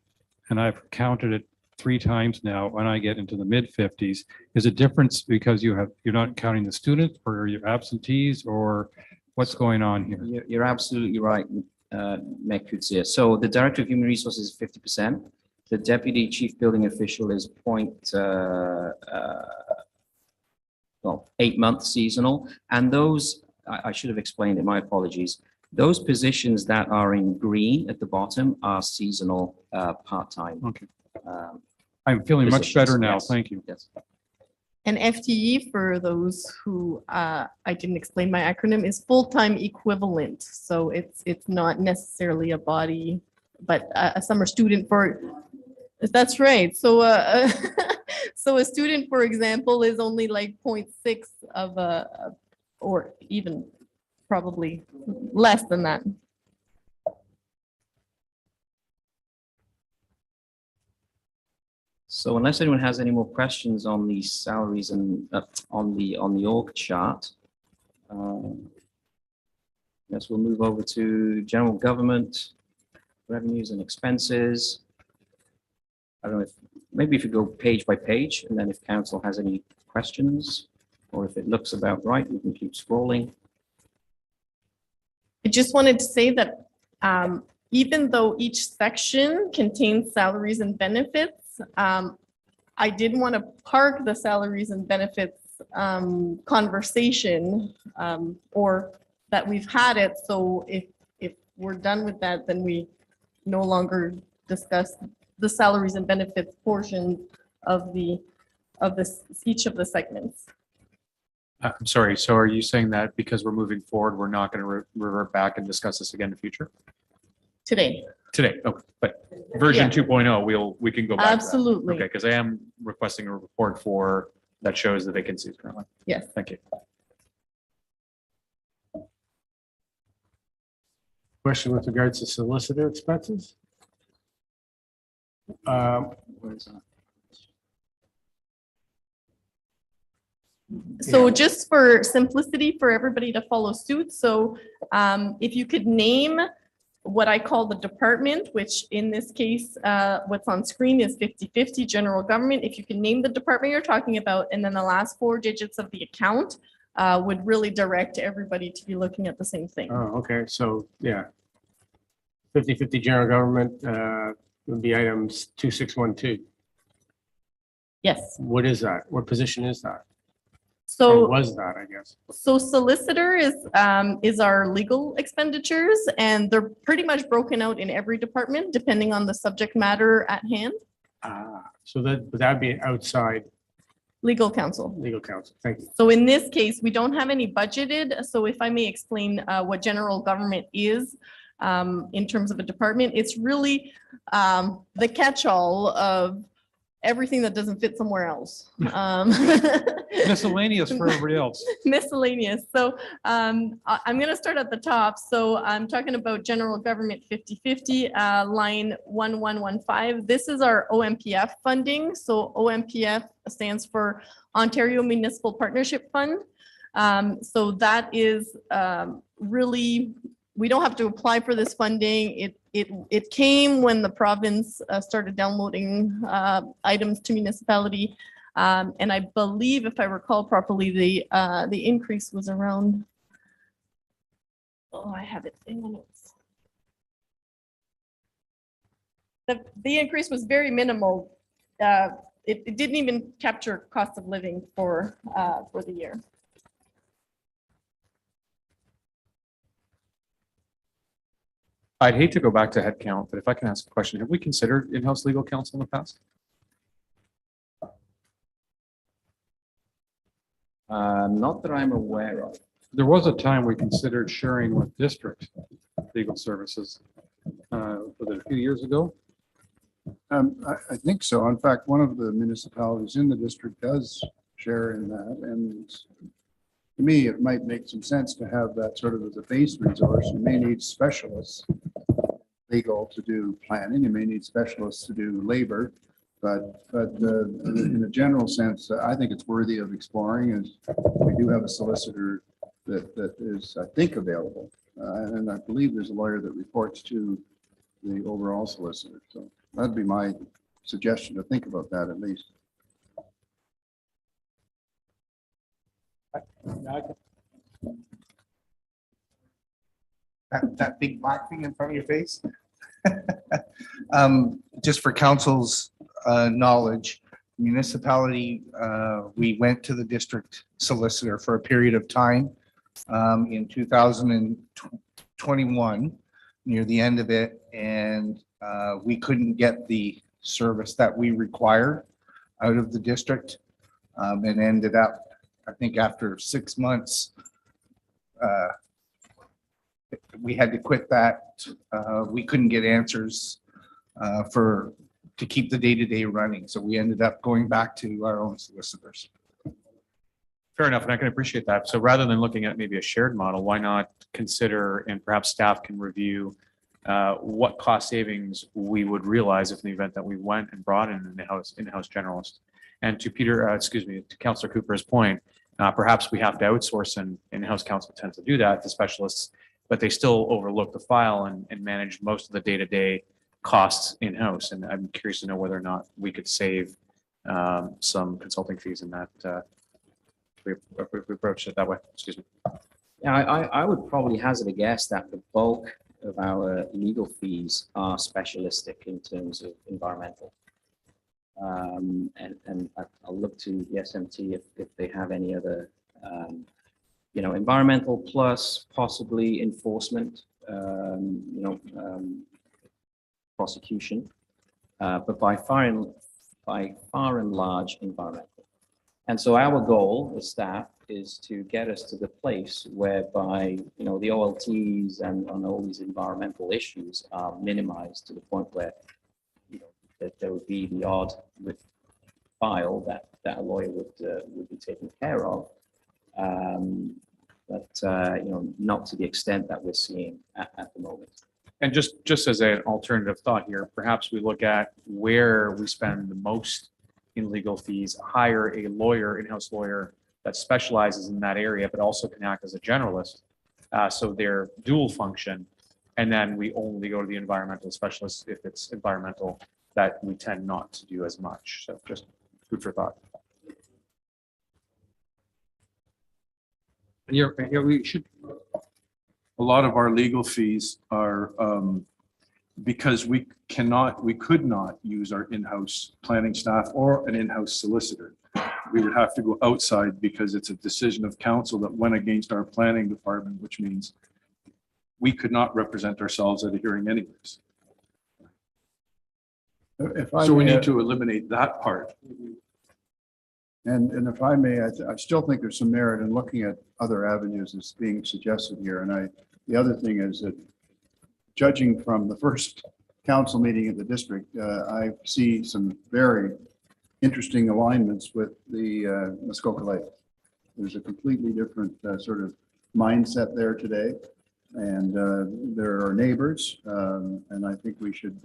and I've counted it 3 times now, when I get into the mid-50s. Is it difference because you're not counting the students, or your absentees, or what's going on here? You're absolutely right, MacTier. So the Director of Human Resources is 50%. The Deputy Chief Building Official is 8 months seasonal. And those, I should have explained it, my apologies. Those positions that are in green at the bottom are seasonal part-time. Okay. I'm feeling much better now. Yes. Thank you. Yes. And FTE, for those who I didn't explain my acronym, is full-time equivalent. So it's not necessarily a body, but a summer student for. That's right. So so a student, for example, is only like 0.6 of a, or even probably less than that. So unless anyone has any more questions on the salaries and on the org chart, yes, we'll move over to general government revenues and expenses. I don't know if maybe if you go page by page, and then if council has any questions, or if it looks about right, we can keep scrolling. I just wanted to say that even though each section contains salaries and benefits, I did want to park the salaries and benefits conversation, or that we've had it. So if we're done with that, then we no longer discuss the salaries and benefits portion of each of the segments. I'm sorry. So are you saying that because we're moving forward, we're not going to revert back and discuss this again in the future? Today. Today, okay, but version Yeah. 2.0, we can go back to that. Absolutely. Okay, because I am requesting a report for that shows the vacancies currently. Yes. Thank you. Question with regards to solicitor expenses? Where is that? So just for simplicity for everybody to follow suit. So if you could name what I call the department, which in this case, what's on screen is 50/50 general government. If you can name the department you're talking about, and then the last 4 digits of the account would really direct everybody to be looking at the same thing. Oh, okay. So, yeah. 50/50 general government would be items 2612. Yes. What is that? What position is that? So Or was that, I guess? So solicitor is our legal expenditures, and they're pretty much broken out in every department depending on the subject matter at hand. So that'd be outside Legal counsel. legal counsel. Thank you. So in this case, we don't have any budgeted. So if I may explain what general government is in terms of a department, it's really the catch-all of everything that doesn't fit somewhere else. Miscellaneous for everybody else. Miscellaneous. So I'm going to start at the top. So I'm talking about general government 50/50, line 1115. This is our OMPF funding. So OMPF stands for Ontario Municipal Partnership Fund. So that is really, we don't have to apply for this funding. It came when the province started downloading items to municipality. And I believe, if I recall properly, the increase was around, oh, I have it in the notes. The increase was very minimal. It didn't even capture cost of living for the year. I'd hate to go back to headcount, but if I can ask a question, have we considered in-house legal counsel in the past? Not that I'm aware of. There was a time we considered sharing with district legal services. Was it a few years ago? I think so. In fact, one of the municipalities in the district does share in that. And to me, it might make some sense to have that sort of as a base resource. You may need specialists, legal to do planning. You may need specialists to do labor. But in a general sense, I think it's worthy of exploring. As we do have a solicitor that is, I think, available. And I believe there's a lawyer that reports to the overall solicitor. So that'd be my suggestion, to think about that at least. That big black thing in front of your face? Just for council's knowledge, municipality, we went to the district solicitor for a period of time in 2021, near the end of it, and we couldn't get the service that we required out of the district, and ended up, I think after 6 months, we had to quit that. We couldn't get answers to keep the day-to-day running. So we ended up going back to our own solicitors. Fair enough, and I can appreciate that. So rather than looking at maybe a shared model, why not consider, and perhaps staff can review what cost savings we would realize if in the event that we went and brought in an in-house generalist. And to to Councillor Cooper's point, perhaps we have to outsource, and in-house counsel tends to do that, the specialists, but they still overlook the file and manage most of the day-to-day costs in-house. And I'm curious to know whether or not we could save some consulting fees in that, if we approach it that way. Excuse me. Yeah, I would probably hazard a guess that the bulk of our legal fees are specialistic in terms of environmental. And I'll look to the SMT if they have any other, environmental plus possibly enforcement, prosecution, but by far and large environmental. And so our goal as staff is to get us to the place whereby, the OLTs and all these environmental issues are minimized to the point where, that there would be the odd file that a lawyer would be taking care of. But not to the extent that we're seeing at the moment. And just as an alternative thought here, perhaps we look at where we spend the most in legal fees, hire a lawyer, in-house lawyer that specializes in that area, but also can act as a generalist. So they're dual function. And then we only go to the environmental specialist if it's environmental, that we tend not to do as much. So just food for thought. We should, a lot of our legal fees are because we could not use our in-house planning staff or an in-house solicitor. We would have to go outside because it's a decision of council that went against our planning department, which means we could not represent ourselves at a hearing anyways. So we need to eliminate that part. And if I may, I still think there's some merit in looking at other avenues as being suggested here. And the other thing is that, judging from the first council meeting in the district, I see some very interesting alignments with the Muskoka Lake. There's a completely different sort of mindset there today. And there are neighbors, and I think we should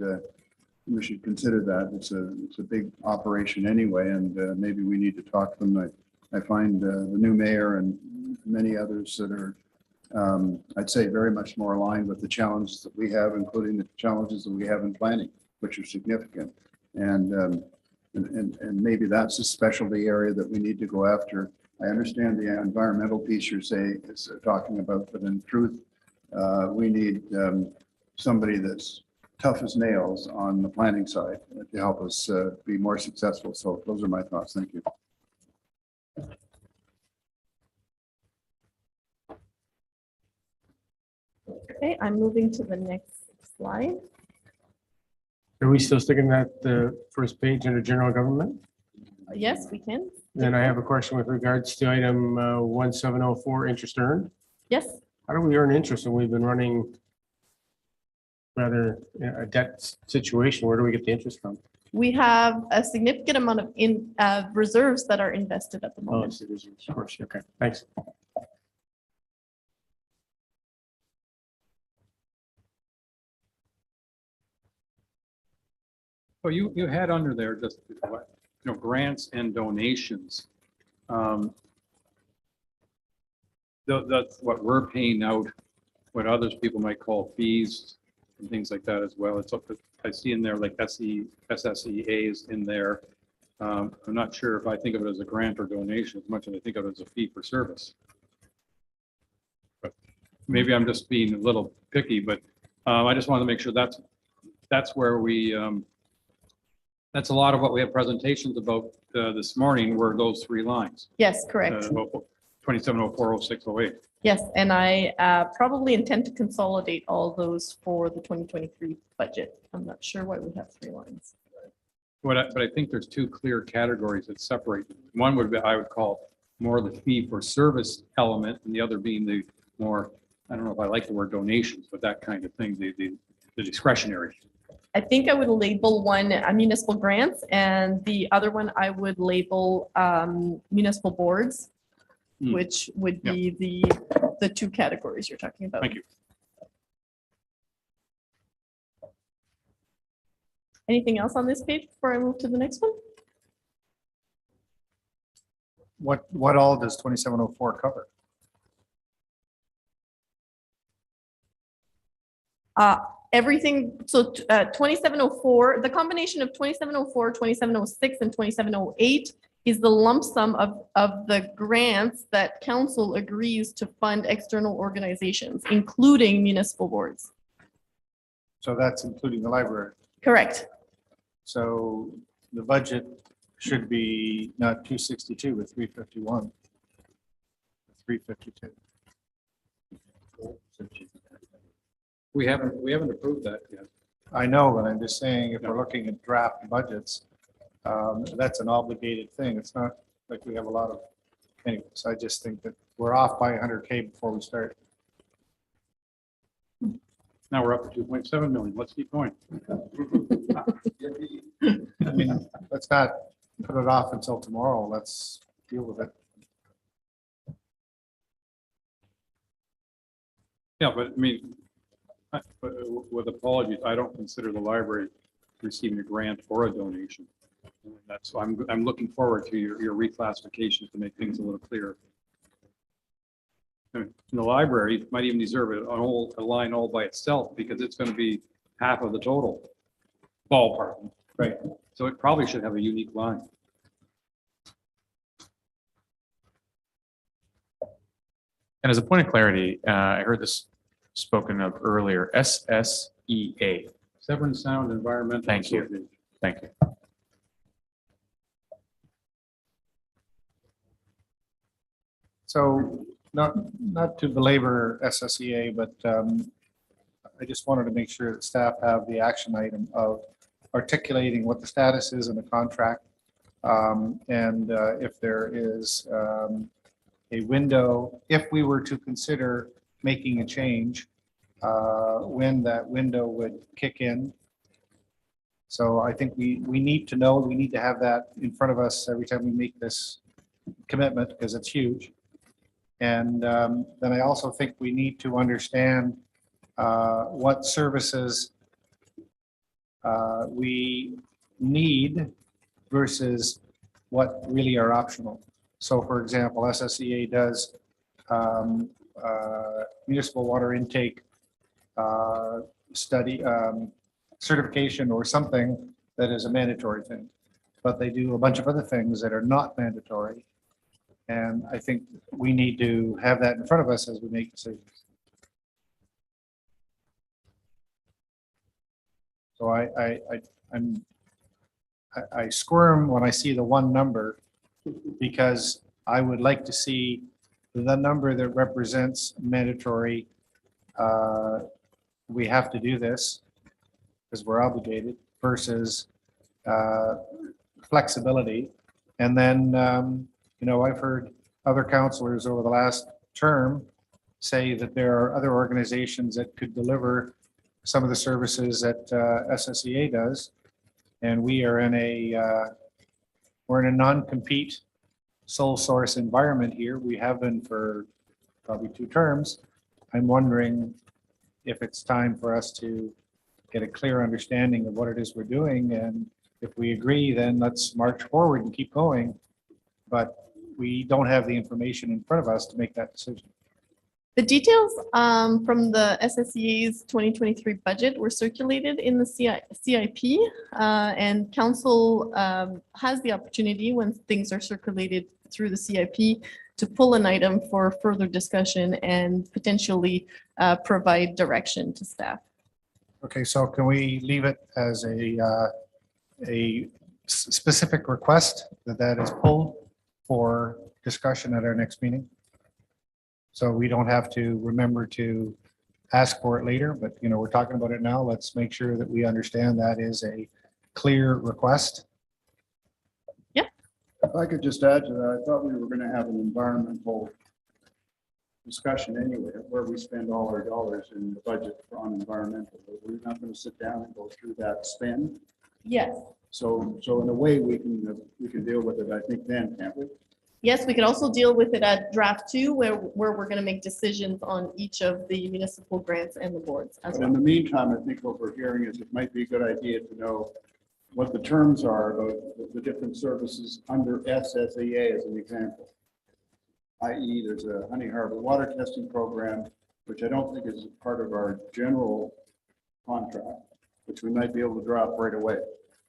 consider that. It's a big operation anyway, and maybe we need to talk to them. I find the new mayor and many others that are, I'd say, very much more aligned with the challenges that we have, including the challenges that we have in planning, which are significant. And maybe that's a specialty area that we need to go after. I understand the environmental piece you're talking about, but in truth, we need somebody that's tough as nails on the planning side to help us be more successful. So those are my thoughts. Thank you. Okay, I'm moving to the next slide. Are we still sticking at the first page under general government? Yes, we can. Then I have a question with regards to item 1704, interest earned. Yes. How do we earn interest when we've been running rather a debt situation? Where do we get the interest from? We have a significant amount of reserves that are invested at the Oh, moment. it's the reserves, of course. Okay, thanks. So you had under there just, grants and donations. That's what we're paying out, what others people might call fees and things like that as well. It's up to, I see in there like SSEAs in there. I'm not sure if I think of it as a grant or donation as much as I think of it as a fee for service. But maybe I'm just being a little picky, but I just want to make sure that's where we, that's a lot of what we have presentations about this morning were those three lines. Yes, correct. 2704, 06, 08. Yes, and I probably intend to consolidate all those for the 2023 budget. I'm not sure why we have three lines. But I think there's two clear categories that separate. One would be, I would call more the fee for service element, and the other being the more, I don't know if I like the word donations, but that kind of thing, the discretionary. I think I would label one municipal grants, and the other one I would label municipal boards, which would be the two categories you're talking about. Thank you. Anything else on this page before I move to the next one? What all does 2704 cover? Everything, so 2704, the combination of 2704, 2706, and 2708 is the lump sum of the grants that council agrees to fund external organizations, including municipal boards. So that's including the library. Correct. So the budget should be not 262, but 351. 352. We haven't approved that yet. I know, but I'm just saying, if we're looking at draft budgets, that's an obligated thing. It's not like we have a lot of, anyways, I just think that we're off by 100K before we start. Now we're up to 2.7 million. Let's keep going. I mean, let's not put it off until tomorrow. Let's deal with it. Yeah, but I mean, with apologies, I don't consider the library receiving a grant or a donation. That's why I'm looking forward to your reclassification to make things a little clearer. In the library might even deserve a line all by itself because it's going to be half of the total ballpark. Right. So it probably should have a unique line. And as a point of clarity, I heard this spoken of earlier, SSEA. Severn Sound Environmental. Thank you. Thank you. So not to belabor SSEA, but I just wanted to make sure that staff have the action item of articulating what the status is in the contract. And if there is a window, if we were to consider making a change, when that window would kick in. So I think we need to know, we need to have that in front of us every time we make this commitment because it's huge. And then I also think we need to understand what services we need versus what really are optional. So for example, SSEA does municipal water intake study certification or something that is a mandatory thing, but they do a bunch of other things that are not mandatory. And I think we need to have that in front of us as we make decisions. So I squirm when I see the one number because I would like to see the number that represents mandatory. We have to do this because we're obligated versus flexibility. And then, you know, I've heard other counselors over the last term say that there are other organizations that could deliver some of the services that SSEA does. And we are in we're in a non-compete sole source environment here. We have been for probably 2 terms. I'm wondering if it's time for us to get a clear understanding of what it is we're doing. And if we agree, then let's march forward and keep going. But we don't have the information in front of us to make that decision. The details from the SSEA's 2023 budget were circulated in the CIP, and council has the opportunity when things are circulated through the CIP to pull an item for further discussion and potentially provide direction to staff. Okay, so can we leave it as a specific request that is pulled for discussion at our next meeting? So we don't have to remember to ask for it later, but we're talking about it now. Let's make sure that we understand that is a clear request. Yeah. If I could just add to that, I thought we were going to have an environmental discussion anyway, where we spend all our dollars in the budget on environmental. We're not going to sit down and go through that spend. Yes. So in a way, we can deal with it, I think, then, can't we? Yes, we could also deal with it at draft 2, where we're going to make decisions on each of the municipal grants and the boards as But well. in the meantime, I think what we're hearing is it might be a good idea to know what the terms are about the different services under SSEA as an example. I.e. there's a Honey Harbor water testing program, which I don't think is part of our general contract, which we might be able to drop right away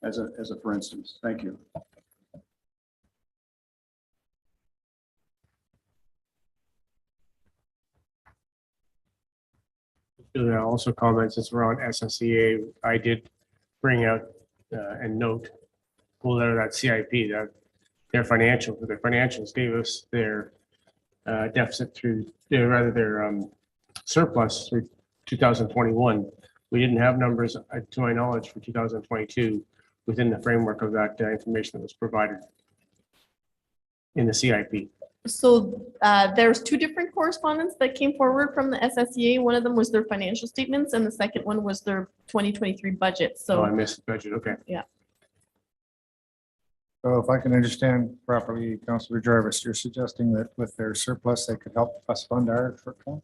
as a for instance. Thank you. Also comments as around SSEA, I did bring out and note, pull out of that CIP that their financials gave us their deficit through, their surplus through 2021. We didn't have numbers, to my knowledge, for 2022 within the framework of that information that was provided in the CIP. So there's 2 different correspondence that came forward from the SSEA. One of them was their financial statements, and the second one was their 2023 budget. So I missed the budget. Okay. Yeah. So if I can understand properly, Councillor Jarvis, you're suggesting that with their surplus, they could help us fund our shortfall?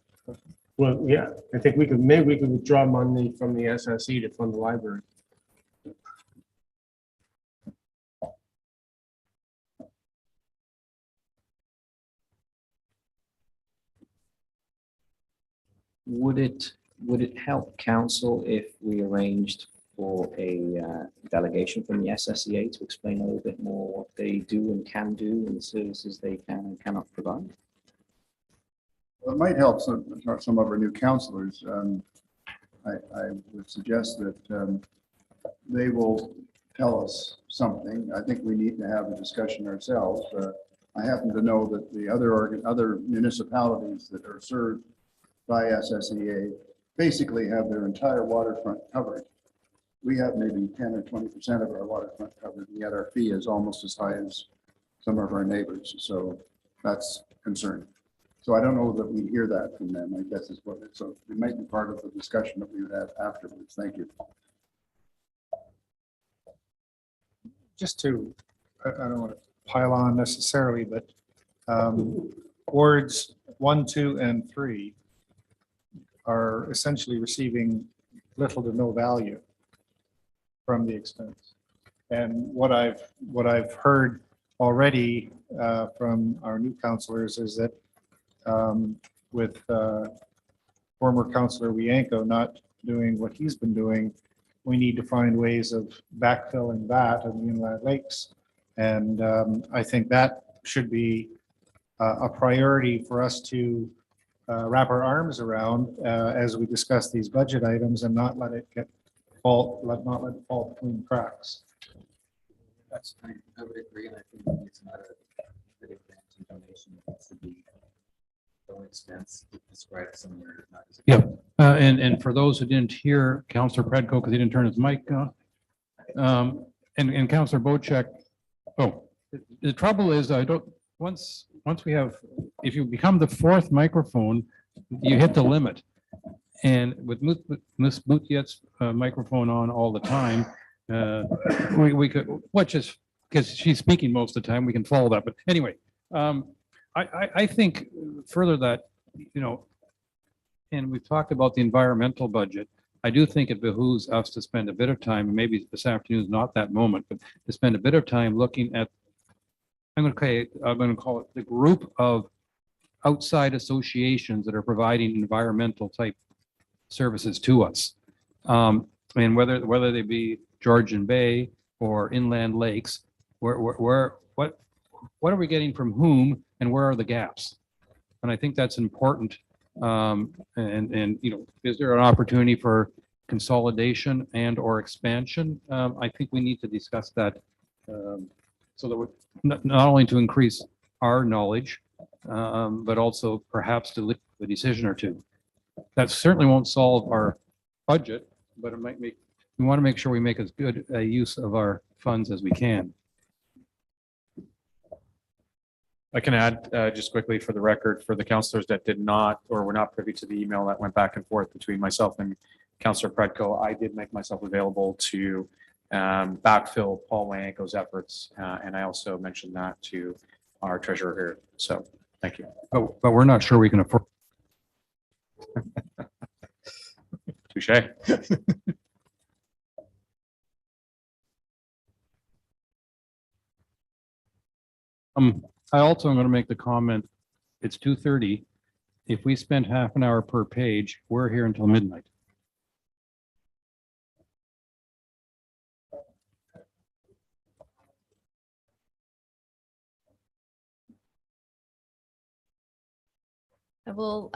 Well, yeah, I think maybe we could withdraw money from the SSE to fund the library. Would it help council if we arranged for a delegation from the SSEA to explain a little bit more what they do and can do and the services they can and cannot provide? Well, it might help some of our new councillors. I would suggest that they will tell us something. I think we need to have a discussion ourselves. I happen to know that the other municipalities that are served by SSEA basically have their entire waterfront covered. We have maybe 10 or 20% of our waterfront covered, and yet our fee is almost as high as some of our neighbors. So that's concerning. So I don't know that we hear that from them, I guess is what it is. So it might be part of the discussion that we would have afterwards. Thank you. Just to, I don't want to pile on necessarily, but wards 1, 2, and 3 are essentially receiving little to no value from the expense. And what I've heard already from our new councillors is that with former councillor Wienko not doing what he's been doing, we need to find ways of backfilling that in the inland lakes. And I think that should be a priority for us to wrap our arms around as we discuss these budget items and not let it fall between the cracks. That's fine. I would agree, and I think it's not a good donation. It should be no expense described somewhere. Not as Yeah, and for those who didn't hear Councillor Predko because he didn't turn his mic on, and Councillor Bocek. Oh, the trouble is once we have, if you become the 4th microphone, you hit the limit. And with Ms. Boutiette's microphone on all the time, we could, which is because she's speaking most of the time, we can follow that. But anyway, I think further that, and we've talked about the environmental budget. I do think it behooves us to spend a bit of time, maybe this afternoon is not that moment, but to spend a bit of time looking at, I'm going to call it the group of outside associations that are providing environmental type services to us. And whether they be Georgian Bay or inland lakes, what are we getting from whom and where are the gaps? And I think that's important. And you know, is there an opportunity for consolidation and or expansion? I think we need to discuss that so that we not only to increase our knowledge, but also perhaps to lift a decision or two. That certainly won't solve our budget, but it might make, we want to make sure we make as good a use of our funds as we can. I can add just quickly for the record, for the councillors that did not or were not privy to the email that went back and forth between myself and Councillor Predko, I did make myself available to backfill Paul Wanko's efforts. And I also mentioned that to our treasurer here. So thank you. But we're not sure we can afford. Touche. I also am going to make the comment, it's 2:30. If we spend half an hour per page, we're here until midnight. I will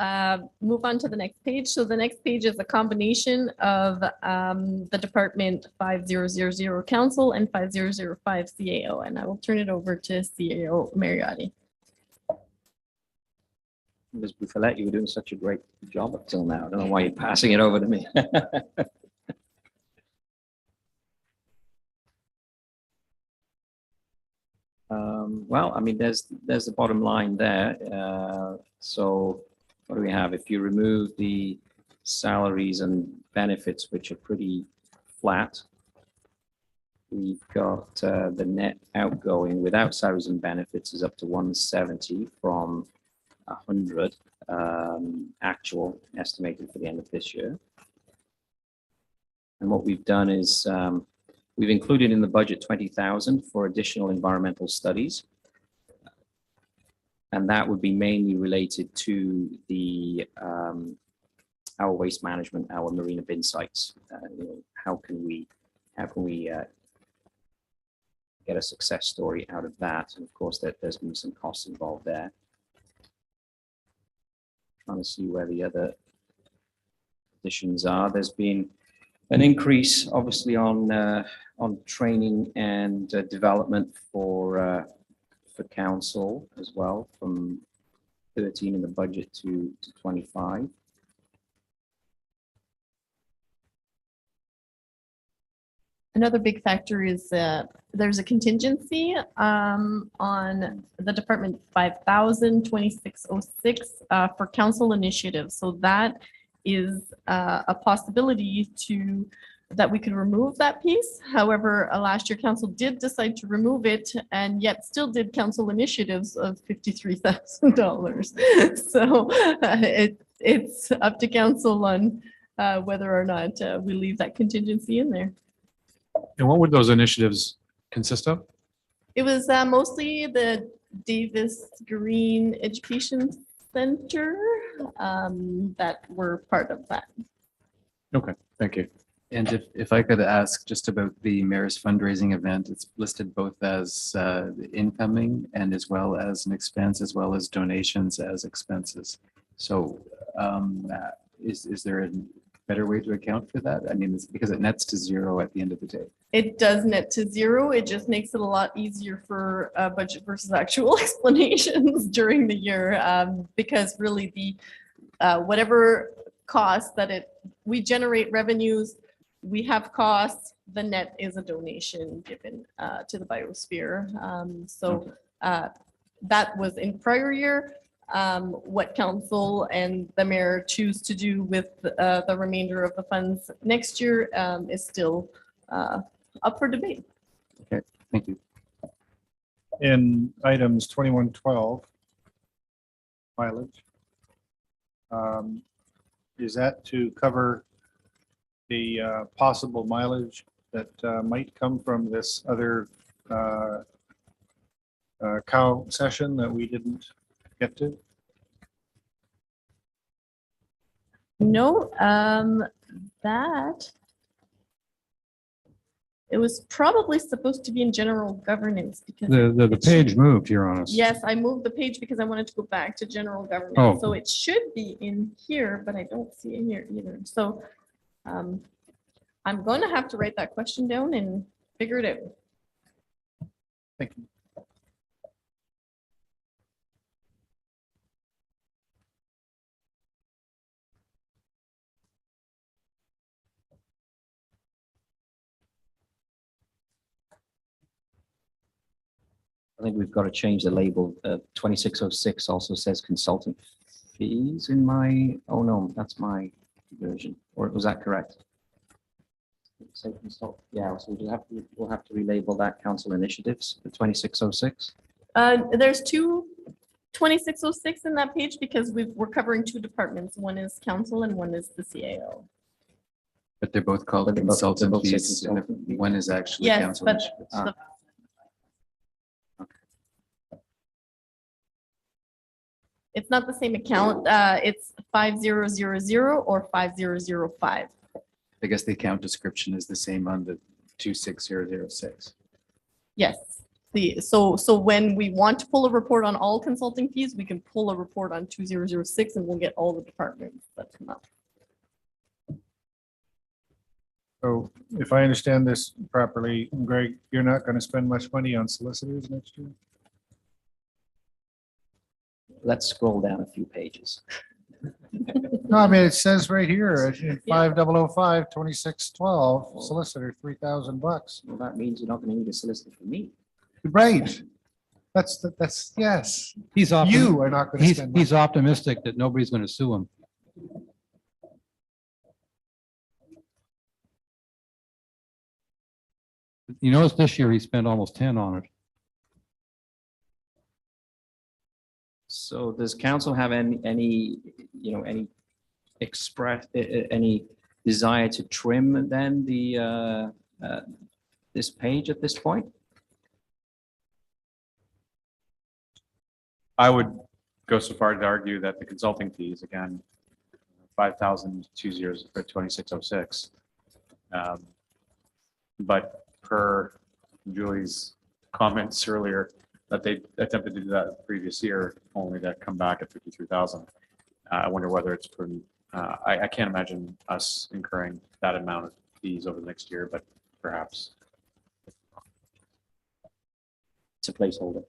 move on to the next page. So the next page is a combination of the Department 5000 Council and 5005 CAO, and I will turn it over to CAO Mariotti. Ms. Bouffalette, you were doing such a great job up till now. I don't know why you're passing it over to me. Well, I mean, there's the bottom line there. So what do we have? If you remove the salaries and benefits, which are pretty flat, we've got the net outgoing without salaries and benefits is up to 170 from 100 actual estimated for the end of this year. And what we've done is we've included in the budget 20,000 for additional environmental studies. And that would be mainly related to the our waste management, our marina bin sites. You know, how can we get a success story out of that? And of course, there's been some costs involved there. Trying to see where the other additions are. There's been an increase, obviously, on training and development for council as well, from 13 in the budget to 25. Another big factor is there's a contingency on the Department 5000-2606 for council initiatives. So that is a possibility that we could remove that piece. However, last year council did decide to remove it and yet still did council initiatives of $53,000. So it's up to council on whether or not we leave that contingency in there. And what would those initiatives consist of? It was mostly the Davis Green Education Center that were part of that. Okay, thank you. And if I could ask just about the mayor's fundraising event, it's listed both as incoming and as well as an expense, as well as donations as expenses. So is there a better way to account for that? I mean, it's because it nets to zero at the end of the day. It does net to zero. It just makes it a lot easier for budget versus actual explanations during the year, because really the whatever costs that we generate revenues, we have costs, the net is a donation given to the Biosphere. So that was in prior year. What council and the mayor choose to do with the remainder of the funds next year is still up for debate. Okay, thank you. In items 2112, mileage, is that to cover the possible mileage that might come from this other cow session that we didn't get to? No, that it was probably supposed to be in general governance because The page moved, Your Honor. yes, I moved the page because I wanted to go back to general governance. Oh. So it should be in here, but I don't see it here either. So I'm going to have to write that question down and figure it out. Thank you. I think we've got to change the label. 2606 also says consultant fees in my, oh no, that's my version. Or was that correct? Say consult, yeah, so we'll have to relabel that council initiatives, the 2606. There's two 2606 in that page because we're covering two departments. One is council and one is the CAO. But they're both called But they both- consultant they both say fees. And if consultant fees. one is actually Yes, council. but initiatives. the- it's not the same account. It's 5000 or 5005. I guess the account description is the same on the 26006. Yes. So when we want to pull a report on all consulting fees, we can pull a report on 2006 and we'll get all the departments that come up. So if I understand this properly, Greg, you're not going to spend much money on solicitors next year? Let's scroll down a few pages. No, I mean, it says right here, 5005, 2612, solicitor, $3,000. Well, that means you're not going to need a solicitor for me. Right. That's, yes. He's You are not going to spend. He's optimistic that nobody's going to sue him. You notice this year he spent almost 10 on it. So does council have any express, any desire to trim then the, this page at this point? I would go so far to argue that the consulting fees, again, 5,020 for 2606. But per Julie's comments earlier, that they attempted to do that the previous year, only to come back at 53,000. I wonder whether it's prudent. I can't imagine us incurring that amount of fees over the next year, but perhaps. It's a placeholder.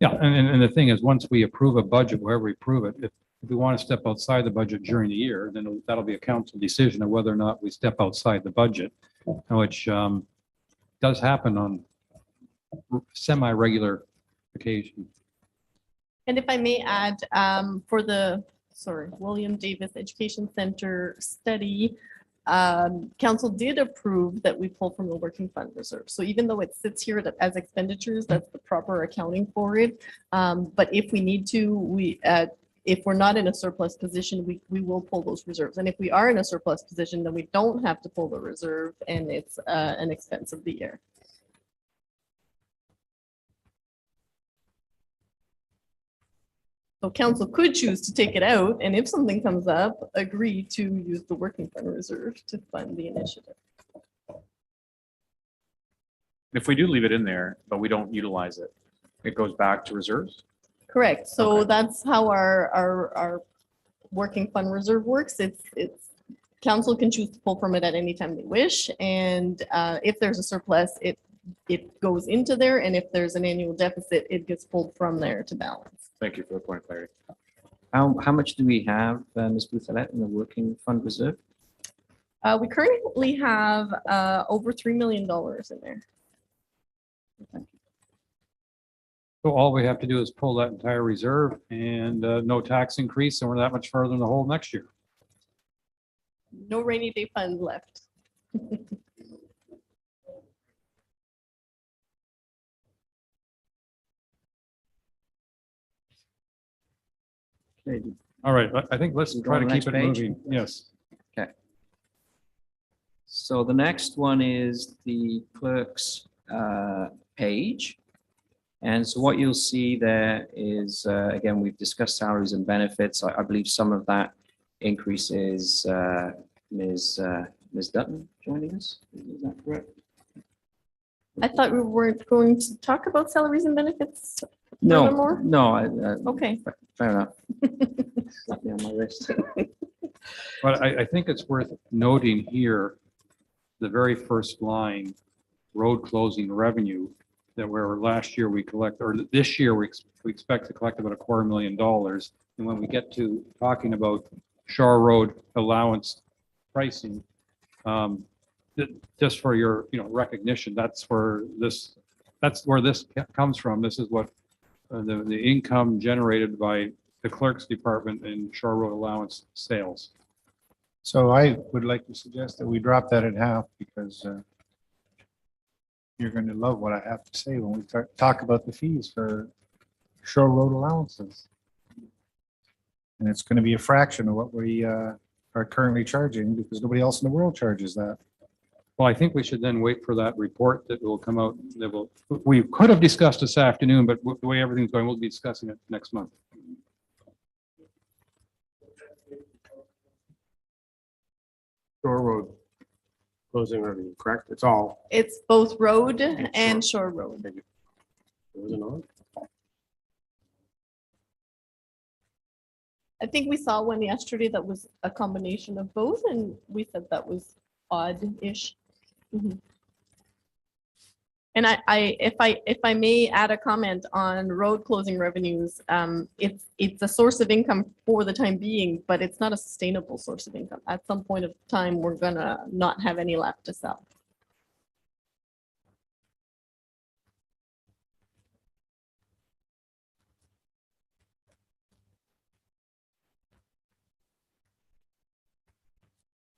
Yeah, and the thing is, once we approve a budget, wherever we approve it, if we want to step outside the budget during the year, then that'll be a council decision of whether or not we step outside the budget, which does happen on semi-regular occasion. And if I may add, for the, William Davis Education Center study, council did approve that we pull from the working fund reserve. So even though it sits here as expenditures, that's the proper accounting for it. But if we need to, if we're not in a surplus position, we will pull those reserves. And if we are in a surplus position, then we don't have to pull the reserve and it's an expense of the year. So council could choose to take it out, and if something comes up, agree to use the working fund reserve to fund the initiative. If we do leave it in there, but we don't utilize it, it goes back to reserves? Correct. So that's how our working fund reserve works. It's council can choose to pull from it at any time they wish, and if there's a surplus, it goes into there, and if there's an annual deficit, it gets pulled from there to balance. Thank you for the point of clarity. How much do we have, Ms. Bouthelette, in the working fund reserve? We currently have over $3 million in there. So all we have to do is pull that entire reserve and no tax increase, and we're that much further in the hole next year. No rainy day fund left. All right, I think let's We go try on to the keep it next page? moving. Yes. Okay. So the next one is the clerk's page. And so what you'll see there is, again, we've discussed salaries and benefits. I believe some of that increase is Ms. Dutton joining us. Is that correct? I thought we weren't going to talk about salaries and benefits. No, furthermore? no. Okay. Fair enough. Slap me on my wrist. But I think it's worth noting here, the very first line, road closing revenue, that where last year we collect, or this year we expect to collect about $250,000. And when we get to talking about Shore Road allowance pricing, just for your, recognition, that's where this comes from. This is what the income generated by the clerk's department in Shore Road allowance sales. So I would like to suggest that we drop that in half because you're going to love what I have to say when we talk about the fees for Shore Road allowances. And it's going to be a fraction of what we are currently charging because nobody else in the world charges that. Well, I think we should then wait for that report that will come out. We could have discussed this afternoon, but the way everything's going, we'll be discussing it next month. Shore Road closing revenue, correct? It's all. It's both road and Shore Road. Was it on? I think we saw one yesterday that was a combination of both, and we said that was odd-ish. And if I may add a comment on road closing revenues, it's a source of income for the time being, but it's not a sustainable source of income. At some point of time, we're gonna not have any left to sell.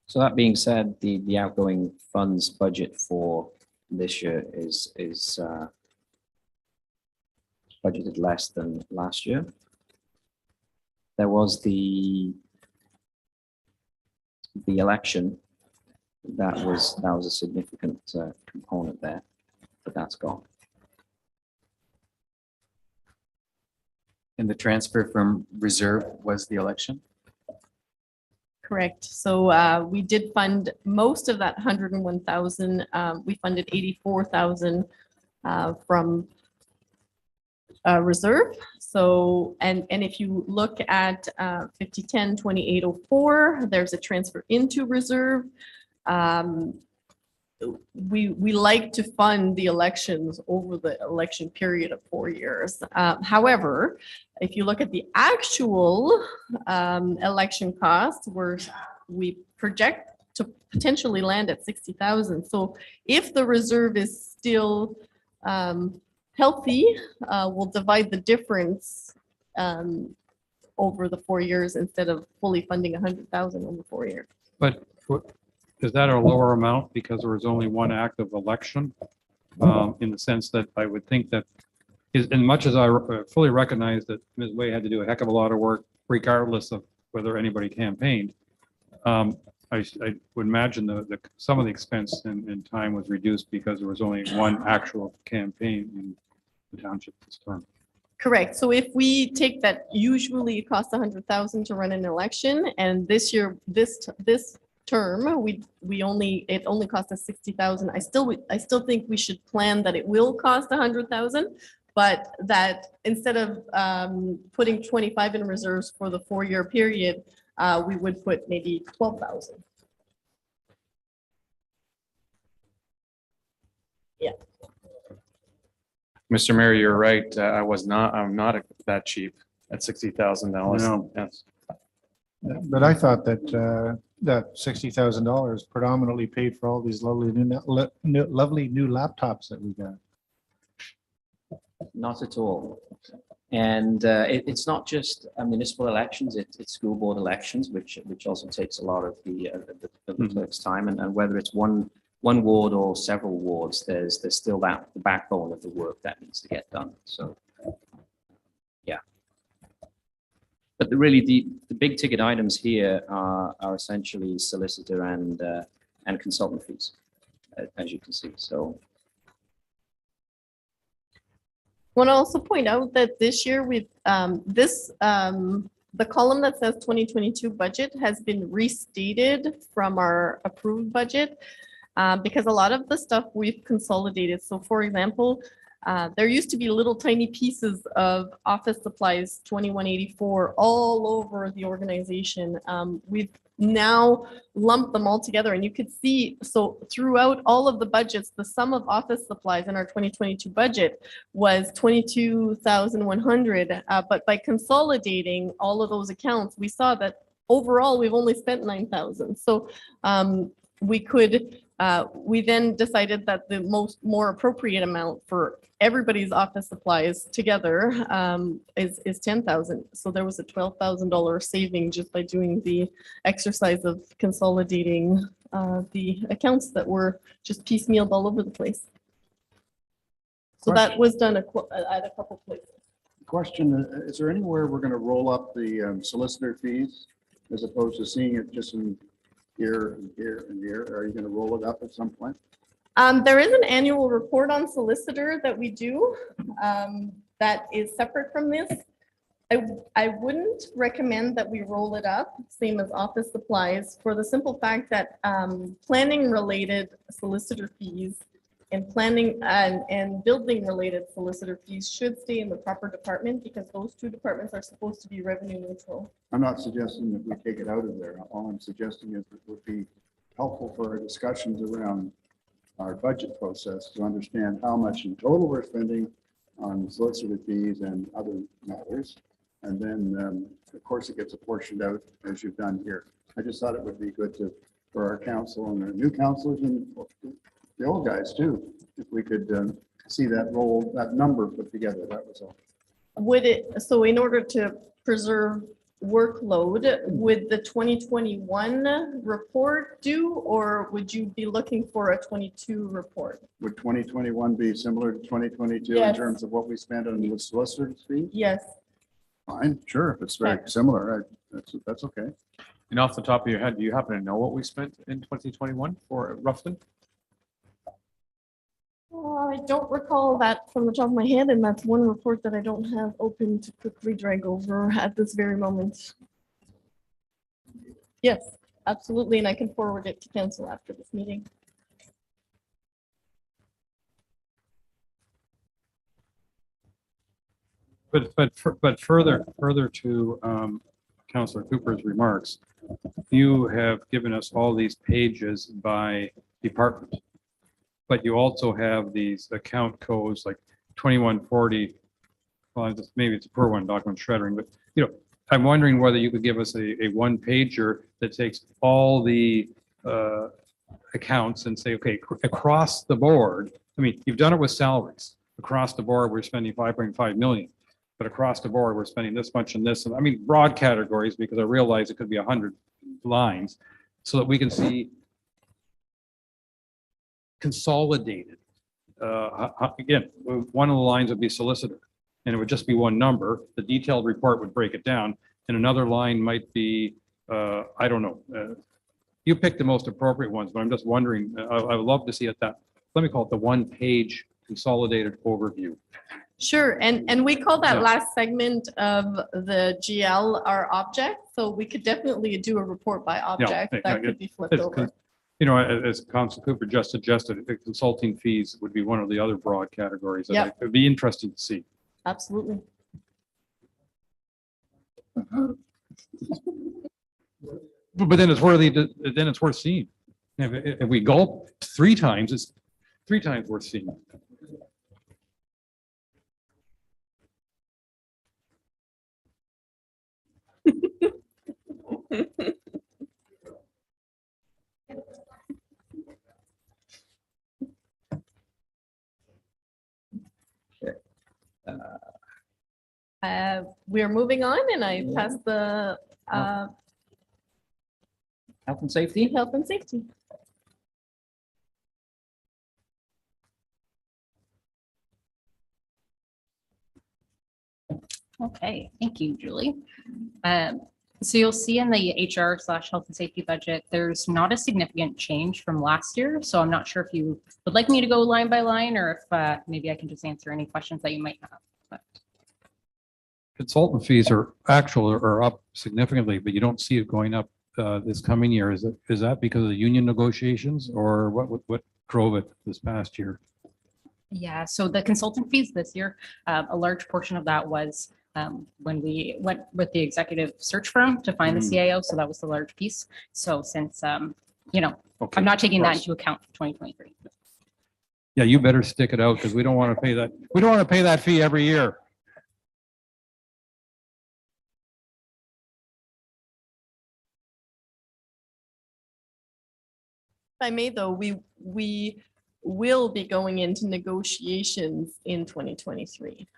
So that being said, the outgoing funds budget for this year is budgeted less than last year. There was the election that was a significant component there, but that's gone. And the transfer from reserve was the election? Correct. So we did fund most of that 101,000. We funded 84,000 from reserve. So, and if you look at 5010-2804, there's a transfer into reserve. We like to fund the elections over the election period of 4 years. However, if you look at the actual election costs, we project to potentially land at 60,000. So if the reserve is still healthy, we'll divide the difference over the 4 years instead of fully funding 100,000 over 4 years. But is that a lower amount because there was only one active election? In the sense that I would think that as much as I fully recognize that Ms. Way had to do a heck of a lot of work regardless of whether anybody campaigned, I would imagine some of the expense and time was reduced because there was only one actual campaign in the township this term. Correct. So if we take that, usually it costs 100,000 to run an election, and this year, this term, it only cost us 60,000. I still think we should plan that it will cost 100,000, but that instead of putting 25 in reserves for the 4-year period, we would put maybe 12,000. Yeah. Mr. Mayor, you're right. I'm not that cheap at $60,000. No. Yes. But I thought that that $60,000 predominantly paid for all these lovely new laptops that we got. Not at all. And it's not just municipal elections, it's school board elections, which also takes a lot of the clerk's time. And whether it's one ward or several wards, there's still the backbone of the work that needs to get done. So, yeah. But really, the big ticket items here are essentially solicitor and consultant fees, as you can see. So. I want to also point out that this year with this the column that says 2022 budget has been restated from our approved budget because a lot of the stuff we've consolidated. So for example, there used to be little tiny pieces of office supplies 2184 all over the organization. We've now lumped them all together, and you could see, so throughout all of the budgets, the sum of office supplies in our 2022 budget was 22,100. But by consolidating all of those accounts, we saw that overall we've only spent 9,000. So we then decided that the more appropriate amount for everybody's office supplies together is 10,000. So there was a $12,000 saving just by doing the exercise of consolidating the accounts that were just piecemealed all over the place. So that was done at a couple places. Question, is there anywhere we're going to roll up the solicitor fees as opposed to seeing it just in here and here and here? Are you going to roll it up at some point? There is an annual report on solicitor that we do that is separate from this. I wouldn't recommend that we roll it up, same as office supplies, for the simple fact that planning related solicitor fees and planning and building related solicitor fees should stay in the proper department because those two departments are supposed to be revenue neutral. I'm not suggesting that we take it out of there. All I'm suggesting is it would be helpful for our discussions around our budget process to understand how much in total we're spending on solicitor fees and other matters. And then, of course, it gets apportioned out as you've done here. I just thought it would be good for our council and our new councilors and the old guys too, if we could see that number put together. That was all. So in order to preserve workload, would the 2021 report do, or would you be looking for a 22 report? Would 2021 be similar to 2022 Yes. in terms of what we spent on the solicitor's fee? Yes. Fine, sure. If it's very similar, that's okay. And off the top of your head, do you happen to know what we spent in 2021 for roughly? I don't recall that from the top of my head, and that's one report that I don't have open to quickly drag over at this very moment. Yes, absolutely, and I can forward it to council after this meeting. But further to Councillor Cooper's remarks, you have given us all these pages by department. But you also have these account codes like 2140. Well, maybe it's a per one document shreddering, but I'm wondering whether you could give us a one pager that takes all the accounts and say, okay, across the board. I mean, you've done it with salaries. Across the board, we're spending 5.5 million, but across the board, we're spending this much and this. And I mean, broad categories, because I realize it could be 100 lines, so that we can see consolidated. Again, one of the lines would be solicitor, and it would just be one number. The detailed report would break it down, and another line might be, I don't know. You pick the most appropriate ones, but I'm just wondering. I would love to see it that. Let me call it the one-page consolidated overview. Sure, and we call that Yeah. last segment of the GL our object, so we could definitely do a report by object that could be flipped over. As Councilor Cooper just suggested, the consulting fees would be one of the other broad categories that Yep. it would be interesting to see. Absolutely. But then it's worth seeing. If we gulp 3 times, it's 3 times worth seeing. We are moving on, and I pass the Health and safety. Health and safety. Okay, thank you, Julie. So you'll see in the HR/health and safety budget, there's not a significant change from last year. So I'm not sure if you would like me to go line by line, or if maybe I can just answer any questions that you might have. But Consultant fees are up significantly, but you don't see it going up this coming year. Is that because of the union negotiations, or what drove it this past year? Yeah, so the consultant fees this year, a large portion of that was when we went with the executive search firm to find the CIO. So that was the large piece. So since, you know, Okay, I'm not taking of that course. into account for 2023. Yeah, you better stick it out because we don't want to pay that. We don't want to pay that fee every year. If I may, though, we will be going into negotiations in 2023.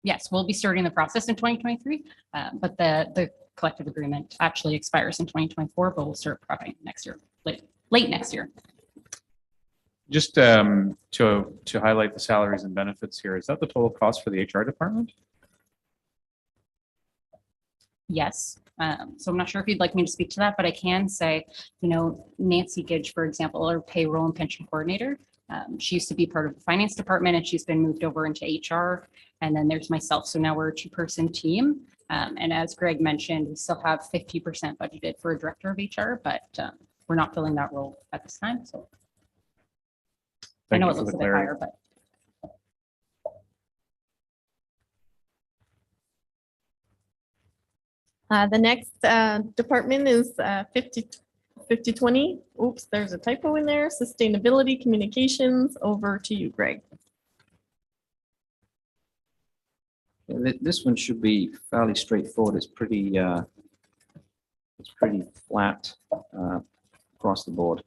Yes, we'll be starting the process in 2023, but the collective agreement actually expires in 2024, but we'll start prepping next year, late next year. Just to highlight the salaries and benefits here, is that the total cost for the HR department? Yes. So I'm not sure if you'd like me to speak to that, but I can say, you know, Nancy Gidge, for example, our payroll and pension coordinator. She used to be part of the finance department and she's been moved over into HR. And then there's myself. So now we're a 2-person team. And as Greg mentioned, we still have 50% budgeted for a director of HR, but we're not filling that role at this time. So I know it looks a bit higher, but. The next department is 5020. Oops, there's a typo in there. Sustainability Communications. Over to you, Greg. This one should be fairly straightforward. It's pretty flat across the board.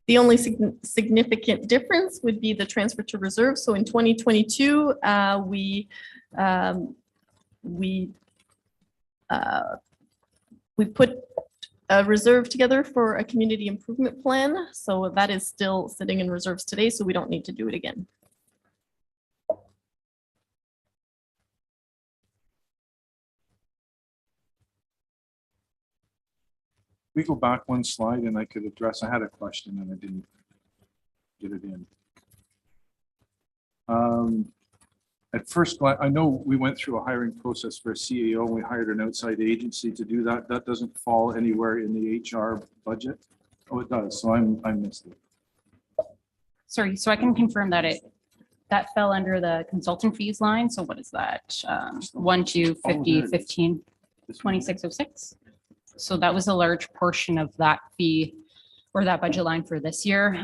The only significant difference would be the transfer to reserve. So in 2022, we put a reserve together for a community improvement plan. So that is still sitting in reserves today, so we don't need to do it again. We go back one slide and I could address, I had a question and I didn't get it in. At first, I know we went through a hiring process for a CEO and we hired an outside agency to do that. That doesn't fall anywhere in the HR budget. Oh, it does. So I missed it. Sorry, so I can confirm that that fell under the consultant fees line. So what is that? 1 to 50, 15, 2606. So that was a large portion of that fee or that budget line for this year.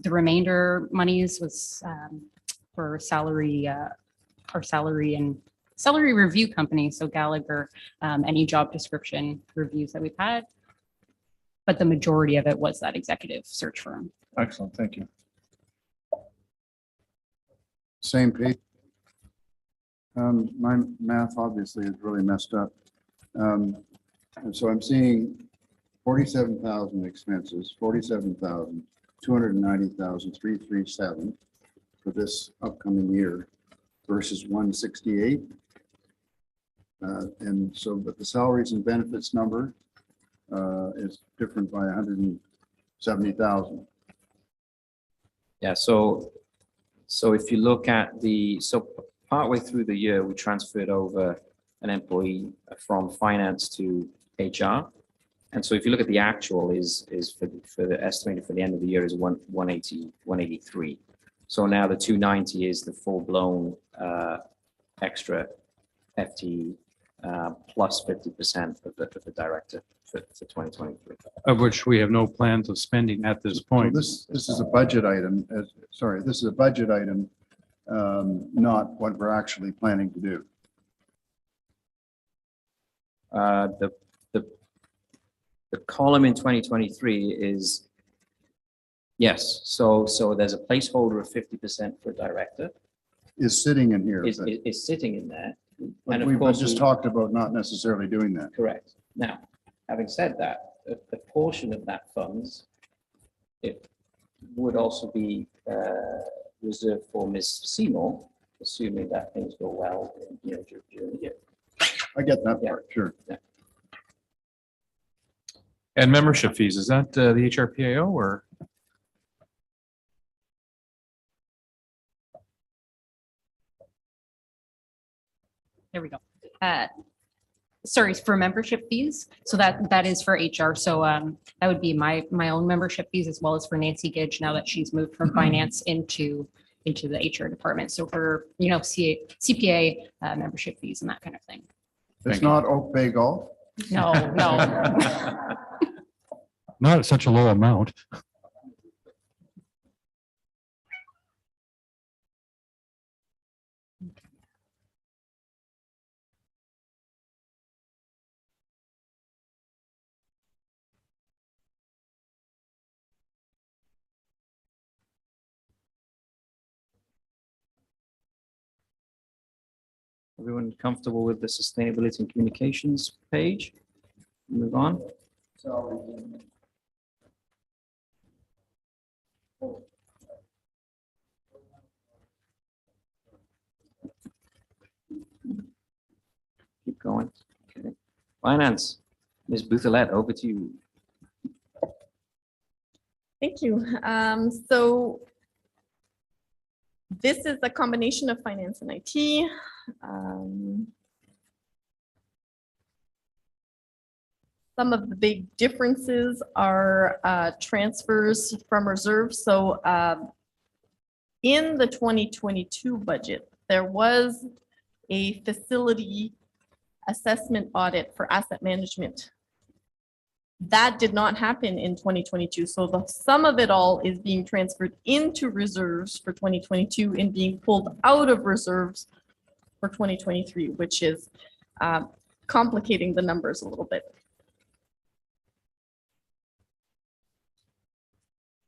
The remainder monies was for salary review company. So Gallagher, any job description reviews that we've had. But the majority of it was that executive search firm. Excellent. Thank you. Same page. My math obviously is really messed up. And so I'm seeing 47,000 expenses, 47,000, 290,000, 337 for this upcoming year versus 168. And so, but the salaries and benefits number is different by 170,000. Yeah, so if you look at partway through the year, we transferred over an employee from finance to HR. And so if you look at the actual is for the estimated for the end of the year is 183. So now the 290 is the full blown extra FTE plus 50% of the director for 2023. Of which we have no plans of spending at this point. So this is a budget item. This is a budget item, not what we're actually planning to do. The column in 2023 is, yes, so there's a placeholder of 50% for director. Is sitting in here. Is sitting in there. But And we of course, just talked about not necessarily doing that. correct. Now, having said that, a portion of that funds, it would also be reserved for Ms. Seymour, assuming that things go well, during the year. I get that part, sure. Yeah. And membership fees, is that the HRPAO or? there we go. Sorry, for membership fees. So that is for HR. So that would be my own membership fees as well as for Nancy Gidge now that she's moved from finance into the HR department. So for, CPA membership fees and that kind of thing. It's not Oak Bay Golf? No, no. Not at such a low amount. Everyone comfortable with the sustainability and communications page? Move on. Keep going. Okay. Finance, Ms. Bouthelette, over to you. Thank you. So this is a combination of finance and IT. Some of the big differences are transfers from reserves. So in the 2022 budget, there was a facility assessment audit for asset management. That did not happen in 2022. So the sum of it all is being transferred into reserves for 2022 and being pulled out of reserves for 2023, which is complicating the numbers a little bit.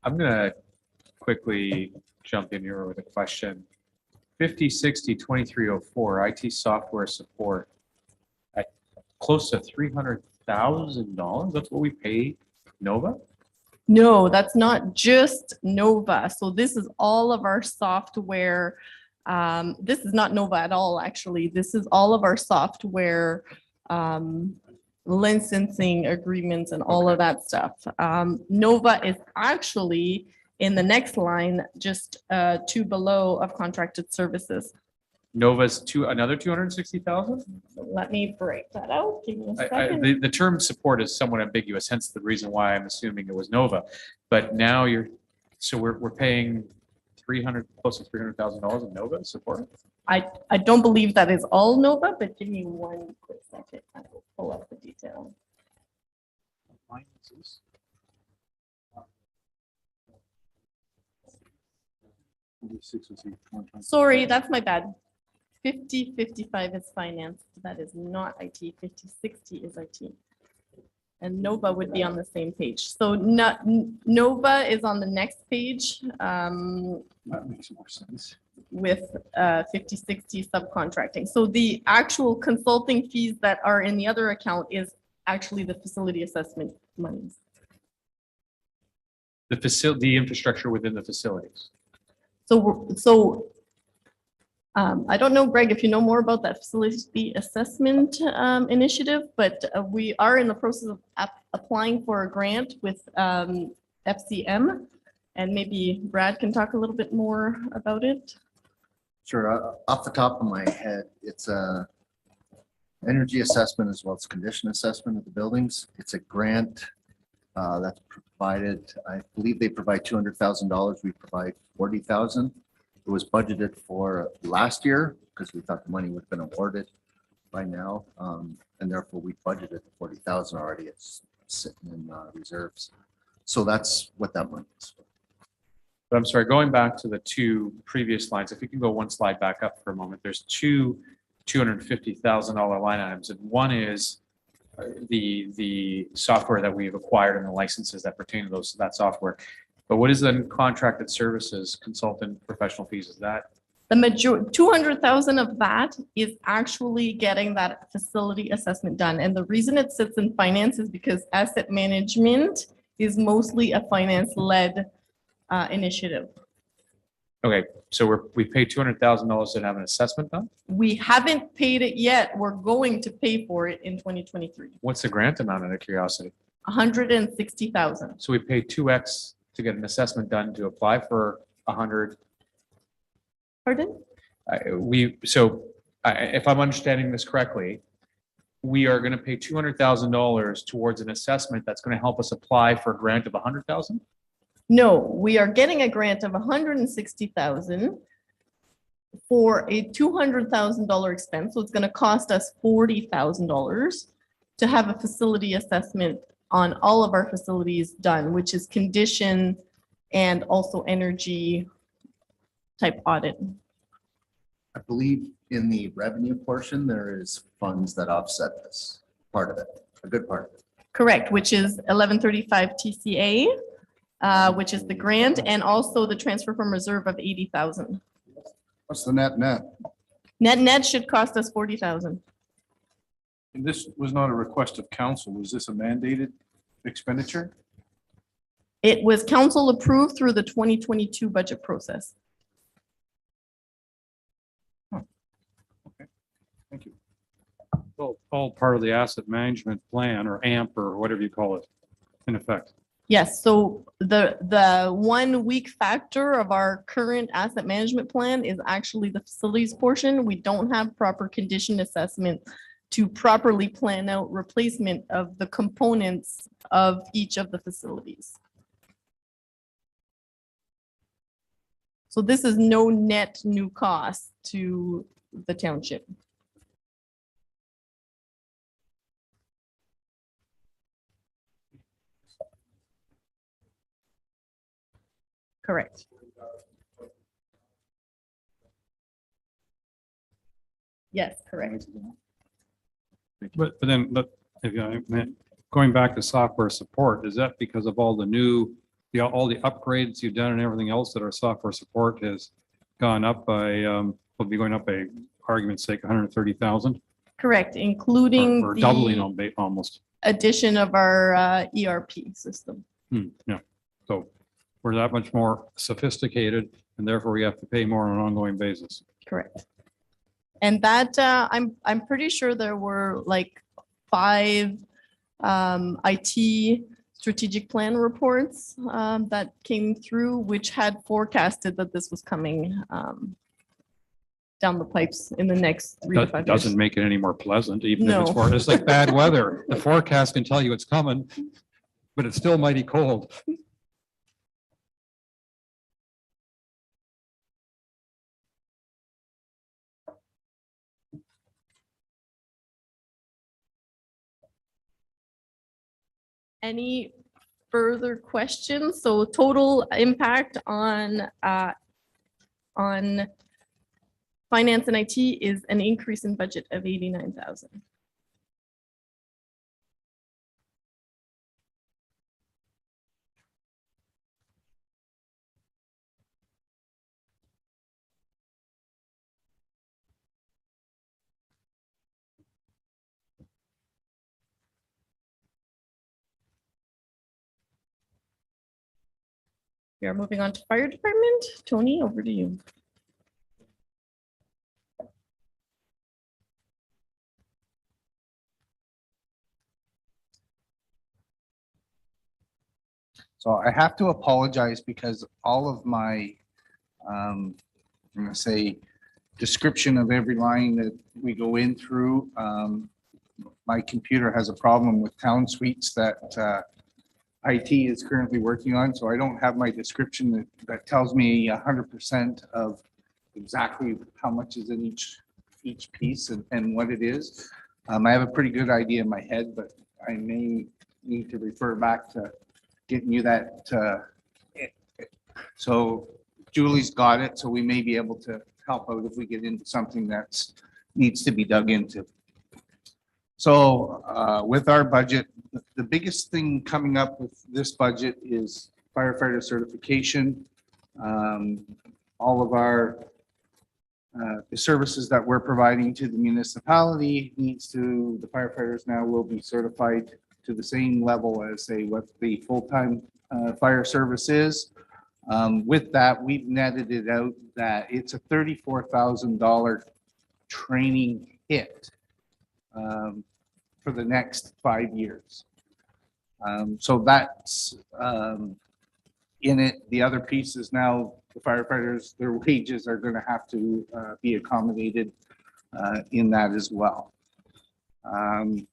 I'm gonna quickly jump in here with a question. 5060-2304 IT software support at close to $300,000. That's what we pay Nova? No, that's not just Nova. So this is all of our software. This is not Nova at all, actually. This is all of our software licensing agreements and all of that stuff. Nova is actually in the next line, just two below of contracted services. Nova's another 260,000? Let me break that out. Give me a second. The term support is somewhat ambiguous, hence the reason why I'm assuming it was Nova. But now we're paying close to $300,000 in Nova support? I don't believe that is all Nova, but give me one quick second. I will pull up the detail. Sorry, that's my bad. 5055 is finance. That is not IT. 5060 is IT. And Nova would be on the same page. So Nova is on the next page. That makes more sense. With 5060 subcontracting. So the actual consulting fees that are in the other account is actually the facility assessment monies. The infrastructure within the facilities. So I don't know, Greg, if you know more about that facility assessment initiative, but we are in the process of applying for a grant with FCM, and maybe Brad can talk a little bit more about it. Sure. Off the top of my head, it's a energy assessment as well as condition assessment of the buildings. It's a grant that's provided. I believe they provide $200,000. We provide $40,000. It was budgeted for last year because we thought the money would have been awarded by now, and therefore we budgeted $40,000 already. It's sitting in reserves. So that's what that money is for. But I'm sorry, going back to the two previous lines, if you can go one slide back up for a moment, there's two $250,000 line items. And one is the software that we've acquired and the licenses that pertain to that software. But what is the contracted services consultant professional fees? Is that? The major 200,000 of that is actually getting that facility assessment done. And the reason it sits in finance is because asset management is mostly a finance-led initiative. Okay, so we pay $200,000 to have an assessment done? We haven't paid it yet. We're going to pay for it in 2023. What's the grant amount, out of curiosity? 160,000. So we pay 2x to get an assessment done to apply for 100. Pardon? So if I'm understanding this correctly, we are going to pay $200,000 towards an assessment that's going to help us apply for a grant of 100,000? No, we are getting a grant of 160,000 for a $200,000 expense. So it's going to cost us $40,000 to have a facility assessment on all of our facilities done, which is condition and also energy type audit. I believe in the revenue portion, there is funds that offset this part of it, a good part of it. Correct, which is 1135 TCA, which is the grant, and also the transfer from reserve of 80,000. What's the net? Net should cost us 40,000. And this was not a request of council. Was this a mandated expenditure? It was council approved through the 2022 budget process. Thank you. So all part of the asset management plan, or AMP, or whatever you call it, in effect. Yes, so the 1 weak factor of our current asset management plan is actually the facilities portion. We don't have proper condition assessment to properly plan out replacement of the components of each of the facilities. So this is no net new cost to the township. Correct. Yes, correct. But if you, going back to software support, is that because of all the new, all the upgrades you've done and everything else that our software support has gone up by, will be going up by argument's sake, 130,000? Correct, including Or the doubling on almost. addition of our ERP system. Yeah, so we're that much more sophisticated, and therefore we have to pay more on an ongoing basis. Correct. And that, I'm pretty sure there were like 5 IT strategic plan reports that came through, which had forecasted that this was coming down the pipes in the next 3 to 5 years. Doesn't make it any more pleasant, even if it's No. it's like bad weather. The forecast can tell you it's coming, but it's still mighty cold. Any further questions? So total impact on finance and IT is an increase in budget of 89,000. We are moving on to fire department. Tony, over to you. So I have to apologize because all of my, I'm gonna say, description of every line that we go in through, my computer has a problem with Town Suites that IT is currently working on, so I don't have my description that tells me 100% of exactly how much is in each piece and what it is. I have a pretty good idea in my head, but I may need to refer back to getting you that. So Julie's got it, so we may be able to help out if we get into something that's needs to be dug into. So with our budget, the biggest thing coming up with this budget is firefighter certification. All of our the services that we're providing to the municipality the firefighters now will be certified to the same level as say what the full-time fire service is. With that, we've netted it out that it's a $34,000 training hit for the next 5 years. So that's in it. The other piece is now the firefighters, their wages are going to have to be accommodated in that as well. I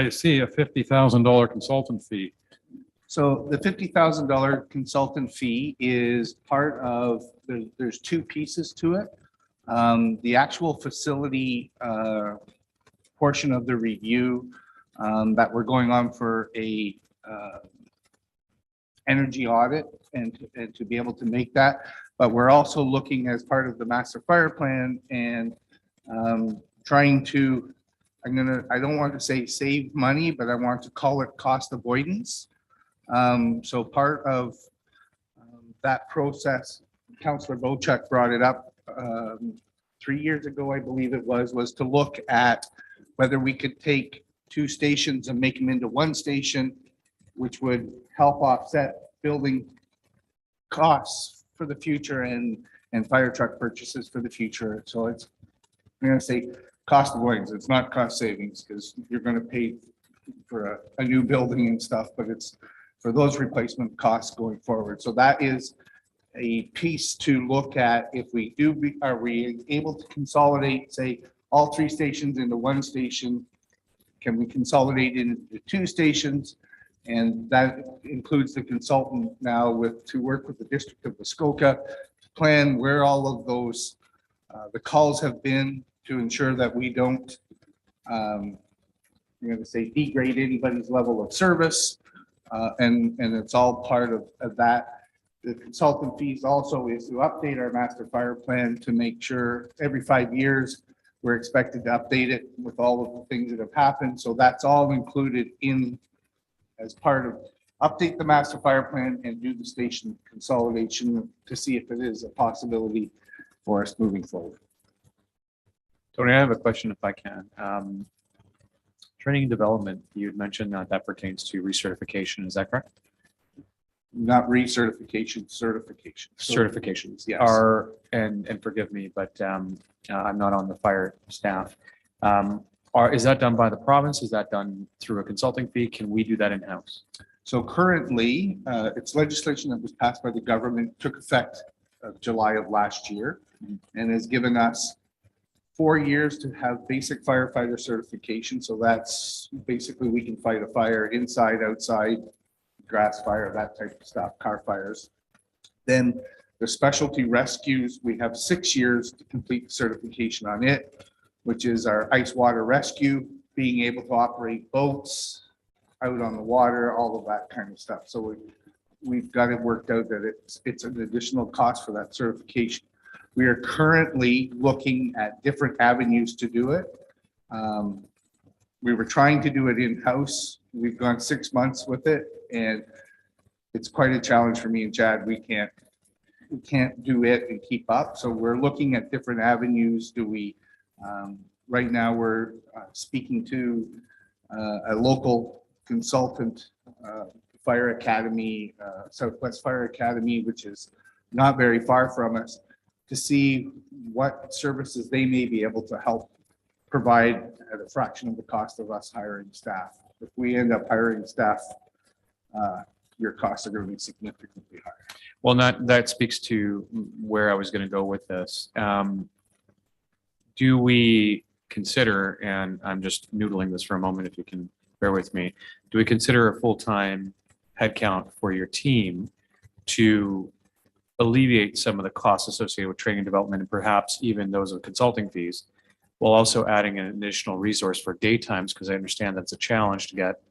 see a $50,000 consultant fee. So the $50,000 consultant fee is part of, there's two pieces to it. The actual facility portion of the review that we're going on for a energy audit and to be able to make that. But we're also looking as part of the master fire plan and trying to, I don't want to say save money, but I want to call it cost avoidance. So part of that process, Councillor Bochuk brought it up 3 years ago, I believe it was to look at whether we could take two stations and make them into one station, which would help offset building costs for the future and fire truck purchases for the future. So it's, I'm going to say cost avoidance. It's not cost savings because you're going to pay for a new building and stuff, but it's for those replacement costs going forward. So that is a piece to look at. If we do, are we able to consolidate, say, all three stations into one station? Can we consolidate into two stations? And that includes the consultant now to work with the District of Muskoka to plan where all of those, the calls have been to ensure that we don't, I'm going to say, degrade anybody's level of service. And it's all part of that. The consultant fees also is to update our master fire plan to make sure every 5 years we're expected to update it with all of the things that have happened. So that's all included in as part of update the master fire plan and do the station consolidation to see if it is a possibility for us moving forward. Tony, I have a question if I can. Training and development, you had mentioned that pertains to recertification. Is that correct? Not recertification, certification. Certifications, yes. Are, and forgive me, but I'm not on the fire staff. Is that done by the province? Is that done through a consulting fee? Can we do that in-house? So currently, it's legislation that was passed by the government, took effect July of last year, and has given us 4 years to have basic firefighter certification. So that's basically we can fight a fire inside, outside, grass fire, that type of stuff, car fires. Then the specialty rescues, we have 6 years to complete the certification on it, which is our ice water rescue, being able to operate boats out on the water, all of that kind of stuff. So we've got it worked out that it's an additional cost for that certification. We are currently looking at different avenues to do it. We were trying to do it in-house. We've gone 6 months with it, and it's quite a challenge for me and Chad. We can't do it and keep up. So we're looking at different avenues. Do we? Right now, we're speaking to a local consultant, Fire Academy, Southwest Fire Academy, which is not very far from us, to see what services they may be able to help provide at a fraction of the cost of us hiring staff. If we end up hiring staff, your costs are going to be significantly higher. Well, that speaks to where I was going to go with this. Do we consider, and I'm just noodling this for a moment, if you can bear with me, do we consider a full-time headcount for your team to alleviate some of the costs associated with training and development and perhaps even those of consulting fees, while also adding an additional resource for daytimes? Because I understand that's a challenge to get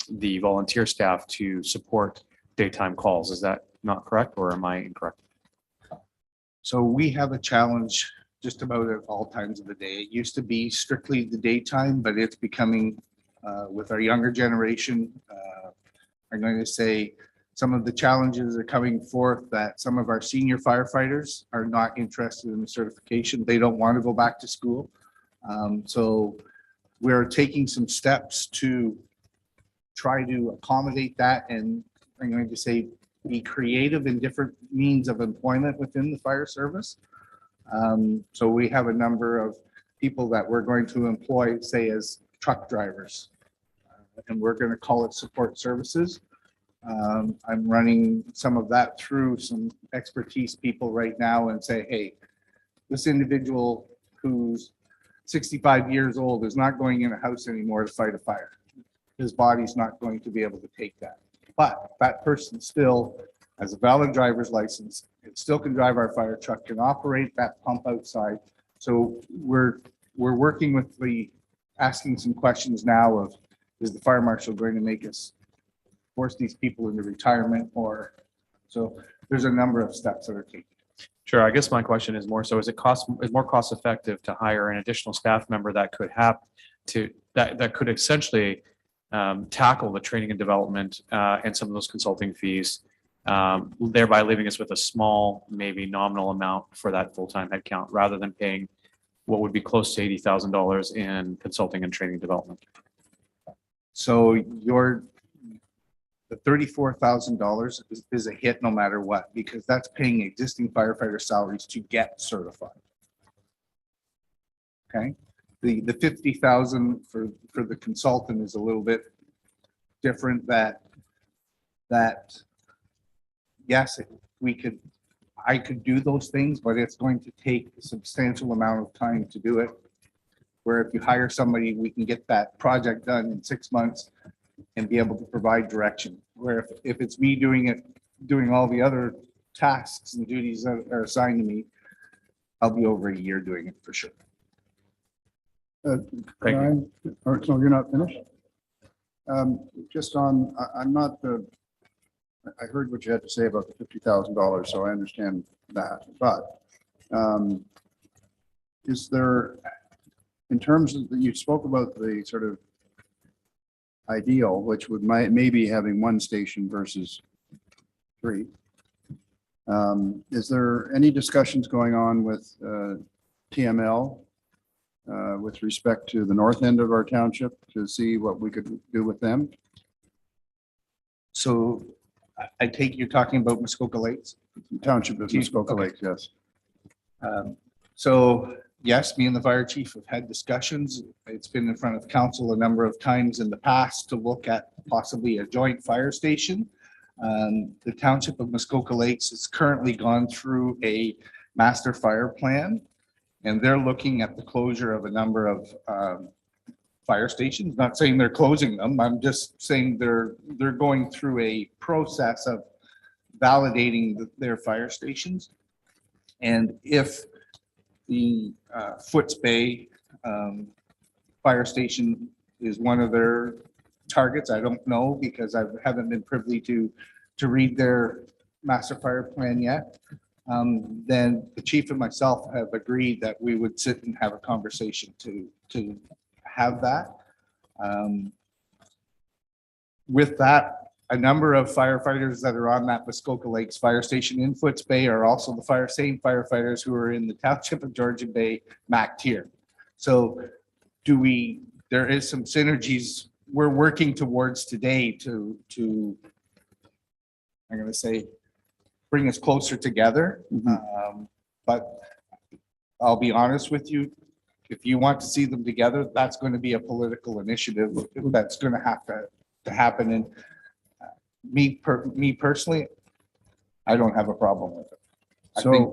the volunteer staff to support daytime calls. Is that not correct, or am I incorrect? So we have a challenge just about at all times of the day. It used to be strictly the daytime, but it's becoming, with our younger generation, I'm going to say some of the challenges are coming forth that some of our senior firefighters are not interested in the certification. They don't want to go back to school. So we're taking some steps to try to accommodate that, and I'm going to say be creative in different means of employment within the fire service. So we have a number of people that we're going to employ, say, as truck drivers, and we're going to call it support services. I'm running some of that through some expertise people right now and say, hey, this individual who's 65 years old is not going in a house anymore to fight a fire. His body's not going to be able to take that. But that person still has a valid driver's license, it still can drive our fire truck, can operate that pump outside. So we're working with asking some questions now of, is the fire marshal going to make us force these people into retirement? Or so there's a number of steps that are taken. Sure. I guess my question is more so, is more cost effective to hire an additional staff member that could that could essentially tackle the training and development and some of those consulting fees, thereby leaving us with a small, maybe nominal amount for that full-time headcount, rather than paying what would be close to $80,000 in consulting and training development? So the $34,000 is a hit no matter what, because that's paying existing firefighter salaries to get certified. Okay, the $50,000 for the consultant is a little bit different. That yes, I could do those things, but it's going to take a substantial amount of time to do it. Where if you hire somebody, we can get that project done in 6 months and be able to provide direction. Where if it's me doing all the other tasks and duties that are assigned to me, I'll be over a year doing it for sure. Thank you. Or, so you're not finished? Just on, I'm not, I heard what you had to say about the $50,000, so I understand that. But is there, in terms of, you spoke about the sort of ideal, which would maybe having one station versus 3. Is there any discussions going on with TML with respect to the north end of our township to see what we could do with them? So I take you're talking about Muskoka Lakes? Township of Muskoka Lakes, yes. So yes, me and the fire chief have had discussions. It's been in front of council a number of times in the past to look at possibly a joint fire station. The Township of Muskoka Lakes has currently gone through a master fire plan, and they're looking at the closure of a number of fire stations. Not saying they're closing them. I'm just saying they're going through a process of validating their fire stations. And if the Foots Bay fire station is one of their targets, I don't know, because I haven't been privy to read their master fire plan yet. Then the chief and myself have agreed that we would sit and have a conversation to have that. With that, a number of firefighters that are on that Muskoka Lakes fire station in Foots Bay are also the same firefighters who are in the Township of Georgian Bay MacTier. So there is some synergies we're working towards today to I'm going to say, bring us closer together. But I'll be honest with you, if you want to see them together, that's going to be a political initiative that's going to have to happen. And me personally, I don't have a problem with it.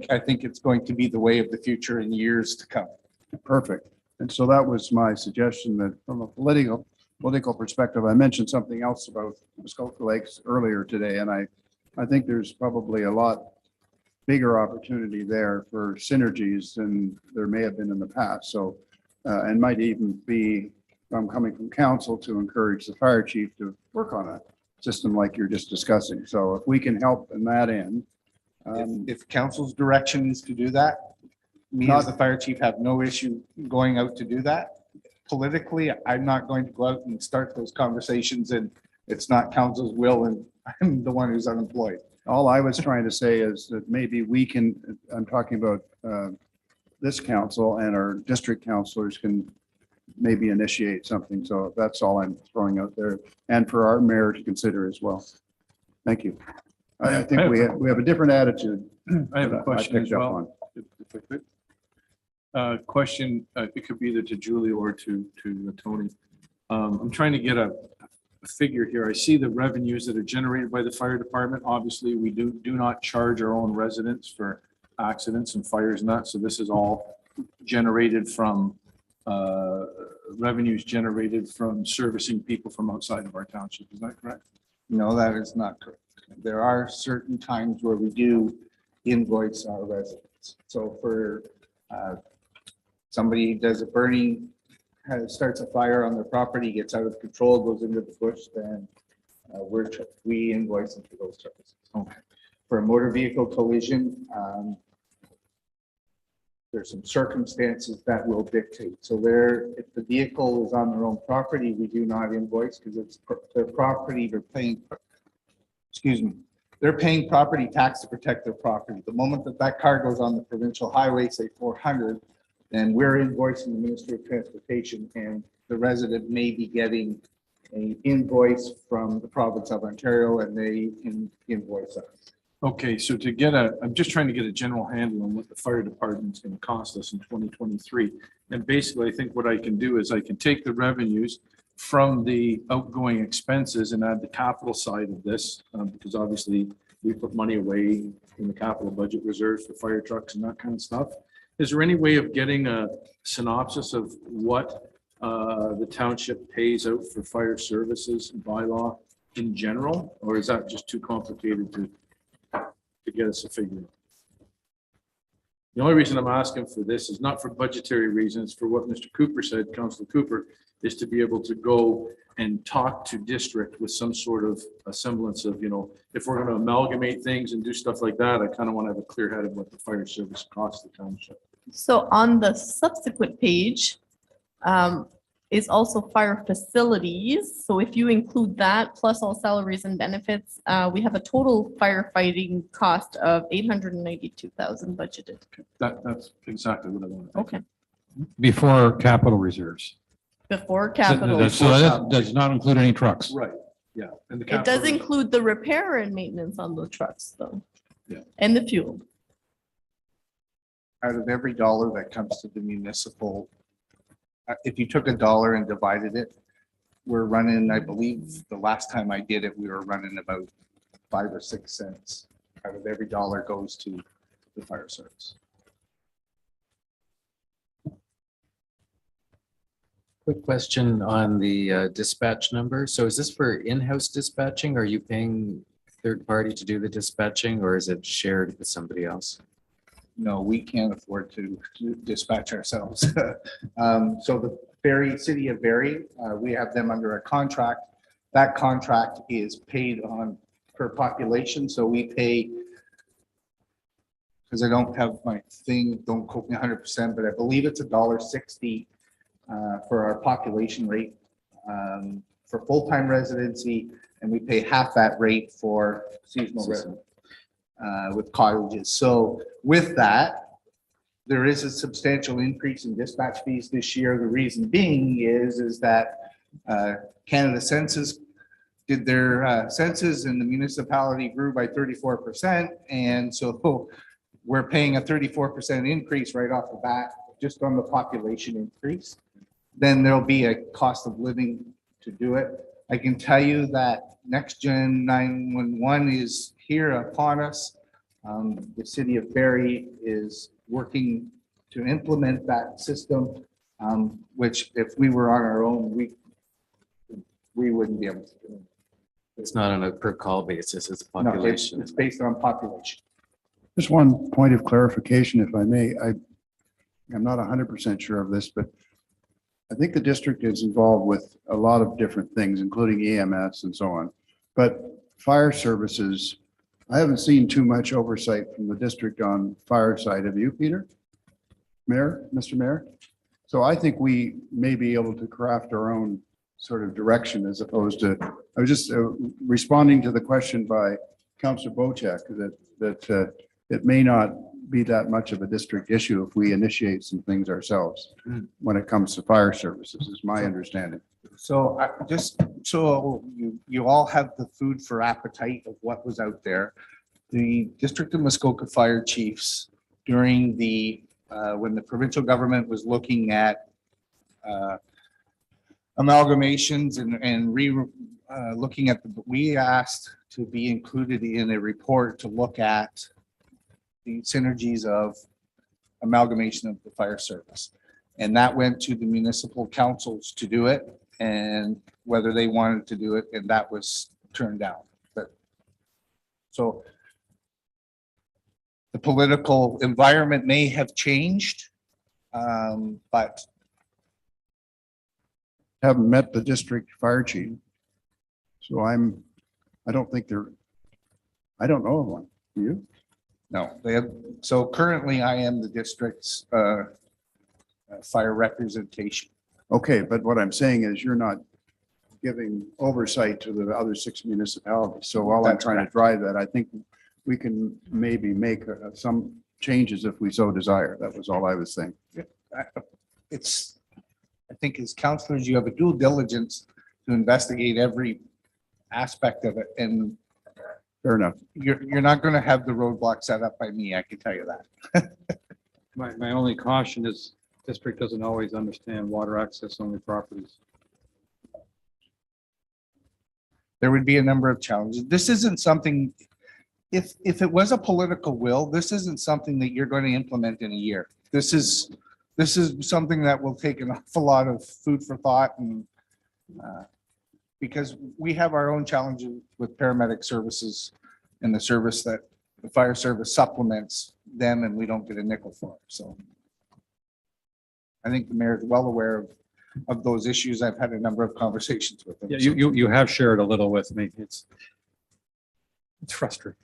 I think it's going to be the way of the future in years to come. Perfect. And so that was my suggestion, that from a political perspective, I mentioned something else about Muskoka Lakes earlier today, and I think there's probably a lot bigger opportunity there for synergies than there may have been in the past. So, and might even be, I'm coming from council, to encourage the fire chief to work on a system like you're just discussing. So if we can help in that end. If council's direction is to do that, me as the fire chief have no issue going out to do that. Politically, I'm not going to go out and start those conversations, and it's not council's will, and I'm the one who's unemployed. All I was trying to say is that maybe we can, I'm talking about this council, and our district councilors can maybe initiate something. So that's all I'm throwing out there, and for our mayor to consider as well. Thank you. I think we have a different attitude. I have a question as well. On. If I could. Question, it could be either to Julie or to Tony. I'm trying to get a a figure here. I see the revenues that are generated by the fire department. Obviously, we do not charge our own residents for accidents and fires and that. So this is all generated from revenues generated from servicing people from outside of our township. Is that correct? No, that is not correct. There are certain times where we do invoice our residents. So for somebody does a burning, starts a fire on their property, gets out of control, goes into the bush, then we invoice them for those services. Okay. For a motor vehicle collision, there's some circumstances that will dictate. So if the vehicle is on their own property, we do not invoice because it's their property. They're paying, they're paying property tax to protect their property. The moment that car goes on the provincial highway, say 400, then we're invoicing the Ministry of Transportation, and the resident may be getting an invoice from the province of Ontario, and they invoice us. Okay, so I'm just trying to get a general handle on what the fire department is going to cost us in 2023. And basically, I think what I can do is I can take the revenues from the outgoing expenses and add the capital side of this, because obviously we put money away in the capital budget reserves for fire trucks and that kind of stuff. Is there any way of getting a synopsis of what the township pays out for fire services by law in general, or is that just too complicated to get us a figure? The only reason I'm asking for this is not for budgetary reasons, for what Mr. Cooper said, Councillor Cooper, is to be able to go and talk to district with some sort of a semblance of, if we're going to amalgamate things and do stuff like that, I kind of want to have a clear head of what the fire service costs the township. So on the subsequent page is also fire facilities. So if you include that plus all salaries and benefits, we have a total firefighting cost of 892,000 budgeted. That's exactly what I want. Okay. Before capital reserves. Before capital. So that does not include any trucks. Right, yeah. And the It does capital- include the repair and maintenance on the trucks though. Yeah. And the fuel. Out of every dollar that comes to the municipal, if you took $1 and divided it, we're running, I believe the last time I did it, we were running about 5 or 6 cents out of every dollar goes to the fire service. Quick question on the dispatch number. So is this for in-house dispatching? Are you paying third party to do the dispatching, or is it shared with somebody else? No, we can't afford to dispatch ourselves. So the city of Barrie, we have them under a contract. That contract is paid on per population. So we pay, because I don't have my thing, don't quote me 100%, but I believe it's $1.60 for our population rate for full-time residency, and we pay half that rate for seasonal residents with cottages. So with that, there is a substantial increase in dispatch fees this year. The reason being is that Canada Census did their census and the municipality grew by 34%. And so we're paying a 34% increase right off the bat, just on the population increase. Then there'll be a cost of living to do it. I can tell you that Next Gen 911 is here upon us. The city of Barrie is working to implement that system, which if we were on our own, we wouldn't be able to do it. It's not on a per call basis, it's No, population. it's based on population. Just one point of clarification, if I may. I'm not 100% sure of this, but I think the district is involved with a lot of different things, including EMS and so on. But fire services, I haven't seen too much oversight from the district on fire side. Have you, Peter? Mayor, Mr. Mayor? So I think we may be able to craft our own sort of direction as opposed to, I was just responding to the question by Councillor Bocek that it may not be that much of a district issue if we initiate some things ourselves when it comes to fire services, is my understanding. So just so you all have the food for appetite of what was out there. The District of Muskoka Fire Chiefs during the when the provincial government was looking at amalgamations and looking at we asked to be included in a report to look at the synergies of amalgamation of the fire service. And that went to the municipal councils to do it and whether they wanted to do it, and that was turned down. But so the political environment may have changed, but haven't met the district fire chief. So I don't think I don't know of one. Do you? no, they have, so currently I am the district's fire representation. Okay, but what I'm saying is you're not giving oversight to the other 6 municipalities. So while I'm That's trying to correct. drive that, I think we can maybe make some changes if we so desire. That was all I was saying. It's, I think as counselors, you have a due diligence to investigate every aspect of it, and fair enough. You're not going to have the roadblock set up by me, I can tell you that. My only caution is district doesn't always understand water access only properties. There would be a number of challenges. This isn't something, if it was a political will, this isn't something that you're going to implement in a year. This is something that will take an awful lot of food for thought, and because we have our own challenges with paramedic services and the service that the fire service supplements them and we don't get a nickel for it. So I think the mayor is well aware of those issues. I've had a number of conversations with them. Yeah, you have shared a little with me. It's frustrating.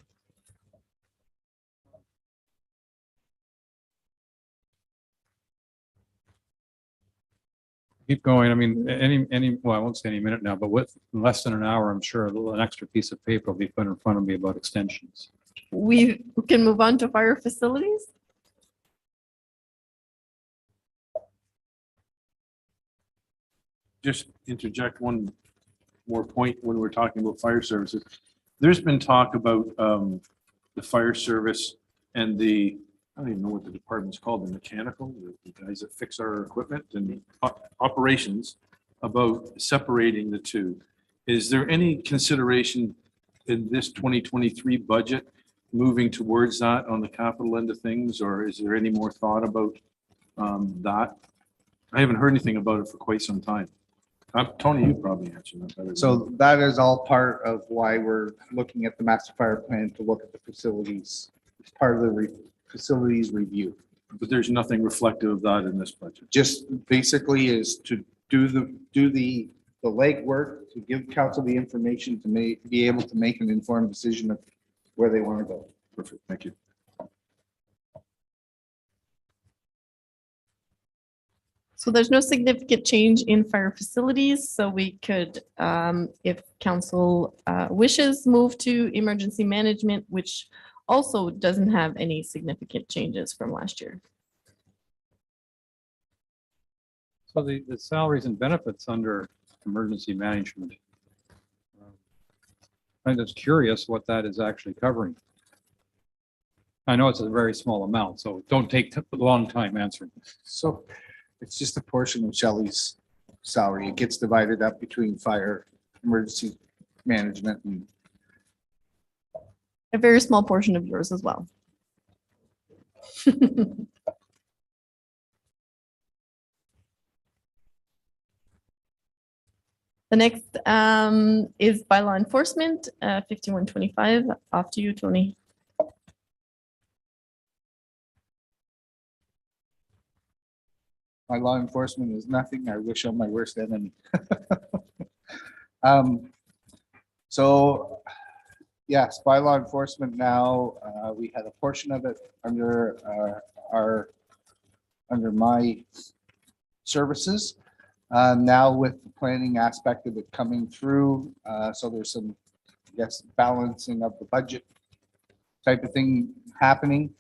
Keep going. I mean, well, I won't say any minute now, but with less than an hour, I'm sure an extra piece of paper will be put in front of me about extensions. We can move on to fire facilities. Just interject one more point when we're talking about fire services. There's been talk about the fire service and I don't even know what the department's called, the mechanical, the guys that fix our equipment and operations, about separating the two. Is there any consideration in this 2023 budget moving towards that on the capital end of things, or is there any more thought about that? I haven't heard anything about it for quite some time. Tony, you probably answered that better. So that is all part of why we're looking at the master fire plan to look at the facilities. It's part of the facilities review. But there's nothing reflective of that in this budget. Just basically is to do the legwork, to give council the information to be able to make an informed decision of where they want to go. Perfect, thank you. So there's no significant change in fire facilities, so we could, if council wishes, move to emergency management, which also doesn't have any significant changes from last year. So the salaries and benefits under emergency management. I'm just curious what that is actually covering. I know it's a very small amount, so don't take a long time answering. So it's just a portion of Shelley's salary. It gets divided up between fire, emergency management, and A very small portion of yours as well. The next is by law enforcement, 5125. Off to you, Tony. my law enforcement is nothing. I wish I'm my worst enemy. So yes, by law enforcement now, we had a portion of it under under my services. Now with the planning aspect of it coming through, so there's some, I guess, balancing of the budget type of thing happening.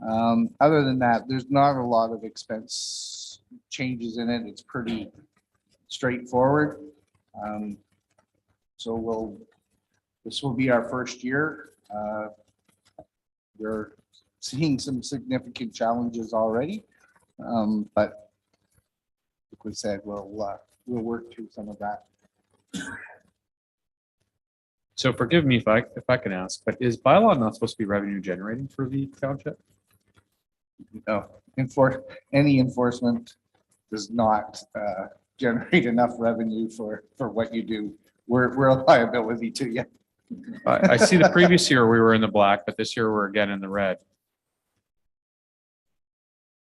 Other than that, there's not a lot of expense changes in it. It's pretty straightforward. So this will be our first year. We're seeing some significant challenges already, but like we said, we'll we'll work through some of that. So forgive me if I can ask, but is bylaw not supposed to be revenue generating for the township? No, any enforcement does not generate enough revenue for what you do. We're a liability to you. I see the previous year we were in the black, but this year we're again in the red.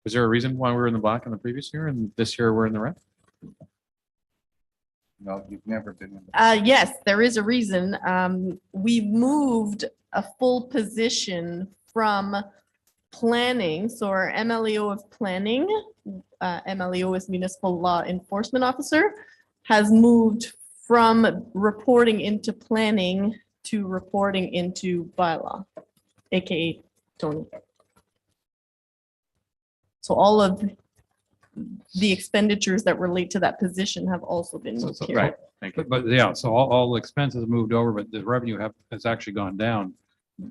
Was there a reason why we were in the black in the previous year and this year we're in the red? No, you've never been in. Yes, there is a reason. We moved a full position from planning. So our MLEO of planning, MLEO is Municipal Law Enforcement Officer, has moved from reporting into planning to reporting into bylaw, AKA Tony. So all of the expenditures that relate to that position have also been moved here. Right. Thank you. But yeah, so all the expenses moved over, but the revenue has actually gone down.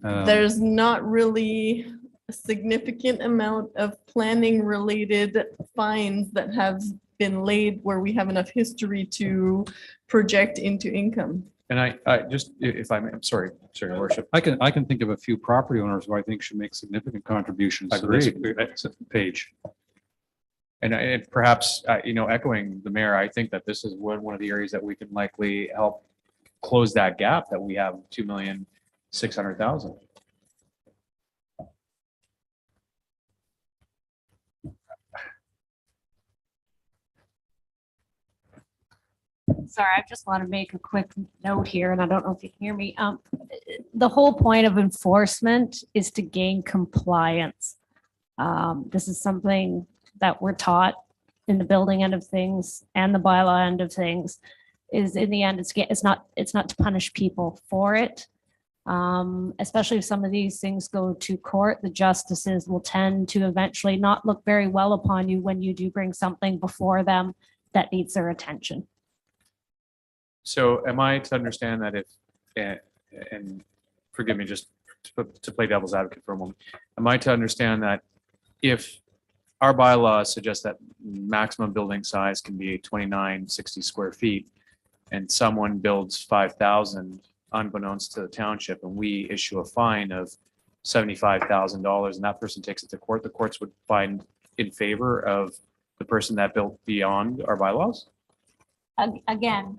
There's not really a significant amount of planning related fines that have been laid where we have enough history to project into income. And I just, if I'm sorry, Your Worship. I can think of a few property owners who I think should make significant contributions to this page. And perhaps, echoing the mayor, I think that this is one of the areas that we can likely help close that gap that we have 2,600,000. Sorry, I just want to make a quick note here, and I don't know if you can hear me. The whole point of enforcement is to gain compliance. This is something that we're taught in the building end of things and the bylaw end of things. Is in the end, it's not to punish people for it. Especially if some of these things go to court, the justices will tend to eventually not look very well upon you when you do bring something before them that needs their attention. So am I to understand that if, and forgive me, just to play devil's advocate for a moment, am I to understand that if our bylaws suggest that maximum building size can be 2960 square feet and someone builds 5,000 unbeknownst to the township and we issue a fine of $75,000 and that person takes it to court, the courts would find in favor of the person that built beyond our bylaws? Again,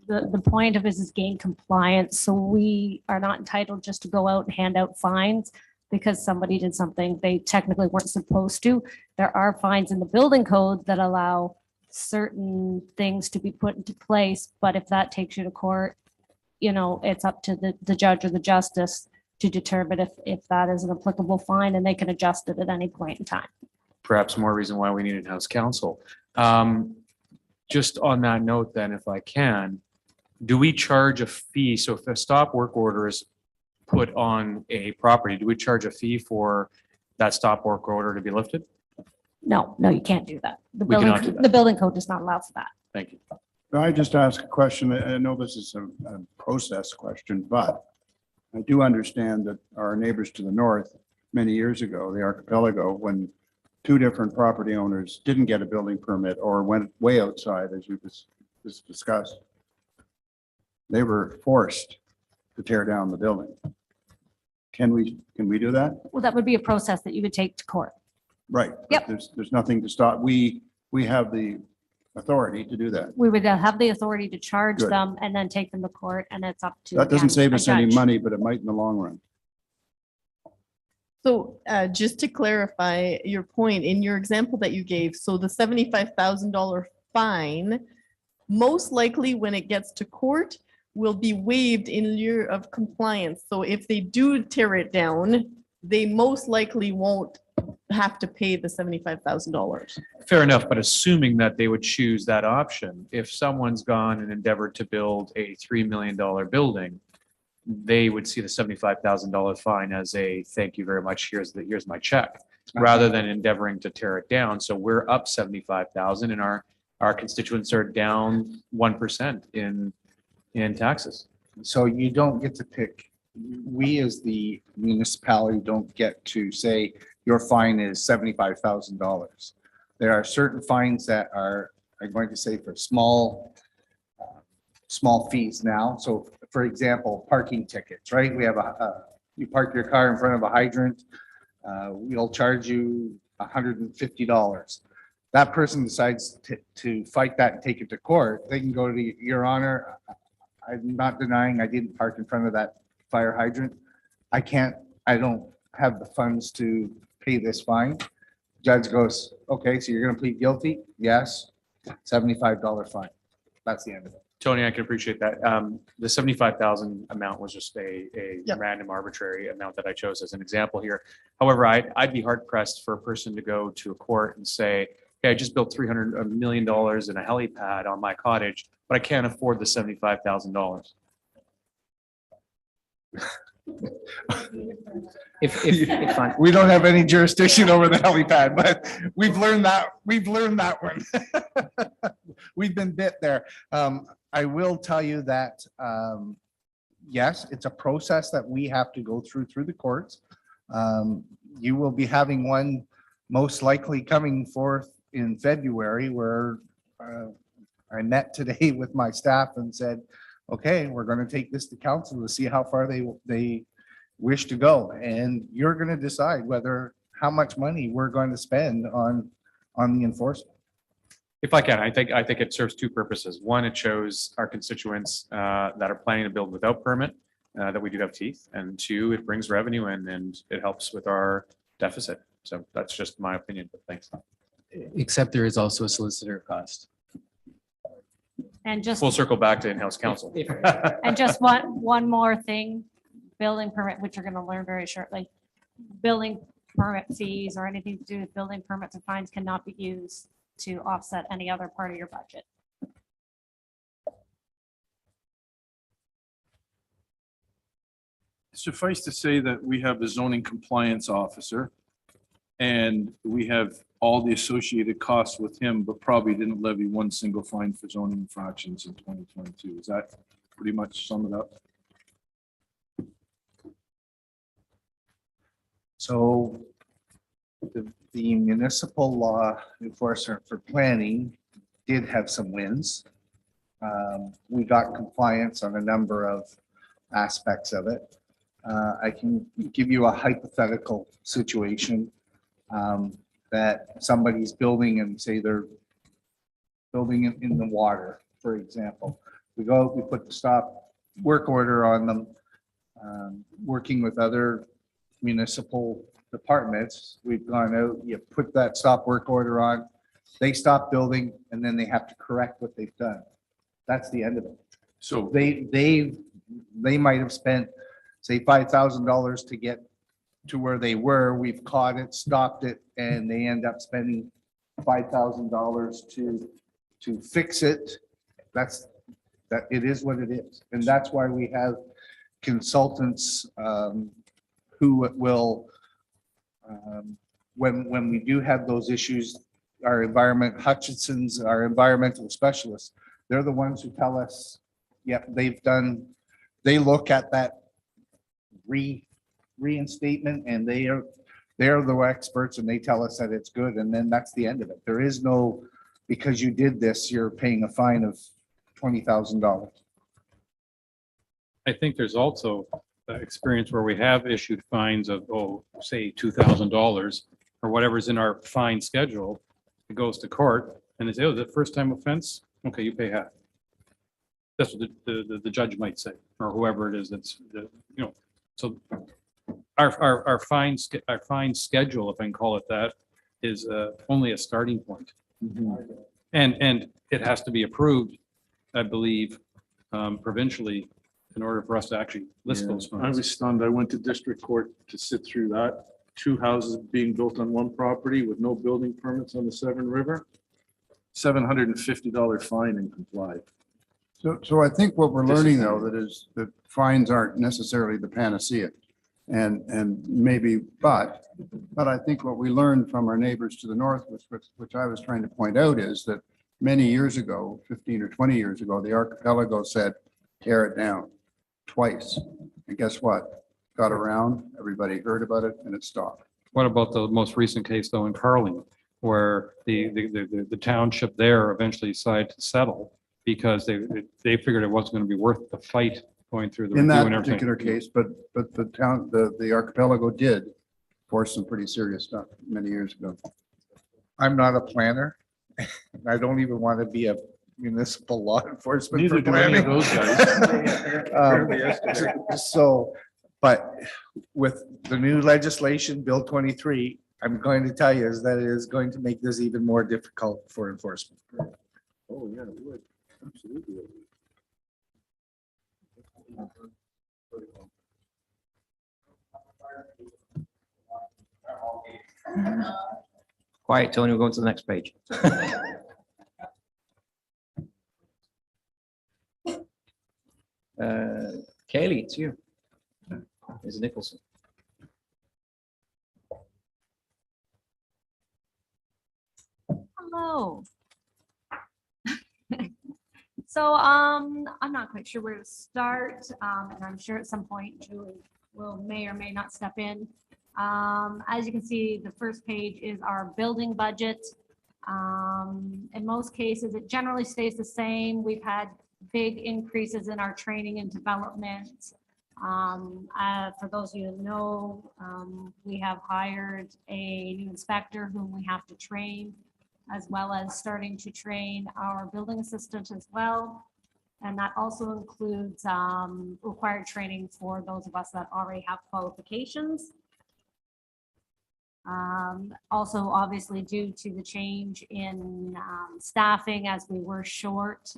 the point of this is gain compliance. So we are not entitled just to go out and hand out fines because somebody did something they technically weren't supposed to. There are fines in the building code that allow certain things to be put into place. But if that takes you to court, it's up to the judge or the justice to determine if that is an applicable fine, and they can adjust it at any point in time. Perhaps more reason why we need in-house counsel. Just on that note, then, if I can, do we charge a fee? So if a stop work order is put on a property, do we charge a fee for that stop work order to be lifted? No, you can't do that. The We cannot do that. the building code does not allow for that. Thank you. I just ask a question. I know this is a process question, but I do understand that our neighbors to the north, many years ago, the archipelago, when two different property owners didn't get a building permit or went way outside, as you just discussed, they were forced to tear down the building. Can we do that? Well, that would be a process that you would take to court. Right. Yep. There's nothing to stop. We have the authority to do that. We would have the authority to charge Good. them and then take them to court, and it's up to. That doesn't again, save a us any judge. money, but it might in the long run. So just to clarify your point, in your example that you gave, so the $75,000 fine, most likely when it gets to court, will be waived in lieu of compliance. So if they do tear it down, they most likely won't have to pay the $75,000. Fair enough, but assuming that they would choose that option, if someone's gone and endeavored to build a $3 million building, they would see the $75,000 fine as a thank you very much. Here's my check, rather than endeavoring to tear it down. So we're up 75,000, and our constituents are down 1% in taxes. So you don't get to pick. We as the municipality don't get to say your fine is $75,000. There are certain fines that are I'm going to say for small fees now. So for example, parking tickets, right? We have you park your car in front of a hydrant, we'll charge you $150. That person decides to fight that and take it to court. They can go to Your Honor, I'm not denying I didn't park in front of that fire hydrant. I don't have the funds to pay this fine. Judge goes, okay, so you're gonna plead guilty? Yes, $75 fine. That's the end of it. Tony, I can appreciate that. The 75,000 amount was just a random arbitrary amount that I chose as an example here. However, I'd be hard pressed for a person to go to a court and say, hey, I just built $300 million in a helipad on my cottage, but I can't afford the $75,000. If we don't have any jurisdiction over the helipad, but we've learned that one. We've been bit there. I will tell you that, yes, it's a process that we have to go through the courts. You will be having one most likely coming forth in February where I met today with my staff and said, okay, we're going to take this to council to see how far they wish to go. And you're going to decide how much money we're going to spend on the enforcement. If I can, I think it serves two purposes. One, it shows our constituents that are planning to build without permit that we do have teeth. And two, it brings revenue in and it helps with our deficit. So that's just my opinion, but thanks. Except there is also a solicitor cost. And just, We'll circle back to in-house counsel. and just one more thing, building permit, which you're gonna learn very shortly. Building permit fees or anything to do with building permits and fines cannot be used to offset any other part of your budget. Suffice to say that we have the zoning compliance officer and we have all the associated costs with him, but probably didn't levy one single fine for zoning infractions in 2022. Is that pretty much sum it up? So the municipal law enforcement for planning did have some wins. We got compliance on a number of aspects of it. I can give you a hypothetical situation that somebody's building and say they're building it in the water, for example. We put the stop work order on them, working with other municipal departments. We've gone out, you put that stop work order on, they stop building, and then they have to correct what they've done. That's the end of it. So They might have spent, say, $5,000 to get to where they were. We've caught it, stopped it, and they end up spending $5,000 to fix it. It is what it is. And that's why we have consultants who will, when we do have those issues, our Hutchinson's, our environmental specialists, they're the ones who tell us, yep, they look at that reinstatement and they're the experts and they tell us that it's good. And then that's the end of it. There is no, because you did this, you're paying a fine of $20,000. I think there's also experience where we have issued fines of, say $2,000 or whatever's in our fine schedule. It goes to court and they say, oh, is it first time offense? Okay, you pay half. That's what the judge might say, or whoever it is that's, so our fine schedule, if I can call it that, is only a starting point. And it has to be approved, I believe, provincially in order for us to actually list those I fines. was stunned. I went to district court to sit through that. 2 houses being built on one property with no building permits on the Severn River. $750 fine and complied. So I think what we're learning though, that fines aren't necessarily the panacea. And maybe, but I think what we learned from our neighbors to the north, which I was trying to point out, is that many years ago, 15 or 20 years ago, the archipelago said, tear it down twice. And guess what? Got around, everybody heard about it and it stopped. What about the most recent case though in Carling, where the township there eventually decided to settle because they figured it wasn't going to be worth the fight going through the In review that and everything. particular case, but the town, the archipelago did force some pretty serious stuff many years ago. I'm not a planner. I don't even want to be a municipal law enforcement. Neither for do any of planning. those guys. So, but with the new legislation, Bill 23, I'm going to tell you is that it is going to make this even more difficult for enforcement. Oh, yeah, it would. Absolutely. Quiet, Tony, we're going to the next page. Kaylee, it's you. Ms. Nicholson. Hello. So, I'm not quite sure where to start, and I'm sure at some point Julie may or may not step in. As you can see, the first page is our building budget. In most cases, it generally stays the same. We've had big increases in our training and development. For those of you who know, we have hired a new inspector whom we have to train, as well as starting to train our building assistant as well. And that also includes required training for those of us that already have qualifications. Also, obviously, due to the change in staffing, as we were short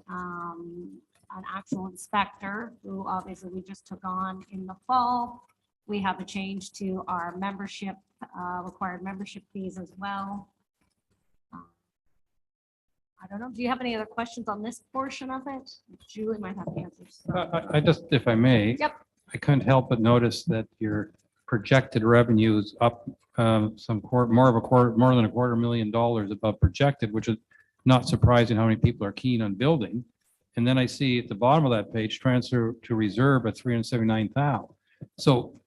an actual inspector, who obviously we just took on in the fall. We have a change to our membership, required membership fees as well. I don't know. Do you have any other questions on this portion of it? Julie might have answers. I just, if I may. Yep. I couldn't help but notice that your projected revenues up more than $250,000 above projected, which is not surprising how many people are keen on building. And then I see at the bottom of that page, transfer to reserve at 379,000. So,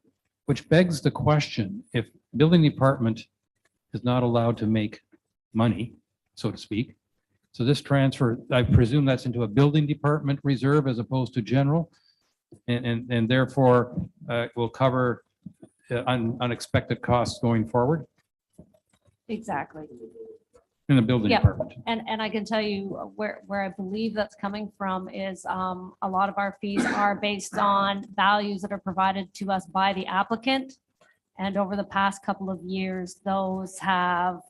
which begs the question, if building department is not allowed to make money, so to speak, so this transfer, I presume that's into a building department reserve as opposed to general, and therefore will cover unexpected costs going forward Exactly. in the building Yeah, department. and I can tell you where I believe that's coming from is a lot of our fees are based on values that are provided to us by the applicant. And over the past couple of years, those have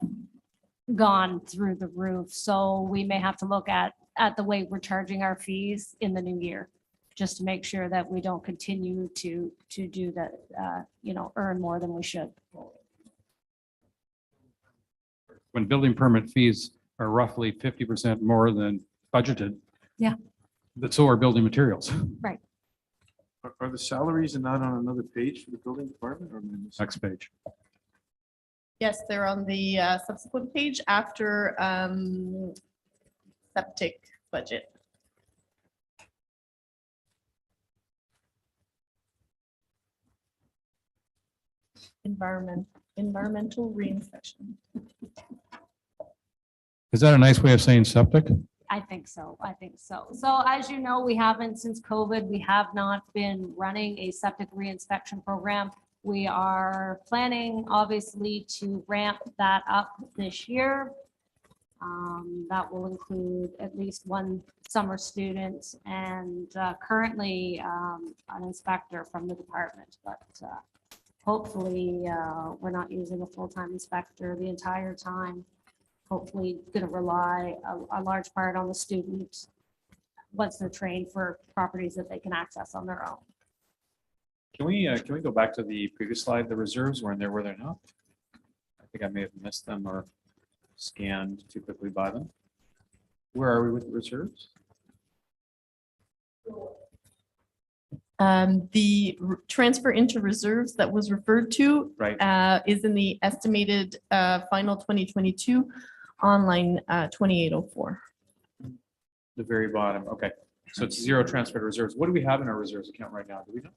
gone through the roof. So we may have to look at the way we're charging our fees in the new year, just to make sure that we don't continue to do that, earn more than we should. When building permit fees are roughly 50% more than budgeted. Yeah. But so are building materials. Right. Are the salaries not on another page for the building department or? Next page. Yes, they're on the subsequent page after septic budget. Environmental reinspection. Is that a nice way of saying septic? I think so. So as you know, we haven't, since COVID, we have not been running a septic reinspection program. We are planning, obviously, to ramp that up this year. That will include at least one summer student and currently an inspector from the department, but hopefully we're not using a full-time inspector the entire time. Hopefully going to rely a large part on the student once they're trained for properties that they can access on their own. Can we go back to the previous slide? The reserves were in there, were they not? I think I may have missed them or scanned too quickly by them. Where are we with the reserves? The transfer into reserves that was referred to Right. is in the estimated final 2022 on line 2804. The very bottom. Okay. So it's zero transfer to reserves. What do we have in our reserves account right now? Do we know?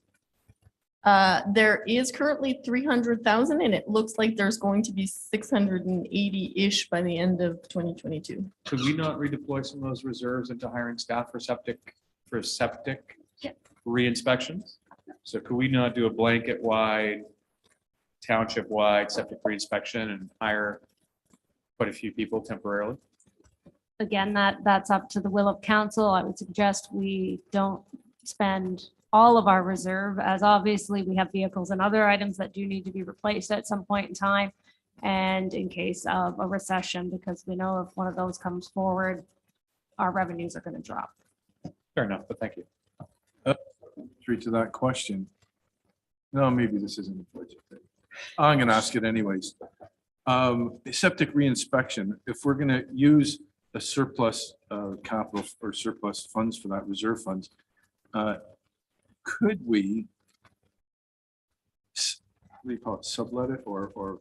There is currently 300,000 and it looks like there's going to be 680-ish by the end of 2022. Could we not redeploy some of those reserves into hiring staff for septic Yeah. re-inspections? So could we not do a blanket wide, township wide septic re-inspection and hire quite a few people temporarily? Again, that's up to the will of council. I would suggest we don't spend all of our reserve, as obviously we have vehicles and other items that do need to be replaced at some point in time. And in case of a recession, because we know if one of those comes forward, our revenues are going to drop. Fair enough, but thank you. Straight to that question. No, maybe this isn't a budget thing. I'm gonna ask it anyways. Septic reinspection, if we're gonna use a surplus capital or surplus funds for that, reserve funds, could we, what do you call it, sublet it or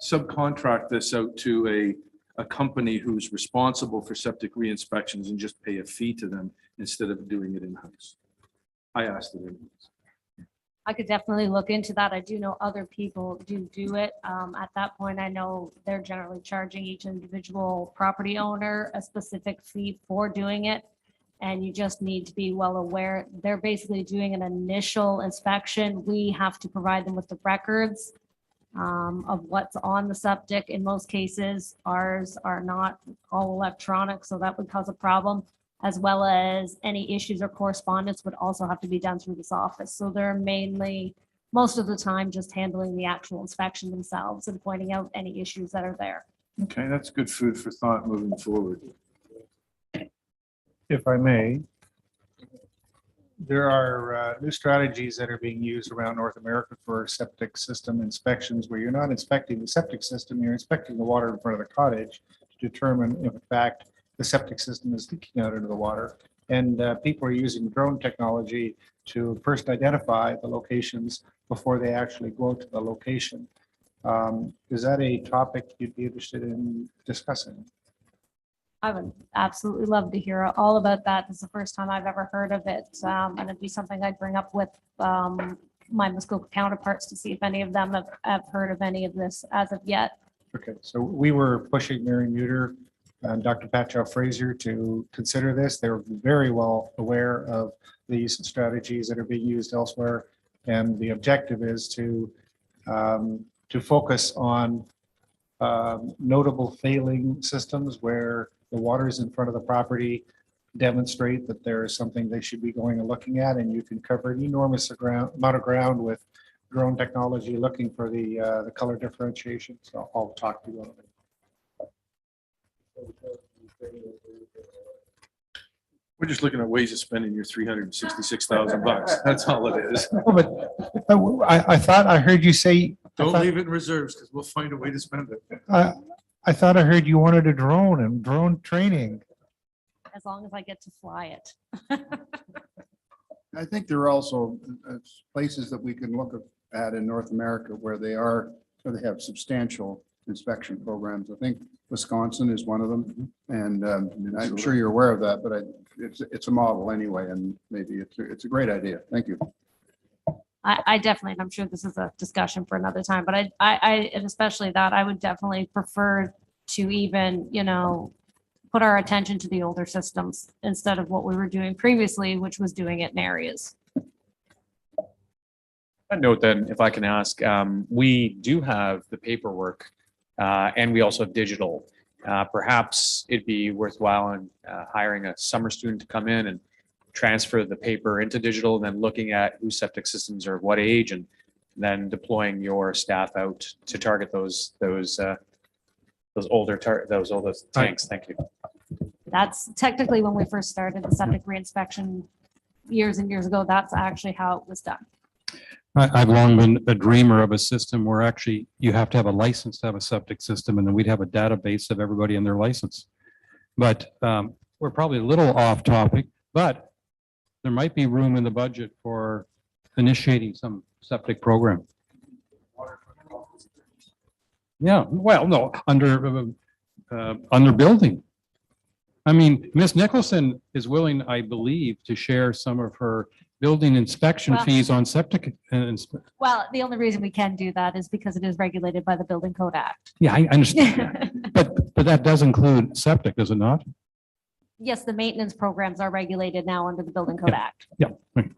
subcontract this out to a company who's responsible for septic re-inspections and just pay a fee to them instead of doing it in-house? I asked it anyways. I could definitely look into that. I do know other people do it. At that point, I know they're generally charging each individual property owner a specific fee for doing it. And you just need to be well aware, they're basically doing an initial inspection. We have to provide them with the records of what's on the septic. In most cases, ours are not all electronic, so that would cause a problem, as well as any issues or correspondence would also have to be done through this office. So they're mainly, most of the time, just handling the actual inspection themselves and pointing out any issues that are there. Okay, that's good food for thought moving forward. If I may, there are new strategies that are being used around North America for septic system inspections, where you're not inspecting the septic system, you're inspecting the water in front of the cottage to determine if in fact the septic system is leaking out into the water. And people are using drone technology to first identify the locations before they actually go to the location. Is that a topic you'd be interested in discussing? I would absolutely love to hear all about that. This is the first time I've ever heard of it. And it'd be something I'd bring up with my Muskoka counterparts to see if any of them have heard of any of this as of yet. Okay, so we were pushing Mary Muter and Dr. Patchow Fraser to consider this. They're very well aware of these strategies that are being used elsewhere. And the objective is to focus on notable failing systems where the waters in front of the property demonstrate that there is something they should be going and looking at, and you can cover an enormous amount of ground with drone technology looking for the color differentiation. So I'll talk to you about it. We're just looking at ways of spending your $366,000. That's all it is. Oh, but I thought I heard you say. Don't leave it in reserves because we'll find a way to spend it. I thought I heard you wanted a drone and drone training. As long as I get to fly it. I think there are also places that we can look at in North America where they have substantial inspection programs. I think Wisconsin is one of them. And I'm sure you're aware of that, but it's a model anyway, and maybe it's a great idea. Thank you. I definitely, and I'm sure this is a discussion for another time, but I and especially that, I would definitely prefer to even, put our attention to the older systems instead of what we were doing previously, which was doing it in areas. A note then, if I can ask, we do have the paperwork and we also have digital. Perhaps it'd be worthwhile in hiring a summer student to come in and transfer the paper into digital, and then looking at whose septic systems are what age, and then deploying your staff out to target those older tanks. Thank you. That's technically when we first started the septic reinspection years and years ago. That's actually how it was done. I've long been a dreamer of a system where actually you have to have a license to have a septic system, and then we'd have a database of everybody and their license. But we're probably a little off topic, but there might be room in the budget for initiating some septic program. Yeah, well, no, under building. I mean, Miss Nicholson is willing, I believe, to share some of her building inspection Well- fees on septic. Well, the only reason we can do that is because it is regulated by the Building Code Act. Yeah, I understand that. But that does include septic, does it not? Yes, the maintenance programs are regulated now under the Building Code Act. Yeah. Right.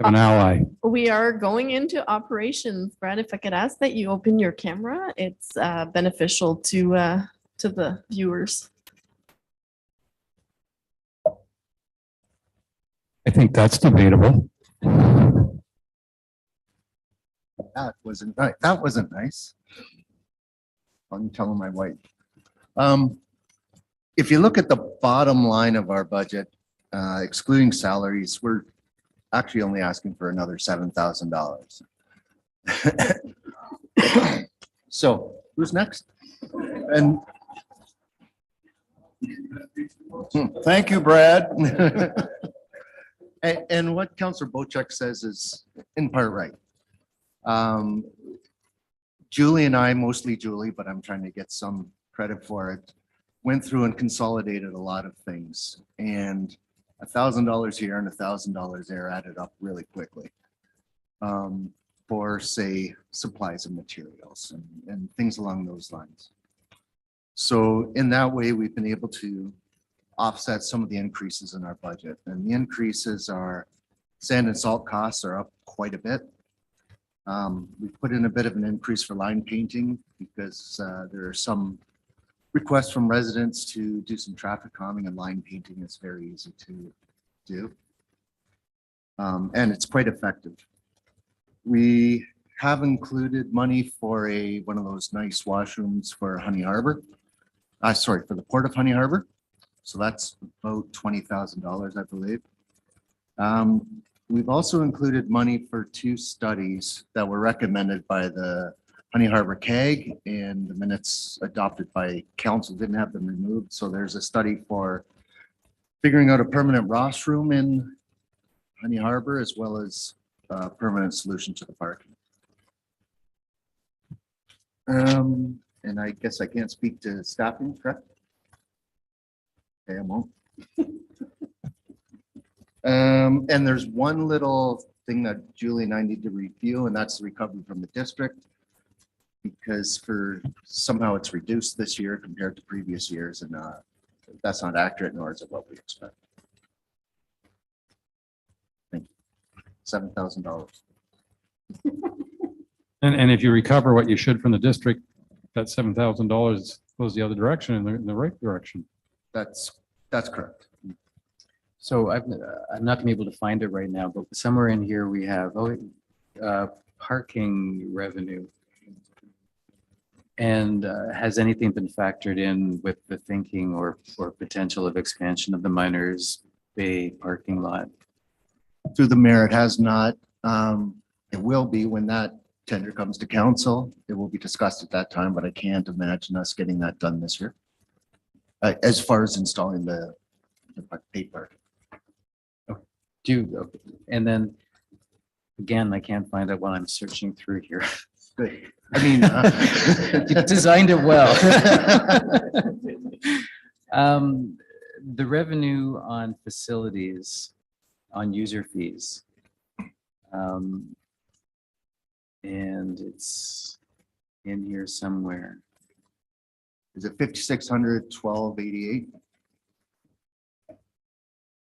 Have an ally. We are going into operations. Brad, if I could ask that you open your camera, it's beneficial to the viewers. I think that's debatable. That wasn't right. That wasn't nice. I'm telling my wife. If you look at the bottom line of our budget, excluding salaries, we're actually only asking for another $7,000. So who's next? And thank you, Brad. And what Councillor Bochek says is in part right. Julie and I, mostly Julie, but I'm trying to get some credit for it, went through and consolidated a lot of things, and $1,000 here and $1,000 there added up really quickly for, say, supplies and materials and things along those lines. So in that way, we've been able to offset some of the increases in our budget, and the increases are sand and salt costs are up quite a bit. We put in a bit of an increase for line painting because there are some requests from residents to do some traffic calming, and line painting is very easy to do. And it's quite effective. We have included money for one of those nice washrooms for Honey Harbor. Sorry, for the Port of Honey Harbor. So that's about $20,000, I believe. We've also included money for 2 studies that were recommended by the Honey Harbor CAG, and the minutes adopted by council didn't have them removed. So there's a study for figuring out a permanent rostrum in Honey Harbor, as well as a permanent solution to the parking. And I guess I can't speak to staffing, correct? Okay, I won't. And there's one little thing that Julie and I need to review, and that's the recovery from the district. Because somehow it's reduced this year compared to previous years, and that's not accurate, nor is it what we expect. Thank you. $7,000. And if you recover what you should from the district, that $7,000 goes the other direction, in the right direction. That's correct. So I'm not gonna be able to find it right now, but somewhere in here we have parking revenue. And has anything been factored in with the thinking or potential of expansion of the Miners Bay parking lot? Through the mayor, it has not. It will be when that tender comes to council. It will be discussed at that time, but I can't imagine us getting that done this year. As far as installing the paid parking. And then, again, I can't find it while I'm searching through here. Good. I mean, you designed it well. The revenue on facilities, on user fees. And it's in here somewhere. Is it 5,600, 1288?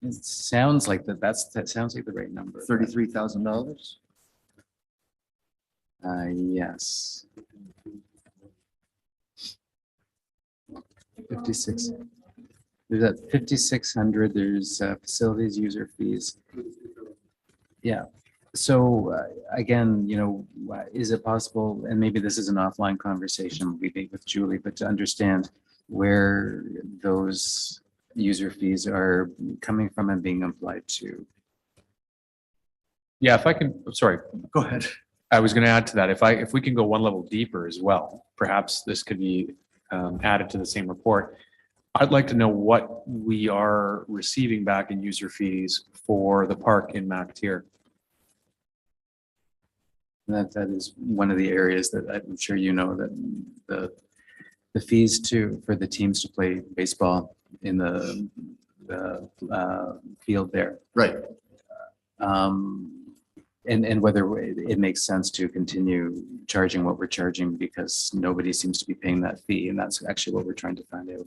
It sounds like that sounds like the right number. $33,000? Yes. 56. There's that 5,600. There's facilities user fees. Yeah. So again, is it possible, and maybe this is an offline conversation we make with Julie, but to understand where those user fees are coming from and being applied to. Yeah, if I can, sorry. Go ahead. I was going to add to that. If we can go one level deeper as well, perhaps this could be added to the same report. I'd like to know what we are receiving back in user fees for the park in MacTier. That is one of the areas that I'm sure you know that the fees for the teams to play baseball in the field there. Right. And whether it makes sense to continue charging what we're charging because nobody seems to be paying that fee. And that's actually what we're trying to find out.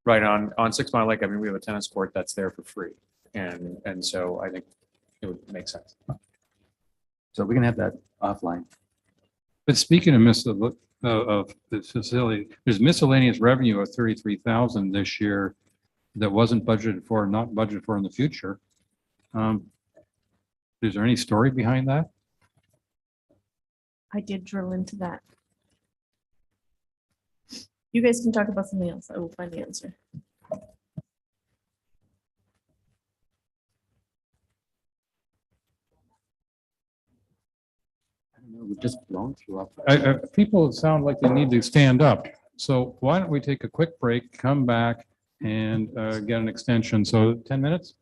Right, on 6 Mile Lake, I mean, we have a tennis court that's there for free. And so I think it would make sense. So we can have that offline. But speaking of this facility, there's miscellaneous revenue of 33,000 this year that wasn't budgeted for, not budgeted for in the future. Is there any story behind that? I did drill into that. You guys can talk about something else. I will find the answer. We've just blown through. People sound like they need to stand up. So why don't we take a quick break, come back and get an extension. So 10 minutes?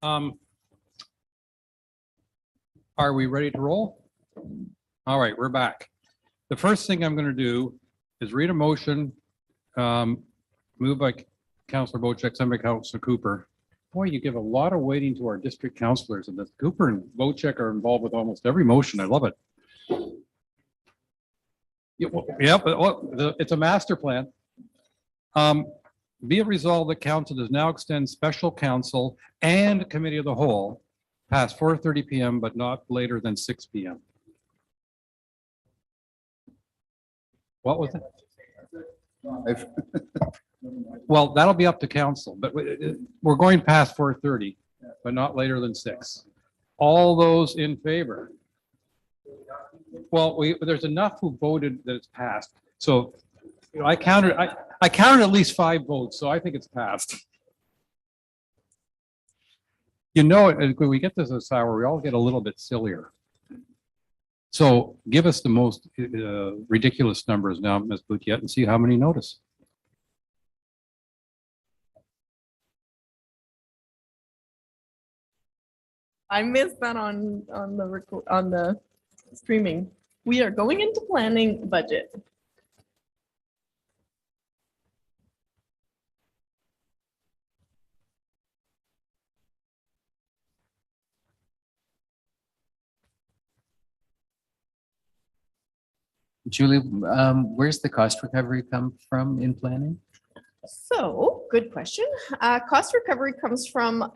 Are we ready to roll? All right, we're back. The first thing I'm going to do is read a motion moved by Councillor Bochek, seconded by Councillor Cooper. Boy, you give a lot of weighting to our district councillors, and the Cooper and Bochek are involved with almost every motion. I love it. Yeah, but it's a master plan. Be it resolved that council does now extend special council and committee of the whole past 4:30 p.m., but not later than 6 p.m. What was it? Well, that'll be up to council, but we're going past 4:30, but not later than 6. All those in favor? Well, there's enough who voted that it's passed. So, you know, I counted at least 5 votes, so I think it's passed. You know, when we get to this hour, we all get a little bit sillier. So give us the most ridiculous numbers now, Ms. Boutiette, and see how many notice. I missed that on the streaming. We are going into planning budget. Julie, where's the cost recovery come from in planning? So, good question. Cost recovery comes from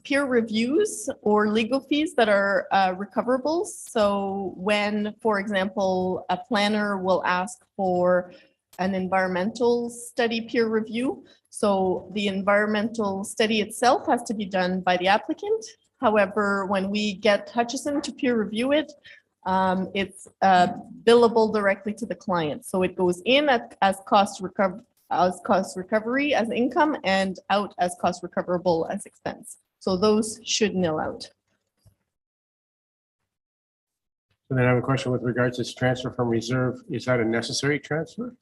peer reviews or legal fees that are recoverable. So when, for example, a planner will ask for an environmental study peer review, so the environmental study itself has to be done by the applicant. However, when we get Hutchison to peer review it, it's billable directly to the client. So it goes in as cost recovery as income and out as cost recoverable as expense. So those should nil out. And then I have a question with regards to this transfer from reserve. Is that a necessary transfer?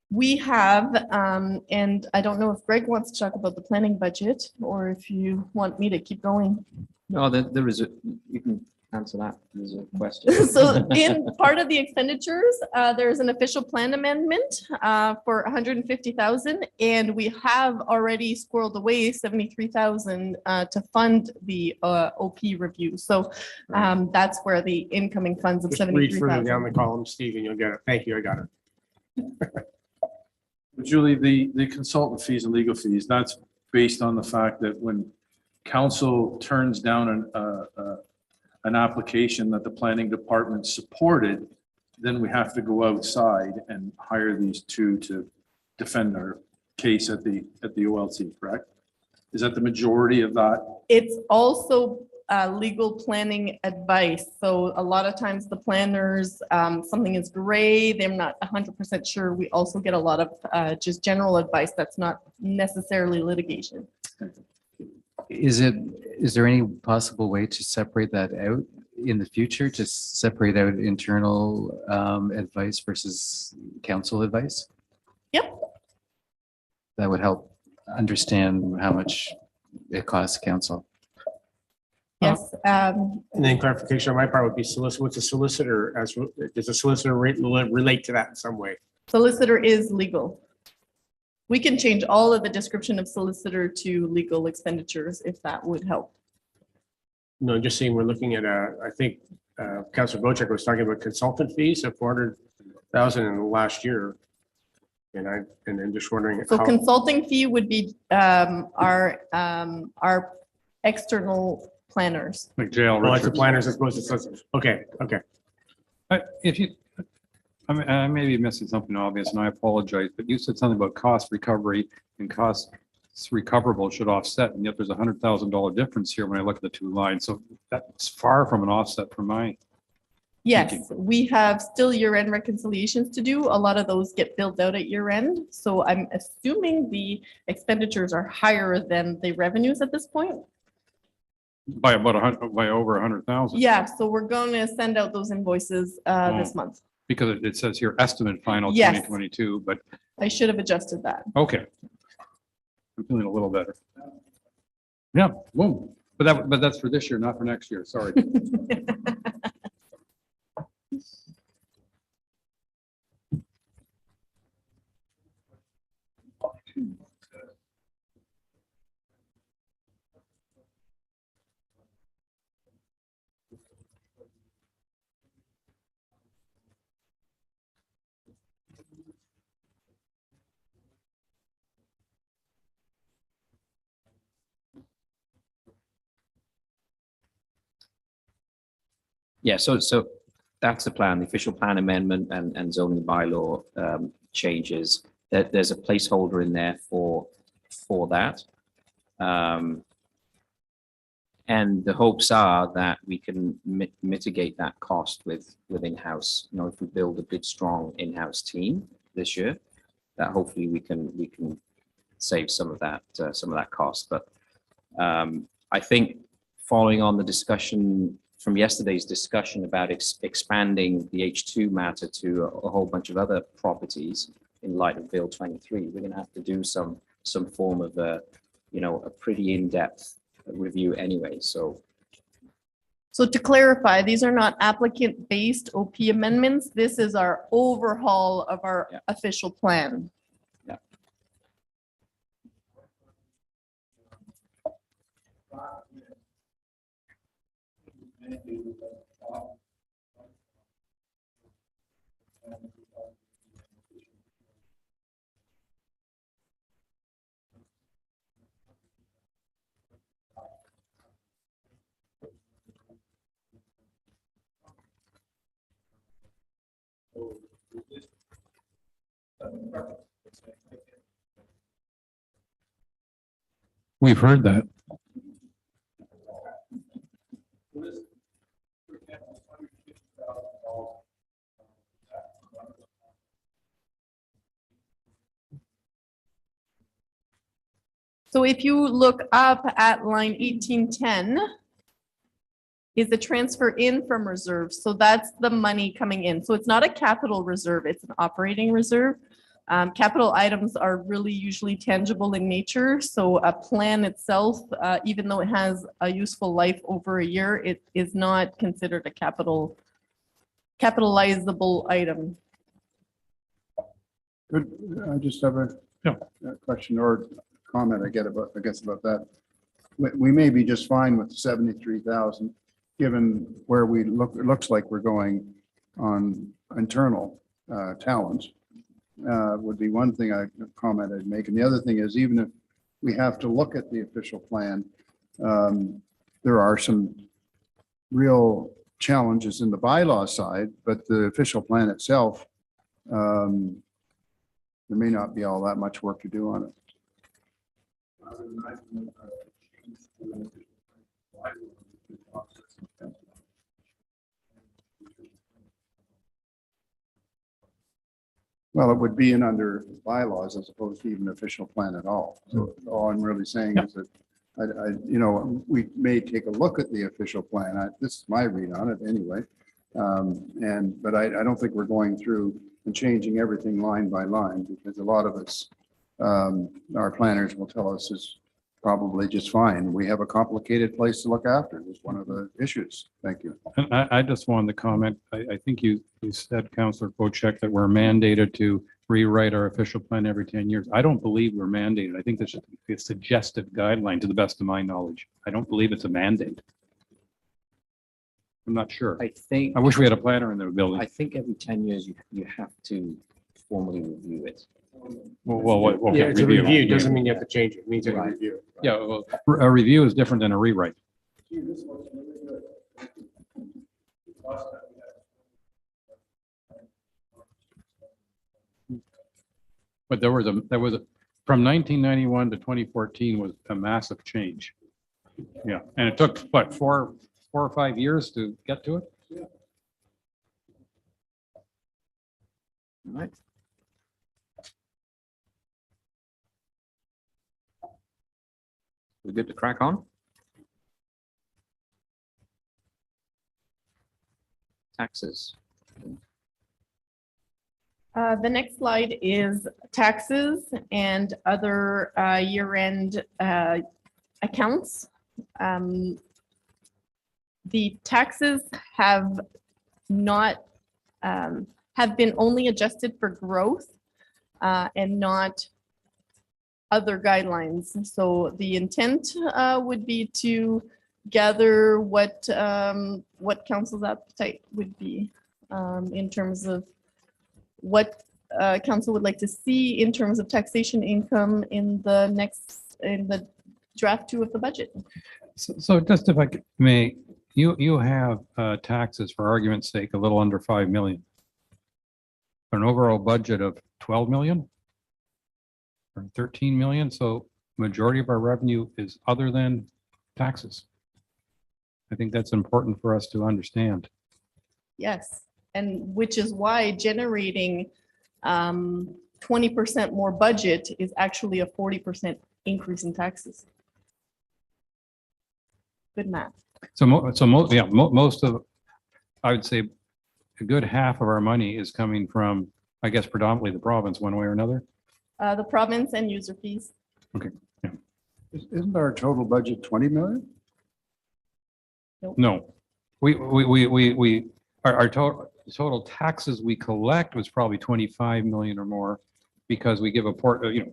We have, and I don't know if Greg wants to talk about the planning budget or if you want me to keep going. No, there is you can answer that. There's a question. So in part of the expenditures, there's an official plan amendment for 150,000, and we have already squirreled away 73,000 to fund the OP review. So that's where the incoming funds of Just read further 73,000. down the column, Steve, and you'll get it. Thank you, I got it. Julie, the consultant fees and legal fees, that's based on the fact that when council turns down an application that the planning department supported, then we have to go outside and hire these two to defend our case at the OLC, correct? Is that the majority of that? It's also legal planning advice. So a lot of times the planners, something is gray, they're not 100% sure. We also get a lot of just general advice that's not necessarily litigation. Is there any possible way to separate that out in the future, to separate out internal advice versus council advice? Yep. That would help understand how much it costs council. Yes. And then clarification on my part would be solicitor. What's a solicitor? Does a solicitor relate to that in some way? Solicitor is legal. We can change all of the description of solicitor to legal expenditures if that would help. No, just seeing we're looking at I think Councilor Bochek was talking about consultant fees of 400,000 in the last year. And then just wondering. So consulting fee would be our external planners. Like jail. Oh, it's the planners as opposed to solicitors. Okay. If you, I may be missing something obvious and I apologize, but you said something about cost recovery and costs recoverable should offset, and yet there's $100,000 difference here when I look at the two lines. So that's far from an offset for my. Yes, we have still year-end reconciliations to do. A lot of those get billed out at year-end. So I'm assuming the expenditures are higher than the revenues at this point. By about by over 100,000. Yeah, so we're going to send out those invoices this month. Because it says here estimate final Yes. 2022, but I should have adjusted that. okay. I'm feeling a little better. Yeah, boom. But that's for this year, not for next year. Sorry. Yeah, so that's the plan, the official plan amendment and zoning bylaw changes. There's a placeholder in there for that. And the hopes are that we can mitigate that cost with in-house. You know, if we build a good, strong in-house team this year, that hopefully we can save some of that cost. But I think following on the discussion from yesterday's discussion about expanding the H2 matter to a whole bunch of other properties in light of Bill 23, we're going to have to do some form of a pretty in-depth review anyway. So to clarify, these are not applicant-based OP amendments. This is our overhaul of our official plan. Yeah. We've heard that. So if you look up at line 1810, is the transfer in from reserve. So that's the money coming in. So it's not a capital reserve, it's an operating reserve. Capital items are really usually tangible in nature. So a plan itself, even though it has a useful life over a year, it is not considered a capitalizable item. Good. I just have a question or comment I guess about that. We may be just fine with 73,000, given where it looks like we're going on internal talent. Would be one thing comment I'd make. And the other thing is, even if we have to look at the official plan, there are some real challenges in the bylaw side, but the official plan itself, there may not be all that much work to do on it. Well, it would be in under bylaws as opposed to even official plan at all. So all I'm really saying is that we may take a look at the official plan. This is my read on it anyway. But I don't think we're going through and changing everything line by line, because a lot of us, our planners will tell us is probably just fine. We have a complicated place to look after. It's one of the issues. Thank you. And I just wanted to comment. I think you said, Councillor Polchek, that we're mandated to rewrite our official plan every 10 years. I don't believe we're mandated. I think that's just a suggestive guideline to the best of my knowledge. I don't believe it's a mandate. I'm not sure. I wish we had a planner in the building. I think every 10 years you have to formally review it. Well, yeah, it's a review. Doesn't mean you have to change it. It means it's a review. Yeah, well, a review is different than a rewrite. But there was from 1991 to 2014 was a massive change. Yeah, and it took, what, four or 5 years to get to it? All right. We good to crack on? Taxes. The next slide is taxes and other year-end accounts. The taxes have not, have been only adjusted for growth and not other guidelines. So the intent would be to gather what council's appetite would be in terms of what council would like to see in terms of taxation income in the draft 2 of the budget. So just if I may, you have taxes, for argument's sake, a little under 5 million. An overall budget of 12 million or 13 million. So majority of our revenue is other than taxes. I think that's important for us to understand. Yes, and which is why generating 20% more budget is actually a 40% increase in taxes. Good math. So most of, I would say a good half of our money is coming from, I guess, predominantly the province, one way or another. The province and user fees. Okay. Yeah. Isn't our total budget 20 million? No, our total taxes we collect was probably 25 million or more, because we give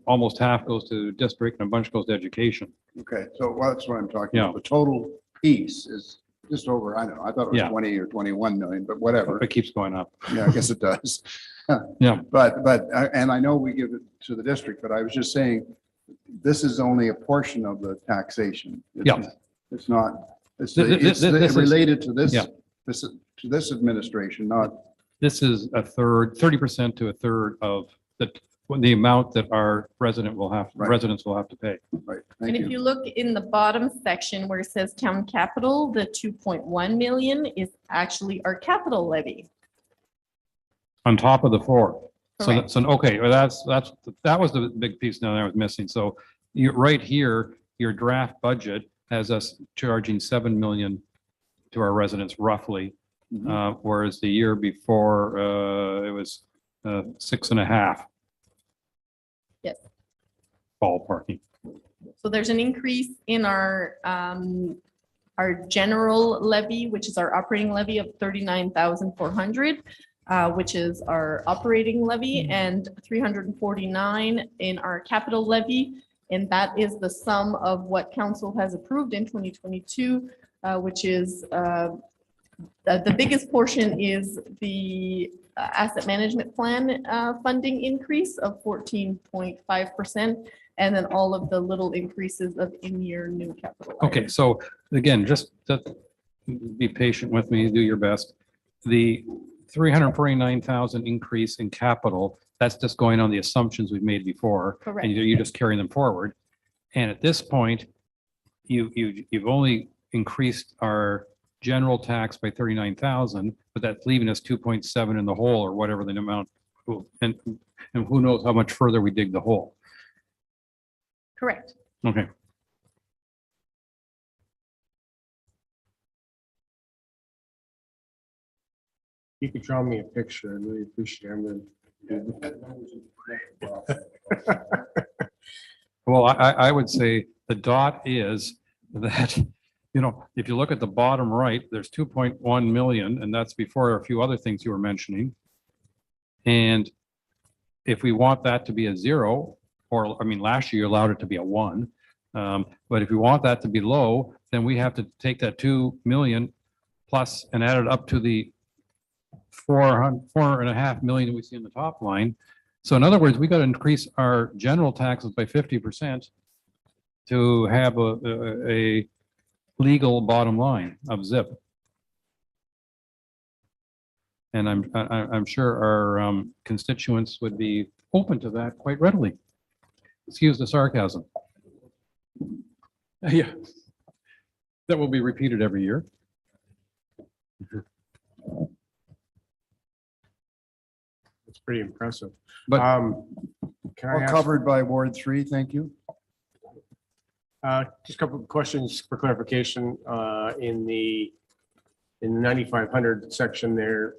almost half goes to district and a bunch goes to education. Okay, so that's what I'm talking Yeah. about. The total piece is just over, I don't know, I thought it was Yeah. 20 or 21 million, but whatever. It keeps going up. Yeah, I guess it does. Yeah. And I know we give it to the district, but I was just saying, this is only a portion of the taxation. Yeah. It's not, it's This is- related to this, Yeah. to this administration, not, This is a third, 30% to a third of the amount that our residents will have to pay. right. And Thank if you. you look in the bottom section where it says town capital, the 2.1 million is actually our capital levy. On top of the 4. Correct. So, okay, well, that was the big piece now that I was missing. So you right here, your draft budget has us charging 7 million to our residents roughly. Whereas the year before, it was 6.5. Yes. Ballparking. So there's an increase in our general levy, which is our operating levy of 39,400, which is our operating levy, and 349 in our capital levy. And that is the sum of what council has approved in 2022, which is the biggest portion is the asset management plan funding increase of 14.5%, and then all of the little increases of in-year new capital. Okay, so again, just be patient with me, do your best. The 349,000 increase in capital, that's just going on the assumptions we've made before. Correct. And you're just carrying them forward. And at this point, you've only increased our general tax by 39,000, but that's leaving us 2.7 in the hole, or whatever the amount. And who knows how much further we dig the hole. Correct. Okay. You could draw me a picture. I really appreciate it. Well, I would say the dot is that, if you look at the bottom right, there's 2.1 million, and that's before a few other things you were mentioning. And if we want that to be a 0, or, last year you allowed it to be a 1. But if we want that to be low, then we have to take that 2 million plus and add it up to the 4.5 million we see in the top line. So in other words, we got to increase our general taxes by 50% to have a legal bottom line of zip. And I'm sure our constituents would be open to that quite readily. Excuse the sarcasm. Yeah. That will be repeated every year. It's pretty impressive. But Can I All ask, covered by Ward 3, thank you. just a couple of questions for clarification, in the 9,500 section there,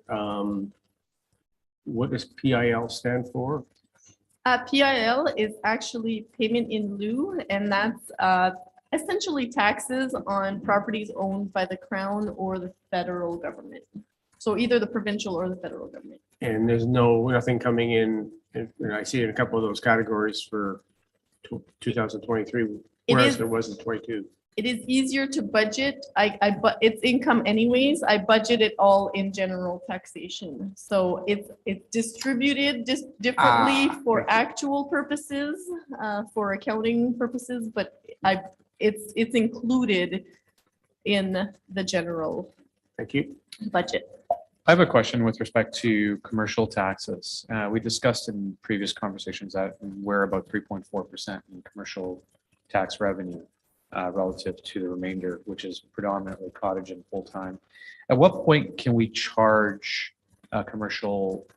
what does PIL stand for? PIL is actually payment in lieu, and that's essentially taxes on properties owned by the Crown or the federal government. So either the provincial or the federal government. And there's nothing coming in, and I see in a couple of those categories for 2023, whereas is- there was in 22. It is easier to budget. But it's income anyways. I budget it all in general taxation. So it's distributed just differently for actual purposes, for accounting purposes, but it's included in the general Thank you. budget. I have a question with respect to commercial taxes. We discussed in previous conversations that we're about 3.4% in commercial tax revenue relative to the remainder, which is predominantly cottage and full-time. At what point can we charge a commercial,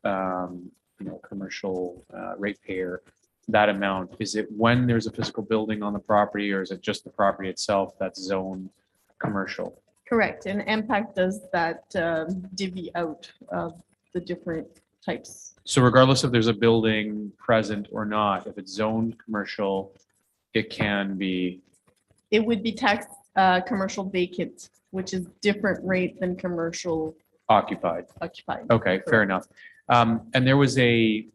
commercial ratepayer that amount? Is it when there's a physical building on the property, or is it just the property itself that's zoned commercial? Correct. And MPAC does that divvy out of the different types. So regardless if there's a building present or not, if it's zoned commercial, it can be. It would be taxed commercial vacant, which is different rate than commercial Occupied. Okay, fair enough. And there was an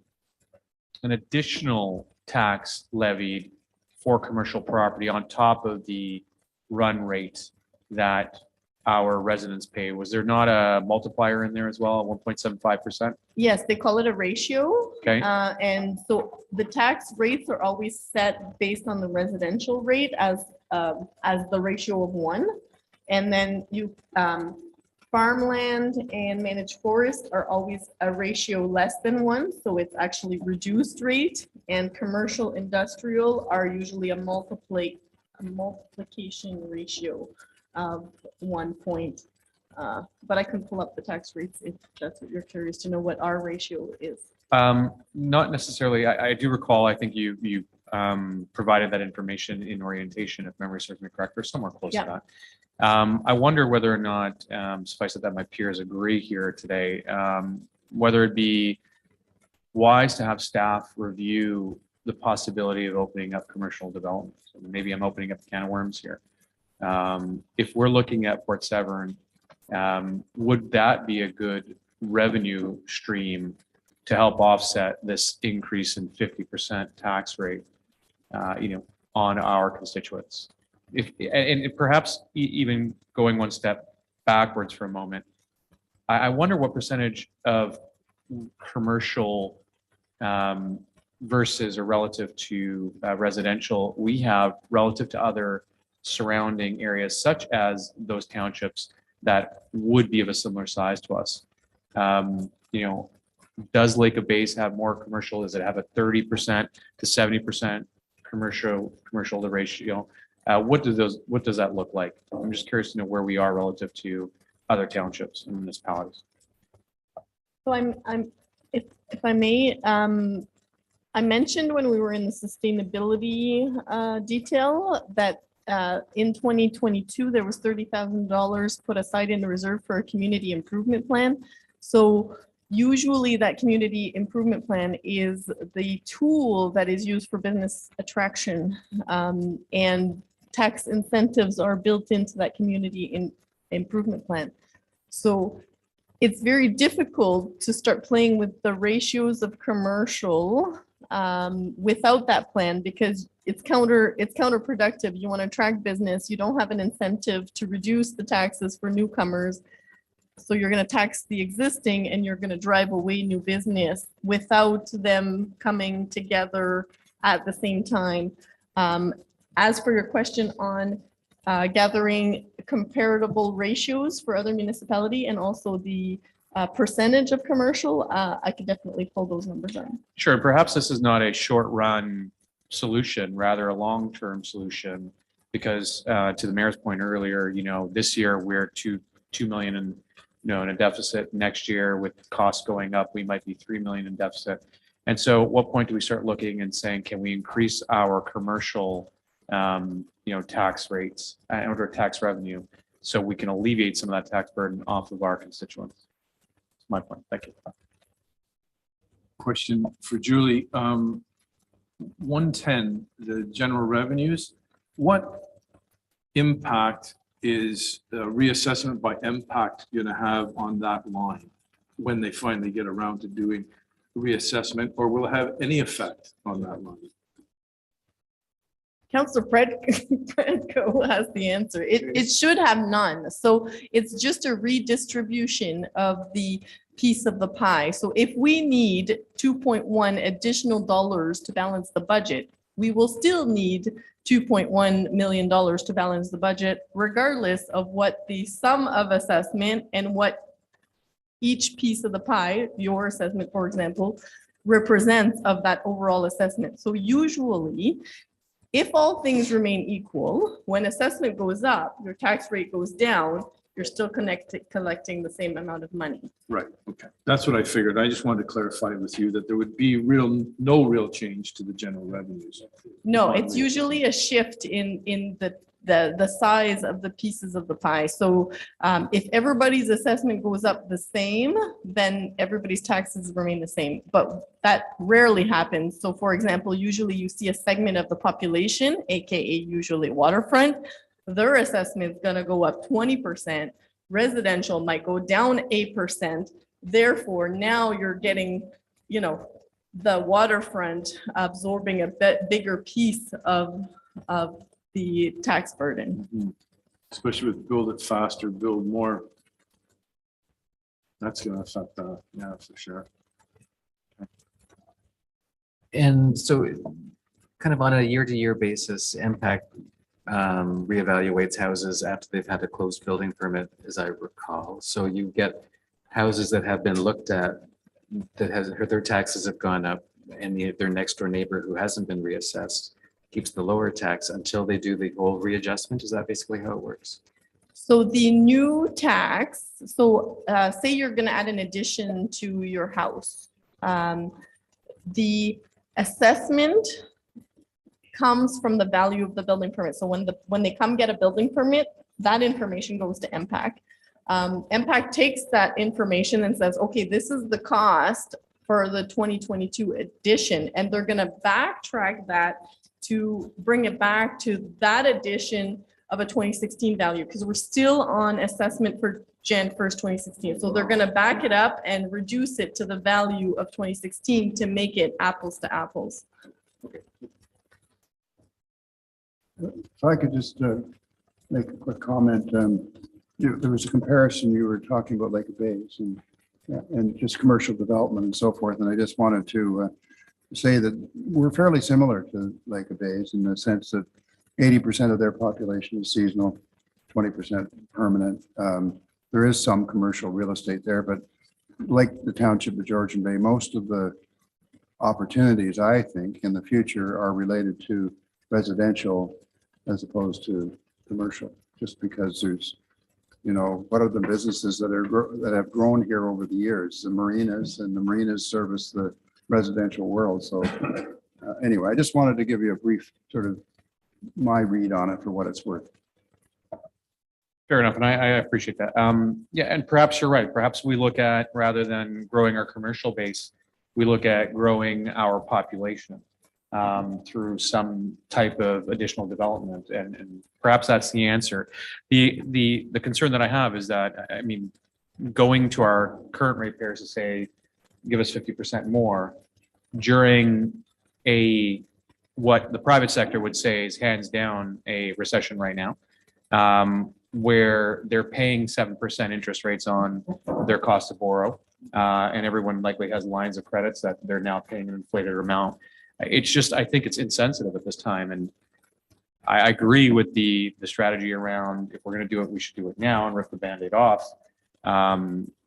additional tax levied for commercial property on top of the run rate that our residents pay. Was there not a multiplier in there as well, 1.75%? Yes, they call it a ratio. Okay. And so the tax rates are always set based on the residential rate as the ratio of 1. And then farmland and managed forest are always a ratio less than 1. So it's actually reduced rate, and commercial industrial are usually a multiplication ratio of 1 point. But I can pull up the tax rates if that's what you're curious to know what our ratio is. Not necessarily. I do recall, I think you provided that information in orientation, if memory serves me correct, or somewhere close to that. I wonder whether or not, suffice it that my peers agree here today, whether it be wise to have staff review the possibility of opening up commercial development. So maybe I'm opening up a can of worms here. If we're looking at Port Severn, would that be a good revenue stream to help offset this increase in 50% tax rate, on our constituents? And perhaps even going one step backwards for a moment, I wonder what percentage of commercial versus or relative to residential we have relative to other surrounding areas, such as those townships that would be of a similar size to us. Does Lake of Bays have more commercial? Does it have a 30% to 70% commercial to ratio? What does that look like? I'm just curious to know where we are relative to other townships and municipalities. So if I may, I mentioned when we were in the sustainability detail that in 2022, there was $30,000 put aside in the reserve for a community improvement plan. So usually that community improvement plan is the tool that is used for business attraction, and tax incentives are built into that community improvement plan. So it's very difficult to start playing with the ratios of commercial without that plan, because it's counterproductive. You want to attract business, you don't have an incentive to reduce the taxes for newcomers. So you're going to tax the existing and you're going to drive away new business without them coming together at the same time. As for your question on gathering comparable ratios for other municipality and also the percentage of commercial, I could definitely pull those numbers out. Sure. Perhaps this is not a short run solution, rather a long-term solution. Because to the mayor's point earlier, this year we're 2 million in, in a deficit. Next year with costs going up, we might be 3 million in deficit. And so at what point do we start looking and saying, can we increase our commercial, tax rates or tax revenue so we can alleviate some of that tax burden off of our constituents? That's my point. Thank you. Question for Julie. 110, the general revenues, what impact is the reassessment by impact going to have on that line when they finally get around to doing reassessment, or will it have any effect on that line? Councillor Predko has the answer. It should have none. So it's just a redistribution of the piece of the pie. So if we need 2.1 additional dollars to balance the budget, we will still need $2.1 million to balance the budget, regardless of what the sum of assessment and what each piece of the pie, your assessment, for example, represents of that overall assessment. So usually, if all things remain equal, when assessment goes up, your tax rate goes down, you're still collecting the same amount of money. Right. Okay. That's what I figured. I just wanted to clarify with you that there would be no real change to the general revenues. No, it's usually a shift in the size of the pieces of the pie. So if everybody's assessment goes up the same, then everybody's taxes remain the same. But that rarely happens. So for example, usually you see a segment of the population, AKA usually waterfront, their assessment is going to go up 20%. Residential might go down 8%. Therefore, now you're getting, the waterfront absorbing a bigger piece of the tax burden. Mm-hmm. Especially with build it faster, build more. That's going to affect that. Yeah, for sure. And so kind of on a year-to-year basis, impact reevaluates houses after they've had a closed building permit, as I recall. So you get houses that have been looked at that their taxes have gone up, and their next door neighbor who hasn't been reassessed keeps the lower tax until they do the whole readjustment. Is that basically how it works? So the new tax, say you're going to add an addition to your house. The assessment comes from the value of the building permit. So when they come get a building permit, that information goes to MPAC. MPAC takes that information and says, okay, this is the cost for the 2022 addition, and they're going to backtrack that to bring it back to that addition of a 2016 value, because we're still on assessment for Jan 1st, 2016. So they're going to back it up and reduce it to the value of 2016 to make it apples to apples. If I could just make a quick comment. There was a comparison, you were talking about Lake of Bays and just commercial development and so forth. And I just wanted to say that we're fairly similar to Lake of Bays in the sense that 80% of their population is seasonal, 20% permanent. There is some commercial real estate there, but like the Township of Georgian Bay, most of the opportunities, I think, in the future are related to residential as opposed to commercial, just because there's, what are the businesses that have grown here over the years? The marinas, and the marinas service the residential world. So anyway, I just wanted to give you a brief sort of my read on it for what it's worth. Fair enough, and I appreciate that. Yeah, and perhaps you're right. Perhaps we look at, rather than growing our commercial base, we look at growing our population through some type of additional development, and perhaps that's the answer. The concern that I have is that, I mean, going to our current ratepayers to say, give us 50% more during what the private sector would say is hands down a recession right now, where they're paying 7% interest rates on their cost to borrow, and everyone likely has lines of credits that they're now paying an inflated amount. It's just, I think it's insensitive at this time. And I agree with the strategy around, if we're going to do it, we should do it now and rip the Band-Aid off.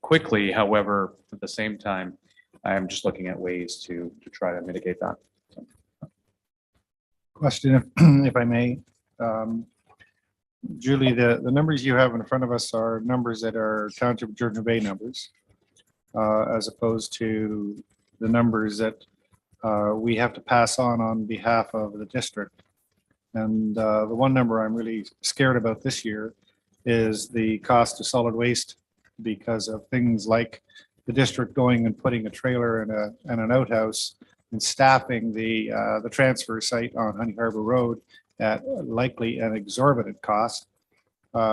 quickly. However, at the same time, I'm just looking at ways to try to mitigate that. Question, if I may. Julie, the numbers you have in front of us are numbers that are Township of Georgian Bay numbers, as opposed to the numbers that we have to pass on behalf of the district. And the one number I'm really scared about this year is the cost of solid waste, because of things like the district going and putting a trailer and an outhouse and staffing the transfer site on Honey Harbor Road at likely an exorbitant cost,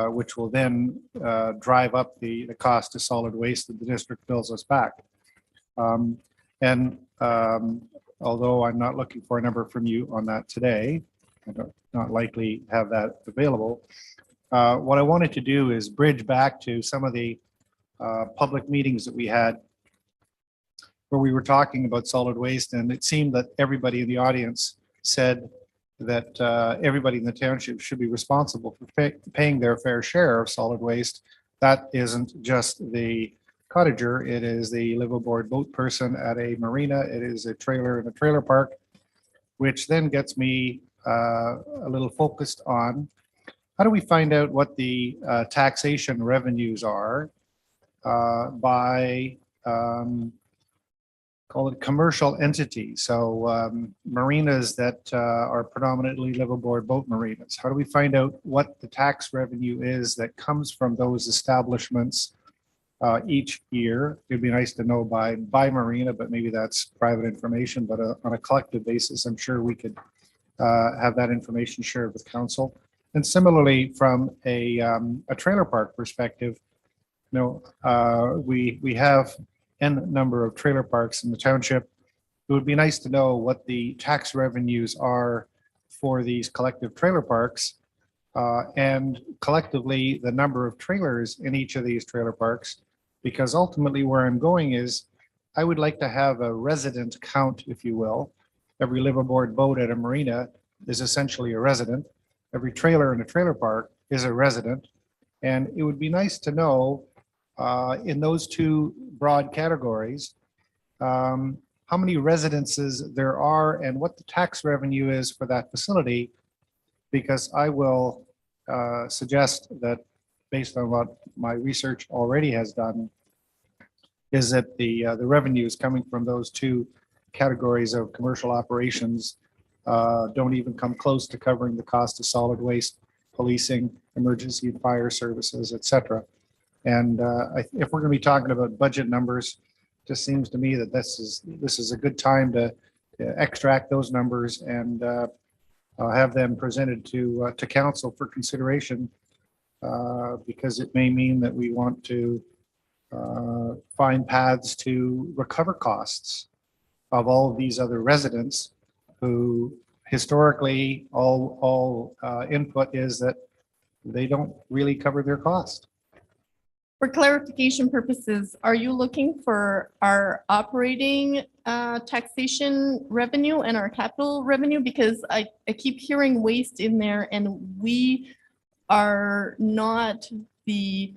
which will then drive up the cost of solid waste that the district bills us back. Although I'm not looking for a number from you on that today, I don't not likely have that available. What I wanted to do is bridge back to some of the public meetings that we had where we were talking about solid waste, and it seemed that everybody in the audience said that everybody in the township should be responsible for paying their fair share of solid waste. That isn't just the cottager, it is the live aboard boat person at a marina, it is a trailer in a trailer park, which then gets me a little focused on how do we find out what the taxation revenues are by call it commercial entities. So marinas that are predominantly live aboard boat marinas. How do we find out what the tax revenue is that comes from those establishments each year? It'd be nice to know by marina, but maybe that's private information. But on a collective basis, I'm sure we could have that information shared with council. And similarly, from a trailer park perspective, you know, we have N number of trailer parks in the township. It would be nice to know what the tax revenues are for these collective trailer parks, and collectively the number of trailers in each of these trailer parks, because ultimately where I'm going is I would like to have a resident count, if you will. Every live aboard boat at a marina is essentially a resident. Every trailer in a trailer park is a resident. And it would be nice to know in those two broad categories, how many residences there are and what the tax revenue is for that facility, because I will suggest that based on what my research already has done, is that the revenues coming from those two categories of commercial operations don't even come close to covering the cost of solid waste, policing, emergency and fire services, et cetera. And if we're going to be talking about budget numbers, it just seems to me that this is a good time to extract those numbers and have them presented to council for consideration, because it may mean that we want to find paths to recover costs of all of these other residents who historically all input is that they don't really cover their cost. For clarification purposes, are you looking for our operating taxation revenue and our capital revenue? Because I keep hearing waste in there, and we are not the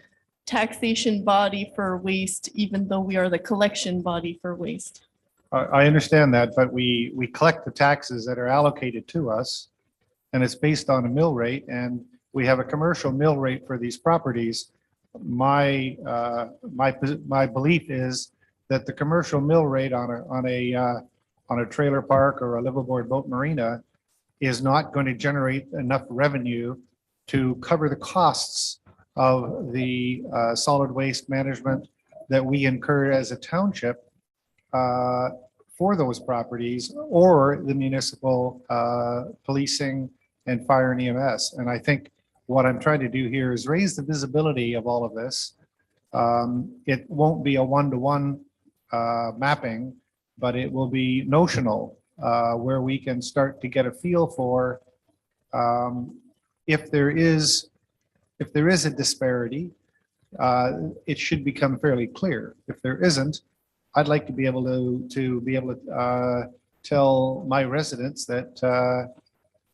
taxation body for waste, even though we are the collection body for waste. I understand that, but we collect the taxes that are allocated to us, and it's based on a mill rate, and we have a commercial mill rate for these properties. My belief is that the commercial mill rate on a trailer park or a live aboard boat marina is not going to generate enough revenue to cover the costs of the solid waste management that we incur as a township for those properties, or the municipal policing and fire and EMS. And I think what I'm trying to do here is raise the visibility of all of this. It won't be a one-to-one mapping, but it will be notional, where we can start to get a feel for if there is a disparity, it should become fairly clear. If there isn't, I'd like to be able to tell my residents that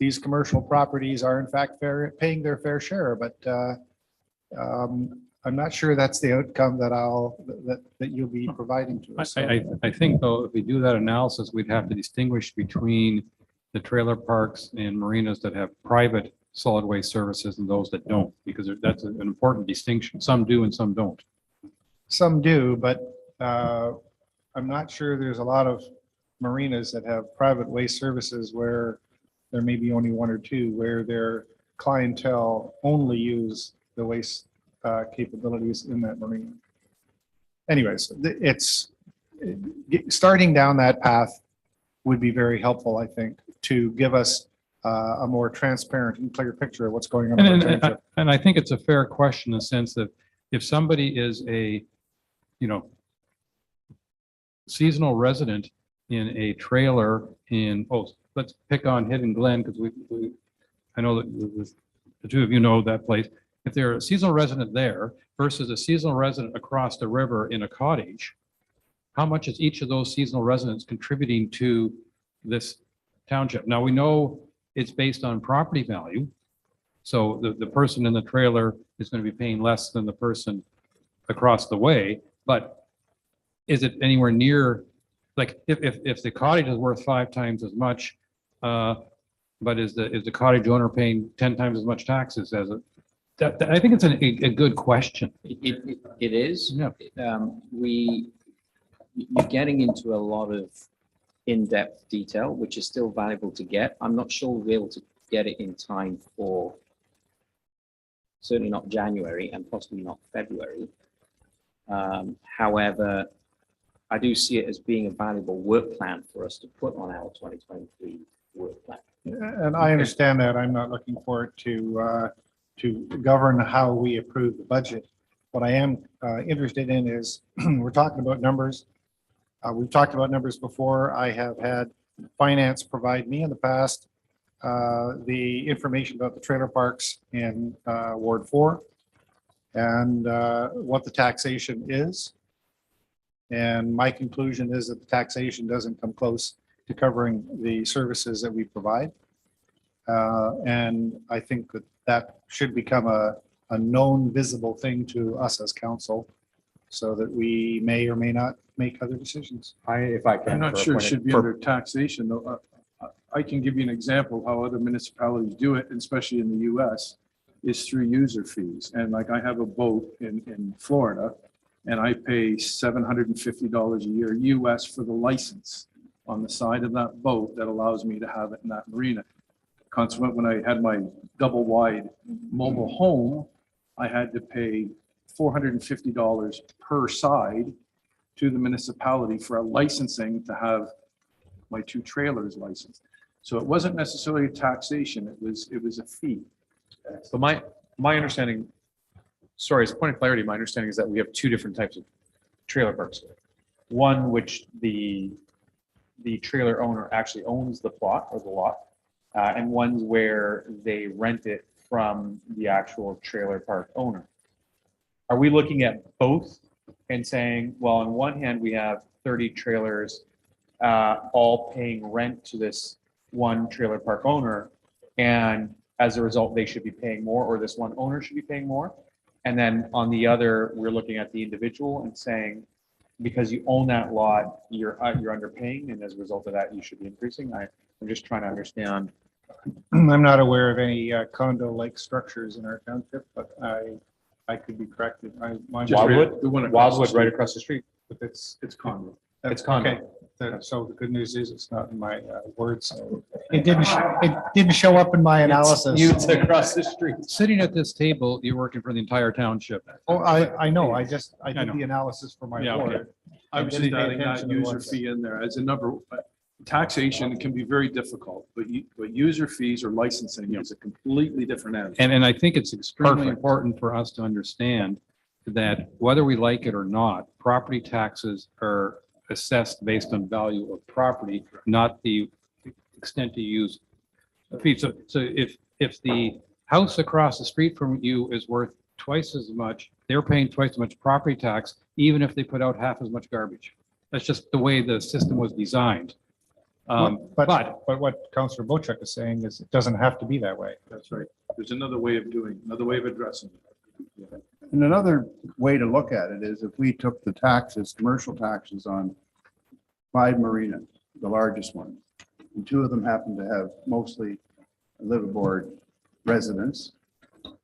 these commercial properties are in fact paying their fair share. But I'm not sure that's the outcome that you'll be providing to us. I think though, if we do that analysis, we'd have to distinguish between the trailer parks and marinas that have private solid waste services and those that don't, because that's an important distinction. Some do and some don't. Some do, but I'm not sure there's a lot of marinas that have private waste services where there may be only one or two, where their clientele only use the waste capabilities in that marina. Anyways, starting down that path would be very helpful, I think, to give us a more transparent and clear picture of what's going on. And I think it's a fair question in the sense that if somebody is a, seasonal resident in a trailer in, let's pick on Hidden Glen, because I know that the two of you know that place. If they're a seasonal resident there versus a seasonal resident across the river in a cottage, how much is each of those seasonal residents contributing to this township? Now, we know it's based on property value. So the person in the trailer is going to be paying less than the person across the way, but is it anywhere near, like if the cottage is worth 5 times as much, but is the cottage owner paying 10 times as much taxes as a, I think it's a good question. It is. Yeah. You're getting into a lot of in-depth detail, which is still valuable to get. I'm not sure we'll be able to get it in time for certainly not January and possibly not February. However, I do see it as being a valuable work plan for us to put on our 2023 work plan. And I understand that. I'm not looking for it to govern how we approve the budget. What I am interested in is we're talking about numbers. We've talked about numbers before. I have had finance provide me in the past the information about the trailer parks in Ward 4 and what the taxation is. And my conclusion is that the taxation doesn't come close to covering the services that we provide. And I think that should become a known visible thing to us as council so that we may or may not make other decisions. I'm not sure it should be under taxation, though. I can give you an example of how other municipalities do it, especially in the US, is through user fees. And like I have a boat in Florida and I pay $750 a year US for the license on the side of that boat that allows me to have it in that marina. Consequent, when I had my double wide mobile home, I had to pay $450 per side to the municipality for a licensing to have my 2 trailers licensed. So it wasn't necessarily a taxation, it was a fee. So my understanding, sorry, as a point of clarity, my understanding is that we have 2 different types of trailer parks. One which the trailer owner actually owns the plot or the lot, and ones where they rent it from the actual trailer park owner. Are we looking at both and saying, well, on one hand, we have 30 trailers all paying rent to this one trailer park owner, and as a result, they should be paying more, or this one owner should be paying more? And then on the other, we're looking at the individual and saying, because you own that lot, you're underpaying, and as a result of that, you should be increasing. I'm just trying to understand. I'm not aware of any condo-like structures in our township, but I could be corrected. Wildwood right across the street. But it's condo. It's condo. Okay. So the good news is it's not in my words. It didn't show up in my analysis. It's across the street. Sitting at this table, you're working for the entire township. Oh, I know. I did the analysis for my Yeah, okay. board. I was just adding that user fee in there as a number. Taxation can be very difficult, but user fees or licensing is a completely different animal. And I think it's extremely important for us to understand that whether we like it or not, property taxes are assessed based on value of property, not the extent to use a fee. So if the house across the street from you is worth twice as much, they're paying twice as much property tax, even if they put out half as much garbage. That's just the way the system was designed. But what Councillor Bochek is saying is it doesn't have to be that way. That's right. There's another way of doing, another way of addressing it. And another way to look at it is if we took the taxes, commercial taxes on 5 marinas, the largest one, and 2 of them happen to have mostly liveaboard residents.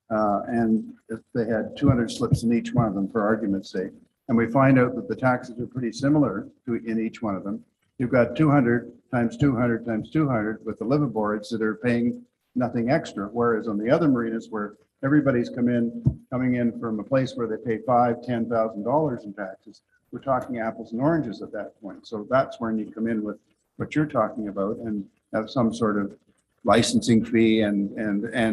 And if they had 200 slips in each one of them, for argument's sake, and we find out that the taxes are pretty similar in each one of them, you've got 200 times 200 times 200 with the liveaboards that are paying nothing extra. Whereas on the other marinas where everybody's coming in from a place where they pay $5,000-$10,000 in taxes, we're talking apples and oranges at that point. So that's when you come in with what you're talking about and have some sort of licensing fee and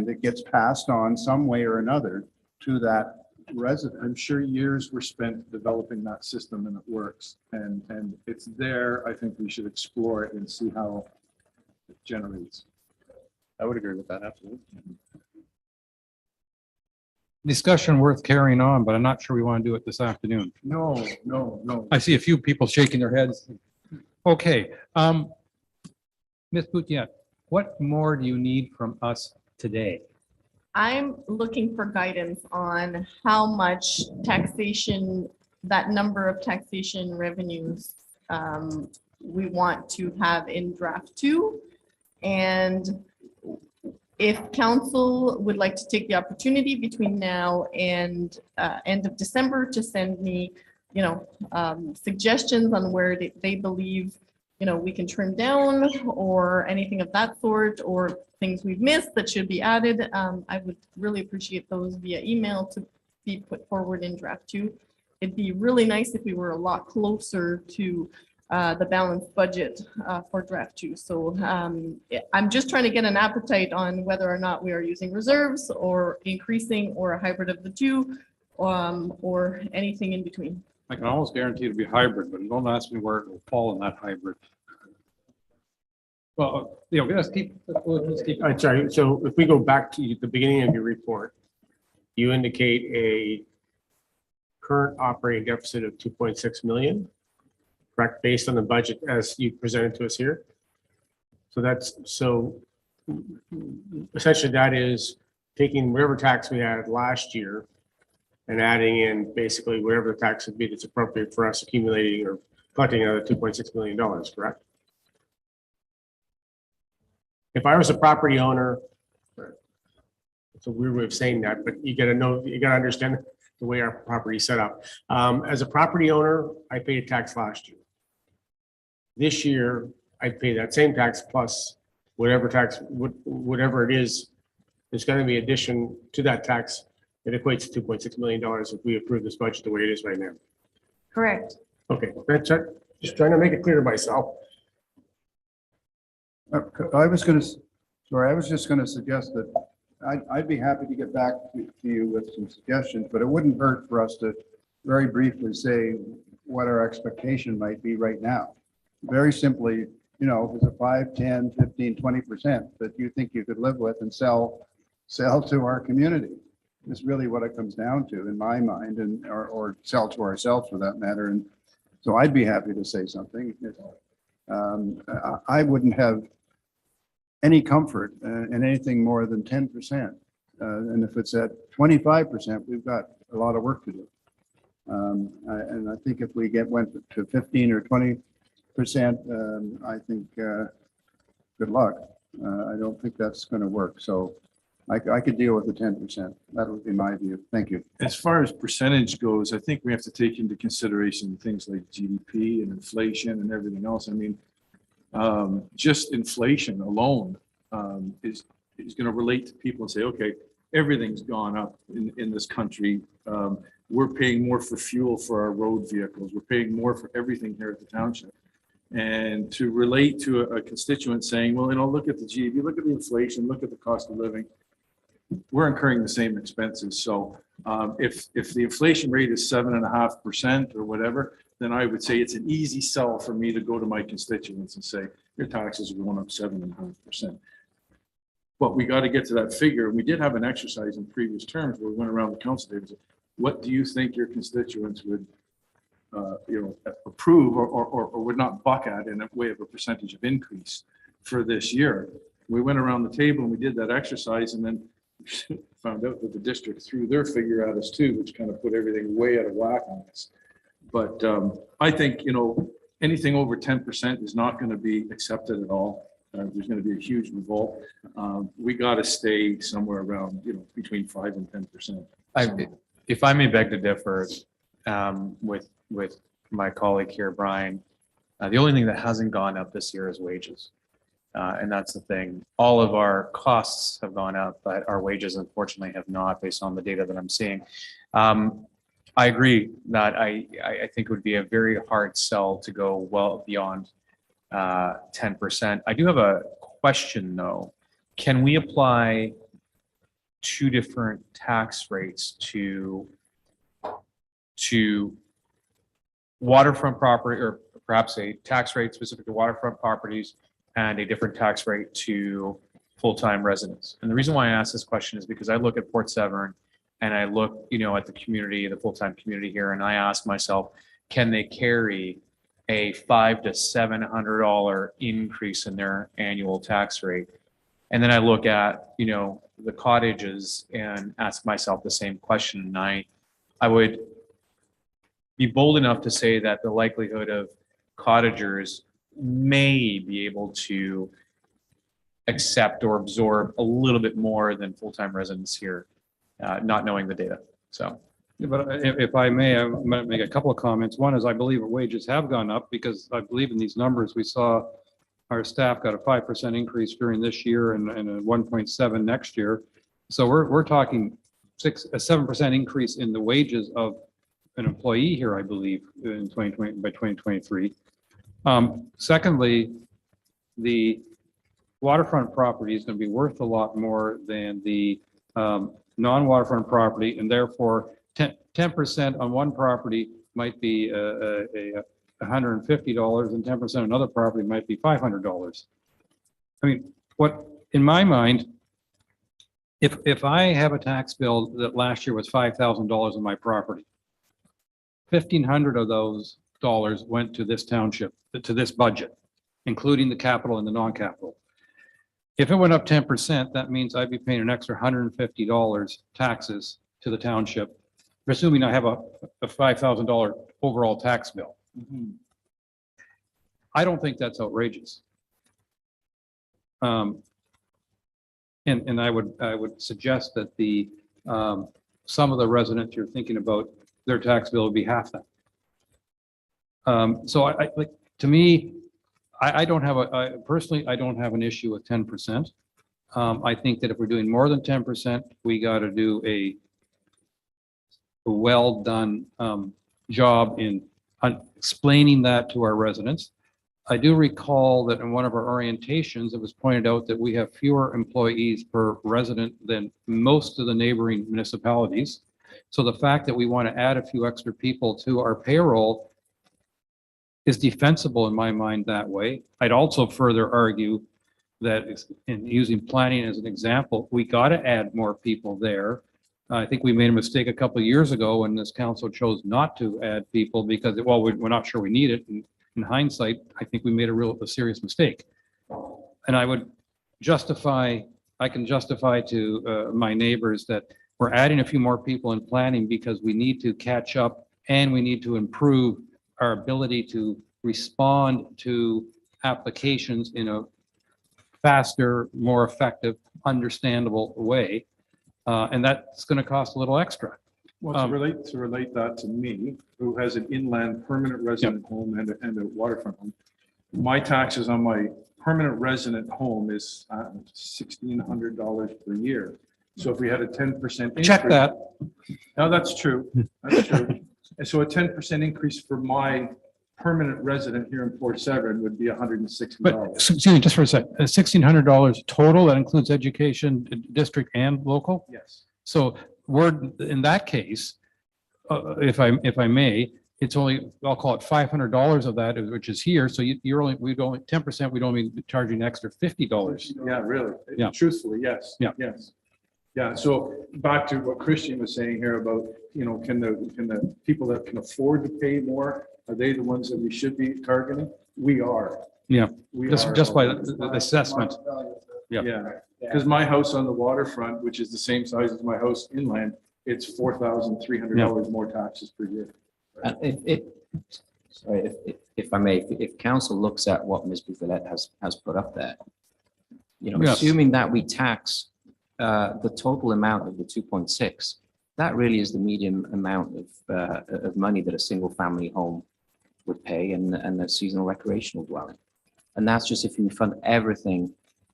it gets passed on some way or another to that resident. I'm sure years were spent developing that system and it works. And it's there. I think we should explore it and see how it generates. I would agree with that, absolutely. Discussion worth carrying on, but I'm not sure we want to do it this afternoon. No. I see a few people shaking their heads. Okay, Ms. Boutiette, what more do you need from us today? I'm looking for guidance on how much taxation, that number of taxation revenues we want to have in draft 2. And if council would like to take the opportunity between now and end of December to send me, suggestions on where they believe, we can trim down or anything of that sort, or things we've missed that should be added, I would really appreciate those via email to be put forward in draft 2. It'd be really nice if we were a lot closer to the balanced budget for draft 2. So I'm just trying to get an appetite on whether or not we are using reserves or increasing or a hybrid of the 2 or anything in between. I can almost guarantee it'll be hybrid, but don't ask me where it will fall in that hybrid. Well, let's keep. Sorry, so if we go back to the beginning of your report, you indicate a current operating deficit of 2.6 million, correct, based on the budget as you presented to us here. So essentially that is taking whatever tax we had last year and adding in basically whatever the tax would be that's appropriate for us accumulating or collecting another $2.6 million, correct? If I was a property owner, it's a weird way of saying that, but you gotta understand the way our property is set up. As a property owner, I paid a tax last year. This year, I pay that same tax plus whatever tax, whatever it is, there's gonna be addition to that tax. It equates to $2.6 million if we approve this budget the way it is right now. Correct. Okay, that's it. Just trying to make it clear to myself. I was just going to suggest that I'd be happy to get back to you with some suggestions, but it wouldn't hurt for us to very briefly say what our expectation might be right now. Very simply, if it's a 5, 10, 15, 20% that you think you could live with and sell to our community. Is really what it comes down to in my mind, and or sell to ourselves for that matter. And so I'd be happy to say something. I wouldn't have any comfort in anything more than 10%. And if it's at 25%, we've got a lot of work to do. And I think if we went to 15 or 20%, I think good luck. I don't think that's going to work. So I could deal with the 10%. That would be my view. Thank you. As far as percentage goes, I think we have to take into consideration things like GDP and inflation and everything else. I mean, just inflation alone is going to relate to people and say, okay, everything's gone up in this country. We're paying more for fuel for our road vehicles. We're paying more for everything here at the township. And to relate to a constituent saying, well, look at the GDP, look at the inflation, look at the cost of living. We're incurring the same expenses. So if the inflation rate is 7.5% or whatever, then I would say it's an easy sell for me to go to my constituents and say, your taxes are going up 7.5%. But we got to get to that figure. We did have an exercise in previous terms where we went around the council table and said, what do you think your constituents would approve or would not buck at in a way of a percentage of increase for this year? We went around the table and we did that exercise, and then found out that the district threw their figure at us too, which kind of put everything way out of whack on us. But I think, anything over 10% is not going to be accepted at all. There's going to be a huge revolt. We got to stay somewhere around, between 5 and 10%. If I may beg to differ with my colleague here, Brian, the only thing that hasn't gone up this year is wages. And that's the thing. All of our costs have gone up, but our wages unfortunately have not, based on the data that I'm seeing. I agree that I think it would be a very hard sell to go well beyond 10%. I do have a question though. Can we apply 2 different tax rates to waterfront property, or perhaps a tax rate specific to waterfront properties and a different tax rate to full-time residents? And the reason why I ask this question is because I look at Port Severn and I look, at the community, the full-time community here, and I ask myself, can they carry a $500 to $700 increase in their annual tax rate? And then I look at, the cottages and ask myself the same question. And I would be bold enough to say that the likelihood of cottagers may be able to accept or absorb a little bit more than full-time residents here, not knowing the data. So. Yeah, but if I may, I'm going to make a couple of comments. One is I believe wages have gone up because I believe in these numbers. We saw our staff got a 5% increase during this year and a 1.7 next year. So we're talking a 7% increase in the wages of an employee here, I believe, in 2020 by 2023. Secondly, the waterfront property is going to be worth a lot more than the non-waterfront property, and therefore 10% on one property might be $150, and 10% on another property might be $500. I mean, in my mind, if I have a tax bill that last year was $5,000 on my property, 1,500 of those dollars went to this township, to this budget, including the capital and the non-capital. If it went up 10%, that means I'd be paying an extra $150 taxes to the township, presuming I have a $5,000 overall tax bill. I don't think that's outrageous. And I would suggest that some of the residents you're thinking about, their tax bill would be half that. So to me, I don't have personally, I don't have an issue with 10%. I think that if we're doing more than 10%, we got to do a well done job in explaining that to our residents. I do recall that in one of our orientations, it was pointed out that we have fewer employees per resident than most of the neighboring municipalities. So the fact that we want to add a few extra people to our payroll is defensible in my mind that way. I'd also further argue that in using planning as an example, we got to add more people there. I think we made a mistake a couple of years ago when this council chose not to add people because, well, we're not sure we need it. And in hindsight, I think we made a serious mistake. And I can justify to my neighbors that we're adding a few more people in planning because we need to catch up and we need to improve our ability to respond to applications in a faster, more effective, understandable way. And that's going to cost a little extra. Well, to relate that to me, who has an inland permanent resident home and a waterfront home, my taxes on my permanent resident home is $1,600 per year. So if we had a 10% increase. Check that. No, that's true. That's true. And so a 10% increase for my permanent resident here in Port Severn would be $160. But excuse me, just for a sec, $1,600 total, that includes education, district and local? Yes. So we're, in that case, if I may, it's only, I'll call it $500 of that, which is here. So you're only, we'd only 10%, we'd only be charging an extra $50. Yeah, really. Yeah. Truthfully, yes. Yeah. Yes. Yeah. So back to what Christian was saying here about, can the people that can afford to pay more, are they the ones that we should be targeting? We are. Yeah. We Just are. by the assessment. Yeah, because my house on the waterfront, which is the same size as my house inland, it's $4,300 more taxes per year. Sorry, if I may, if council looks at what Ms. Bouvelet has put up there, Yes. assuming that we tax the total amount of the 2.6, that really is the median amount of money that a single family home would pay and a seasonal recreational dwelling. And that's just if you fund everything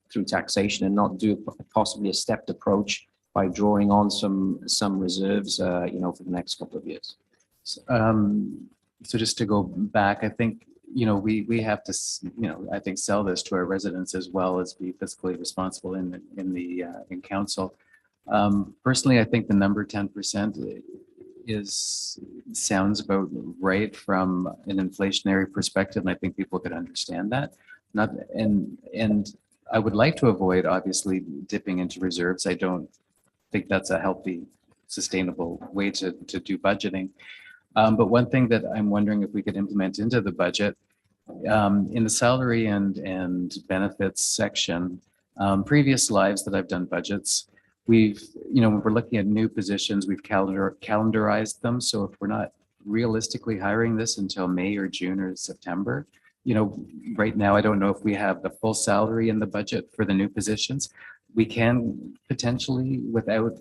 through taxation and not do possibly a stepped approach by drawing on some reserves, for the next couple of years. So just to go back, I think, we have to, I think sell this to our residents as well as be fiscally responsible in council. Personally, I think the number 10% sounds about right from an inflationary perspective, and I think people could understand that. And I would like to avoid obviously dipping into reserves. I don't think that's a healthy, sustainable way to do budgeting. But one thing that I'm wondering if we could implement into the budget, in the salary and benefits section, previous lives that I've done budgets, when we're looking at new positions, we've calendarized them. So if we're not realistically hiring this until May or June or September, right now, I don't know if we have the full salary in the budget for the new positions. We can potentially, without,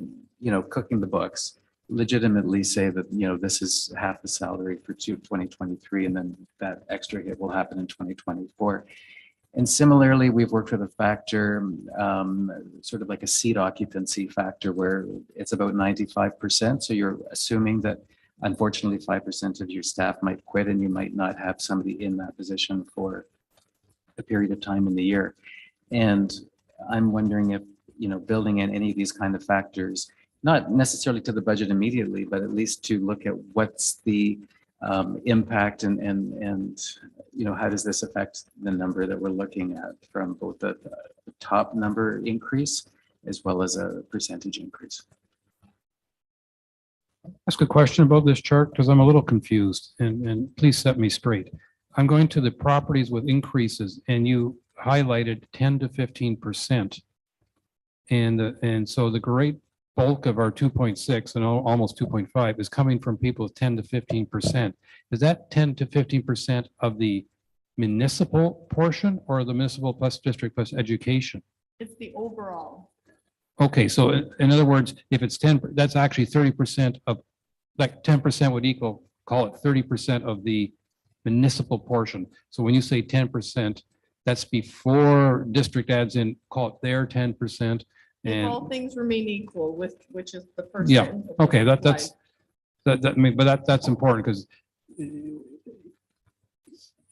cooking the books, legitimately say that, this is half the salary for 2023, and then that extra hit will happen in 2024. And similarly, we've worked with a factor, sort of like a seat occupancy factor, where it's about 95%. So you're assuming that unfortunately 5% of your staff might quit, and you might not have somebody in that position for a period of time in the year. And I'm wondering if, building in any of these kind of factors, not necessarily to the budget immediately, but at least to look at what's the impact and how does this affect the number that we're looking at from both the top number increase as well as a percentage increase. Ask a question about this chart because I'm a little confused, and please set me straight. I'm going to the properties with increases, and you highlighted 10 to 15%. And so the great bulk of our 2.6 and almost 2.5 is coming from people with 10 to 15%. Is that 10 to 15% of the municipal portion or the municipal plus district plus education? It's the overall. Okay, so in other words, if it's 10, that's actually 30% of, like 10% would equal, call it 30% of the municipal portion. So when you say 10%, that's before district adds in, call it their 10%. If all And things remain equal, which is the first. yeah, sentence of okay, the that's important, because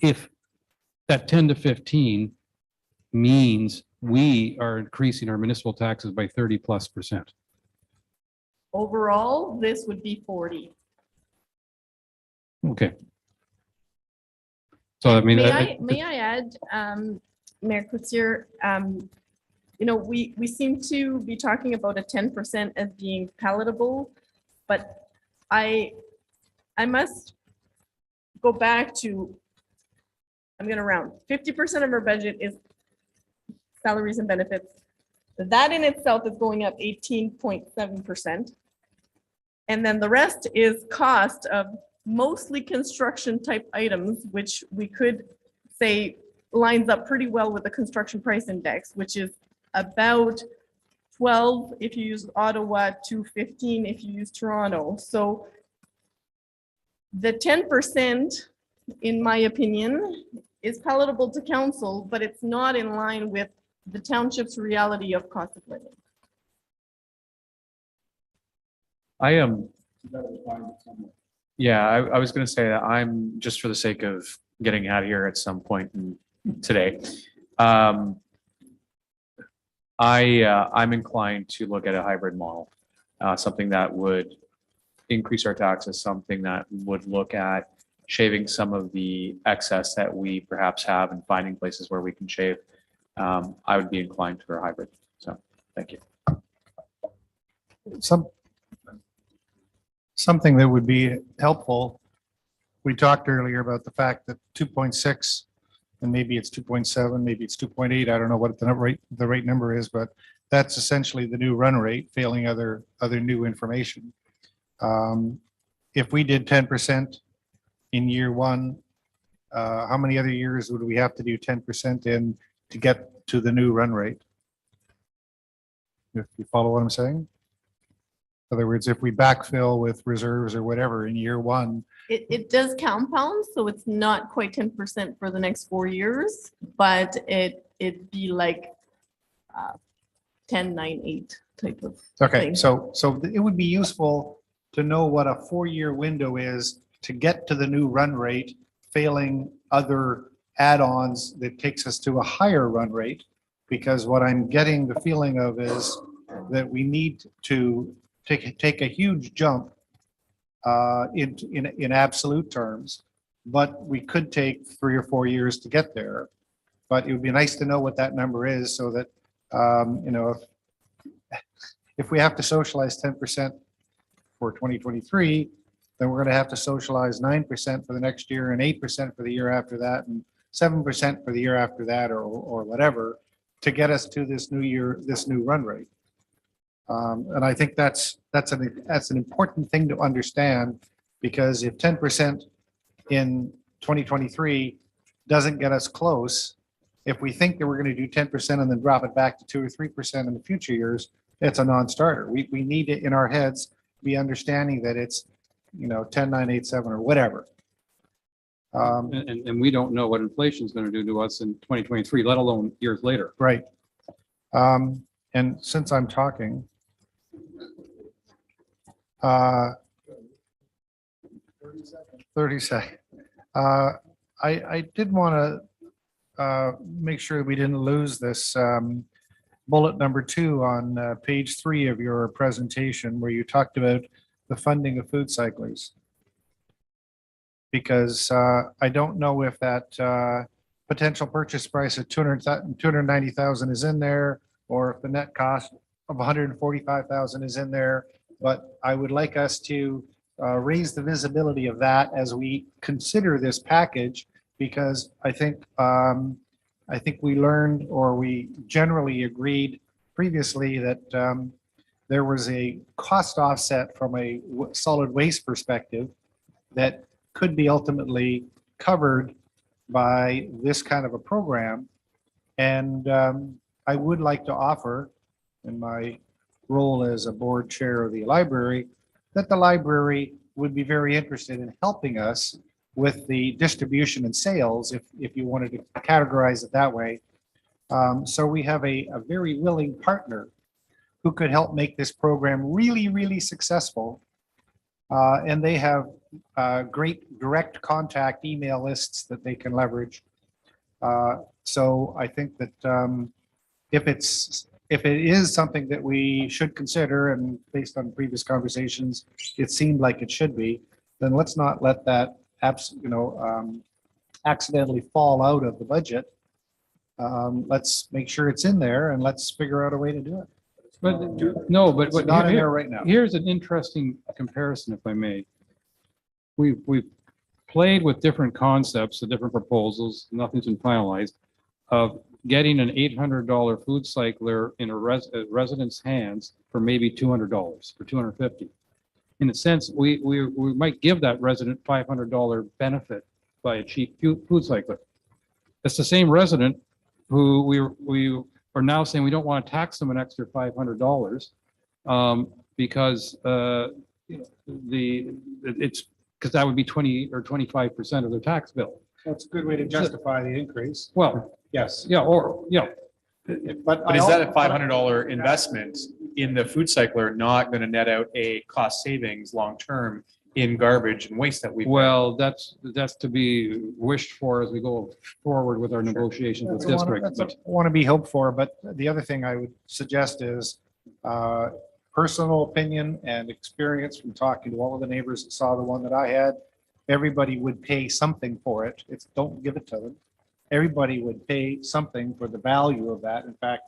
if that 10 to 15 means we are increasing our municipal taxes by 30+%. Overall, this would be 40. Okay. So I mean, May I add, Mayor Couture, we seem to be talking about a 10% as being palatable, but I must go back to, I'm going to round, 50% of our budget is salaries and benefits. That in itself is going up 18.7%. And then the rest is cost of mostly construction type items, which we could say lines up pretty well with the construction price index, which is about 12 if you use Ottawa to 15 if you use Toronto. So the 10%, in my opinion, is palatable to council, but it's not in line with the township's reality of cost of living. I am. Yeah, I was going to say that I'm, just for the sake of getting out of here at some point today, I'm inclined to look at a hybrid model, something that would increase our taxes, something that would look at shaving some of the excess that we perhaps have and finding places where we can shave. I would be inclined for a hybrid. So, thank you. Something that would be helpful. We talked earlier about the fact that 2.6 and maybe it's 2.7, maybe it's 2.8. I don't know what the right number is, but that's essentially the new run rate, failing other new information. If we did 10% in year one, how many other years would we have to do 10% in to get to the new run rate? If you follow what I'm saying? In other words, if we backfill with reserves or whatever in year one, It does compound, so it's not quite 10% for the next 4 years, but it'd be like 10, 9, 8 type of okay, thing. so it would be useful to know what a 4-year window is to get to the new run rate, failing other add-ons that takes us to a higher run rate. Because what I'm getting the feeling of is that we need to take a huge jump in absolute terms, but we could take 3 or 4 years to get there. But it would be nice to know what that number is so that, you know, if we have to socialize 10% for 2023, then we're going to have to socialize 9% for the next year and 8% for the year after that and 7% for the year after that or whatever to get us to this new run rate. And I think that's an important thing to understand, because if 10% in 2023 doesn't get us close, if we think that we're going to do 10% and then drop it back to 2 or 3% in the future years, it's a non-starter. We need it in our heads, be understanding that it's, you know, 10, 9, 8, 7 or whatever. And we don't know what inflation is going to do to us in 2023, let alone years later. Right. And since I'm talking, 30 seconds. I did want to make sure we didn't lose this bullet number 2 on page 3 of your presentation, where you talked about the funding of food cyclers. Because I don't know if that potential purchase price of 290,000 is in there, or if the net cost of 145,000 is in there. But I would like us to raise the visibility of that as we consider this package, because I think we learned, or we generally agreed previously, that there was a cost offset from a solid waste perspective that could be ultimately covered by this kind of a program. And I would like to offer, in my role as a board chair of the library, that the library would be very interested in helping us with the distribution and sales, if you wanted to categorize it that way. So we have a very willing partner who could help make this program really, really successful. And they have great direct contact email lists that they can leverage. So I think that if it is something that we should consider, and based on previous conversations, it seemed like it should be, then let's not let that accidentally fall out of the budget. Let's make sure it's in there, and let's figure out a way to do it. But no, but It's not in there right now. Here's an interesting comparison, if I may. We've played with different concepts, the different proposals, nothing's been finalized, of getting an $800 food cycler in a resident's hands for maybe $200 or $250. In a sense, we might give that resident $500 benefit by a cheap food cycler. It's the same resident who we are now saying we don't want to tax them an extra $500 because because that would be 20 or 25% of their tax bill. That's a good way to justify the increase. Well, yes. Yeah, or, yeah. But is that a $500 investment in the food cycler not going to net out a cost savings long-term in garbage and waste that we? Well, that's to be wished for as we go forward with our negotiations with districts. I want to be hoped for, but the other thing I would suggest is personal opinion and experience from talking to all of the neighbors that saw the one that I had. Everybody would pay something for it. Don't give it to them. Everybody would pay something for the value of that. In fact,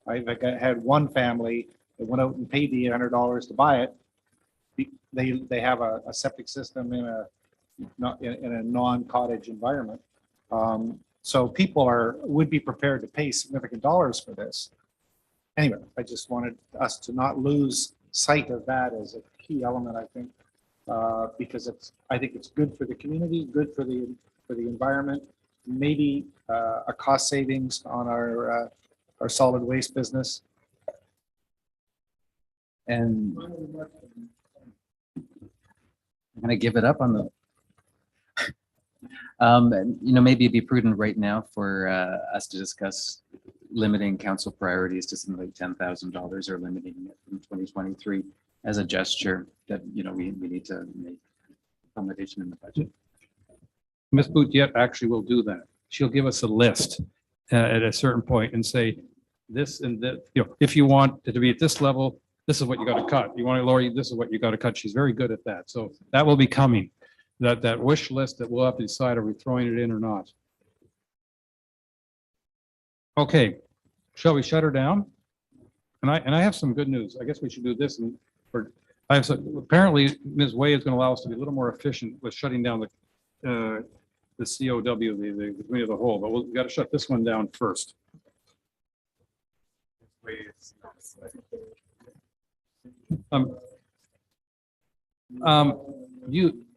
I had one family that went out and paid the $800 to buy it. They have a septic system in a non-cottage environment, So people would be prepared to pay significant dollars for this. Anyway, I just wanted us to not lose sight of that as a key element, I think, because I think it's good for the community, good for the environment, maybe a cost savings on our solid waste business. And I'm gonna give it up on the. Maybe it'd be prudent right now for us to discuss limiting council priorities to something like $10,000 or limiting it from 2023 as a gesture that, we need to make accommodation in the budget. Ms. Boutiette actually will do that. She'll give us a list at a certain point and say, this and that, if you want it to be at this level, this is what you got to cut. You want to lower, this is what you got to cut. She's very good at that. So that will be coming. That wish list that we'll have to decide, are we throwing it in or not? Okay, shall we shut her down? And I have some good news. I guess we should do this. Apparently, Ms. Way is going to allow us to be a little more efficient with shutting down the COW, the committee of the whole, but we've got to shut this one down first.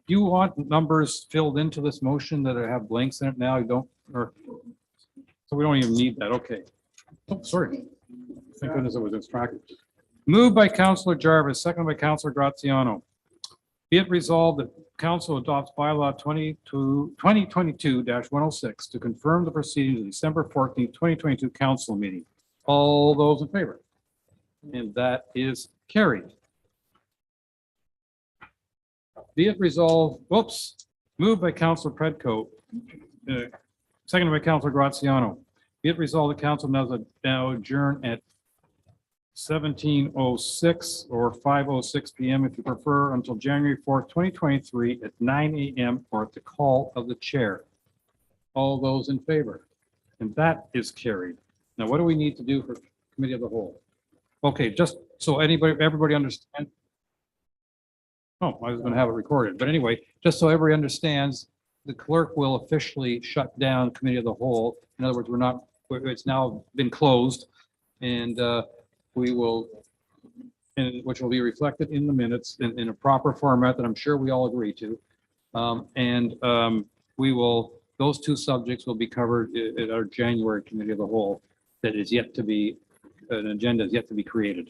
You want numbers filled into this motion that have blanks in it now? You don't, or so we don't even need that. Okay. Oh, sorry. Thank goodness it was distracted. Moved by Councillor Jarvis, seconded by Councillor Graziano. Be it resolved that Council adopts bylaw 2022-106 to confirm the proceedings of December 14th, 2022 council meeting. All those in favor? And that is carried. Be it resolved, moved by Councillor Predko, seconded by Councillor Graziano. Be it resolved the council now adjourn at 17:06 or 5:06 p.m. if you prefer, until January 4th, 2023 at 9 a.m. or at the call of the chair. All those in favor? And that is carried. Now, what do we need to do for committee of the whole? Okay, just so everybody understands. Oh, I was going to have it recorded, but anyway, just so everybody understands, the clerk will officially shut down committee of the whole. In other words, it's now been closed, and we will, which will be reflected in the minutes in a proper format that I'm sure we all agree to. Those two subjects will be covered at our January committee of the whole. That is yet to be, an agenda is yet to be created.